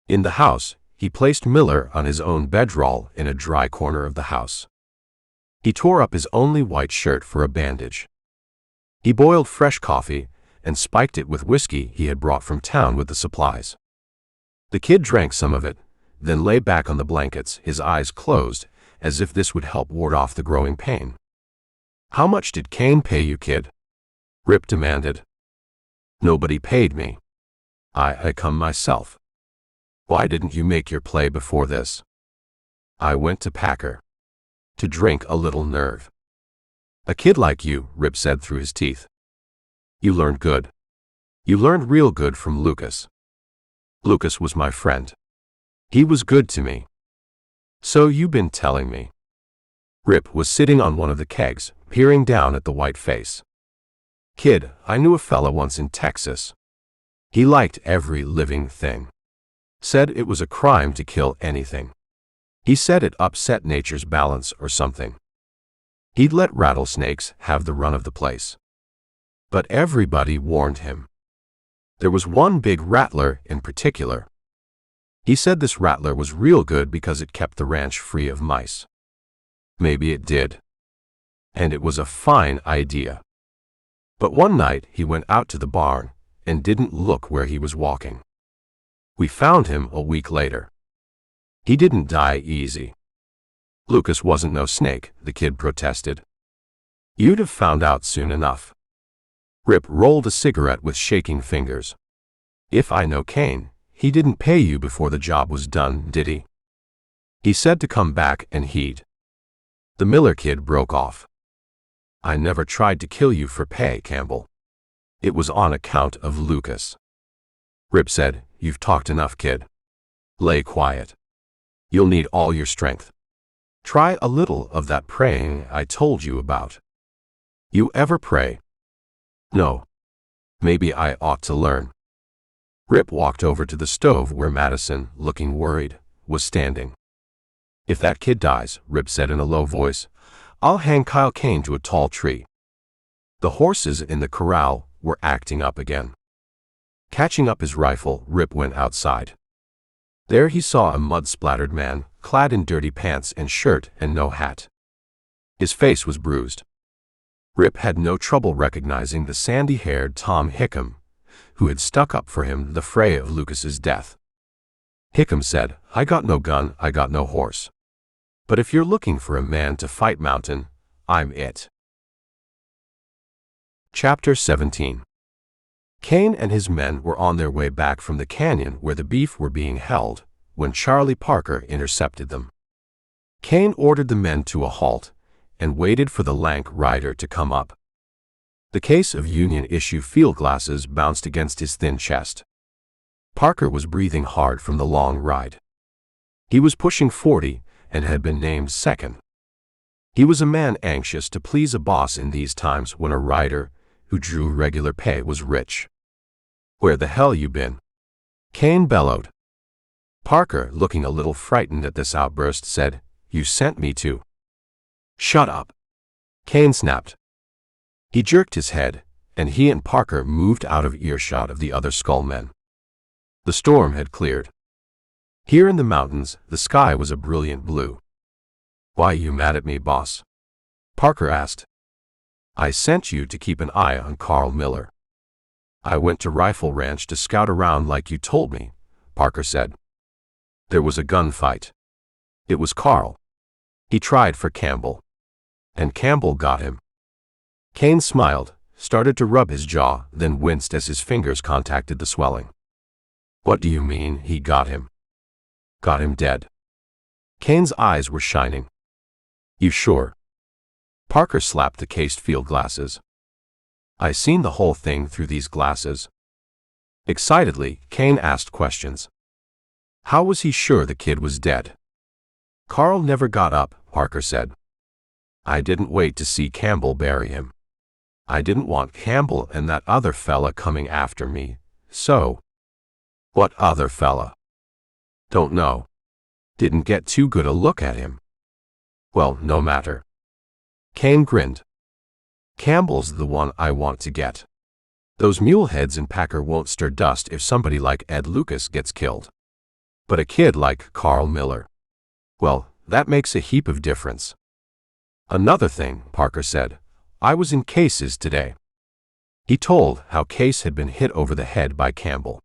In the house, he placed Miller on his own bedroll in a dry corner of the house. He tore up his only white shirt for a bandage. He boiled fresh coffee and spiked it with whiskey he had brought from town with the supplies. The kid drank some of it, then lay back on the blankets, his eyes closed, as if this would help ward off the growing pain. How much did Kane pay you, kid? Rip demanded. Nobody paid me. I come myself. Why didn't you make your play before this? I went to Packer. To drink a little nerve. A kid like you, Rip said through his teeth. You learned good. You learned real good from Lucas. Lucas was my friend. He was good to me. So you been telling me. Rip was sitting on one of the kegs, peering down at the white face. Kid, I knew a fella once in Texas. He liked every living thing. Said it was a crime to kill anything. He said it upset nature's balance or something. He'd let rattlesnakes have the run of the place. But everybody warned him. There was one big rattler in particular. He said this rattler was real good because it kept the ranch free of mice. Maybe it did. And it was a fine idea. But one night he went out to the barn and didn't look where he was walking. We found him a week later. He didn't die easy. Lucas wasn't no snake, the kid protested. You'd have found out soon enough. Rip rolled a cigarette with shaking fingers. If I know Kane, he didn't pay you before the job was done, did he? He said to come back and he'd. The Miller kid broke off. I never tried to kill you for pay, Campbell. It was on account of Lucas. Rip said, You've talked enough, kid. Lay quiet. You'll need all your strength. Try a little of that praying I told you about. You ever pray? No. Maybe I ought to learn. Rip walked over to the stove where Madison, looking worried, was standing. If that kid dies, Rip said in a low voice, I'll hang Kyle Kane to a tall tree. The horses in the corral were acting up again. Catching up his rifle, Rip went outside. There he saw a mud-splattered man, clad in dirty pants and shirt and no hat. His face was bruised. Rip had no trouble recognizing the sandy-haired Tom Hickam, who had stuck up for him the fray of Lucas's death. Hickam said, I got no gun, I got no horse. But if you're looking for a man to fight Mountain, I'm it. Chapter 17. Kane and his men were on their way back from the canyon where the beef were being held, when Charlie Parker intercepted them. Kane ordered the men to a halt, and waited for the lank rider to come up. The case of Union-issue field glasses bounced against his thin chest. Parker was breathing hard from the long ride. He was pushing 40 and had been named second. He was a man anxious to please a boss in these times when a rider who drew regular pay was rich. Where the hell you been? Kane bellowed. Parker, looking a little frightened at this outburst, said, You sent me to. Shut up. Kane snapped. He jerked his head, and he and Parker moved out of earshot of the other skullmen. The storm had cleared. Here in the mountains, the sky was a brilliant blue. Why you mad at me, boss? Parker asked. I sent you to keep an eye on Carl Miller. I went to Rifle Ranch to scout around like you told me, Parker said. There was a gunfight. It was Carl. He tried for Campbell. And Campbell got him. Kane smiled, started to rub his jaw, then winced as his fingers contacted the swelling. What do you mean, he got him? Got him dead. Kane's eyes were shining. You sure? Parker slapped the cased field glasses. I seen the whole thing through these glasses. Excitedly, Kane asked questions. How was he sure the kid was dead? Carl never got up, Parker said. I didn't wait to see Campbell bury him. I didn't want Campbell and that other fella coming after me, so. What other fella? Don't know. Didn't get too good a look at him. Well, no matter. Kane grinned. Campbell's the one I want to get. Those muleheads in Packer won't stir dust if somebody like Ed Lucas gets killed. But a kid like Carl Miller. Well, that makes a heap of difference. Another thing, Parker said, I was in Case's today. He told how Case had been hit over the head by Campbell.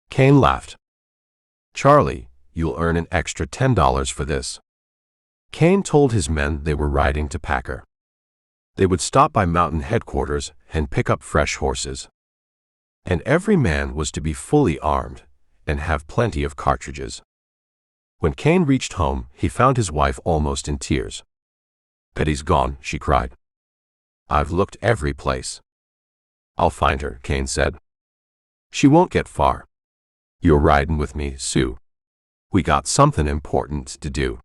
Kane laughed. Charlie, you'll earn an extra $10 for this. Kane told his men they were riding to Packer. They would stop by mountain headquarters and pick up fresh horses. And every man was to be fully armed and have plenty of cartridges. When Kane reached home, he found his wife almost in tears. Betty's gone, she cried. I've looked every place. I'll find her, Kane said. She won't get far. You're riding with me, Sue. We got something important to do.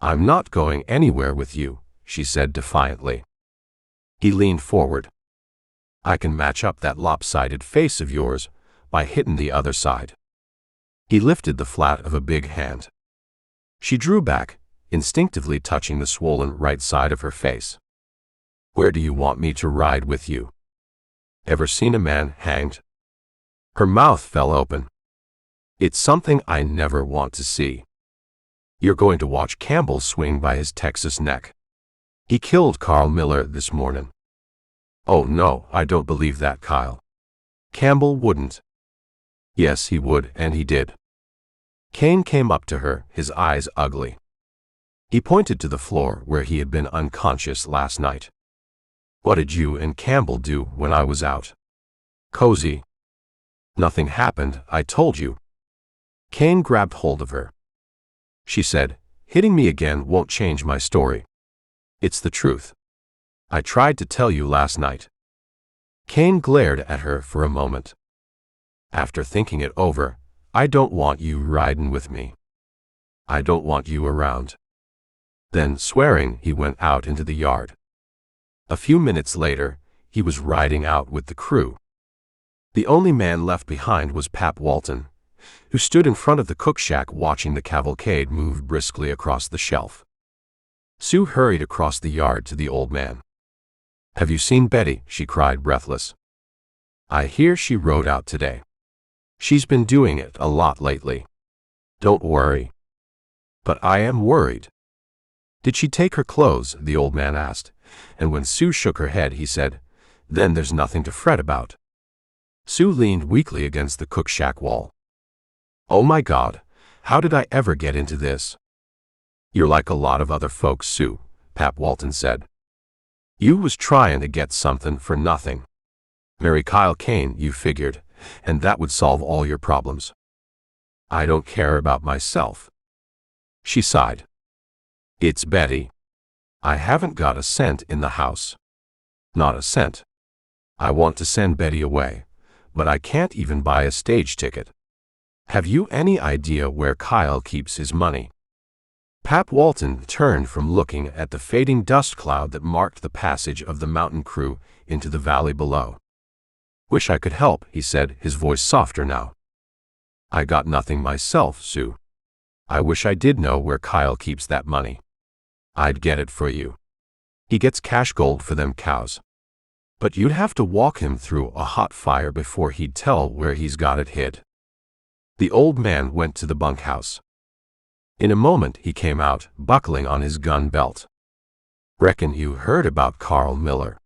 I'm not going anywhere with you, she said defiantly. He leaned forward. I can match up that lopsided face of yours by hitting the other side. He lifted the flat of a big hand. She drew back, instinctively touching the swollen right side of her face. Where do you want me to ride with you? Ever seen a man hanged? Her mouth fell open. It's something I never want to see. You're going to watch Campbell swing by his Texas neck. He killed Carl Miller this morning. Oh no, I don't believe that, Kyle. Campbell wouldn't. Yes, he would, and he did. Kane came up to her, his eyes ugly. He pointed to the floor where he had been unconscious last night. What did you and Campbell do when I was out? Cozy. Nothing happened, I told you. Kane grabbed hold of her. She said, hitting me again won't change my story. It's the truth. I tried to tell you last night. Kane glared at her for a moment. After thinking it over, I don't want you riding with me. I don't want you around. Then, swearing, he went out into the yard. A few minutes later, he was riding out with the crew. The only man left behind was Pap Walton, who stood in front of the cook shack watching the cavalcade move briskly across the shelf. Sue hurried across the yard to the old man. "Have you seen Betty?" she cried, breathless. "I hear she rode out today. She's been doing it a lot lately." "Don't worry." "But I am worried." "Did she take her clothes?" the old man asked, and when Sue shook her head, he said, "Then there's nothing to fret about." Sue leaned weakly against the cook shack wall. "Oh my God, how did I ever get into this?" "You're like a lot of other folks, Sue," Pap Walton said. "You was trying to get something for nothing. Marry Kyle Kane, you figured, and that would solve all your problems." "I don't care about myself." She sighed. "It's Betty. I haven't got a cent in the house. Not a cent. I want to send Betty away, but I can't even buy a stage ticket. Have you any idea where Kyle keeps his money?" Pap Walton turned from looking at the fading dust cloud that marked the passage of the mountain crew into the valley below. "Wish I could help," he said, his voice softer now. "I got nothing myself, Sue. I wish I did know where Kyle keeps that money. I'd get it for you. He gets cash gold for them cows. But you'd have to walk him through a hot fire before he'd tell where he's got it hid." The old man went to the bunkhouse. In a moment he came out, buckling on his gun belt. "Reckon you heard about Carl Miller."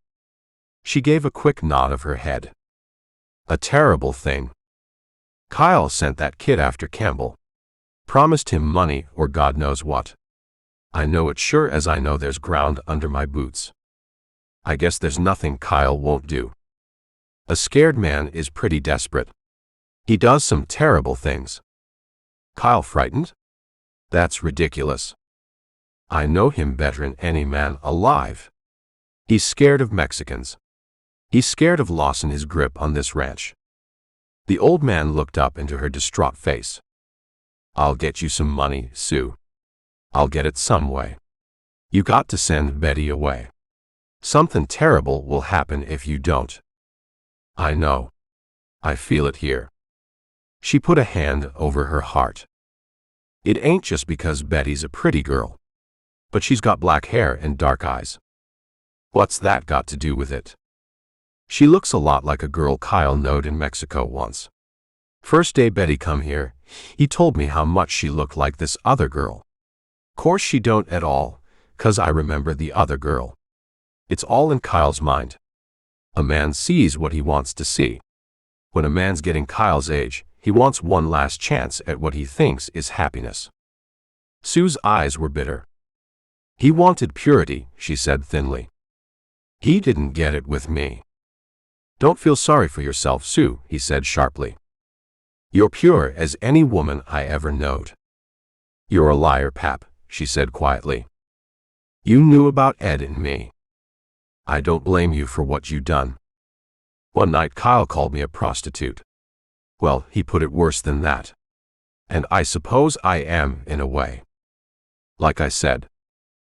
She gave a quick nod of her head. "A terrible thing. Kyle sent that kid after Campbell. Promised him money or God knows what. I know it sure as I know there's ground under my boots. I guess there's nothing Kyle won't do. A scared man is pretty desperate. He does some terrible things." "Kyle frightened? That's ridiculous. I know him better'n any man alive. He's scared of Mexicans. He's scared of losing his grip on this ranch." The old man looked up into her distraught face. "I'll get you some money, Sue. I'll get it some way. You got to send Betty away. Something terrible will happen if you don't." "I know. I feel it here." She put a hand over her heart. "It ain't just because Betty's a pretty girl. But she's got black hair and dark eyes. What's that got to do with it? She looks a lot like a girl Kyle knowed in Mexico once. First day Betty come here, he told me how much she looked like this other girl. Course she don't at all, 'cause I remember the other girl. It's all in Kyle's mind. A man sees what he wants to see. When a man's getting Kyle's age, he wants one last chance at what he thinks is happiness." Sue's eyes were bitter. "He wanted purity," she said thinly. "He didn't get it with me." "Don't feel sorry for yourself, Sue," he said sharply. "You're pure as any woman I ever knowed." "You're a liar, Pap," she said quietly. "You knew about Ed and me. I don't blame you for what you done. One night Kyle called me a prostitute. Well, he put it worse than that. And I suppose I am in a way. Like I said,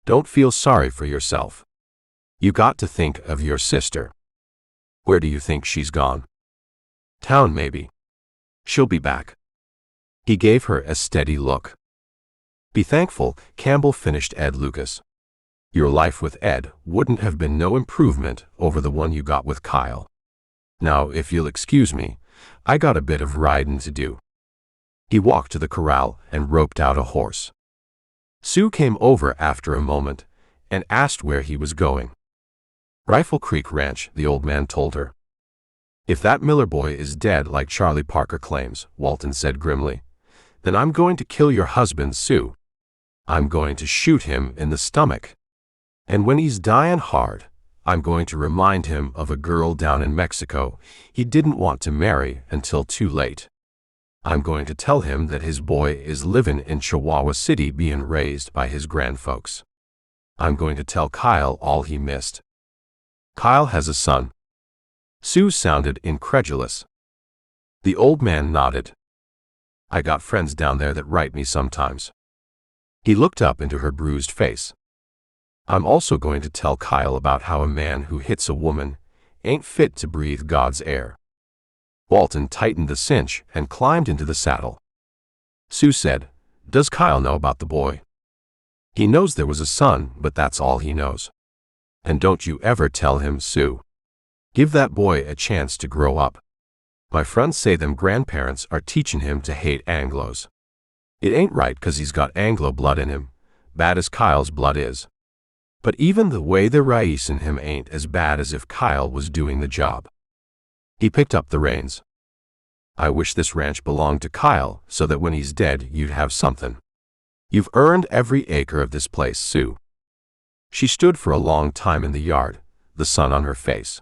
don't feel sorry for yourself. You got to think of your sister. Where do you think she's gone?" "Town, maybe. She'll be back." He gave her a steady look. "Be thankful Campbell finished Ed Lucas. Your life with Ed wouldn't have been no improvement over the one you got with Kyle. Now, if you'll excuse me, I got a bit of riding to do." He walked to the corral and roped out a horse. Sue came over after a moment and asked where he was going. "Rifle Creek Ranch," the old man told her. "If that Miller boy is dead like Charlie Parker claims," Walton said grimly, "then I'm going to kill your husband, Sue. I'm going to shoot him in the stomach. And when he's dying hard, I'm going to remind him of a girl down in Mexico he didn't want to marry until too late. I'm going to tell him that his boy is living in Chihuahua City being raised by his grandfolks. I'm going to tell Kyle all he missed. Kyle has a son. Sue sounded incredulous. The old man nodded. I got friends down there that write me sometimes. He looked up into her bruised face. I'm also going to tell Kyle about how a man who hits a woman ain't fit to breathe God's air. Walton tightened the cinch and climbed into the saddle. Sue said, Does Kyle know about the boy? He knows there was a son, but that's all he knows. And don't you ever tell him, Sue. Give that boy a chance to grow up. My friends say them grandparents are teaching him to hate Anglos. It ain't right 'cause he's got Anglo blood in him, bad as Kyle's blood is. But even the way they're raising him ain't as bad as if Kyle was doing the job. He picked up the reins. I wish this ranch belonged to Kyle so that when he's dead you'd have something. You've earned every acre of this place, Sue. She stood for a long time in the yard, the sun on her face.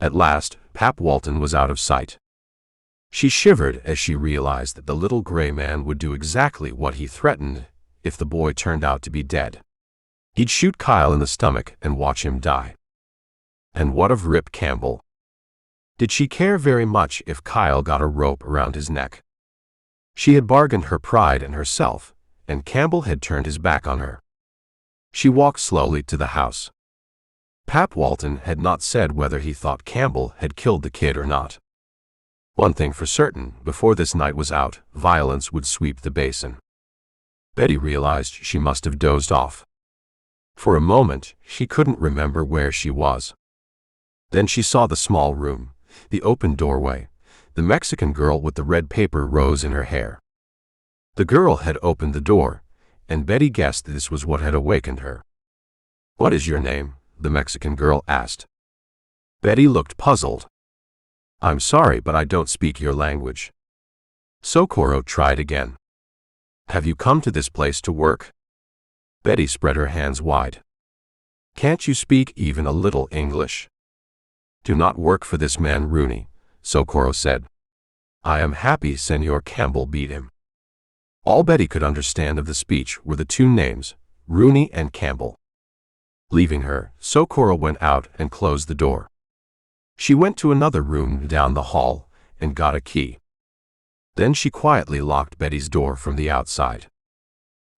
At last, Pap Walton was out of sight. She shivered as she realized that the little gray man would do exactly what he threatened if the boy turned out to be dead. He'd shoot Kyle in the stomach and watch him die. And what of Rip Campbell? Did she care very much if Kyle got a rope around his neck? She had bargained her pride and herself, and Campbell had turned his back on her. She walked slowly to the house. Pap Walton had not said whether he thought Campbell had killed the kid or not. One thing for certain, before this night was out, violence would sweep the basin. Betty realized she must have dozed off. For a moment, she couldn't remember where she was. Then she saw the small room, the open doorway, the Mexican girl with the red paper rose in her hair. The girl had opened the door, and Betty guessed this was what had awakened her. What is your name? The Mexican girl asked. Betty looked puzzled. I'm sorry, but I don't speak your language. Socorro tried again. Have you come to this place to work? Betty spread her hands wide. Can't you speak even a little English? Do not work for this man Rooney, Socorro said. I am happy Senor Campbell beat him. All Betty could understand of the speech were the two names, Rooney and Campbell. Leaving her, Socorro went out and closed the door. She went to another room down the hall and got a key. Then she quietly locked Betty's door from the outside.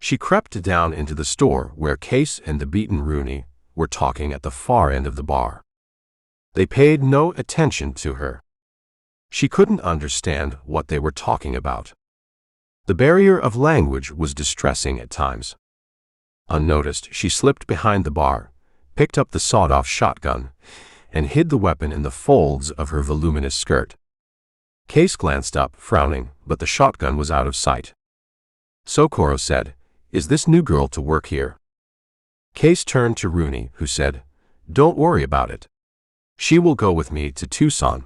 She crept down into the store where Case and the beaten Rooney were talking at the far end of the bar. They paid no attention to her. She couldn't understand what they were talking about. The barrier of language was distressing at times. Unnoticed, she slipped behind the bar, picked up the sawed-off shotgun, and hid the weapon in the folds of her voluminous skirt. Case glanced up, frowning, but the shotgun was out of sight. Socorro said, Is this new girl to work here? Case turned to Rooney, who said, Don't worry about it. She will go with me to Tucson.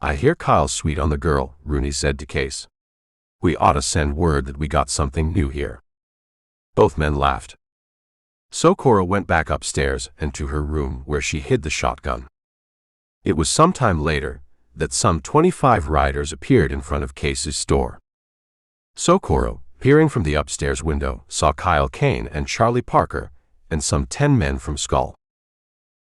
I hear Kyle's sweet on the girl, Rooney said to Case. We ought to send word that we got something new here. Both men laughed. Socorro went back upstairs and to her room where she hid the shotgun. It was some time later that some 25 riders appeared in front of Case's store. Socorro, peering from the upstairs window, saw Kyle Kane and Charlie Parker and some 10 men from Skull.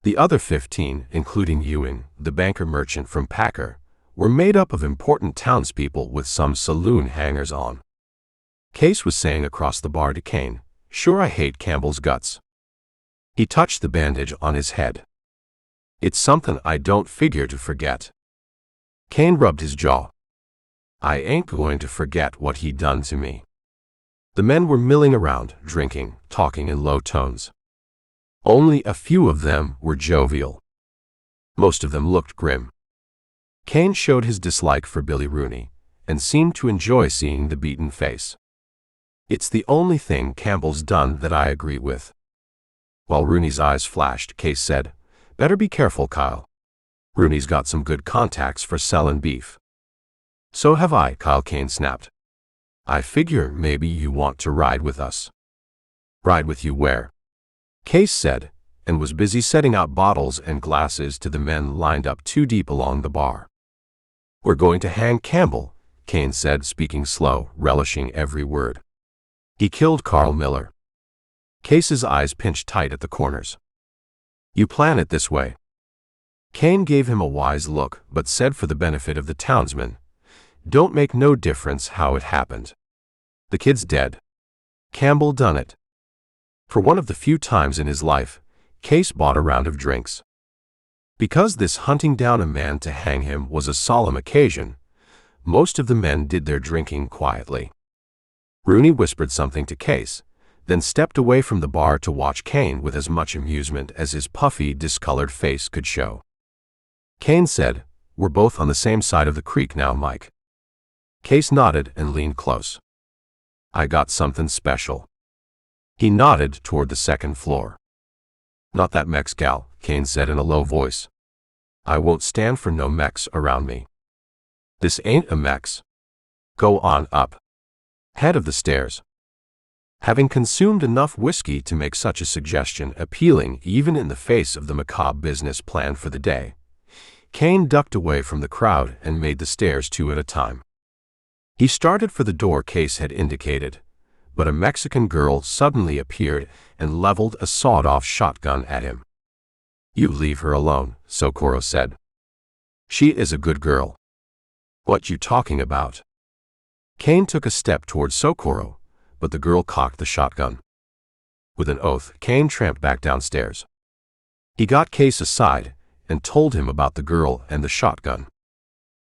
The other 15, including Ewing, the banker merchant from Packer, were made up of important townspeople with some saloon hangers-on. Case was saying across the bar to Kane, Sure I hate Campbell's guts. He touched the bandage on his head. It's something I don't figure to forget. Kane rubbed his jaw. I ain't going to forget what he done to me. The men were milling around, drinking, talking in low tones. Only a few of them were jovial. Most of them looked grim. Kane showed his dislike for Billy Rooney and seemed to enjoy seeing the beaten face. It's the only thing Campbell's done that I agree with. While Rooney's eyes flashed, Case said, Better be careful, Kyle. Rooney's got some good contacts for selling beef. So have I, Kyle Kane snapped. I figure maybe you want to ride with us. Ride with you where? Case said, and was busy setting out bottles and glasses to the men lined up too deep along the bar. "We're going to hang Campbell," Kane said, speaking slow, relishing every word. "He killed Carl Miller." Case's eyes pinched tight at the corners. "You plan it this way." Kane gave him a wise look, but said for the benefit of the townsmen, "Don't make no difference how it happened. The kid's dead. Campbell done it." For one of the few times in his life, Case bought a round of drinks. Because this hunting down a man to hang him was a solemn occasion, most of the men did their drinking quietly. Rooney whispered something to Case, then stepped away from the bar to watch Kane with as much amusement as his puffy, discolored face could show. Kane said, "We're both on the same side of the creek now, Mike." Case nodded and leaned close. "I got something special." He nodded toward the second floor. "Not that Mex gal," Kane said in a low voice. "I won't stand for no Mex around me. This ain't a Mex. Go on up." Head of the stairs. Having consumed enough whiskey to make such a suggestion appealing even in the face of the macabre business plan for the day, Kane ducked away from the crowd and made the stairs two at a time. He started for the door Case had indicated, but a Mexican girl suddenly appeared and leveled a sawed-off shotgun at him. "You leave her alone," Socorro said. "She is a good girl." "What you talking about?" Kane took a step toward Socorro, but the girl cocked the shotgun. With an oath, Kane tramped back downstairs. He got Case aside and told him about the girl and the shotgun.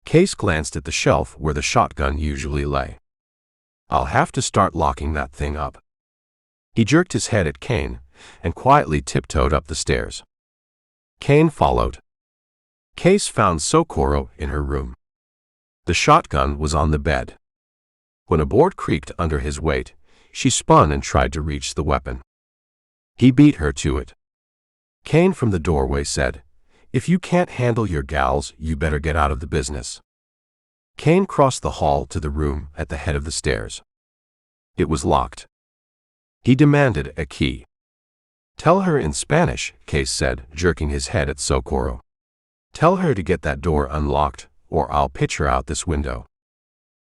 Case glanced at the shelf where the shotgun usually lay. "I'll have to start locking that thing up." He jerked his head at Kane and quietly tiptoed up the stairs. Kane followed. Case found Socorro in her room. The shotgun was on the bed. When a board creaked under his weight, she spun and tried to reach the weapon. He beat her to it. Kane from the doorway said, "If you can't handle your gals, you better get out of the business." Kane crossed the hall to the room at the head of the stairs. It was locked. He demanded a key. "Tell her in Spanish," Case said, jerking his head at Socorro. "Tell her to get that door unlocked, or I'll pitch her out this window."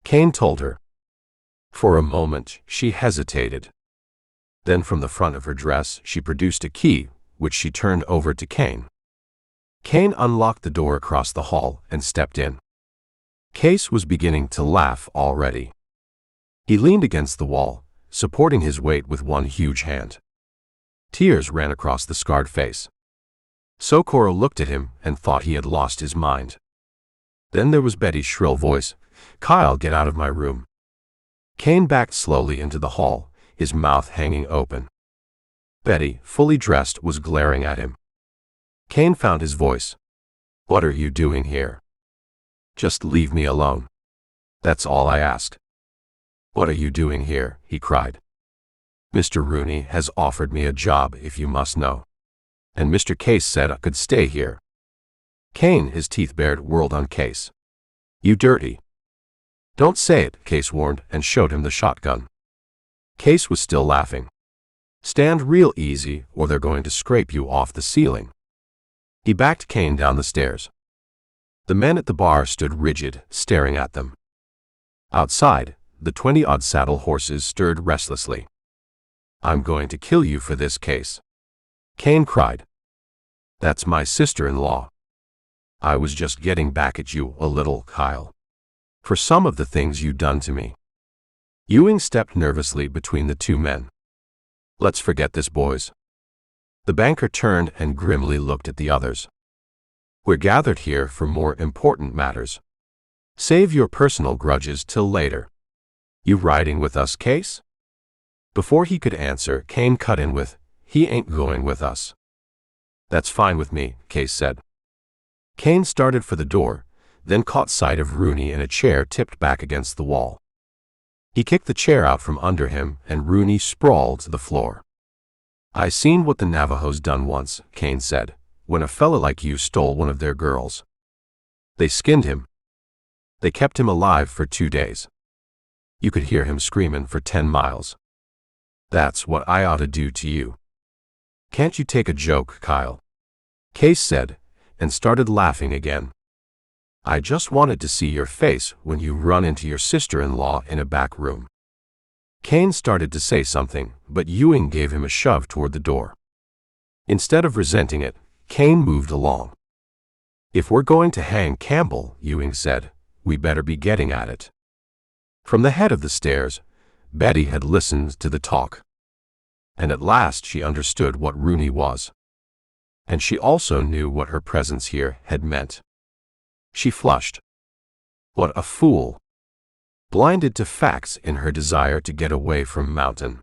Kane told her. For a moment, she hesitated. Then from the front of her dress, she produced a key, which she turned over to Kane. Kane unlocked the door across the hall and stepped in. Case was beginning to laugh already. He leaned against the wall, supporting his weight with one huge hand. Tears ran across the scarred face. Socorro looked at him and thought he had lost his mind. Then there was Betty's shrill voice, "Kyle, get out of my room." Kane backed slowly into the hall, his mouth hanging open. Betty, fully dressed, was glaring at him. Kane found his voice. "What are you doing here?" "Just leave me alone. That's all I ask." "What are you doing here?" he cried. "Mr. Rooney has offered me a job, if you must know. And Mr. Case said I could stay here." Kane, his teeth bared, whirled on Case. "You dirty." "Don't say it," Case warned and showed him the shotgun. Case was still laughing. "Stand real easy or they're going to scrape you off the ceiling." He backed Kane down the stairs. The men at the bar stood rigid, staring at them. Outside, the 20-odd saddle horses stirred restlessly. "I'm going to kill you for this Case," Kane cried. "That's my sister-in-law. I was just getting back at you a little, Kyle, for some of the things you done to me." Ewing stepped nervously between the two men. "Let's forget this, boys." The banker turned and grimly looked at the others. "We're gathered here for more important matters. Save your personal grudges till later. You riding with us, Case?" Before he could answer, Kane cut in with, "He ain't going with us." "That's fine with me," Case said. Kane started for the door, then caught sight of Rooney in a chair tipped back against the wall. He kicked the chair out from under him, and Rooney sprawled to the floor. "I seen what the Navajos done once," Kane said, "when a fella like you stole one of their girls. They skinned him. They kept him alive for 2 days. You could hear him screaming for 10 miles. That's what I ought to do to you." "Can't you take a joke, Kyle?" Case said, and started laughing again. "I just wanted to see your face when you run into your sister-in-law in a back room." Kane started to say something, but Ewing gave him a shove toward the door. Instead of resenting it, Kane moved along. "If we're going to hang Campbell," Ewing said, "we better be getting at it." From the head of the stairs, Betty had listened to the talk. And at last she understood what Rooney was. And she also knew what her presence here had meant. She flushed. What a fool! Blinded to facts in her desire to get away from Mountain.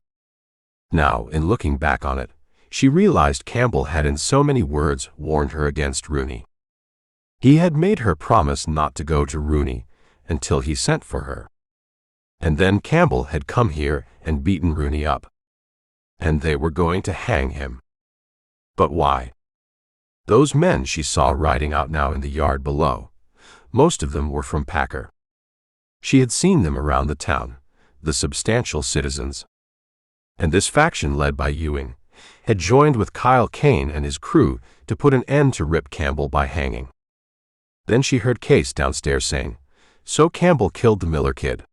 Now, in looking back on it, she realized Campbell had in so many words warned her against Rooney. He had made her promise not to go to Rooney until he sent for her. And then Campbell had come here and beaten Rooney up. And they were going to hang him. But why? Those men she saw riding out now in the yard below, most of them were from Packer. She had seen them around the town, the substantial citizens. And this faction led by Ewing had joined with Kyle Kane and his crew to put an end to Rip Campbell by hanging. Then she heard Case downstairs saying, "So Campbell killed the Miller kid.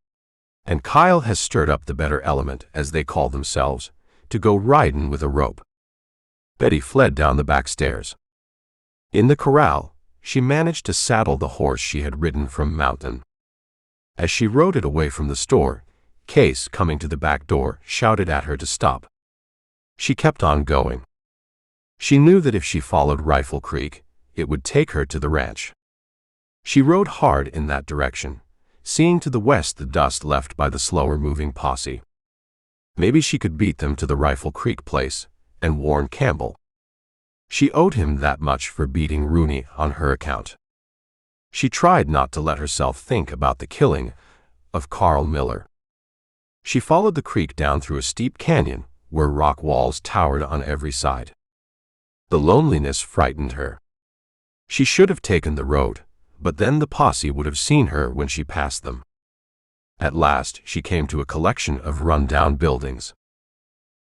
And Kyle has stirred up the better element, as they call themselves, to go ridin' with a rope." Betty fled down the back stairs. In the corral, she managed to saddle the horse she had ridden from Mountain. As she rode it away from the store, Case, coming to the back door, shouted at her to stop. She kept on going. She knew that if she followed Rifle Creek, it would take her to the ranch. She rode hard in that direction, seeing to the west the dust left by the slower-moving posse. Maybe she could beat them to the Rifle Creek place and warn Campbell. She owed him that much for beating Rooney on her account. She tried not to let herself think about the killing of Carl Miller. She followed the creek down through a steep canyon where rock walls towered on every side. The loneliness frightened her. She should have taken the road, but then the posse would have seen her when she passed them. At last, she came to a collection of run-down buildings.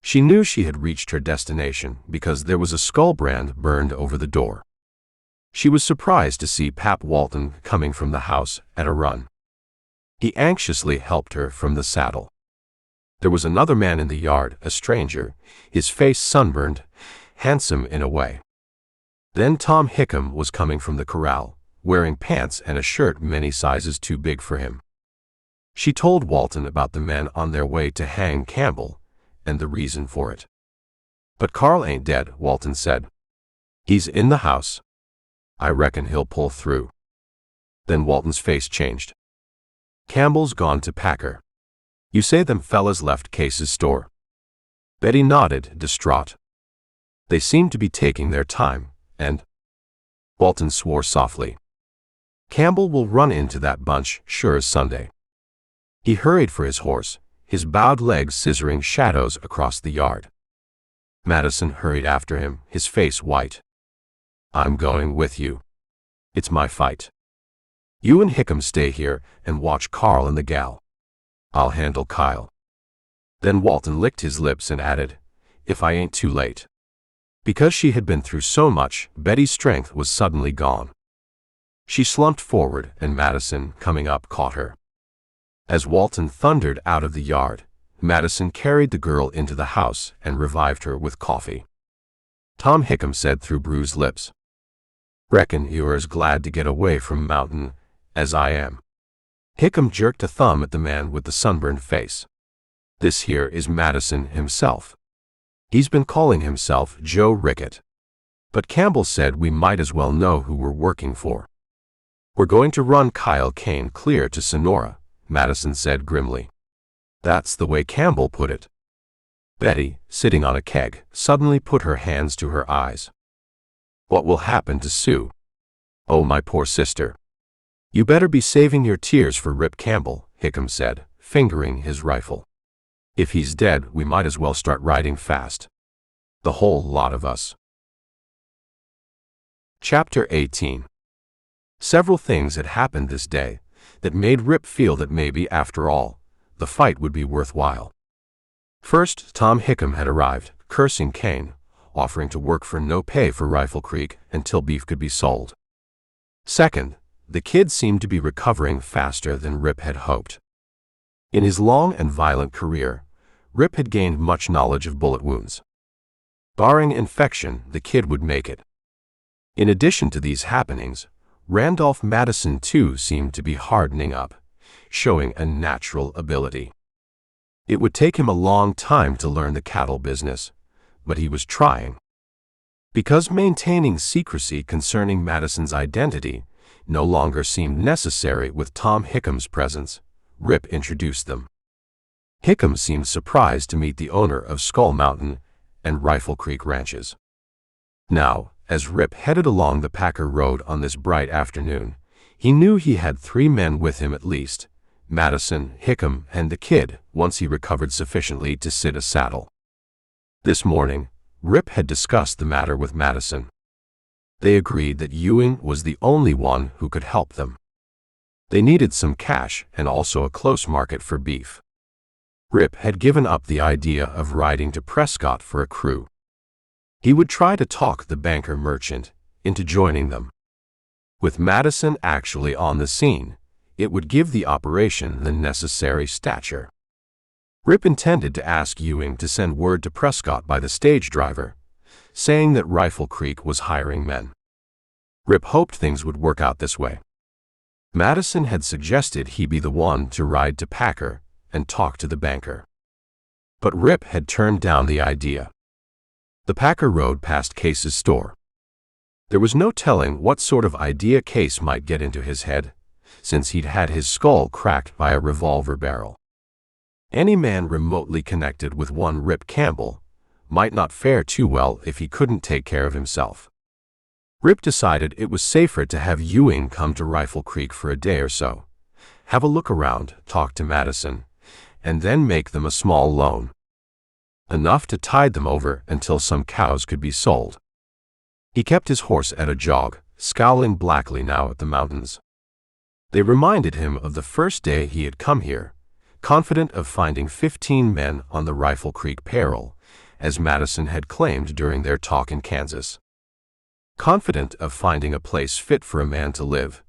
She knew she had reached her destination because there was a skull brand burned over the door. She was surprised to see Pap Walton coming from the house at a run. He anxiously helped her from the saddle. There was another man in the yard, a stranger, his face sunburned, handsome in a way. Then Tom Hickam was coming from the corral, wearing pants and a shirt many sizes too big for him. She told Walton about the men on their way to hang Campbell, and the reason for it. "But Carl ain't dead," Walton said. "He's in the house. I reckon he'll pull through." Then Walton's face changed. "Campbell's gone to Packer. You say them fellas left Case's store?" Betty nodded, distraught. "They seem to be taking their time, and—" Walton swore softly. "Campbell will run into that bunch sure as Sunday." He hurried for his horse, his bowed legs scissoring shadows across the yard. Madison hurried after him, his face white. "I'm going with you. It's my fight. You and Hickam stay here and watch Carl and the gal. I'll handle Kyle." Then Walton licked his lips and added, "If I ain't too late." Because she had been through so much, Betty's strength was suddenly gone. She slumped forward, and Madison, coming up, caught her. As Walton thundered out of the yard, Madison carried the girl into the house and revived her with coffee. Tom Hickam said through bruised lips, "Reckon you're as glad to get away from Mountain as I am." Hickam jerked a thumb at the man with the sunburned face. "This here is Madison himself. He's been calling himself Joe Rickett. But Campbell said we might as well know who we're working for." "We're going to run Kyle Kane clear to Sonora," Madison said grimly. "That's the way Campbell put it." Betty, sitting on a keg, suddenly put her hands to her eyes. "What will happen to Sue? Oh, my poor sister." "You better be saving your tears for Rip Campbell," Hickam said, fingering his rifle. "If he's dead, we might as well start riding fast. The whole lot of us." Chapter 18. Several things had happened this day that made Rip feel that maybe, after all, the fight would be worthwhile. First, Tom Hickam had arrived, cursing Kane, offering to work for no pay for Rifle Creek until beef could be sold. Second, the kid seemed to be recovering faster than Rip had hoped. In his long and violent career, Rip had gained much knowledge of bullet wounds. Barring infection, the kid would make it. In addition to these happenings, Randolph Madison too seemed to be hardening up, showing a natural ability. It would take him a long time to learn the cattle business, but he was trying. Because maintaining secrecy concerning Madison's identity no longer seemed necessary with Tom Hickham's presence, Rip introduced them. Hickam seemed surprised to meet the owner of Skull Mountain and Rifle Creek ranches. Now, as Rip headed along the Packer Road on this bright afternoon, he knew he had 3 men with him at least: Madison, Hickam, and the kid, once he recovered sufficiently to sit a saddle. This morning, Rip had discussed the matter with Madison. They agreed that Ewing was the only one who could help them. They needed some cash and also a close market for beef. Rip had given up the idea of riding to Prescott for a crew. He would try to talk the banker merchant into joining them. With Madison actually on the scene, it would give the operation the necessary stature. Rip intended to ask Ewing to send word to Prescott by the stage driver, saying that Rifle Creek was hiring men. Rip hoped things would work out this way. Madison had suggested he be the one to ride to Packer and talk to the banker. But Rip had turned down the idea. The Packer rode past Case's store. There was no telling what sort of idea Case might get into his head, since he'd had his skull cracked by a revolver barrel. Any man remotely connected with one Rip Campbell might not fare too well if he couldn't take care of himself. Rip decided it was safer to have Ewing come to Rifle Creek for a day or so, have a look around, talk to Madison, and then make them a small loan. Enough to tide them over until some cows could be sold. He kept his horse at a jog, scowling blackly now at the mountains. They reminded him of the first day he had come here, confident of finding 15 men on the Rifle Creek payroll, as Madison had claimed during their talk in Kansas. Confident of finding a place fit for a man to live,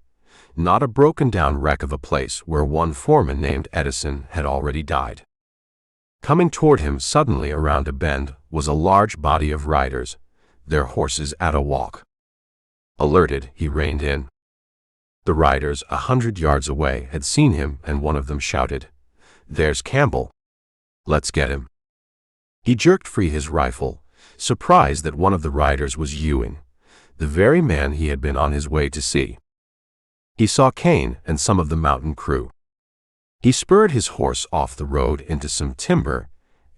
not a broken-down wreck of a place where one foreman named Edison had already died. Coming toward him suddenly around a bend was a large body of riders, their horses at a walk. Alerted, he reined in. The riders 100 yards away had seen him, and one of them shouted, "There's Campbell. Let's get him." He jerked free his rifle, surprised that one of the riders was Ewing, the very man he had been on his way to see. He saw Kane and some of the mountain crew. He spurred his horse off the road into some timber,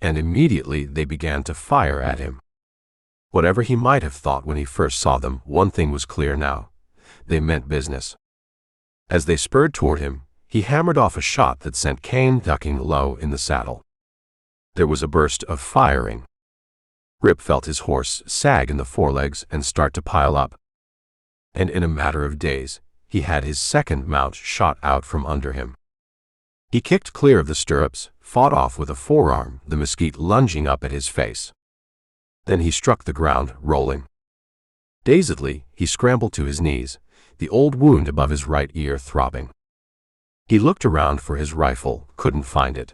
and immediately they began to fire at him. Whatever he might have thought when he first saw them, one thing was clear now: they meant business. As they spurred toward him, he hammered off a shot that sent Kane ducking low in the saddle. There was a burst of firing. Rip felt his horse sag in the forelegs and start to pile up. And in a matter of days, he had his second mount shot out from under him. He kicked clear of the stirrups, fought off with a forearm, the mesquite lunging up at his face. Then he struck the ground, rolling. Dazedly, he scrambled to his knees, the old wound above his right ear throbbing. He looked around for his rifle, couldn't find it.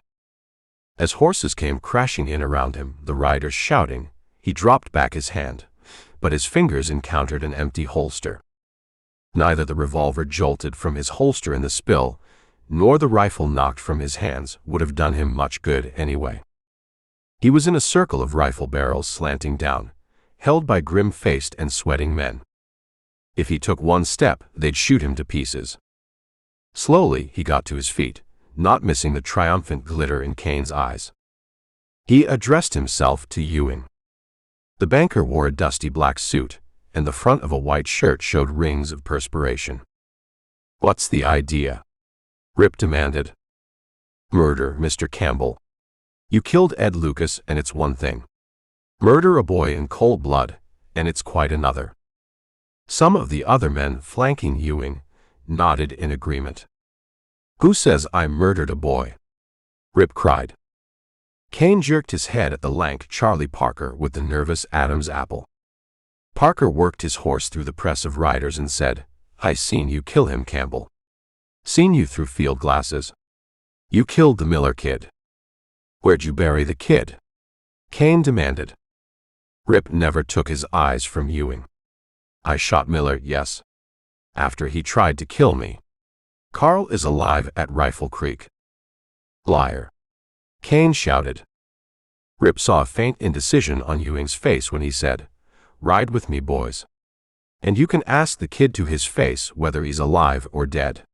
As horses came crashing in around him, the riders shouting, he dropped back his hand, but his fingers encountered an empty holster. Neither the revolver jolted from his holster in the spill, nor the rifle knocked from his hands would have done him much good anyway. He was in a circle of rifle barrels slanting down, held by grim-faced and sweating men. If he took one step, they'd shoot him to pieces. Slowly, he got to his feet, not missing the triumphant glitter in Kane's eyes. He addressed himself to Ewing. The banker wore a dusty black suit, and the front of a white shirt showed rings of perspiration. "What's the idea?" Rip demanded. "Murder, Mr. Campbell. You killed Ed Lucas, and it's one thing. Murder a boy in cold blood, and it's quite another." Some of the other men flanking Ewing nodded in agreement. "Who says I murdered a boy?" Rip cried. Kane jerked his head at the lank Charlie Parker with the nervous Adam's apple. Parker worked his horse through the press of riders and said, "I seen you kill him, Campbell. Seen you through field glasses. You killed the Miller kid." "Where'd you bury the kid?" Kane demanded. Rip never took his eyes from Ewing. "I shot Miller, yes. After he tried to kill me. Carl is alive at Rifle Creek." "Liar!" Kane shouted. Rip saw a faint indecision on Ewing's face when he said, "Ride with me, boys. And you can ask the kid to his face whether he's alive or dead."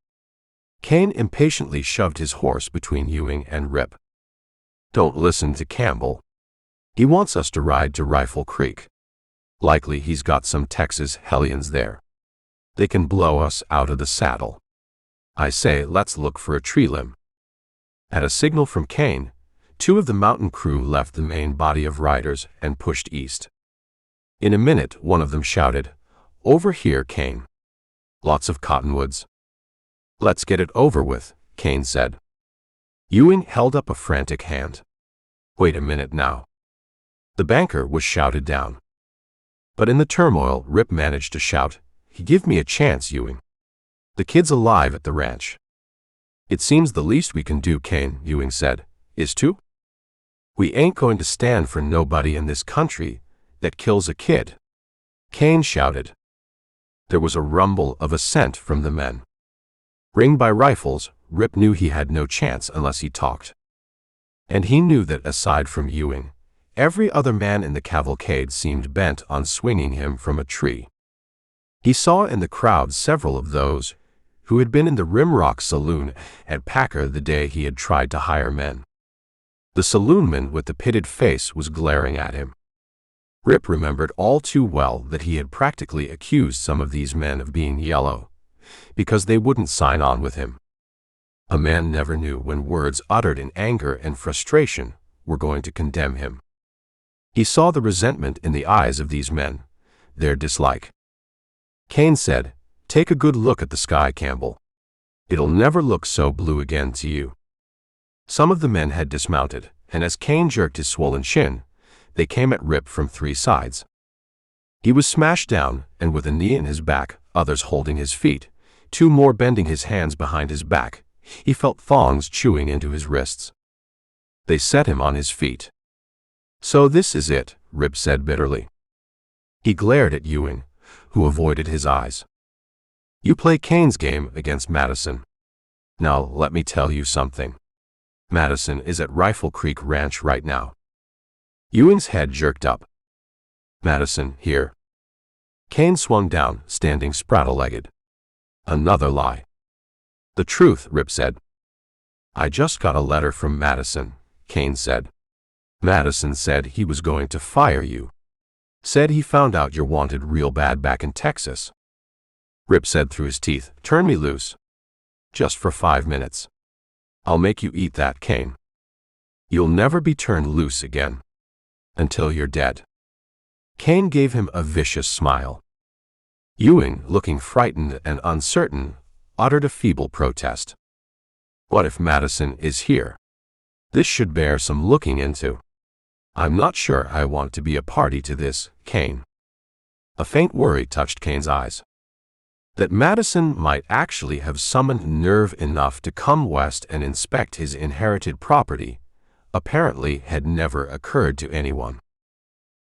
Kane impatiently shoved his horse between Ewing and Rip. "Don't listen to Campbell. He wants us to ride to Rifle Creek. Likely he's got some Texas hellions there. They can blow us out of the saddle. I say let's look for a tree limb." At a signal from Kane, 2 of the mountain crew left the main body of riders and pushed east. In a minute, one of them shouted, "Over here, Kane. Lots of cottonwoods." "Let's get it over with," Kane said. Ewing held up a frantic hand. "Wait a minute now." The banker was shouted down. But in the turmoil, Rip managed to shout, "Give me a chance, Ewing. The kid's alive at the ranch." "It seems the least we can do, Kane," Ewing said, "is to. We ain't going to stand for nobody in this country that kills a kid." Kane shouted. There was a rumble of assent from the men. Ringed by rifles, Rip knew he had no chance unless he talked. And he knew that aside from Ewing, every other man in the cavalcade seemed bent on swinging him from a tree. He saw in the crowd several of those who had been in the Rimrock saloon at Packer the day he had tried to hire men. The saloonman with the pitted face was glaring at him. Rip remembered all too well that he had practically accused some of these men of being yellow, because they wouldn't sign on with him. A man never knew when words uttered in anger and frustration were going to condemn him. He saw the resentment in the eyes of these men, their dislike. Kane said, "Take a good look at the sky, Campbell. It'll never look so blue again to you." Some of the men had dismounted, and as Kane jerked his swollen shin, they came at Rip from 3 sides. He was smashed down, and with a knee in his back, others holding his feet, 2 more bending his hands behind his back, he felt thongs chewing into his wrists. They set him on his feet. "So this is it," Rip said bitterly. He glared at Ewing, who avoided his eyes. "You play Kane's game against Madison. Now let me tell you something. Madison is at Rifle Creek Ranch right now." Ewing's head jerked up. "Madison here." Kane swung down, standing spraddle-legged. "Another lie." "The truth," Rip said. "I just got a letter from Madison," Kane said. "Madison said he was going to fire you. Said he found out you're wanted real bad back in Texas." Rip said through his teeth, "Turn me loose. Just for 5 minutes. I'll make you eat that, Kane. You'll never be turned loose again. Until you're dead." Kane gave him a vicious smile. Ewing, looking frightened and uncertain, uttered a feeble protest. "What if Madison is here? This should bear some looking into. I'm not sure I want to be a party to this, Kane." A faint worry touched Kane's eyes. That Madison might actually have summoned nerve enough to come west and inspect his inherited property apparently had never occurred to anyone.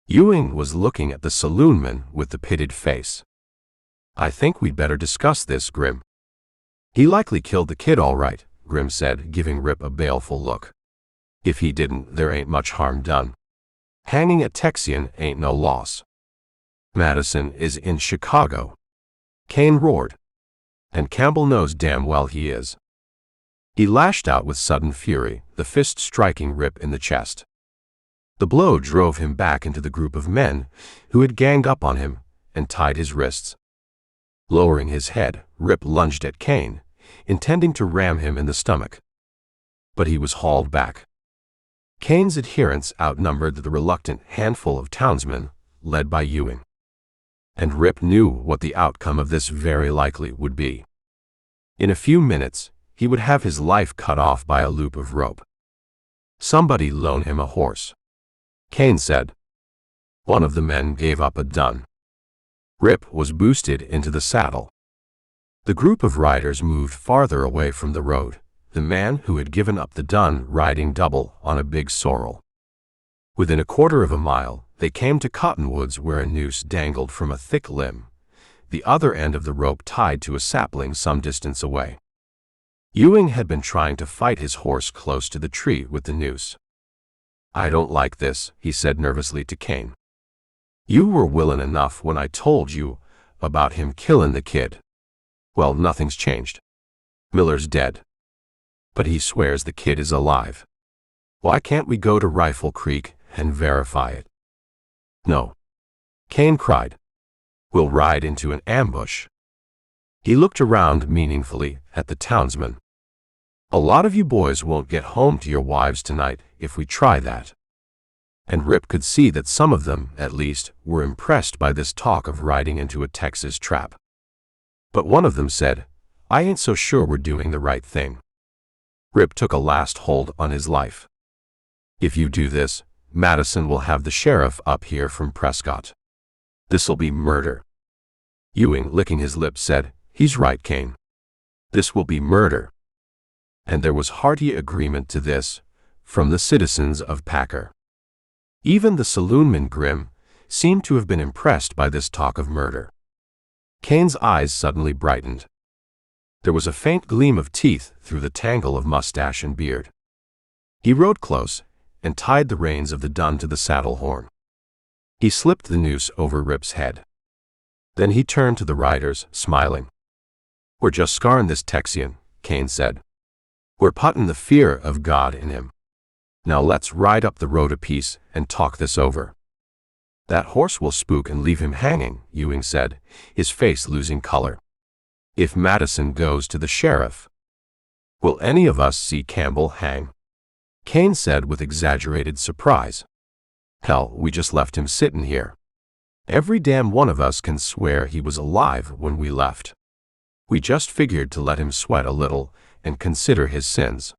Ewing was looking at the saloonman with the pitted face. "I think we'd better discuss this, Grim." "He likely killed the kid all right," Grim said, giving Rip a baleful look. "If he didn't, there ain't much harm done. Hanging a Texian ain't no loss. Madison is in Chicago." Kane roared. "And Campbell knows damn well he is." He lashed out with sudden fury, the fist striking Rip in the chest. The blow drove him back into the group of men who had ganged up on him and tied his wrists. Lowering his head, Rip lunged at Kane, intending to ram him in the stomach. But he was hauled back. Kane's adherents outnumbered the reluctant handful of townsmen, led by Ewing. And Rip knew what the outcome of this very likely would be. In a few minutes, he would have his life cut off by a loop of rope. Somebody loan him a horse, Cain said. One of the men gave up a dun. Rip was boosted into the saddle. The group of riders moved farther away from the road, the man who had given up the dun riding double on a big sorrel. Within a quarter of a mile, they came to cottonwoods where a noose dangled from a thick limb, the other end of the rope tied to a sapling some distance away. Ewing had been trying to fight his horse close to the tree with the noose. "I don't like this," he said nervously to Cain. "You were willing enough when I told you about him killing the kid. Well, nothing's changed. Miller's dead. But he swears the kid is alive. Why can't we go to Rifle Creek and verify it?" "No," Cain cried. "We'll ride into an ambush." He looked around meaningfully at the townsmen. "A lot of you boys won't get home to your wives tonight if we try that." And Rip could see that some of them, at least, were impressed by this talk of riding into a Texas trap. But one of them said, "I ain't so sure we're doing the right thing." Rip took a last hold on his life. "If you do this, Madison will have the sheriff up here from Prescott. This'll be murder." Ewing, licking his lips, said, "He's right, Cain. This will be murder." And there was hearty agreement to this from the citizens of Packer. Even the saloonman Grim seemed to have been impressed by this talk of murder. Cain's eyes suddenly brightened. There was a faint gleam of teeth through the tangle of mustache and beard. He rode close and tied the reins of the dun to the saddle horn. He slipped the noose over Rip's head. Then he turned to the riders, smiling. "We're just scarring this Texian," Cain said. "We're putting the fear of God in him. Now let's ride up the road a piece and talk this over." "That horse will spook and leave him hanging," Ewing said, his face losing color. "If Madison goes to the sheriff, will any of us see Campbell hang?" Cain said with exaggerated surprise. "Hell, we just left him sitting here. Every damn one of us can swear he was alive when we left. We just figured to let him sweat a little and consider his sins."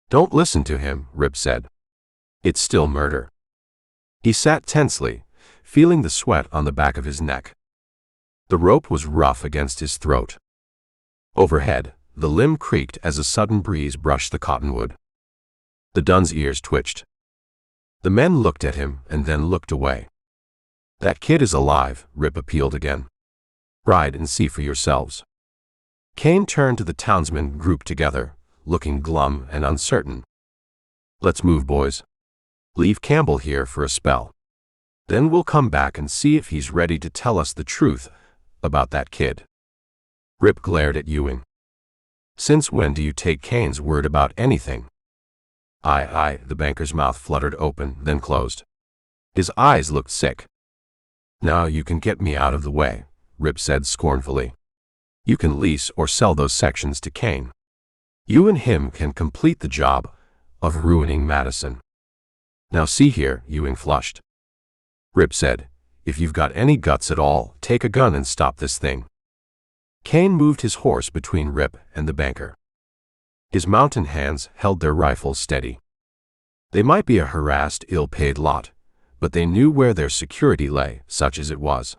"Don't listen to him," Rip said. "It's still murder." He sat tensely, feeling the sweat on the back of his neck. The rope was rough against his throat. Overhead, the limb creaked as a sudden breeze brushed the cottonwood. The dun's ears twitched. The men looked at him and then looked away. "That kid is alive," Rip appealed again. "Ride and see for yourselves." Cain turned to the townsmen grouped together, looking glum and uncertain. "Let's move, boys. Leave Campbell here for a spell. Then we'll come back and see if he's ready to tell us the truth about that kid." Rip glared at Ewing. "Since when do you take Cain's word about anything?" I, the banker's mouth fluttered open, then closed. His eyes looked sick. "Now you can get me out of the way," Rip said scornfully. "You can lease or sell those sections to Cain. You and him can complete the job of ruining Madison." "Now see here," Ewing flushed. Rip said, "If you've got any guts at all, take a gun and stop this thing." Cain moved his horse between Rip and the banker. His mountain hands held their rifles steady. They might be a harassed, ill-paid lot, but they knew where their security lay, such as it was.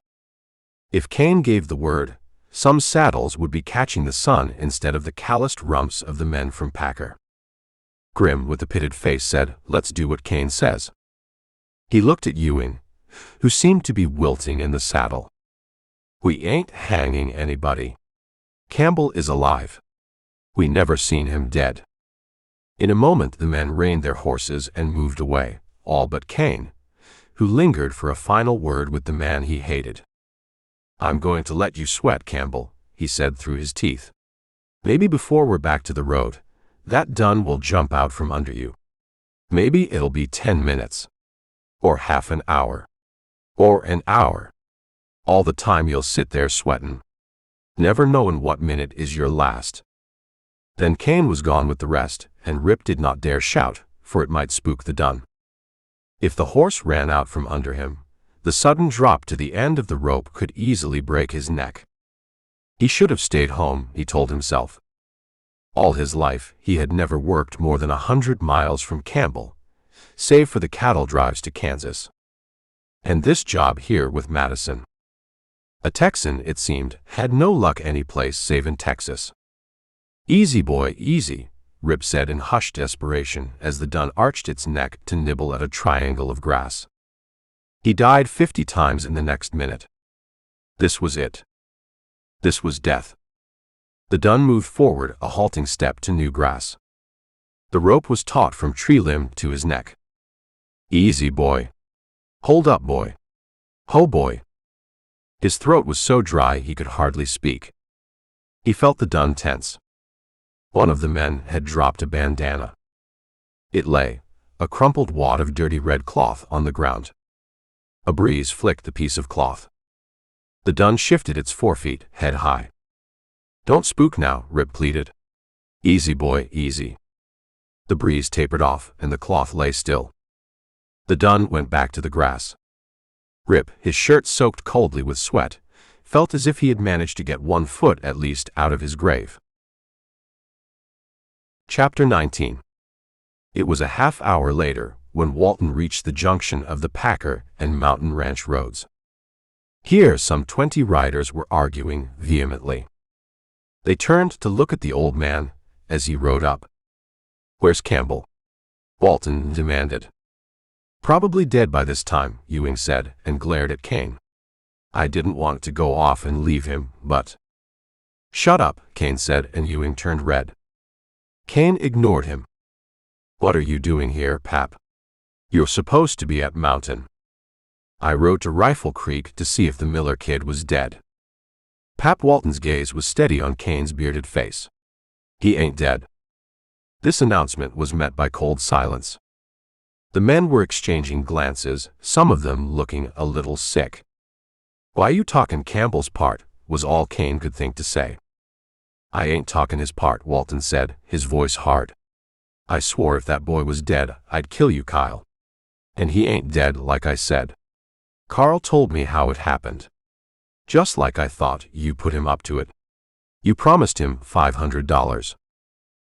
If Cain gave the word, some saddles would be catching the sun instead of the calloused rumps of the men from Packer. Grim, with a pitted face, said, "Let's do what Cain says." He looked at Ewing, who seemed to be wilting in the saddle. "We ain't hanging anybody. Campbell is alive. We never seen him dead." In a moment the men reined their horses and moved away, all but Cain, who lingered for a final word with the man he hated. "I'm going to let you sweat, Campbell," he said through his teeth. "Maybe before we're back to the road, that dun will jump out from under you. Maybe it'll be 10 minutes. Or half an hour. Or an hour. All the time you'll sit there sweating, never knowing what minute is your last." Then Cain was gone with the rest, and Rip did not dare shout, for it might spook the dun. If the horse ran out from under him, the sudden drop to the end of the rope could easily break his neck. He should have stayed home, he told himself. All his life, he had never worked more than 100 miles from Campbell, save for the cattle drives to Kansas. And this job here with Madison. A Texan, it seemed, had no luck any place save in Texas. "Easy, boy, easy," Rip said in hushed desperation as the dun arched its neck to nibble at a triangle of grass. He died 50 times in the next minute. This was it. This was death. The dun moved forward a halting step to new grass. The rope was taut from tree limb to his neck. "Easy, boy. Hold up, boy. Ho, boy." His throat was so dry he could hardly speak. He felt the dun tense. One of the men had dropped a bandana. It lay, a crumpled wad of dirty red cloth, on the ground. A breeze flicked the piece of cloth. The dun shifted its forefeet, head high. "Don't spook now," Rip pleaded. "Easy, boy, easy." The breeze tapered off, and the cloth lay still. The dun went back to the grass. Rip, his shirt soaked coldly with sweat, felt as if he had managed to get 1 foot at least out of his grave. Chapter 19. It was a half-hour later when Walton reached the junction of the Packer and Mountain Ranch roads. Here some 20 riders were arguing vehemently. They turned to look at the old man as he rode up. "Where's Campbell?" Walton demanded. "Probably dead by this time," Ewing said, and glared at Kane. "I didn't want to go off and leave him, but—" "Shut up," Kane said, and Ewing turned red. Kane ignored him. "What are you doing here, Pap? You're supposed to be at Mountain." "I rode to Rifle Creek to see if the Miller kid was dead." Pap Walton's gaze was steady on Kane's bearded face. "He ain't dead." This announcement was met by cold silence. The men were exchanging glances, some of them looking a little sick. "Why you talkin' Campbell's part?" was all Kane could think to say. "I ain't talkin' his part," Walton said, his voice hard. "I swore if that boy was dead, I'd kill you, Kyle. And he ain't dead, like I said. Carl told me how it happened. Just like I thought, you put him up to it. You promised him $500.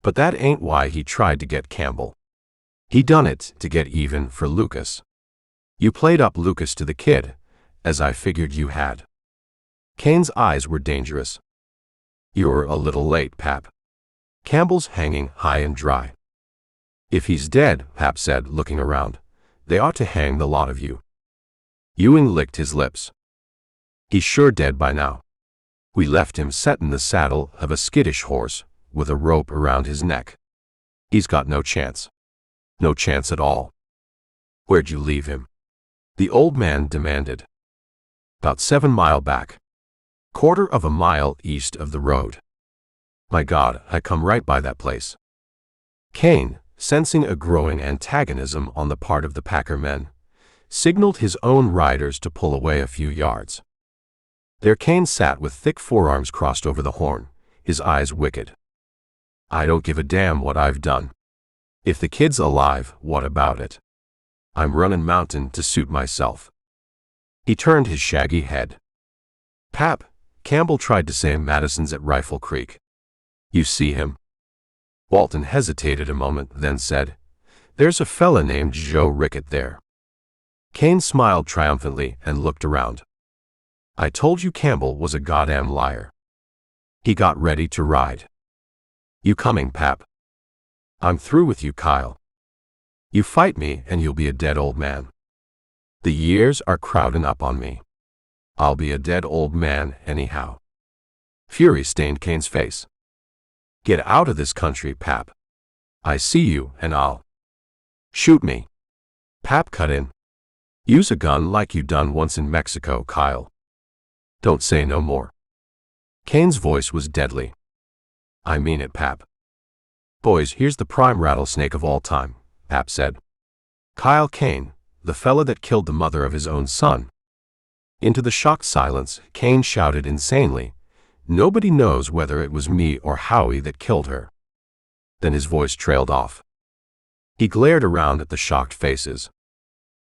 But that ain't why he tried to get Campbell. He done it to get even for Lucas. You played up Lucas to the kid, as I figured you had." Kane's eyes were dangerous. "You're a little late, Pap. Campbell's hanging high and dry." "If he's dead," Pap said, looking around, "they ought to hang the lot of you." Ewing licked his lips. "He's sure dead by now. We left him set in the saddle of a skittish horse with a rope around his neck. He's got no chance. No chance at all." "Where'd you leave him?" the old man demanded. "About 7 miles back. Quarter of a mile east of the road." "My God, I come right by that place." Kane, sensing a growing antagonism on the part of the Packer men, signaled his own riders to pull away a few yards. There Kane sat with thick forearms crossed over the horn, his eyes wicked. "I don't give a damn what I've done. If the kid's alive, what about it? I'm running Mountain to suit myself." He turned his shaggy head. "Pap, Campbell tried to say Madison's at Rifle Creek. You see him?" Walton hesitated a moment, then said, "There's a fella named Joe Rickett there." Kane smiled triumphantly and looked around. "I told you Campbell was a goddamn liar." He got ready to ride. "You coming, Pap?" "I'm through with you, Kyle. You fight me and you'll be a dead old man. The years are crowding up on me. I'll be a dead old man anyhow." Fury stained Kane's face. "Get out of this country, Pap. I see you and I'll—" "Shoot me." Pap cut in. "Use a gun like you done once in Mexico, Kyle. Don't say no more." Kane's voice was deadly. "I mean it, Pap." "Boys, here's the prime rattlesnake of all time," Pap said. "Kyle Kane, the fella that killed the mother of his own son." Into the shocked silence, Kane shouted insanely, "Nobody knows whether it was me or Howie that killed her." Then his voice trailed off. He glared around at the shocked faces.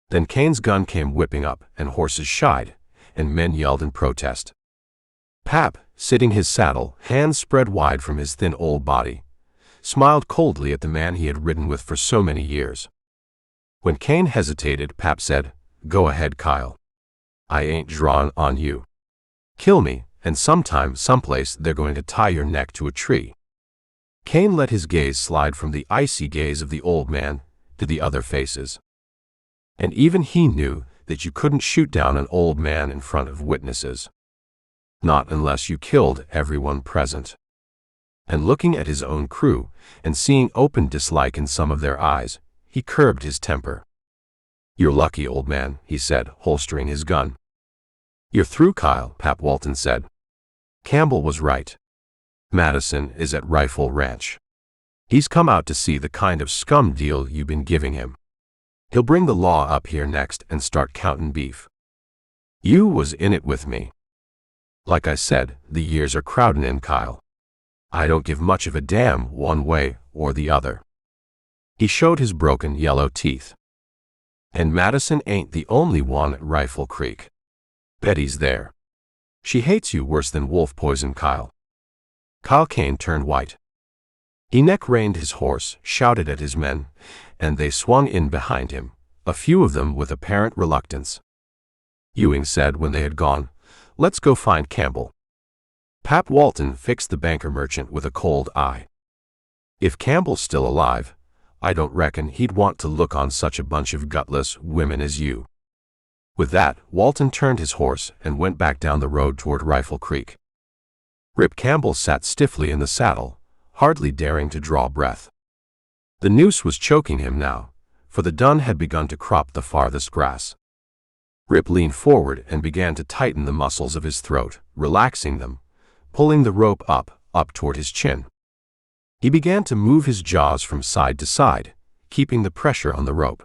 Then Kane's gun came whipping up, and horses shied, and men yelled in protest. Pap, sitting his saddle, hands spread wide from his thin old body, smiled coldly at the man he had ridden with for so many years. When Kane hesitated, Pap said, "Go ahead, Kyle. I ain't drawing on you. Kill me, and sometime, someplace, they're going to tie your neck to a tree." Kane let his gaze slide from the icy gaze of the old man to the other faces. And even he knew that you couldn't shoot down an old man in front of witnesses. Not unless you killed everyone present. And looking at his own crew, and seeing open dislike in some of their eyes, he curbed his temper. "You're lucky, old man," he said, holstering his gun. "You're through, Kyle," Pap Walton said. "Campbell was right. Madison is at Rifle Ranch. He's come out to see the kind of scum deal you've been giving him. He'll bring the law up here next and start counting beef. You was in it with me. Like I said, the years are crowding in, Kyle. I don't give much of a damn one way or the other." He showed his broken yellow teeth. "And Madison ain't the only one at Rifle Creek. Betty's there. She hates you worse than wolf poison, Kyle." Kyle Kane turned white. He neck-reined his horse, shouted at his men, and they swung in behind him, a few of them with apparent reluctance. Ewing said when they had gone, "Let's go find Campbell." Pap Walton fixed the banker merchant with a cold eye. "If Campbell's still alive, I don't reckon he'd want to look on such a bunch of gutless women as you." With that, Walton turned his horse and went back down the road toward Rifle Creek. Rip Campbell sat stiffly in the saddle, hardly daring to draw breath. The noose was choking him now, for the dun had begun to crop the farthest grass. Rip leaned forward and began to tighten the muscles of his throat, relaxing them, pulling the rope up toward his chin. He began to move his jaws from side to side, keeping the pressure on the rope.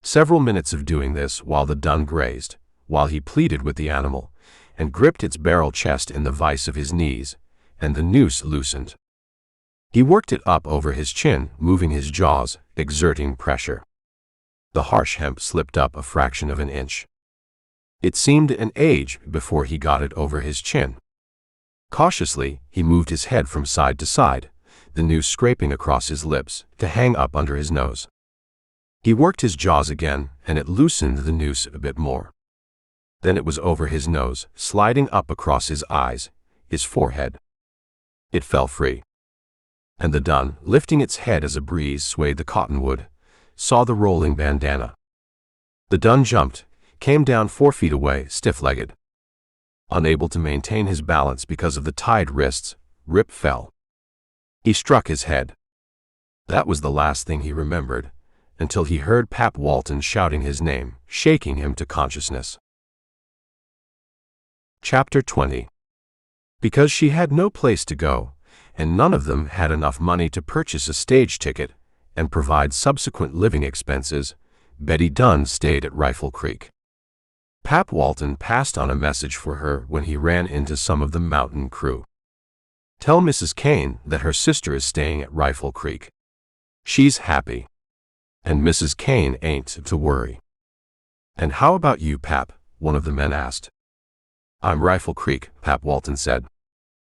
Several minutes of doing this while the dun grazed, while he pleaded with the animal, and gripped its barrel chest in the vise of his knees, and the noose loosened. He worked it up over his chin, moving his jaws, exerting pressure. The harsh hemp slipped up a fraction of an inch. It seemed an age before he got it over his chin. Cautiously, he moved his head from side to side, the noose scraping across his lips to hang up under his nose. He worked his jaws again, and it loosened the noose a bit more. Then it was over his nose, sliding up across his eyes, his forehead. It fell free. And the dun, lifting its head as a breeze swayed the cottonwood, saw the rolling bandana. The dun jumped, came down 4 feet away, stiff-legged. Unable to maintain his balance because of the tied wrists, Rip fell. He struck his head. That was the last thing he remembered, until he heard Pap Walton shouting his name, shaking him to consciousness. Chapter 20. Because she had no place to go, and none of them had enough money to purchase a stage ticket and provide subsequent living expenses, Betty Dunn stayed at Rifle Creek. Pap Walton passed on a message for her when he ran into some of the mountain crew. "Tell Mrs. Kane that her sister is staying at Rifle Creek. She's happy. And Mrs. Kane ain't to worry." "And how about you, Pap?" one of the men asked. "I'm Rifle Creek," Pap Walton said.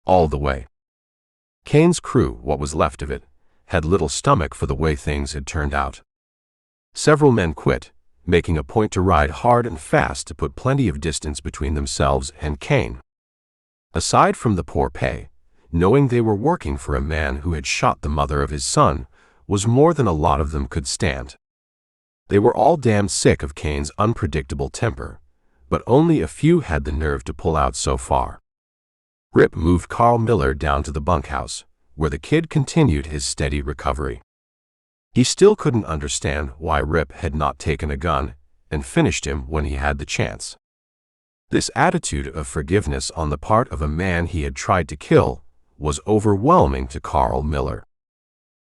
"All the way." Kane's crew, what was left of it, had little stomach for the way things had turned out. Several men quit, making a point to ride hard and fast to put plenty of distance between themselves and Kane. Aside from the poor pay, knowing they were working for a man who had shot the mother of his son was more than a lot of them could stand. They were all damn sick of Kane's unpredictable temper, but only a few had the nerve to pull out so far. Rip moved Carl Miller down to the bunkhouse, where the kid continued his steady recovery. He still couldn't understand why Rip had not taken a gun and finished him when he had the chance. This attitude of forgiveness on the part of a man he had tried to kill was overwhelming to Carl Miller.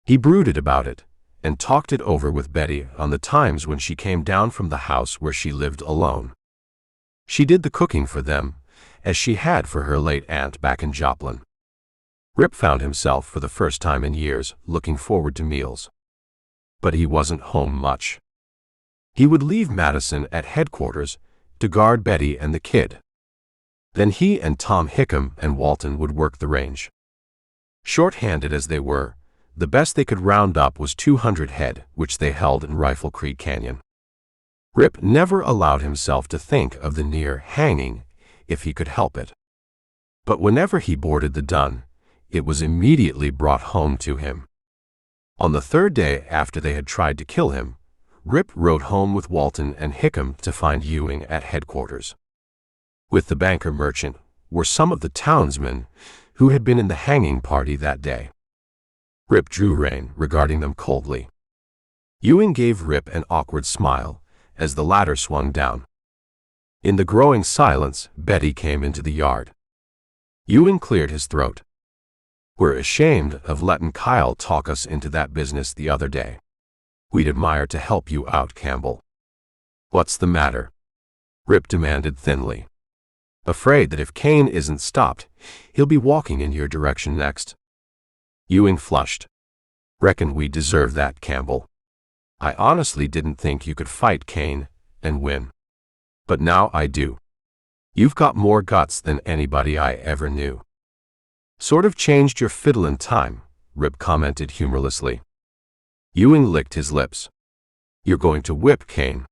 He brooded about it and talked it over with Betty on the times when she came down from the house where she lived alone. She did the cooking for them, as she had for her late aunt back in Joplin. Rip found himself for the first time in years looking forward to meals. But he wasn't home much. He would leave Madison at headquarters to guard Betty and the kid. Then he and Tom Hickam and Walton would work the range. Short-handed as they were, the best they could round up was 200 head, which they held in Rifle Creek Canyon. Rip never allowed himself to think of the near hanging if he could help it. But whenever he boarded the dun, it was immediately brought home to him. On the third day after they had tried to kill him, Rip rode home with Walton and Hickam to find Ewing at headquarters. With the banker merchant were some of the townsmen who had been in the hanging party that day. Rip drew rein, regarding them coldly. Ewing gave Rip an awkward smile as the latter swung down. In the growing silence, Betty came into the yard. Ewing cleared his throat. "We're ashamed of letting Kyle talk us into that business the other day. We'd admire to help you out, Campbell." "What's the matter?" Rip demanded thinly. "Afraid that if Kane isn't stopped, he'll be walking in your direction next." Ewing flushed. "Reckon we deserve that, Campbell. I honestly didn't think you could fight Kane and win. But now I do. You've got more guts than anybody I ever knew." "Sort of changed your fiddlin' time," Rip commented humorlessly. Ewing licked his lips. "You're going to whip Kane.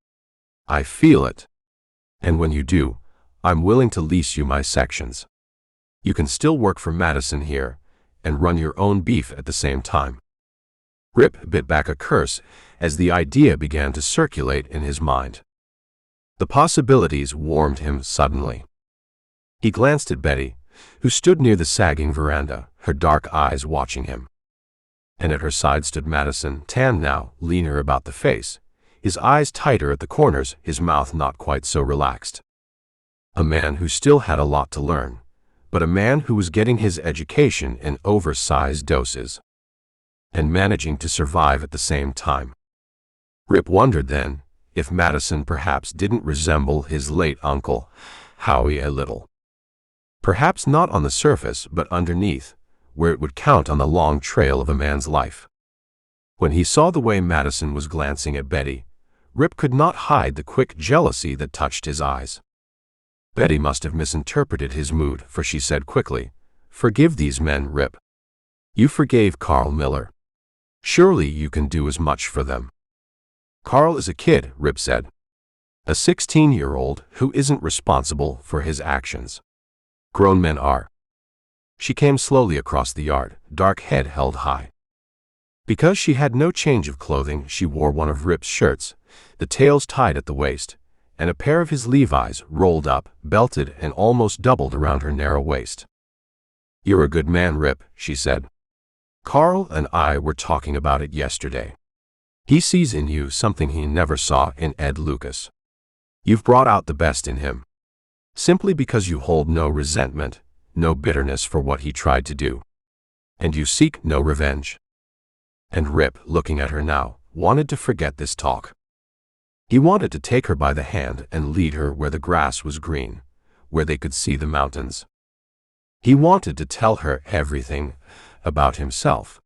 I feel it. And when you do, I'm willing to lease you my sections. You can still work for Madison here and run your own beef at the same time." Rip bit back a curse as the idea began to circulate in his mind. The possibilities warmed him suddenly. He glanced at Betty, who stood near the sagging veranda, her dark eyes watching him. And at her side stood Madison, tanned now, leaner about the face, his eyes tighter at the corners, his mouth not quite so relaxed. A man who still had a lot to learn, but a man who was getting his education in oversized doses and managing to survive at the same time. Rip wondered then if Madison perhaps didn't resemble his late uncle, Howie, a little. Perhaps not on the surface, but underneath, where it would count on the long trail of a man's life. When he saw the way Madison was glancing at Betty, Rip could not hide the quick jealousy that touched his eyes. Betty must have misinterpreted his mood, for she said quickly, "Forgive these men, Rip. You forgave Carl Miller. Surely you can do as much for them." "Carl is a kid," Rip said. "A 16-year-old who isn't responsible for his actions. Grown men are." She came slowly across the yard, dark head held high. Because she had no change of clothing, she wore one of Rip's shirts, the tails tied at the waist, and a pair of his Levi's rolled up, belted, and almost doubled around her narrow waist. "You're a good man, Rip," she said. "Carl and I were talking about it yesterday. He sees in you something he never saw in Ed Lucas. You've brought out the best in him. Simply because you hold no resentment, no bitterness for what he tried to do. And you seek no revenge." And Rip, looking at her now, wanted to forget this talk. He wanted to take her by the hand and lead her where the grass was green, where they could see the mountains. He wanted to tell her everything about himself.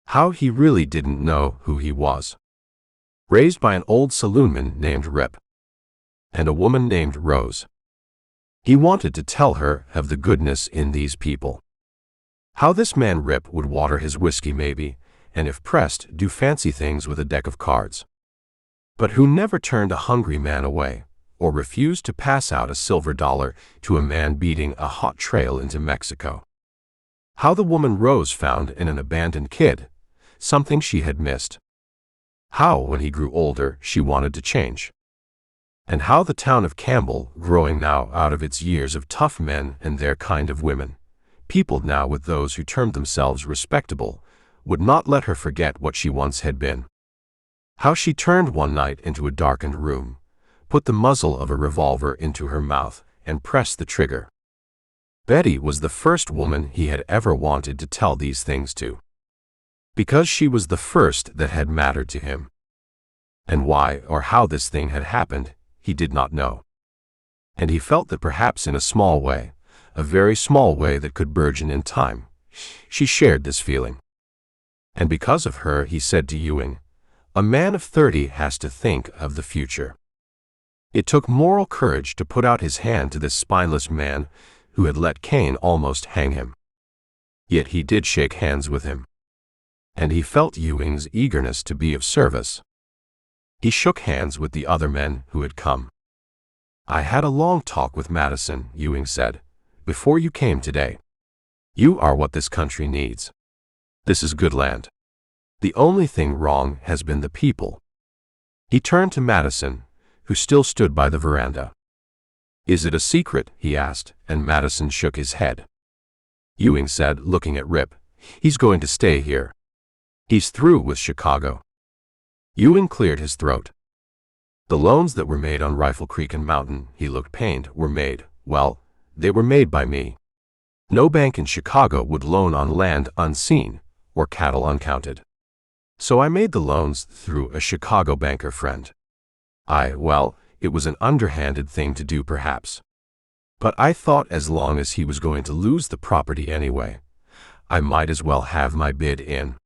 How he really didn't know who he was. Raised by an old saloonman named Rip. And a woman named Rose. He wanted to tell her of the goodness in these people. How this man Rip would water his whiskey maybe, and if pressed, do fancy things with a deck of cards. But who never turned a hungry man away, or refused to pass out a silver dollar to a man beating a hot trail into Mexico. How the woman Rose found in an abandoned kid something she had missed. How, when he grew older, she wanted to change. And how the town of Campbell, growing now out of its years of tough men and their kind of women, peopled now with those who termed themselves respectable, would not let her forget what she once had been. How she turned one night into a darkened room, put the muzzle of a revolver into her mouth, and pressed the trigger. Betty was the first woman he had ever wanted to tell these things to. Because she was the first that had mattered to him. And why or how this thing had happened, he did not know. And he felt that perhaps in a small way, a very small way that could burgeon in time, she shared this feeling. And because of her, he said to Ewing, "A man of 30 has to think of the future." It took moral courage to put out his hand to this spineless man who had let Kane almost hang him. Yet he did shake hands with him. and he felt Ewing's eagerness to be of service. He shook hands with the other men who had come. "I had a long talk with Madison," Ewing said, "before you came today. You are what this country needs. This is good land. The only thing wrong has been the people." He turned to Madison, who still stood by the veranda. "Is it a secret?" he asked, and Madison shook his head. Ewing said, looking at Rip, "He's going to stay here. He's through with Chicago." Ewing cleared his throat. "The loans that were made on Rifle Creek and Mountain," he looked pained, "were made, well, they were made by me. No bank in Chicago would loan on land unseen or cattle uncounted. So I made the loans through a Chicago banker friend. Well, it was an underhanded thing to do perhaps. But I thought as long as he was going to lose the property anyway, I might as well have my bid in.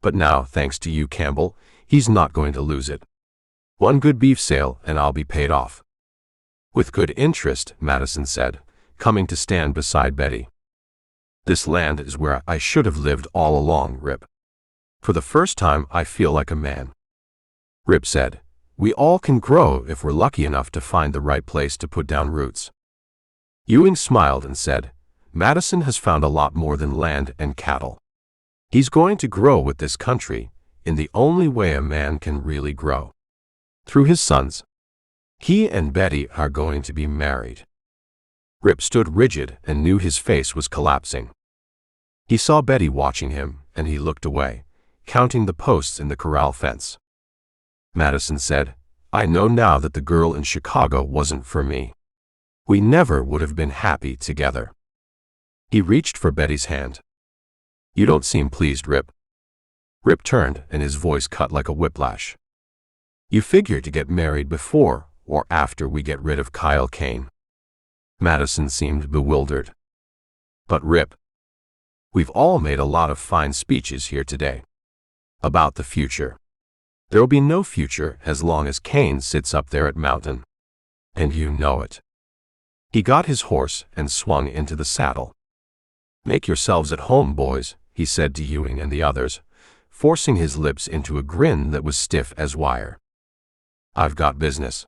But now, thanks to you, Campbell, he's not going to lose it. One good beef sale and I'll be paid off." "With good interest," Madison said, coming to stand beside Betty. "This land is where I should have lived all along, Rip. For the first time, I feel like a man." Rip said, "We all can grow if we're lucky enough to find the right place to put down roots." Ewing smiled and said, "Madison has found a lot more than land and cattle. He's going to grow with this country in the only way a man can really grow. Through his sons. He and Betty are going to be married." Rip stood rigid and knew his face was collapsing. He saw Betty watching him, and he looked away, counting the posts in the corral fence. Madison said, "I know now that the girl in Chicago wasn't for me. We never would have been happy together." He reached for Betty's hand. "You don't seem pleased, Rip." Rip turned, and his voice cut like a whiplash. "You figure to get married before or after we get rid of Kyle Kane?" Madison seemed bewildered. "But Rip, we've all made a lot of fine speeches here today. About the future. There'll be no future as long as Kane sits up there at Mountain. And you know it." He got his horse and swung into the saddle. "Make yourselves at home, boys," he said to Ewing and the others, forcing his lips into a grin that was stiff as wire. "I've got business."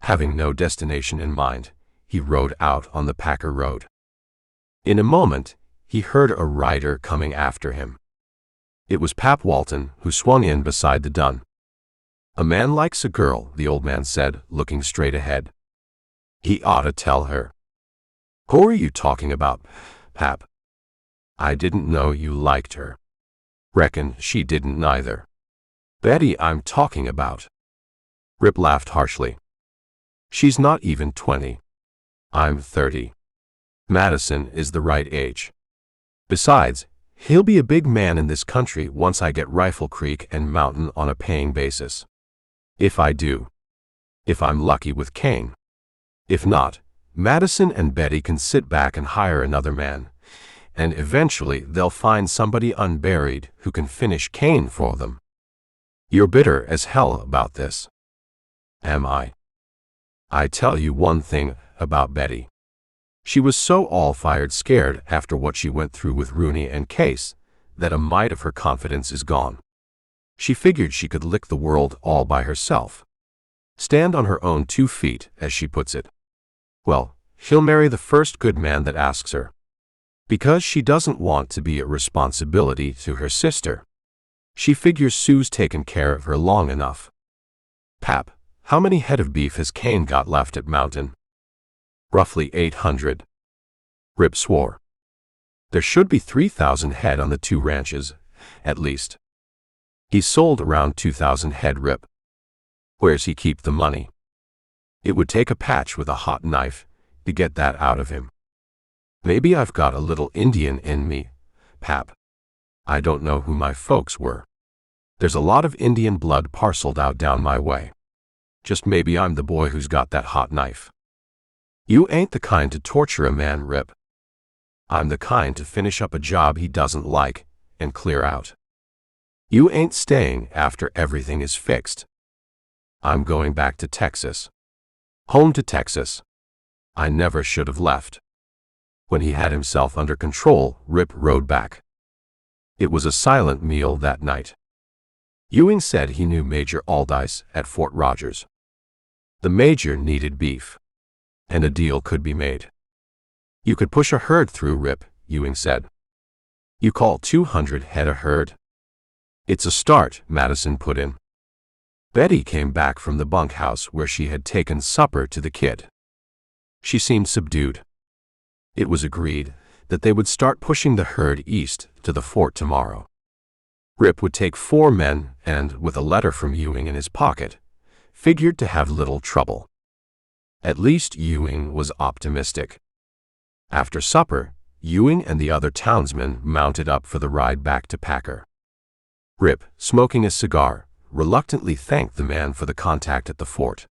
Having no destination in mind, he rode out on the Packer Road. In a moment, he heard a rider coming after him. It was Pap Walton, who swung in beside the dun. "A man likes a girl," the old man said, looking straight ahead. "He ought to tell her." "Who are you talking about, Pap?" "I didn't know you liked her." "Reckon she didn't neither." "Betty I'm talking about." Rip laughed harshly. "She's not even 20. I'm 30. Madison is the right age. Besides, he'll be a big man in this country once I get Rifle Creek and Mountain on a paying basis. If I do. If I'm lucky with Kane. If not, Madison and Betty can sit back and hire another man, and eventually they'll find somebody unburied who can finish Kane for them. You're bitter as hell about this." "Am I?" "I tell you one thing about Betty. She was so all-fired scared after what she went through with Rooney and Case that a mite of her confidence is gone. She figured she could lick the world all by herself. Stand on her own 2 feet, as she puts it. Well, she'll marry the first good man that asks her. Because she doesn't want to be a responsibility to her sister. She figures Sue's taken care of her long enough." "Pap, how many head of beef has Kane got left at Mountain?" "Roughly 800. Rip swore. "There should be 3,000 head on the 2 ranches, at least. He's sold around 2,000 head, Rip. Where's he keep the money? It would take a patch with a hot knife to get that out of him. Maybe I've got a little Indian in me, Pap. I don't know who my folks were. There's a lot of Indian blood parceled out down my way. Just maybe I'm the boy who's got that hot knife. You ain't the kind to torture a man, Rip. I'm the kind to finish up a job he doesn't like and clear out. You ain't staying after everything is fixed. I'm going back to Texas. Home to Texas. I never should have left." When he had himself under control, Rip rode back. It was a silent meal that night. Ewing said he knew Major Aldice at Fort Rogers. The Major needed beef, and a deal could be made. You could push a herd through, Rip, Ewing said. You call 200 head a herd? It's a start, Madison put in. Betty came back from the bunkhouse where she had taken supper to the kid. She seemed subdued. It was agreed that they would start pushing the herd east to the fort tomorrow. Rip would take 4 men and, with a letter from Ewing in his pocket, figured to have little trouble. At least Ewing was optimistic. After supper, Ewing and the other townsmen mounted up for the ride back to Packer. Rip, smoking a cigar, reluctantly thanked the man for the contact at the fort.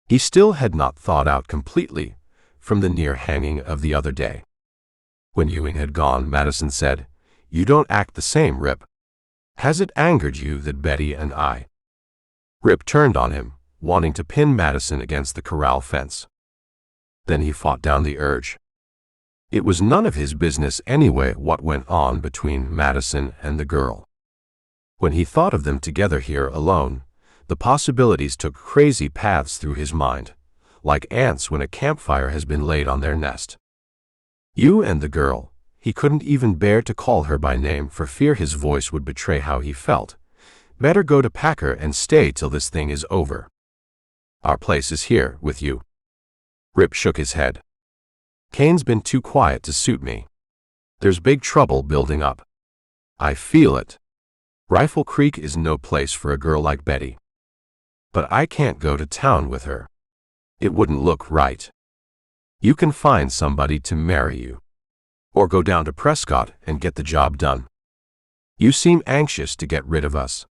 He still had not thawed out completely from the near hanging of the other day. When Ewing had gone, Madison said, "You don't act the same, Rip. Has it angered you that Betty and I—" Rip turned on him, wanting to pin Madison against the corral fence. Then he fought down the urge. It was none of his business anyway what went on between Madison and the girl. When he thought of them together here alone, the possibilities took crazy paths through his mind, like ants when a campfire has been laid on their nest. You and the girl, he couldn't even bear to call her by name for fear his voice would betray how he felt. Better go to Packer and stay till this thing is over. Our place is here, with you. Rip shook his head. Kane's been too quiet to suit me. There's big trouble building up. I feel it. Rifle Creek is no place for a girl like Betty. But I can't go to town with her. It wouldn't look right. You can find somebody to marry you. Or go down to Prescott and get the job done. You seem anxious to get rid of us.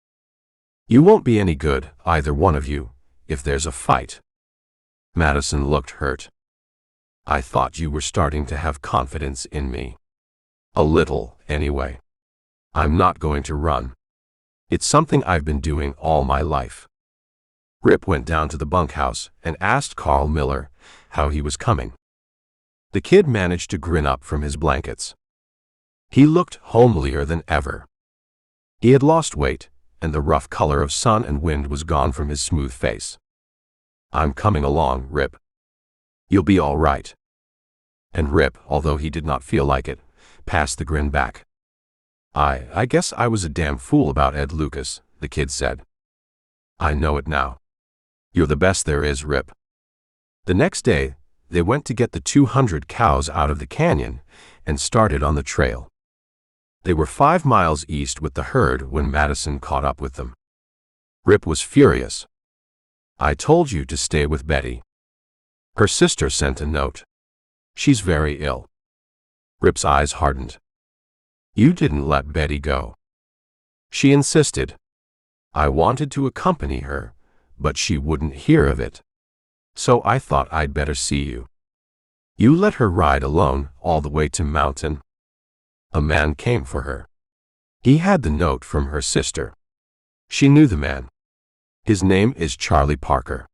You won't be any good, either one of you, if there's a fight. Madison looked hurt. I thought you were starting to have confidence in me. A little, anyway. I'm not going to run. It's something I've been doing all my life. Rip went down to the bunkhouse and asked Carl Miller how he was coming. The kid managed to grin up from his blankets. He looked homelier than ever. He had lost weight, and the rough color of sun and wind was gone from his smooth face. I'm coming along, Rip. You'll be all right. And Rip, although he did not feel like it, passed the grin back. I guess I was a damn fool about Ed Lucas, the kid said. I know it now. You're the best there is, Rip. The next day, they went to get the 200 cows out of the canyon and started on the trail. They were 5 miles east with the herd when Madison caught up with them. Rip was furious. I told you to stay with Betty. Her sister sent a note. She's very ill. Rip's eyes hardened. You didn't let Betty go. She insisted. I wanted to accompany her, but she wouldn't hear of it. So I thought I'd better see you. You let her ride alone all the way to Mountain. A man came for her. He had the note from her sister. She knew the man. His name is Charlie Parker.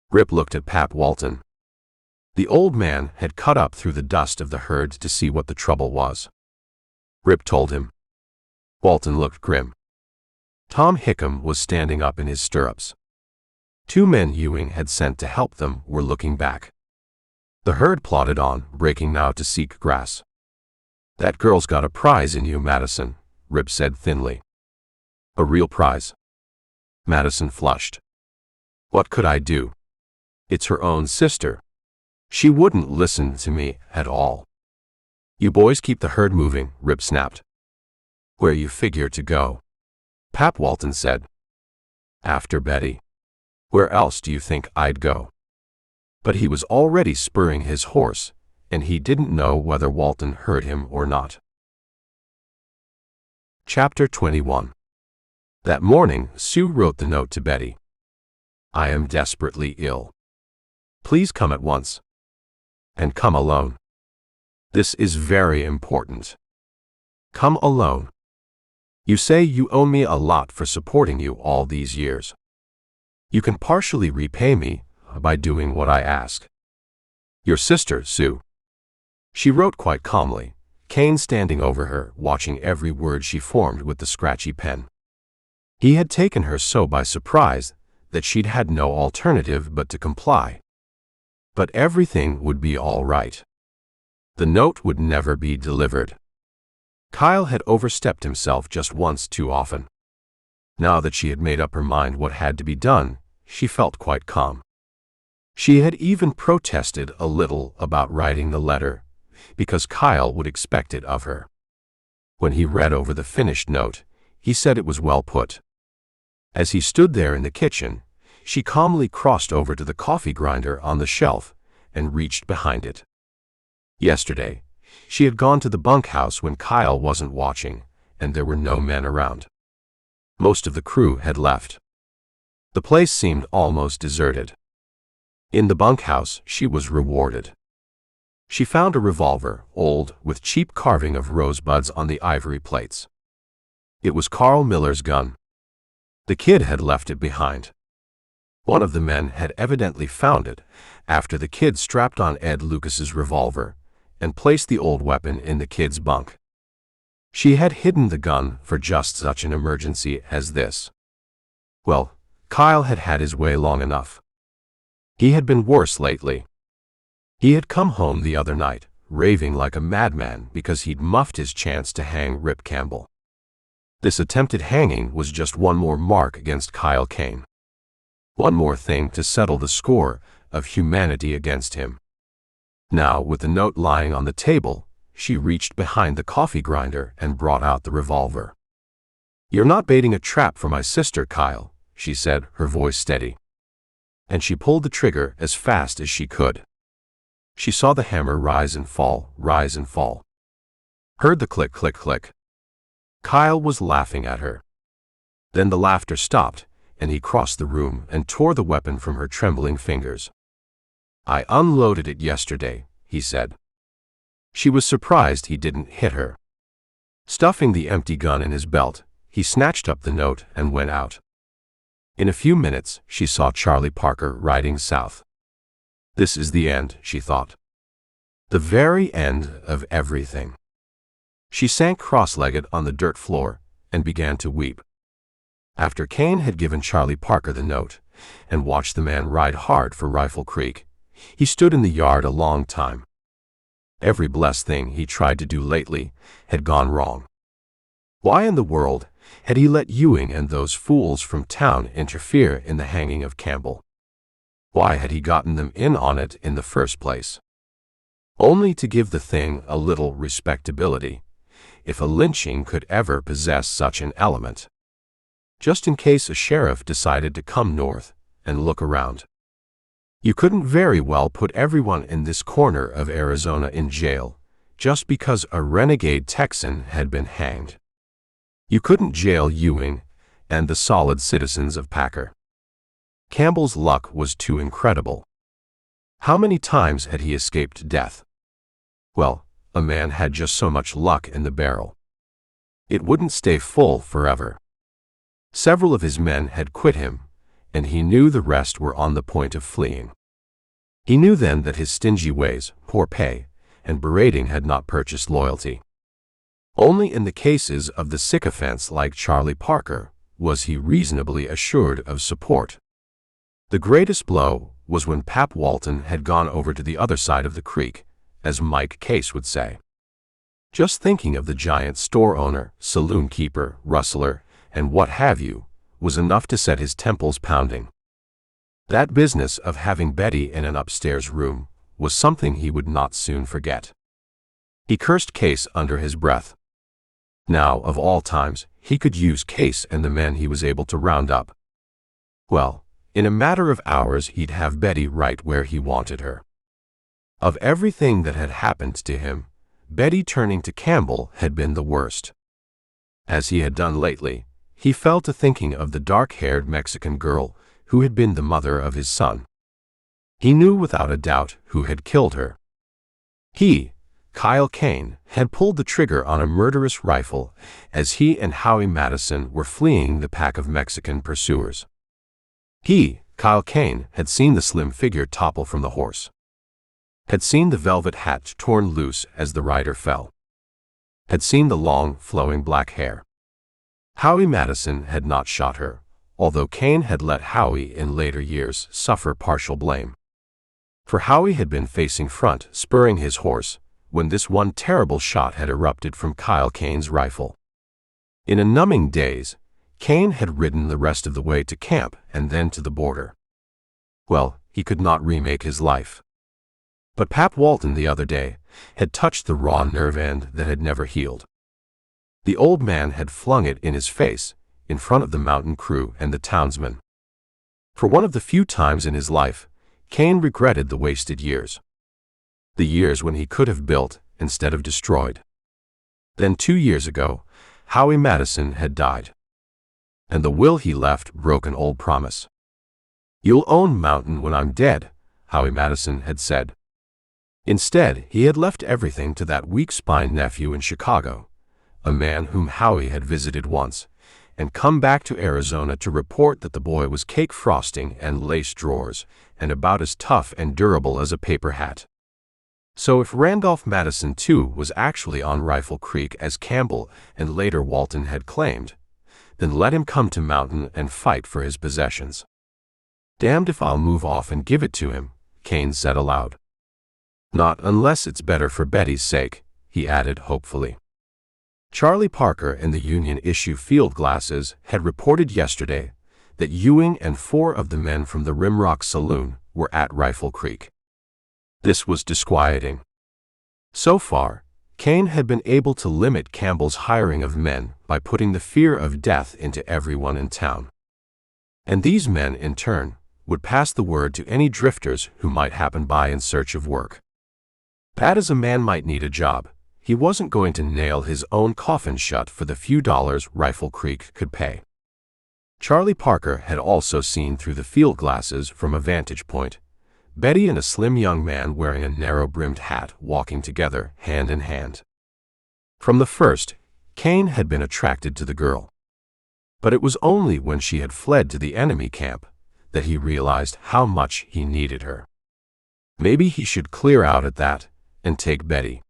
Rip looked at Pap Walton. The old man had cut up through the dust of the herd to see what the trouble was. Rip told him. Walton looked grim. Tom Hickam was standing up in his stirrups. 2 men Ewing had sent to help them were looking back. The herd plodded on, breaking now to seek grass. That girl's got a prize in you, Madison, Rip said thinly. A real prize. Madison flushed. What could I do? It's her own sister. She wouldn't listen to me at all. You boys keep the herd moving, Rip snapped. Where you figure to go? Pap Walton said. After Betty. Where else do you think I'd go? But he was already spurring his horse, and he didn't know whether Walton heard him or not. Chapter 21. That morning, Sue wrote the note to Betty. I am desperately ill. Please come at once. And come alone. This is very important. Come alone. You say you owe me a lot for supporting you all these years. You can partially repay me by doing what I ask. Your sister, Sue. She wrote quite calmly, Kane standing over her, watching every word she formed with the scratchy pen. He had taken her so by surprise that she'd had no alternative but to comply. But everything would be all right. The note would never be delivered. Kyle had overstepped himself just once too often. Now that she had made up her mind what had to be done, she felt quite calm. She had even protested a little about writing the letter, because Kyle would expect it of her. When he read over the finished note, he said it was well put. As he stood there in the kitchen, she calmly crossed over to the coffee grinder on the shelf and reached behind it. Yesterday, she had gone to the bunkhouse when Kyle wasn't watching, and there were no men around. Most of the crew had left. The place seemed almost deserted. In the bunkhouse, she was rewarded. She found a revolver, old, with cheap carving of rosebuds on the ivory plates. It was Carl Miller's gun. The kid had left it behind. One of the men had evidently found it after the kid strapped on Ed Lucas's revolver and placed the old weapon in the kid's bunk. She had hidden the gun for just such an emergency as this. Well, Kyle had had his way long enough. He had been worse lately. He had come home the other night, raving like a madman because he'd muffed his chance to hang Rip Campbell. This attempted hanging was just one more mark against Kyle Kane. One more thing to settle the score of humanity against him. Now, with the note lying on the table, she reached behind the coffee grinder and brought out the revolver. "You're not baiting a trap for my sister, Kyle," she said, her voice steady. And she pulled the trigger as fast as she could. She saw the hammer rise and fall, heard the click, click, click. Kyle was laughing at her. Then the laughter stopped, and he crossed the room and tore the weapon from her trembling fingers. "I unloaded it yesterday," he said. She was surprised he didn't hit her. Stuffing the empty gun in his belt, he snatched up the note and went out. In a few minutes, she saw Charlie Parker riding south. This is the end, she thought. The very end of everything. She sank cross-legged on the dirt floor and began to weep. After Kane had given Charlie Parker the note and watched the man ride hard for Rifle Creek, he stood in the yard a long time. Every blessed thing he tried to do lately had gone wrong. Why in the world had he let Ewing and those fools from town interfere in the hanging of Campbell? Why had he gotten them in on it in the first place? Only to give the thing a little respectability, if a lynching could ever possess such an element. Just in case a sheriff decided to come north and look around. You couldn't very well put everyone in this corner of Arizona in jail just because a renegade Texan had been hanged. You couldn't jail Ewing and the solid citizens of Packer. Campbell's luck was too incredible. How many times had he escaped death? Well, a man had just so much luck in the barrel. It wouldn't stay full forever. Several of his men had quit him, and he knew the rest were on the point of fleeing. He knew then that his stingy ways, poor pay, and berating had not purchased loyalty. Only in the cases of the sycophants like Charlie Parker was he reasonably assured of support. The greatest blow was when Pap Walton had gone over to the other side of the creek, as Mike Case would say. Just thinking of the giant store owner, saloon keeper, rustler, and what have you, was enough to set his temples pounding. That business of having Betty in an upstairs room was something he would not soon forget. He cursed Case under his breath. Now, of all times, he could use Case and the men he was able to round up. Well, in a matter of hours he'd have Betty right where he wanted her. Of everything that had happened to him, Betty turning to Campbell had been the worst. As he had done lately, he fell to thinking of the dark-haired Mexican girl who had been the mother of his son. He knew without a doubt who had killed her. He, Kyle Kane, had pulled the trigger on a murderous rifle as he and Howie Madison were fleeing the pack of Mexican pursuers. He, Kyle Kane, had seen the slim figure topple from the horse. Had seen the velvet hat torn loose as the rider fell. had seen the long, flowing black hair. Howie Madison had not shot her, although Kane had let Howie in later years suffer partial blame. For Howie had been facing front, spurring his horse, when this one terrible shot had erupted from Kyle Kane's rifle. In a numbing daze, Kane had ridden the rest of the way to camp and then to the border. Well, he could not remake his life. But Pap Walton the other day had touched the raw nerve end that had never healed. The old man had flung it in his face, in front of the mountain crew and the townsmen. For one of the few times in his life, Kane regretted the wasted years. The years when he could have built instead of destroyed. Then 2 years ago, Howie Madison had died. And the will he left broke an old promise. "You'll own Mountain when I'm dead," Howie Madison had said. Instead, he had left everything to that weak-spined nephew in Chicago, a man whom Howie had visited once, and come back to Arizona to report that the boy was cake frosting and lace drawers, and about as tough and durable as a paper hat. So if Randolph Madison too was actually on Rifle Creek as Campbell and later Walton had claimed, then let him come to Mountain and fight for his possessions. "Damned if I'll move off and give it to him," Kane said aloud. "Not unless it's better for Betty's sake," he added hopefully. Charlie Parker in the Union issue field glasses had reported yesterday that Ewing and 4 of the men from the Rimrock Saloon were at Rifle Creek. This was disquieting. So far, Kane had been able to limit Campbell's hiring of men by putting the fear of death into everyone in town. And these men, in turn, would pass the word to any drifters who might happen by in search of work. Bad as a man might need a job, he wasn't going to nail his own coffin shut for the few dollars Rifle Creek could pay. Charlie Parker had also seen through the field glasses from a vantage point Betty and a slim young man wearing a narrow-brimmed hat walking together, hand in hand. From the first, Kane had been attracted to the girl. But it was only when she had fled to the enemy camp that he realized how much he needed her. Maybe he should clear out at that and take Betty.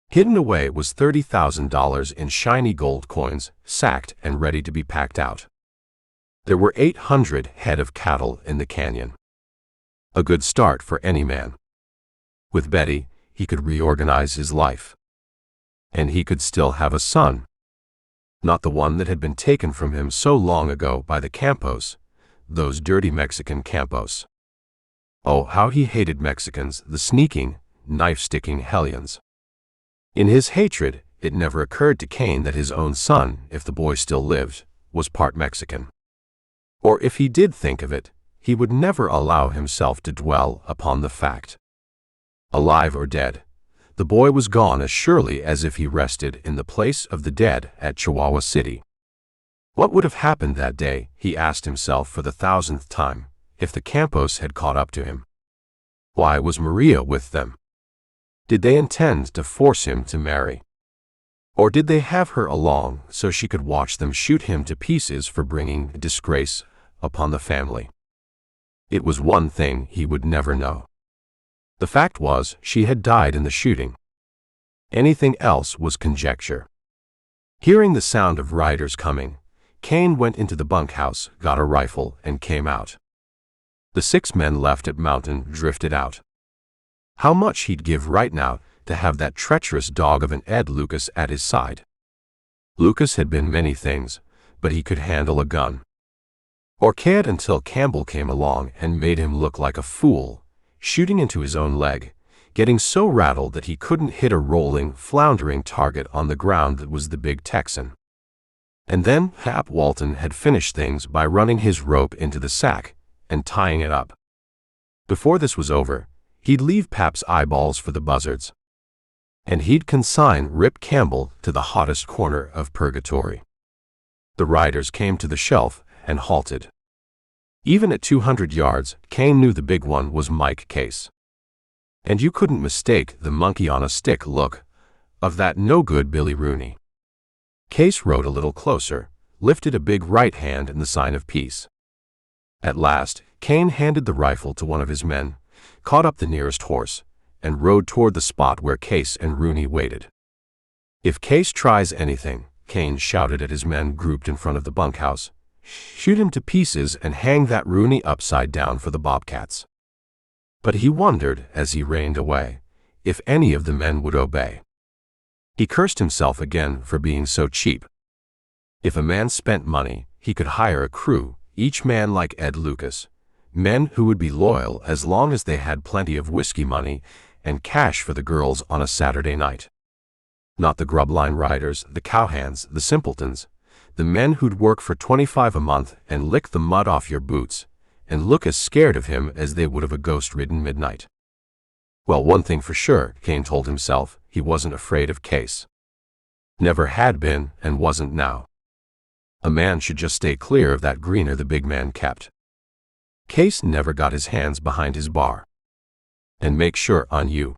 Hidden away was $30,000 in shiny gold coins, sacked and ready to be packed out. There were 800 head of cattle in the canyon. A good start for any man. With Betty, he could reorganize his life. And he could still have a son. Not the one that had been taken from him so long ago by the Campos, those dirty Mexican Campos. Oh, how he hated Mexicans, the sneaking, knife-sticking hellions. In his hatred, it never occurred to Kane that his own son, if the boy still lived, was part Mexican. Or if he did think of it, he would never allow himself to dwell upon the fact. Alive or dead, the boy was gone as surely as if he rested in the place of the dead at Chihuahua City. What would have happened that day, he asked himself for the 1000th time, if the Campos had caught up to him? Why was Maria with them? Did they intend to force him to marry? Or did they have her along so she could watch them shoot him to pieces for bringing disgrace upon the family? It was one thing he would never know. The fact was, she had died in the shooting. Anything else was conjecture. Hearing the sound of riders coming, Kane went into the bunkhouse, got a rifle, and came out. The 6 men left at Mountain drifted out. How much he'd give right now to have that treacherous dog of an Ed Lucas at his side. Lucas had been many things, but he could handle a gun. Or cared until Campbell came along and made him look like a fool, shooting into his own leg, getting so rattled that he couldn't hit a rolling, floundering target on the ground that was the big Texan. And then Pap Walton had finished things by running his rope into the sack and tying it up. Before this was over, he'd leave Pap's eyeballs for the buzzards. And he'd consign Rip Campbell to the hottest corner of purgatory. The riders came to the shelf and halted. Even at 200 yards, Kane knew the big one was Mike Case. And you couldn't mistake the monkey-on-a-stick look of that no-good Billy Rooney. Case rode a little closer, lifted a big right hand in the sign of peace. At last, Kane handed the rifle to one of his men, caught up the nearest horse, and rode toward the spot where Case and Rooney waited. "If Case tries anything," Kane shouted at his men grouped in front of the bunkhouse, "shoot him to pieces and hang that Rooney upside down for the bobcats." But he wondered, as he reined away, if any of the men would obey. He cursed himself again for being so cheap. If a man spent money, he could hire a crew, each man like Ed Lucas, men who would be loyal as long as they had plenty of whiskey money and cash for the girls on a Saturday night. Not the grubline riders, the cowhands, the simpletons, the men who'd work for $25 a month and lick the mud off your boots and look as scared of him as they would of a ghost-ridden midnight. Well, one thing for sure, Kane told himself, he wasn't afraid of Case. Never had been and wasn't now. A man should just stay clear of that greener the big man kept. Case never got his hands behind his bar. And make sure on you.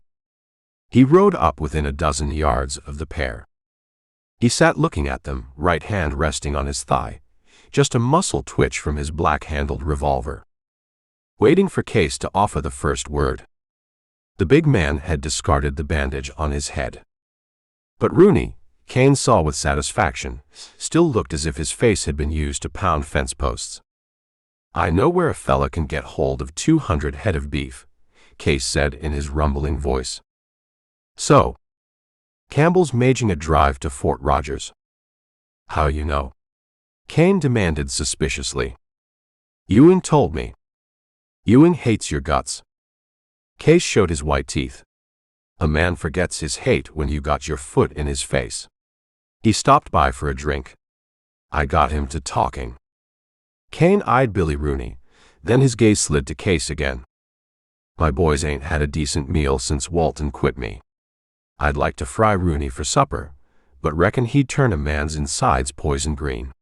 He rode up within a dozen yards of the pair. He sat looking at them, right hand resting on his thigh, just a muscle twitch from his black-handled revolver, waiting for Case to offer the first word. The big man had discarded the bandage on his head. But Rooney, Kane saw with satisfaction, still looked as if his face had been used to pound fence posts. "I know where a fella can get hold of 200 head of beef," Case said in his rumbling voice. "So, Campbell's maging a drive to Fort Rogers." "How you know?" Kane demanded suspiciously. "Ewing told me." "Ewing hates your guts." Case showed his white teeth. "A man forgets his hate when you got your foot in his face." He stopped by for a drink. "I got him to talking." Kane eyed Billy Rooney, then his gaze slid to Case again. "My boys ain't had a decent meal since Walton quit me. I'd like to fry Rooney for supper, but reckon he'd turn a man's insides poison green."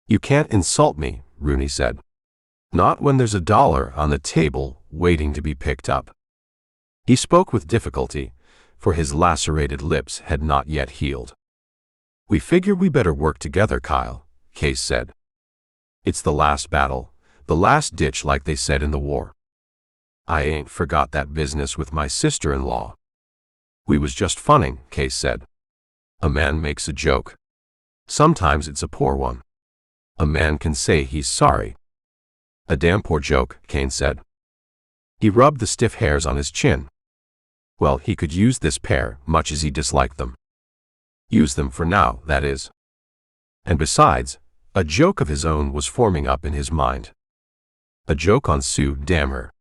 "You can't insult me," Rooney said. "Not when there's $1 on the table waiting to be picked up." He spoke with difficulty, for his lacerated lips had not yet healed. "We figure we better work together, Kyle," Case said. "It's the last battle, the last ditch like they said in the war. I ain't forgot that business with my sister-in-law." "We was just funning," Case said. "A man makes a joke. Sometimes it's a poor one. A man can say he's sorry." "A damn poor joke," Kane said. He rubbed the stiff hairs on his chin. Well, he could use this pair, much as he disliked them. Use them for now, that is. And besides, a joke of his own was forming up in his mind. A joke on Sue, damn her.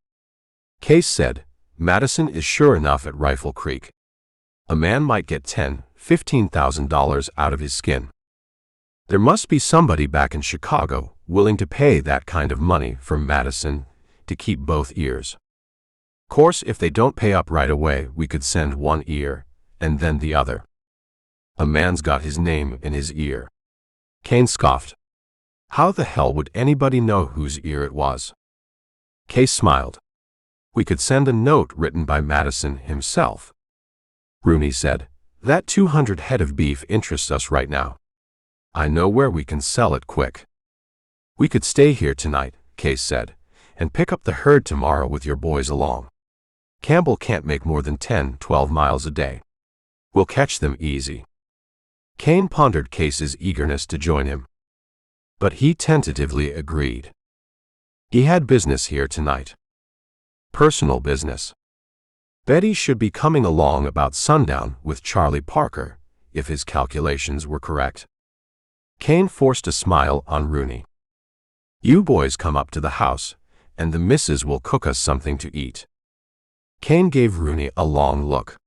Case said, "Madison is sure enough at Rifle Creek. A man might get $10,000–$15,000 out of his skin. There must be somebody back in Chicago willing to pay that kind of money for Madison to keep both ears. Course, if they don't pay up right away, we could send one ear, and then the other. A man's got his name in his ear." Kane scoffed. "How the hell would anybody know whose ear it was?" Case smiled. "We could send a note written by Madison himself." Rooney said, "That 200 head of beef interests us right now. I know where we can sell it quick." "We could stay here tonight," Case said, "and pick up the herd tomorrow with your boys along. Campbell can't make more than 10–12 miles a day. We'll catch them easy." Kane pondered Case's eagerness to join him. But he tentatively agreed. He had business here tonight. Personal business. Betty should be coming along about sundown with Charlie Parker, if his calculations were correct. Kane forced a smile on Rooney. "You boys come up to the house, and the missus will cook us something to eat." Kane gave Rooney a long look.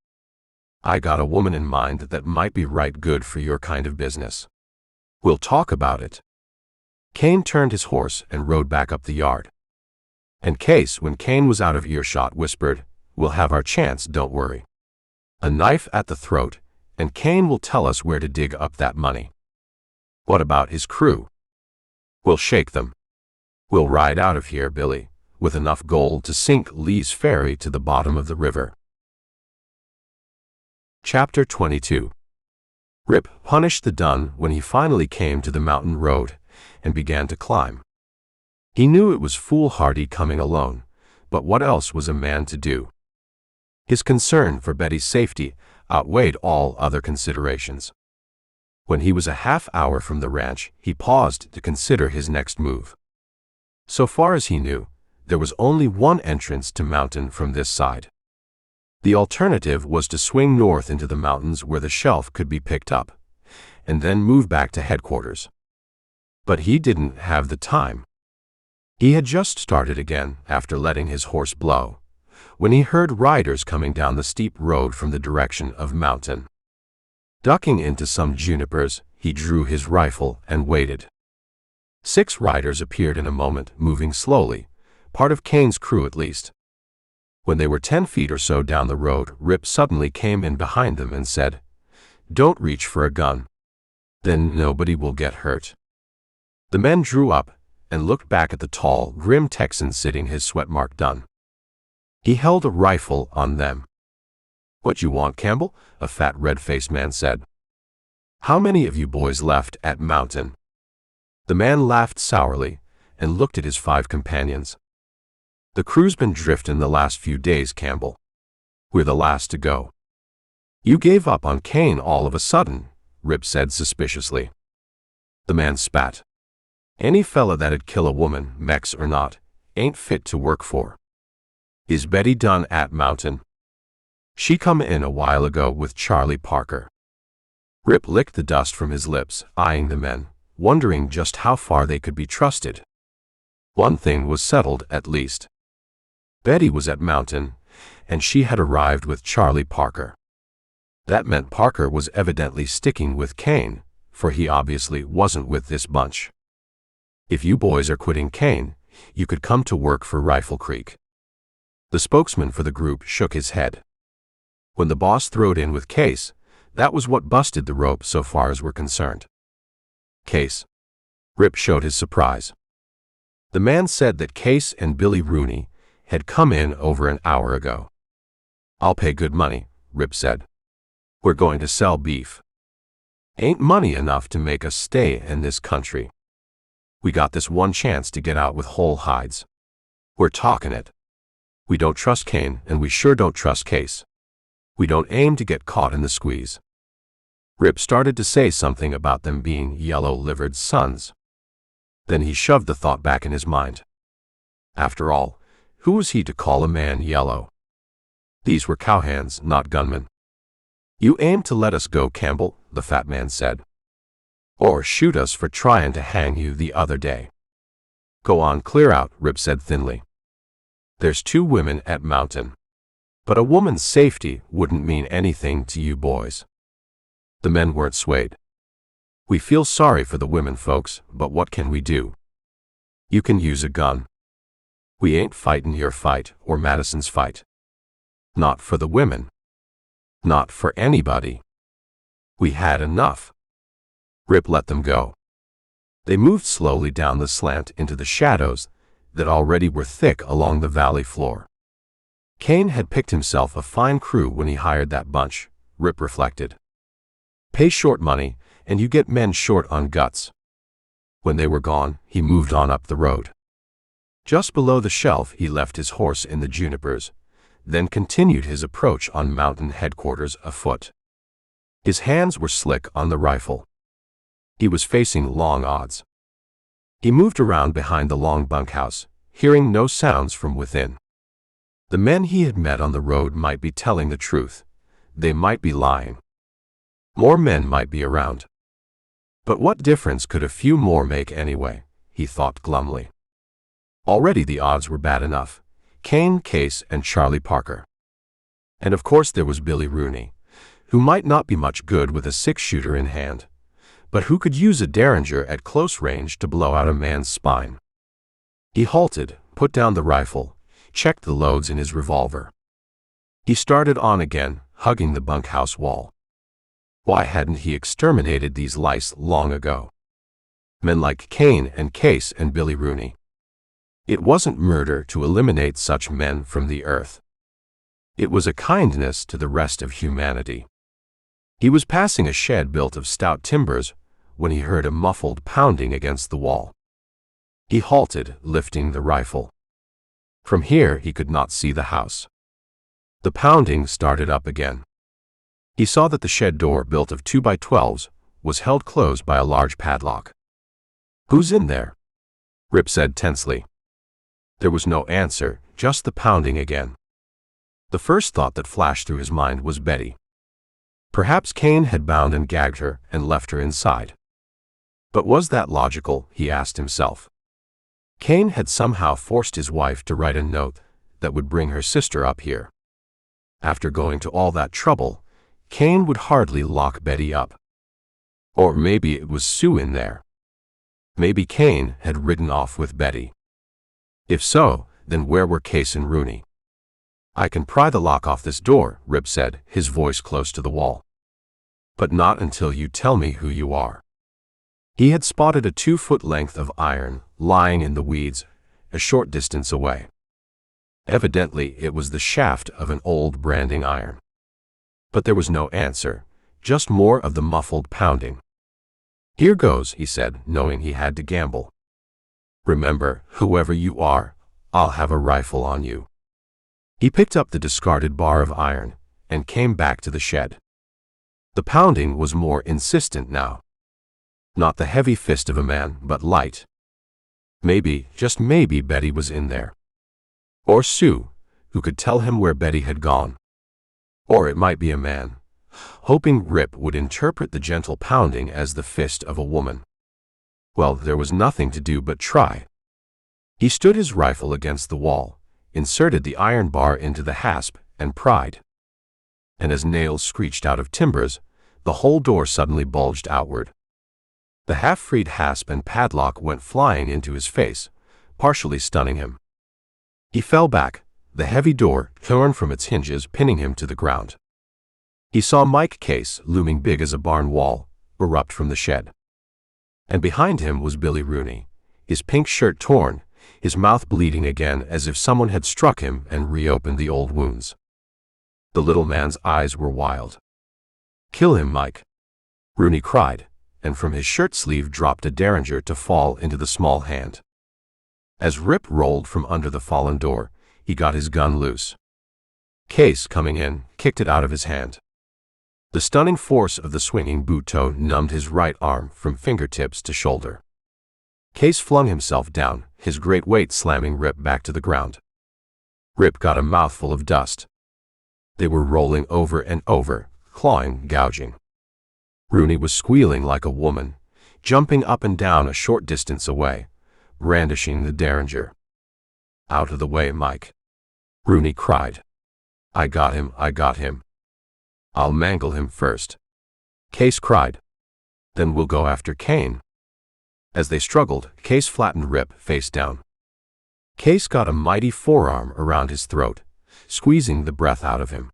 "I got a woman in mind that might be right good for your kind of business. We'll talk about it." Kane turned his horse and rode back up the yard. And Case, when Kane was out of earshot, whispered, "We'll have our chance, don't worry. A knife at the throat, and Kane will tell us where to dig up that money." "What about his crew?" "We'll shake them. We'll ride out of here, Billy, with enough gold to sink Lee's ferry to the bottom of the river." Chapter 22. Rip punished the dun when he finally came to the mountain road and began to climb. He knew it was foolhardy coming alone, but what else was a man to do? His concern for Betty's safety outweighed all other considerations. When he was a half hour from the ranch, he paused to consider his next move. So far as he knew, there was only one entrance to mountain from this side. The alternative was to swing north into the mountains where the shelf could be picked up, and then move back to headquarters. But he didn't have the time. He had just started again after letting his horse blow, when he heard riders coming down the steep road from the direction of mountain. Ducking into some junipers, he drew his rifle and waited. 6 riders appeared in a moment, moving slowly, part of Kane's crew at least. When they were 10 feet or so down the road, Rip suddenly came in behind them and said, "Don't reach for a gun. Then nobody will get hurt." The men drew up and looked back at the tall, grim Texan sitting, his sweat mark done. He held a rifle on them. "What you want, Campbell?" a fat red-faced man said. "How many of you boys left at mountain?" The man laughed sourly and looked at his 5 companions. "The crew's been drifting the last few days, Campbell. We're the last to go." "You gave up on Kane all of a sudden," Rip said suspiciously. The man spat. "Any fella that'd kill a woman, Mex or not, ain't fit to work for." "Is Betty done at mountain?" "She come in a while ago with Charlie Parker." Rip licked the dust from his lips, eyeing the men, wondering just how far they could be trusted. One thing was settled at least. Betty was at mountain, and she had arrived with Charlie Parker. That meant Parker was evidently sticking with Kane, for he obviously wasn't with this bunch. "If you boys are quitting Kane, you could come to work for Rifle Creek." The spokesman for the group shook his head. When the boss throwed in with Case, that was what busted the rope so far as we're concerned. "Case?" Rip showed his surprise. The man said that Case and Billy Rooney had come in over an hour ago. "I'll pay good money," Rip said. "We're going to sell beef. Ain't money enough to make us stay in this country. We got this one chance to get out with whole hides. We're talking it. We don't trust Kane, and we sure don't trust Case. We don't aim to get caught in the squeeze." Rip started to say something about them being yellow-livered sons. Then he shoved the thought back in his mind. After all, who was he to call a man yellow? These were cowhands, not gunmen. "You aim to let us go, Campbell," the fat man said. "Or shoot us for trying to hang you the other day." "Go on, clear out," Rip said thinly. "There's 2 women at mountain. But a woman's safety wouldn't mean anything to you boys." The men weren't swayed. "We feel sorry for the women folks, but what can we do? You can use a gun. We ain't fighting your fight or Madison's fight. Not for the women. Not for anybody. We had enough." Rip let them go. They moved slowly down the slant into the shadows that already were thick along the valley floor. Kane had picked himself a fine crew when he hired that bunch, Rip reflected. Pay short money, and you get men short on guts. When they were gone, he moved on up the road. Just below the shelf, he left his horse in the junipers, then continued his approach on mountain headquarters afoot. His hands were slick on the rifle. He was facing long odds. He moved around behind the long bunkhouse, hearing no sounds from within. The men he had met on the road might be telling the truth. They might be lying. More men might be around. But what difference could a few more make anyway, he thought glumly. Already the odds were bad enough. Kane, Case, and Charlie Parker. And of course there was Billy Rooney, who might not be much good with a 6-shooter in hand, but who could use a derringer at close range to blow out a man's spine. He halted, put down the rifle, checked the loads in his revolver. He started on again, hugging the bunkhouse wall. Why hadn't he exterminated these lice long ago? Men like Kane and Case and Billy Rooney. It wasn't murder to eliminate such men from the earth. It was a kindness to the rest of humanity. He was passing a shed built of stout timbers when he heard a muffled pounding against the wall. He halted, lifting the rifle. From here he could not see the house. The pounding started up again. He saw that the shed door, built of 2x12s, was held closed by a large padlock. "Who's in there?" Rip said tensely. There was no answer, just the pounding again. The first thought that flashed through his mind was Betty. Perhaps Cain had bound and gagged her and left her inside. But was that logical, he asked himself. Cain had somehow forced his wife to write a note that would bring her sister up here. After going to all that trouble, Cain would hardly lock Betty up. Or maybe it was Sue in there. Maybe Cain had ridden off with Betty. If so, then where were Case and Rooney? "I can pry the lock off this door," Rip said, his voice close to the wall. "But not until you tell me who you are." He had spotted a 2-foot length of iron lying in the weeds, a short distance away. Evidently, it was the shaft of an old branding iron. But there was no answer, just more of the muffled pounding. "Here goes," he said, knowing he had to gamble. "Remember, whoever you are, I'll have a rifle on you." He picked up the discarded bar of iron and came back to the shed. The pounding was more insistent now. Not the heavy fist of a man, but light. Maybe, just maybe, Betty was in there. Or Sue, who could tell him where Betty had gone. Or it might be a man, hoping Rip would interpret the gentle pounding as the fist of a woman. Well, there was nothing to do but try. He stood his rifle against the wall, inserted the iron bar into the hasp, and pried. And as nails screeched out of timbers, the whole door suddenly bulged outward. The half-freed hasp and padlock went flying into his face, partially stunning him. He fell back, the heavy door, torn from its hinges, pinning him to the ground. He saw Mike Case, looming big as a barn wall, erupt from the shed. And behind him was Billy Rooney, his pink shirt torn, his mouth bleeding again as if someone had struck him and reopened the old wounds. The little man's eyes were wild. "Kill him, Mike," Rooney cried, and from his shirt sleeve dropped a derringer to fall into the small hand. As Rip rolled from under the fallen door, he got his gun loose. Case, coming in, kicked it out of his hand. The stunning force of the swinging boot toe numbed his right arm from fingertips to shoulder. Case flung himself down, his great weight slamming Rip back to the ground. Rip got a mouthful of dust. They were rolling over and over, clawing, gouging. Rooney was squealing like a woman, jumping up and down a short distance away, brandishing the derringer. "Out of the way, Mike," Rooney cried. I got him, I got him. I'll mangle him first," Case cried. "Then we'll go after Cain." As they struggled, Case flattened Rip face down. Case got a mighty forearm around his throat, squeezing the breath out of him.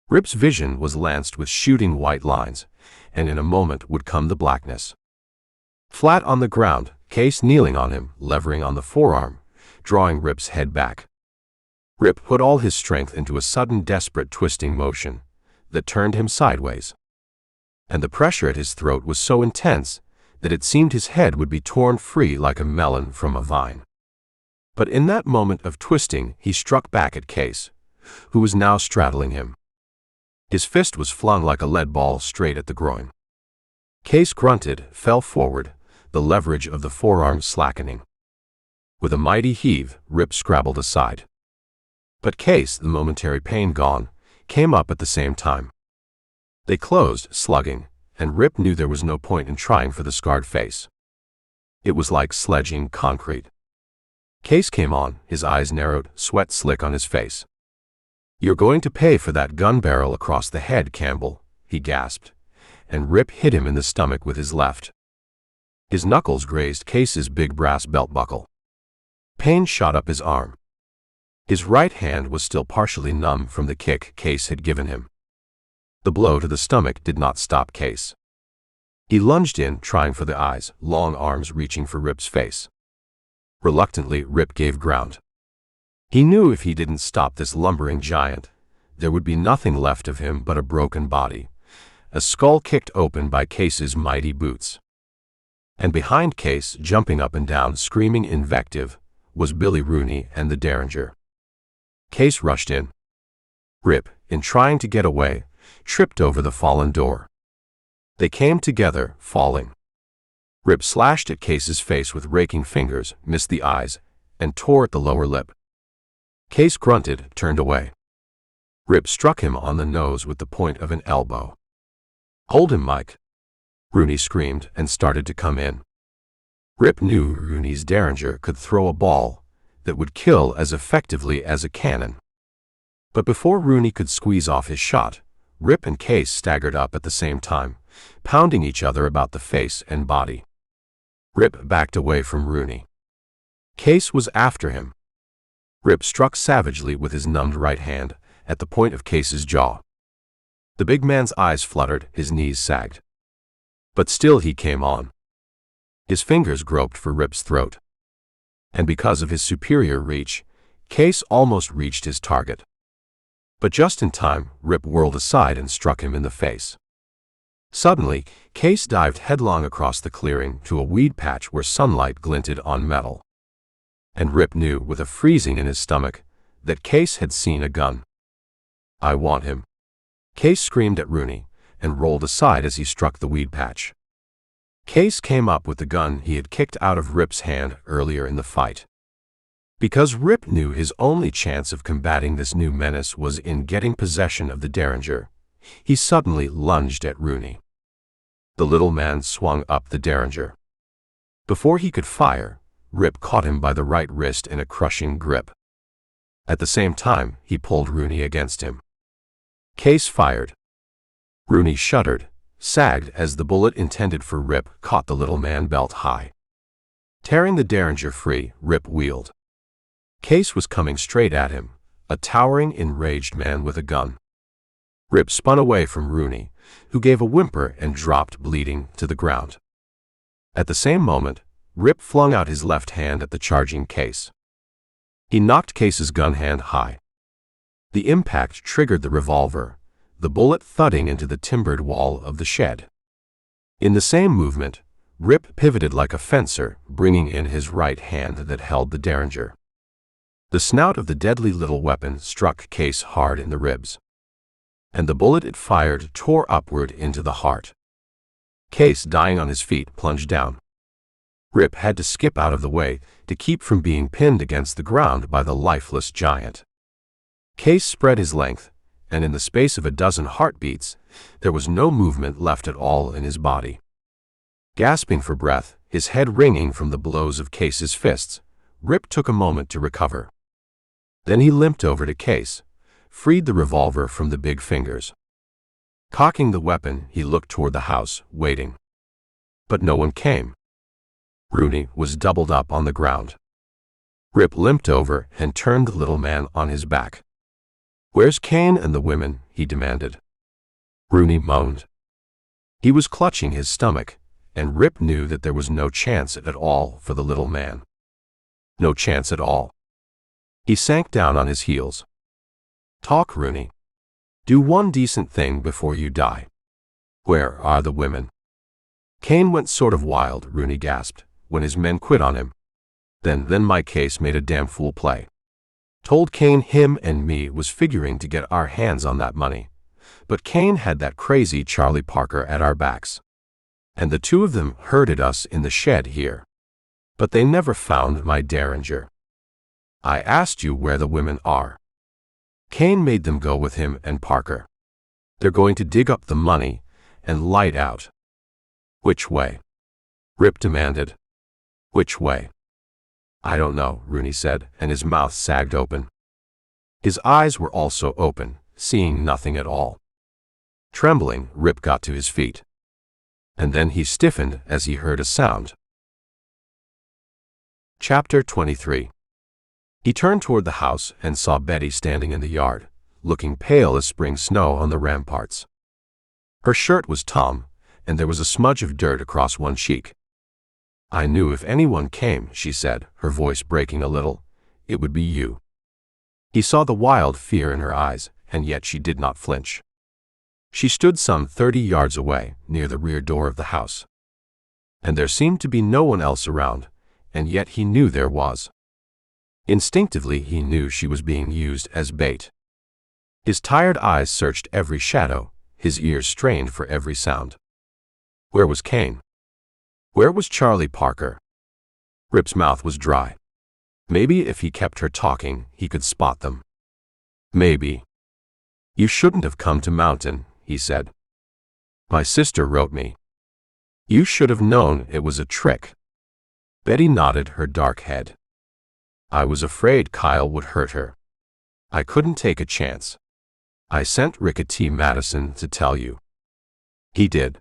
Rip's vision was lanced with shooting white lines, and in a moment would come the blackness. Flat on the ground, Case kneeling on him, levering on the forearm, drawing Rip's head back. Rip put all his strength into a sudden desperate twisting motion that turned him sideways. And the pressure at his throat was so intense that it seemed his head would be torn free like a melon from a vine. But in that moment of twisting, he struck back at Case, who was now straddling him. His fist was flung like a lead ball straight at the groin. Case grunted, fell forward, the leverage of the forearm slackening. With a mighty heave, Rip scrabbled aside. But Case, the momentary pain gone, came up at the same time. They closed, slugging, and Rip knew there was no point in trying for the scarred face. It was like sledging concrete. Case came on, his eyes narrowed, sweat slick on his face. "You're going to pay for that gun barrel across the head, Campbell," he gasped, and Rip hit him in the stomach with his left. His knuckles grazed Case's big brass belt buckle. Pain shot up his arm. His right hand was still partially numb from the kick Case had given him. The blow to the stomach did not stop Case. He lunged in, trying for the eyes, long arms reaching for Rip's face. Reluctantly, Rip gave ground. He knew if he didn't stop this lumbering giant, there would be nothing left of him but a broken body, a skull kicked open by Case's mighty boots. And behind Case, jumping up and down, screaming invective, was Billy Rooney and the derringer. Case rushed in. Rip, in trying to get away, tripped over the fallen door. They came together, falling. Rip slashed at Case's face with raking fingers, missed the eyes, and tore at the lower lip. Case grunted, turned away. Rip struck him on the nose with the point of an elbow. "Hold him, Mike!" Rooney screamed and started to come in. Rip knew Rooney's derringer could throw a ball that would kill as effectively as a cannon. But before Rooney could squeeze off his shot, Rip and Case staggered up at the same time, pounding each other about the face and body. Rip backed away from Rooney. Case was after him. Rip struck savagely with his numbed right hand at the point of Case's jaw. The big man's eyes fluttered, his knees sagged. But still he came on. His fingers groped for Rip's throat. And because of his superior reach, Case almost reached his target. But just in time, Rip whirled aside and struck him in the face. Suddenly, Case dived headlong across the clearing to a weed patch where sunlight glinted on metal. And Rip knew, with a freezing in his stomach, that Case had seen a gun. "I want him." Case screamed at Rooney and rolled aside as he struck the weed patch. Case came up with the gun he had kicked out of Rip's hand earlier in the fight. Because Rip knew his only chance of combating this new menace was in getting possession of the derringer, he suddenly lunged at Rooney. The little man swung up the derringer. Before he could fire, Rip caught him by the right wrist in a crushing grip. At the same time, he pulled Rooney against him. Case fired. Rooney shuddered, sagged as the bullet intended for Rip caught the little man belt high. Tearing the derringer free, Rip wheeled. Case was coming straight at him, a towering, enraged man with a gun. Rip spun away from Rooney, who gave a whimper and dropped bleeding to the ground. At the same moment, Rip flung out his left hand at the charging Case. He knocked Case's gun hand high. The impact triggered the revolver, the bullet thudding into the timbered wall of the shed. In the same movement, Rip pivoted like a fencer, bringing in his right hand that held the derringer. The snout of the deadly little weapon struck Case hard in the ribs, and the bullet it fired tore upward into the heart. Case, dying on his feet, plunged down. Rip had to skip out of the way to keep from being pinned against the ground by the lifeless giant. Case spread his length, and in the space of a dozen heartbeats, there was no movement left at all in his body. Gasping for breath, his head ringing from the blows of Case's fists, Rip took a moment to recover. Then he limped over to Case, freed the revolver from the big fingers. Cocking the weapon, he looked toward the house, waiting. But no one came. Rooney was doubled up on the ground. Rip limped over and turned the little man on his back. "Where's Kane and the women?" he demanded. Rooney moaned. He was clutching his stomach, and Rip knew that there was no chance at all for the little man. No chance at all. He sank down on his heels. "Talk, Rooney. Do one decent thing before you die. Where are the women?" "Kane went sort of wild," Rooney gasped, "when his men quit on him. Then my Case made a damn fool play. Told Kane him and me was figuring to get our hands on that money. But Kane had that crazy Charlie Parker at our backs. And the two of them herded us in the shed here. But they never found my derringer. I asked you where the women are. Kane made them go with him and Parker. They're going to dig up the money and light out." "Which way?" Rip demanded. "Which way?" "I don't know," Rooney said, and his mouth sagged open. His eyes were also open, seeing nothing at all. Trembling, Rip got to his feet. And then he stiffened as he heard a sound. Chapter 23. He turned toward the house and saw Betty standing in the yard, looking pale as spring snow on the ramparts. Her shirt was torn, and there was a smudge of dirt across one cheek. "I knew if anyone came," she said, her voice breaking a little, "it would be you." He saw the wild fear in her eyes, and yet she did not flinch. She stood some 30 yards away, near the rear door of the house. And there seemed to be no one else around, and yet he knew there was. Instinctively, he knew she was being used as bait. His tired eyes searched every shadow, his ears strained for every sound. Where was Kane? Where was Charlie Parker? Rip's mouth was dry. Maybe if he kept her talking, he could spot them. Maybe. You shouldn't have come to Mountain, he said. My sister wrote me. You should have known it was a trick. Betty nodded her dark head. I was afraid Kyle would hurt her. I couldn't take a chance. I sent Rick T. Madison to tell you. He did.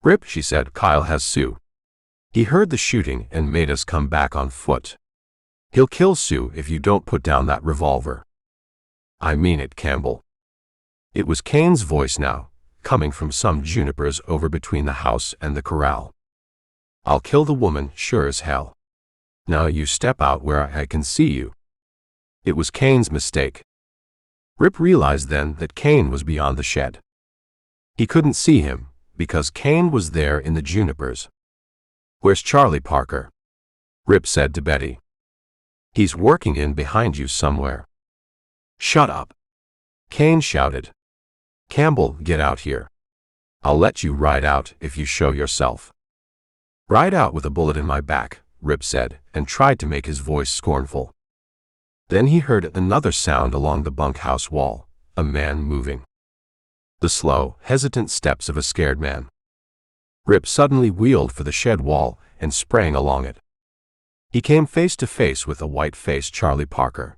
Rip, she said, Kyle has Sue. He heard the shooting and made us come back on foot. He'll kill Sue if you don't put down that revolver. I mean it, Campbell. It was Kane's voice now, coming from some junipers over between the house and the corral. I'll kill the woman, sure as hell. Now you step out where I can see you. It was Kane's mistake. Rip realized then that Kane was beyond the shed. He couldn't see him, because Kane was there in the junipers. Where's Charlie Parker? Rip said to Betty. He's working in behind you somewhere. Shut up. Kane shouted. Campbell, get out here. I'll let you ride out if you show yourself. Ride out with a bullet in my back, Rip said, and tried to make his voice scornful. Then he heard another sound along the bunkhouse wall, a man moving. The slow, hesitant steps of a scared man. Rip suddenly wheeled for the shed wall and sprang along it. He came face to face with a white-faced Charlie Parker,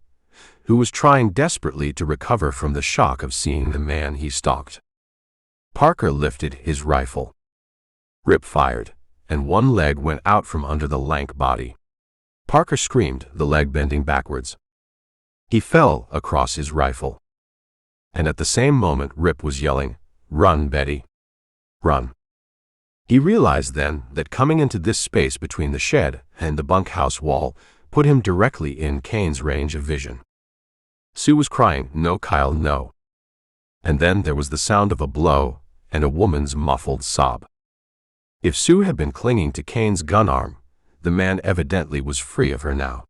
who was trying desperately to recover from the shock of seeing the man he stalked. Parker lifted his rifle. Rip fired, and one leg went out from under the lank body. Parker screamed, the leg bending backwards. He fell across his rifle. And at the same moment Rip was yelling, "Run, Betty! Run!" He realized then that coming into this space between the shed and the bunkhouse wall put him directly in Kane's range of vision. Sue was crying, "No, Kyle, no." And then there was the sound of a blow and a woman's muffled sob. If Sue had been clinging to Kane's gun arm, the man evidently was free of her now.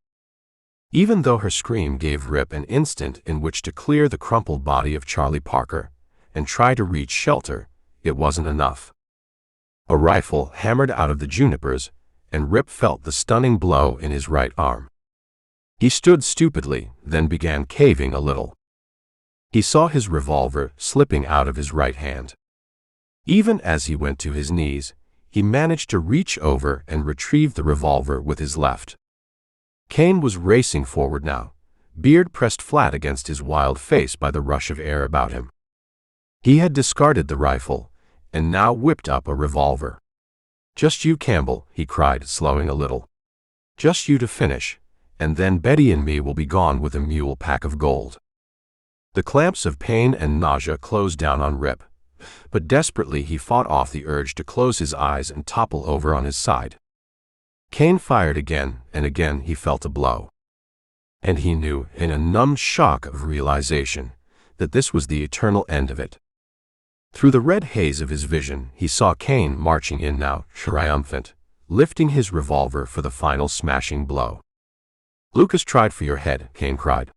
Even though her scream gave Rip an instant in which to clear the crumpled body of Charlie Parker and try to reach shelter, it wasn't enough. A rifle hammered out of the junipers, and Rip felt the stunning blow in his right arm. He stood stupidly, then began caving a little. He saw his revolver slipping out of his right hand. Even as he went to his knees, he managed to reach over and retrieve the revolver with his left. Kane was racing forward now, beard pressed flat against his wild face by the rush of air about him. He had discarded the rifle, and now whipped up a revolver. "Just you, Campbell," he cried, slowing a little. "Just you to finish, and then Betty and me will be gone with a mule pack of gold." The clamps of pain and nausea closed down on Rip, but desperately he fought off the urge to close his eyes and topple over on his side. Kane fired again, and again he felt a blow. And he knew, in a numbed shock of realization, that this was the eternal end of it. Through the red haze of his vision, he saw Kane marching in now, triumphant, lifting his revolver for the final smashing blow. "Lucas tried for your head," Kane cried.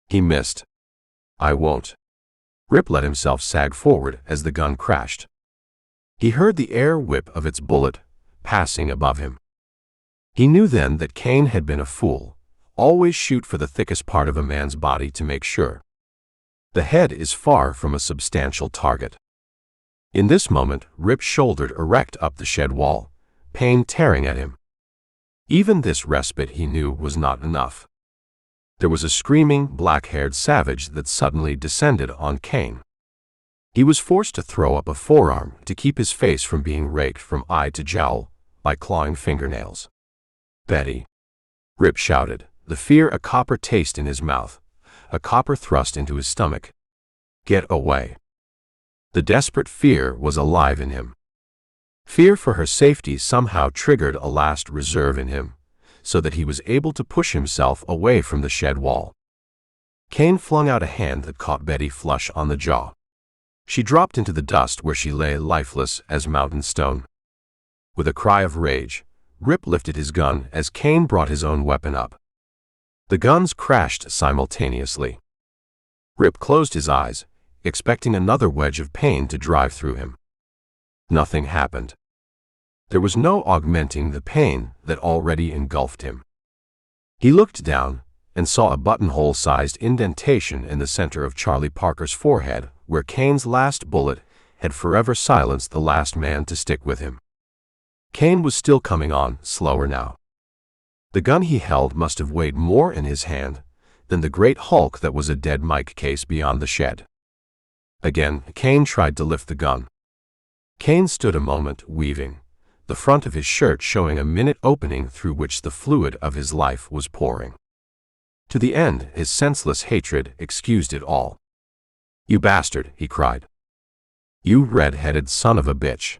"He missed." "I won't." Rip let himself sag forward as the gun crashed. He heard the air whip of its bullet, passing above him. He knew then that Kane had been a fool. Always shoot for the thickest part of a man's body to make sure. The head is far from a substantial target. In this moment, Rip shouldered erect up the shed wall, pain tearing at him. Even this respite he knew was not enough. There was a screaming, black-haired savage that suddenly descended on Kane. He was forced to throw up a forearm to keep his face from being raked from eye to jowl by clawing fingernails. "Betty!" Rip shouted, the fear a copper taste in his mouth, a copper thrust into his stomach. "Get away!" The desperate fear was alive in him. Fear for her safety somehow triggered a last reserve in him, so that he was able to push himself away from the shed wall. Kane flung out a hand that caught Betty flush on the jaw. She dropped into the dust where she lay lifeless as mountain stone. With a cry of rage, Rip lifted his gun as Kane brought his own weapon up. The guns crashed simultaneously. Rip closed his eyes, expecting another wedge of pain to drive through him. Nothing happened. There was no augmenting the pain that already engulfed him. He looked down and saw a buttonhole-sized indentation in the center of Charlie Parker's forehead, where Kane's last bullet had forever silenced the last man to stick with him. Kane was still coming on, slower now. The gun he held must have weighed more in his hand than the great hulk that was a dead Mike case beyond the shed. Again, Kane tried to lift the gun. Kane stood a moment, weaving, the front of his shirt showing a minute opening through which the fluid of his life was pouring. To the end, his senseless hatred excused it all. "You bastard," he cried. "You red-headed son of a bitch."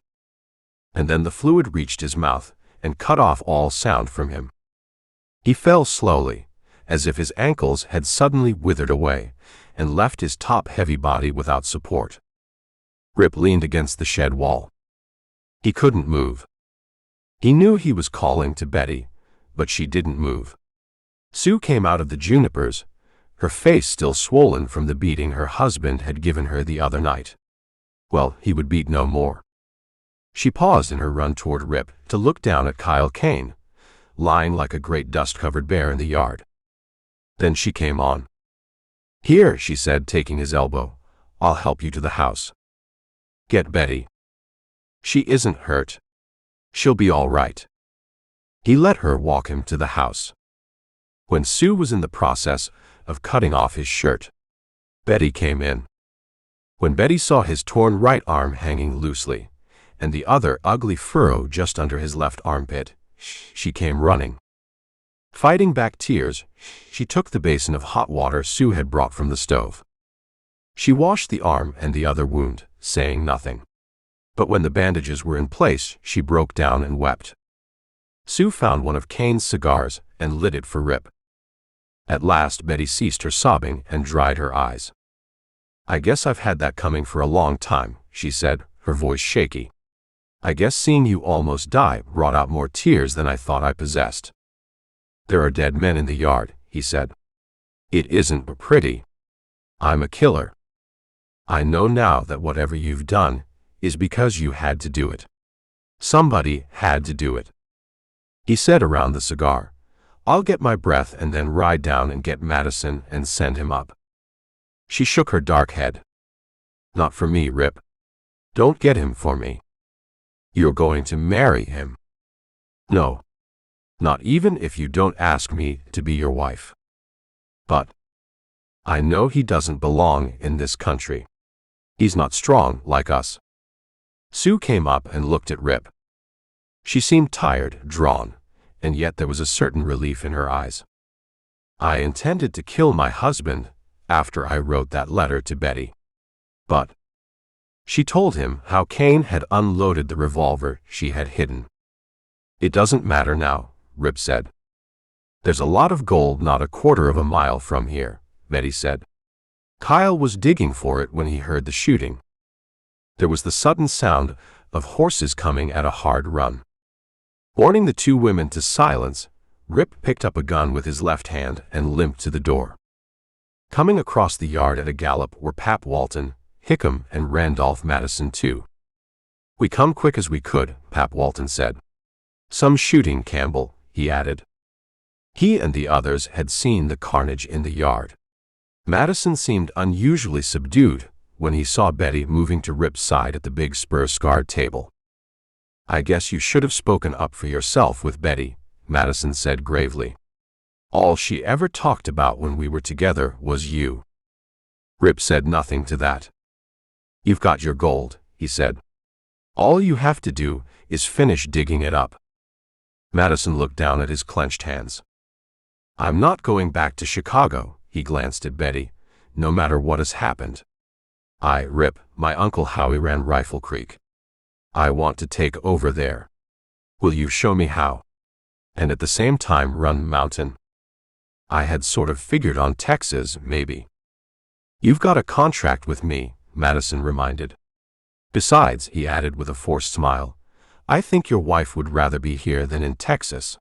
And then the fluid reached his mouth and cut off all sound from him. He fell slowly, as if his ankles had suddenly withered away, and left his top-heavy body without support. Rip leaned against the shed wall. He couldn't move. He knew he was calling to Betty, but she didn't move. Sue came out of the junipers, her face still swollen from the beating her husband had given her the other night. Well, he would beat no more. She paused in her run toward Rip to look down at Kyle Kane, lying like a great dust-covered bear in the yard. Then she came on. "Here," she said, taking his elbow. "I'll help you to the house. Get Betty. She isn't hurt. She'll be all right." He let her walk him to the house. When Sue was in the process of cutting off his shirt, Betty came in. When Betty saw his torn right arm hanging loosely, and the other ugly furrow just under his left armpit, she came running. Fighting back tears, she took the basin of hot water Sue had brought from the stove. She washed the arm and the other wound, saying nothing. But when the bandages were in place, she broke down and wept. Sue found one of Kane's cigars and lit it for Rip. At last Betty ceased her sobbing and dried her eyes. "I guess I've had that coming for a long time," she said, her voice shaky. "I guess seeing you almost die brought out more tears than I thought I possessed." "There are dead men in the yard," he said. "It isn't pretty. I'm a killer. I know now that whatever you've done is because you had to do it. Somebody had to do it." He said around the cigar, "I'll get my breath and then ride down and get Madison and send him up." She shook her dark head. "Not for me, Rip. Don't get him for me. You're going to marry him. No. Not even if you don't ask me to be your wife. But I know he doesn't belong in this country. He's not strong like us." Sue came up and looked at Rip. She seemed tired, drawn, and yet there was a certain relief in her eyes. "I intended to kill my husband after I wrote that letter to Betty. But..." She told him how Kane had unloaded the revolver she had hidden. "It doesn't matter now," Rip said. "There's a lot of gold not a quarter of a mile from here," Betty said. Kyle was digging for it when he heard the shooting. There was the sudden sound of horses coming at a hard run. Warning the two women to silence, Rip picked up a gun with his left hand and limped to the door. Coming across the yard at a gallop were Pap Walton, Hickam, and Randolph Madison too. "We come quick as we could," Pap Walton said. "Some shooting, Campbell," he added. He and the others had seen the carnage in the yard. Madison seemed unusually subdued when he saw Betty moving to Rip's side at the big spur-scarred table. "I guess you should have spoken up for yourself with Betty," Madison said gravely. "All she ever talked about when we were together was you." Rip said nothing to that. "You've got your gold," he said. "All you have to do is finish digging it up." Madison looked down at his clenched hands. "I'm not going back to Chicago," he glanced at Betty, "no matter what has happened. Rip, my Uncle Howie ran Rifle Creek. I want to take over there. Will you show me how? And at the same time run Mountain? I had sort of figured on Texas, maybe." "You've got a contract with me," Madison reminded. "Besides," he added with a forced smile, "I think your wife would rather be here than in Texas."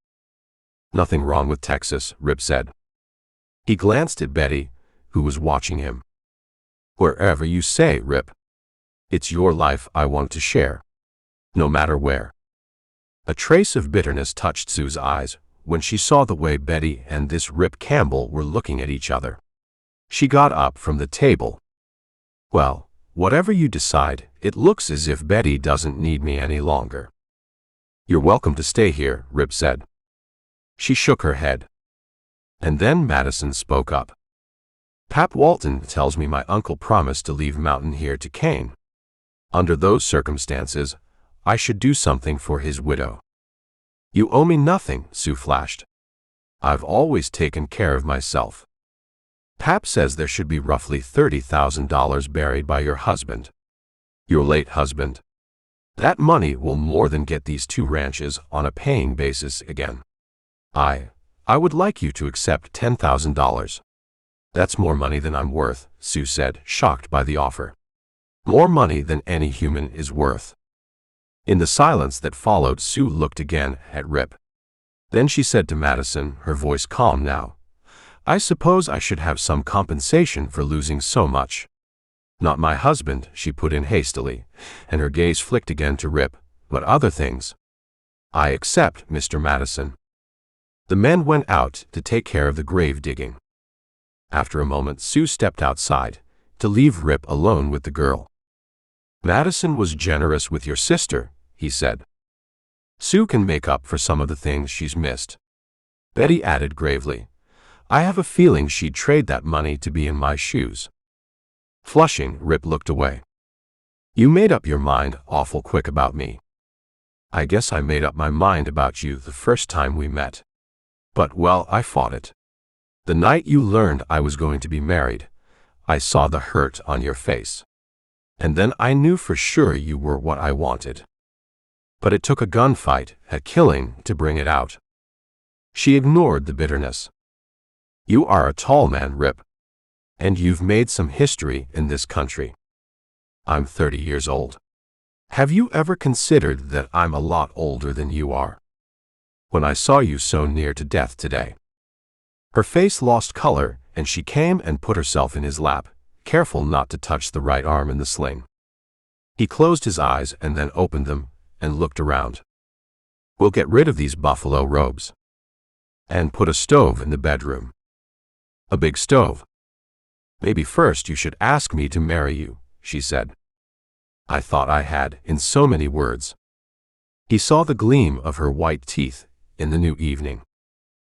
"Nothing wrong with Texas," Rip said. He glanced at Betty, who was watching him. Wherever you say, Rip. It's your life I want to share. No matter where. A trace of bitterness touched Sue's eyes when she saw the way Betty and this Rip Campbell were looking at each other. She got up from the table. Well, whatever you decide, it looks as if Betty doesn't need me any longer. You're welcome to stay here, Rip said. She shook her head. And then Madison spoke up. Pap Walton tells me my uncle promised to leave Mountain here to Kane. Under those circumstances, I should do something for his widow. You owe me nothing, Sue flashed. I've always taken care of myself. Pap says there should be roughly $30,000 buried by your husband. Your late husband. That money will more than get these 2 ranches on a paying basis again. I would like you to accept $10,000. That's more money than I'm worth, Sue said, shocked by the offer. More money than any human is worth. In the silence that followed, Sue looked again at Rip. Then she said to Madison, her voice calm now, I suppose I should have some compensation for losing so much. Not my husband, she put in hastily, and her gaze flicked again to Rip, but other things. I accept, Mr. Madison. The men went out to take care of the grave digging. After a moment, Sue stepped outside, to leave Rip alone with the girl. Madison was generous with your sister, he said. Sue can make up for some of the things she's missed. Betty added gravely, I have a feeling she'd trade that money to be in my shoes. Flushing, Rip looked away. You made up your mind awful quick about me. I guess I made up my mind about you the first time we met. But, well, I fought it. The night you learned I was going to be married, I saw the hurt on your face. And then I knew for sure you were what I wanted. But it took a gunfight, a killing, to bring it out. She ignored the bitterness. You are a tall man, Rip. And you've made some history in this country. I'm 30 years old. Have you ever considered that I'm a lot older than you are? When I saw you so near to death today. Her face lost color, and she came and put herself in his lap, careful not to touch the right arm in the sling. He closed his eyes and then opened them, and looked around. We'll get rid of these buffalo robes. And put a stove in the bedroom. A big stove. Maybe first you should ask me to marry you, she said. I thought I had, in so many words. He saw the gleam of her white teeth in the new evening.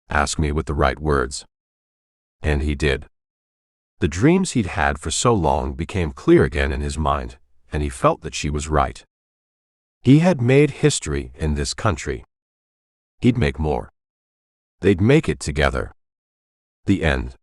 Ask me with the right words. And he did. The dreams he'd had for so long became clear again in his mind, and he felt that she was right. He had made history in this country. He'd make more. They'd make it together. The end.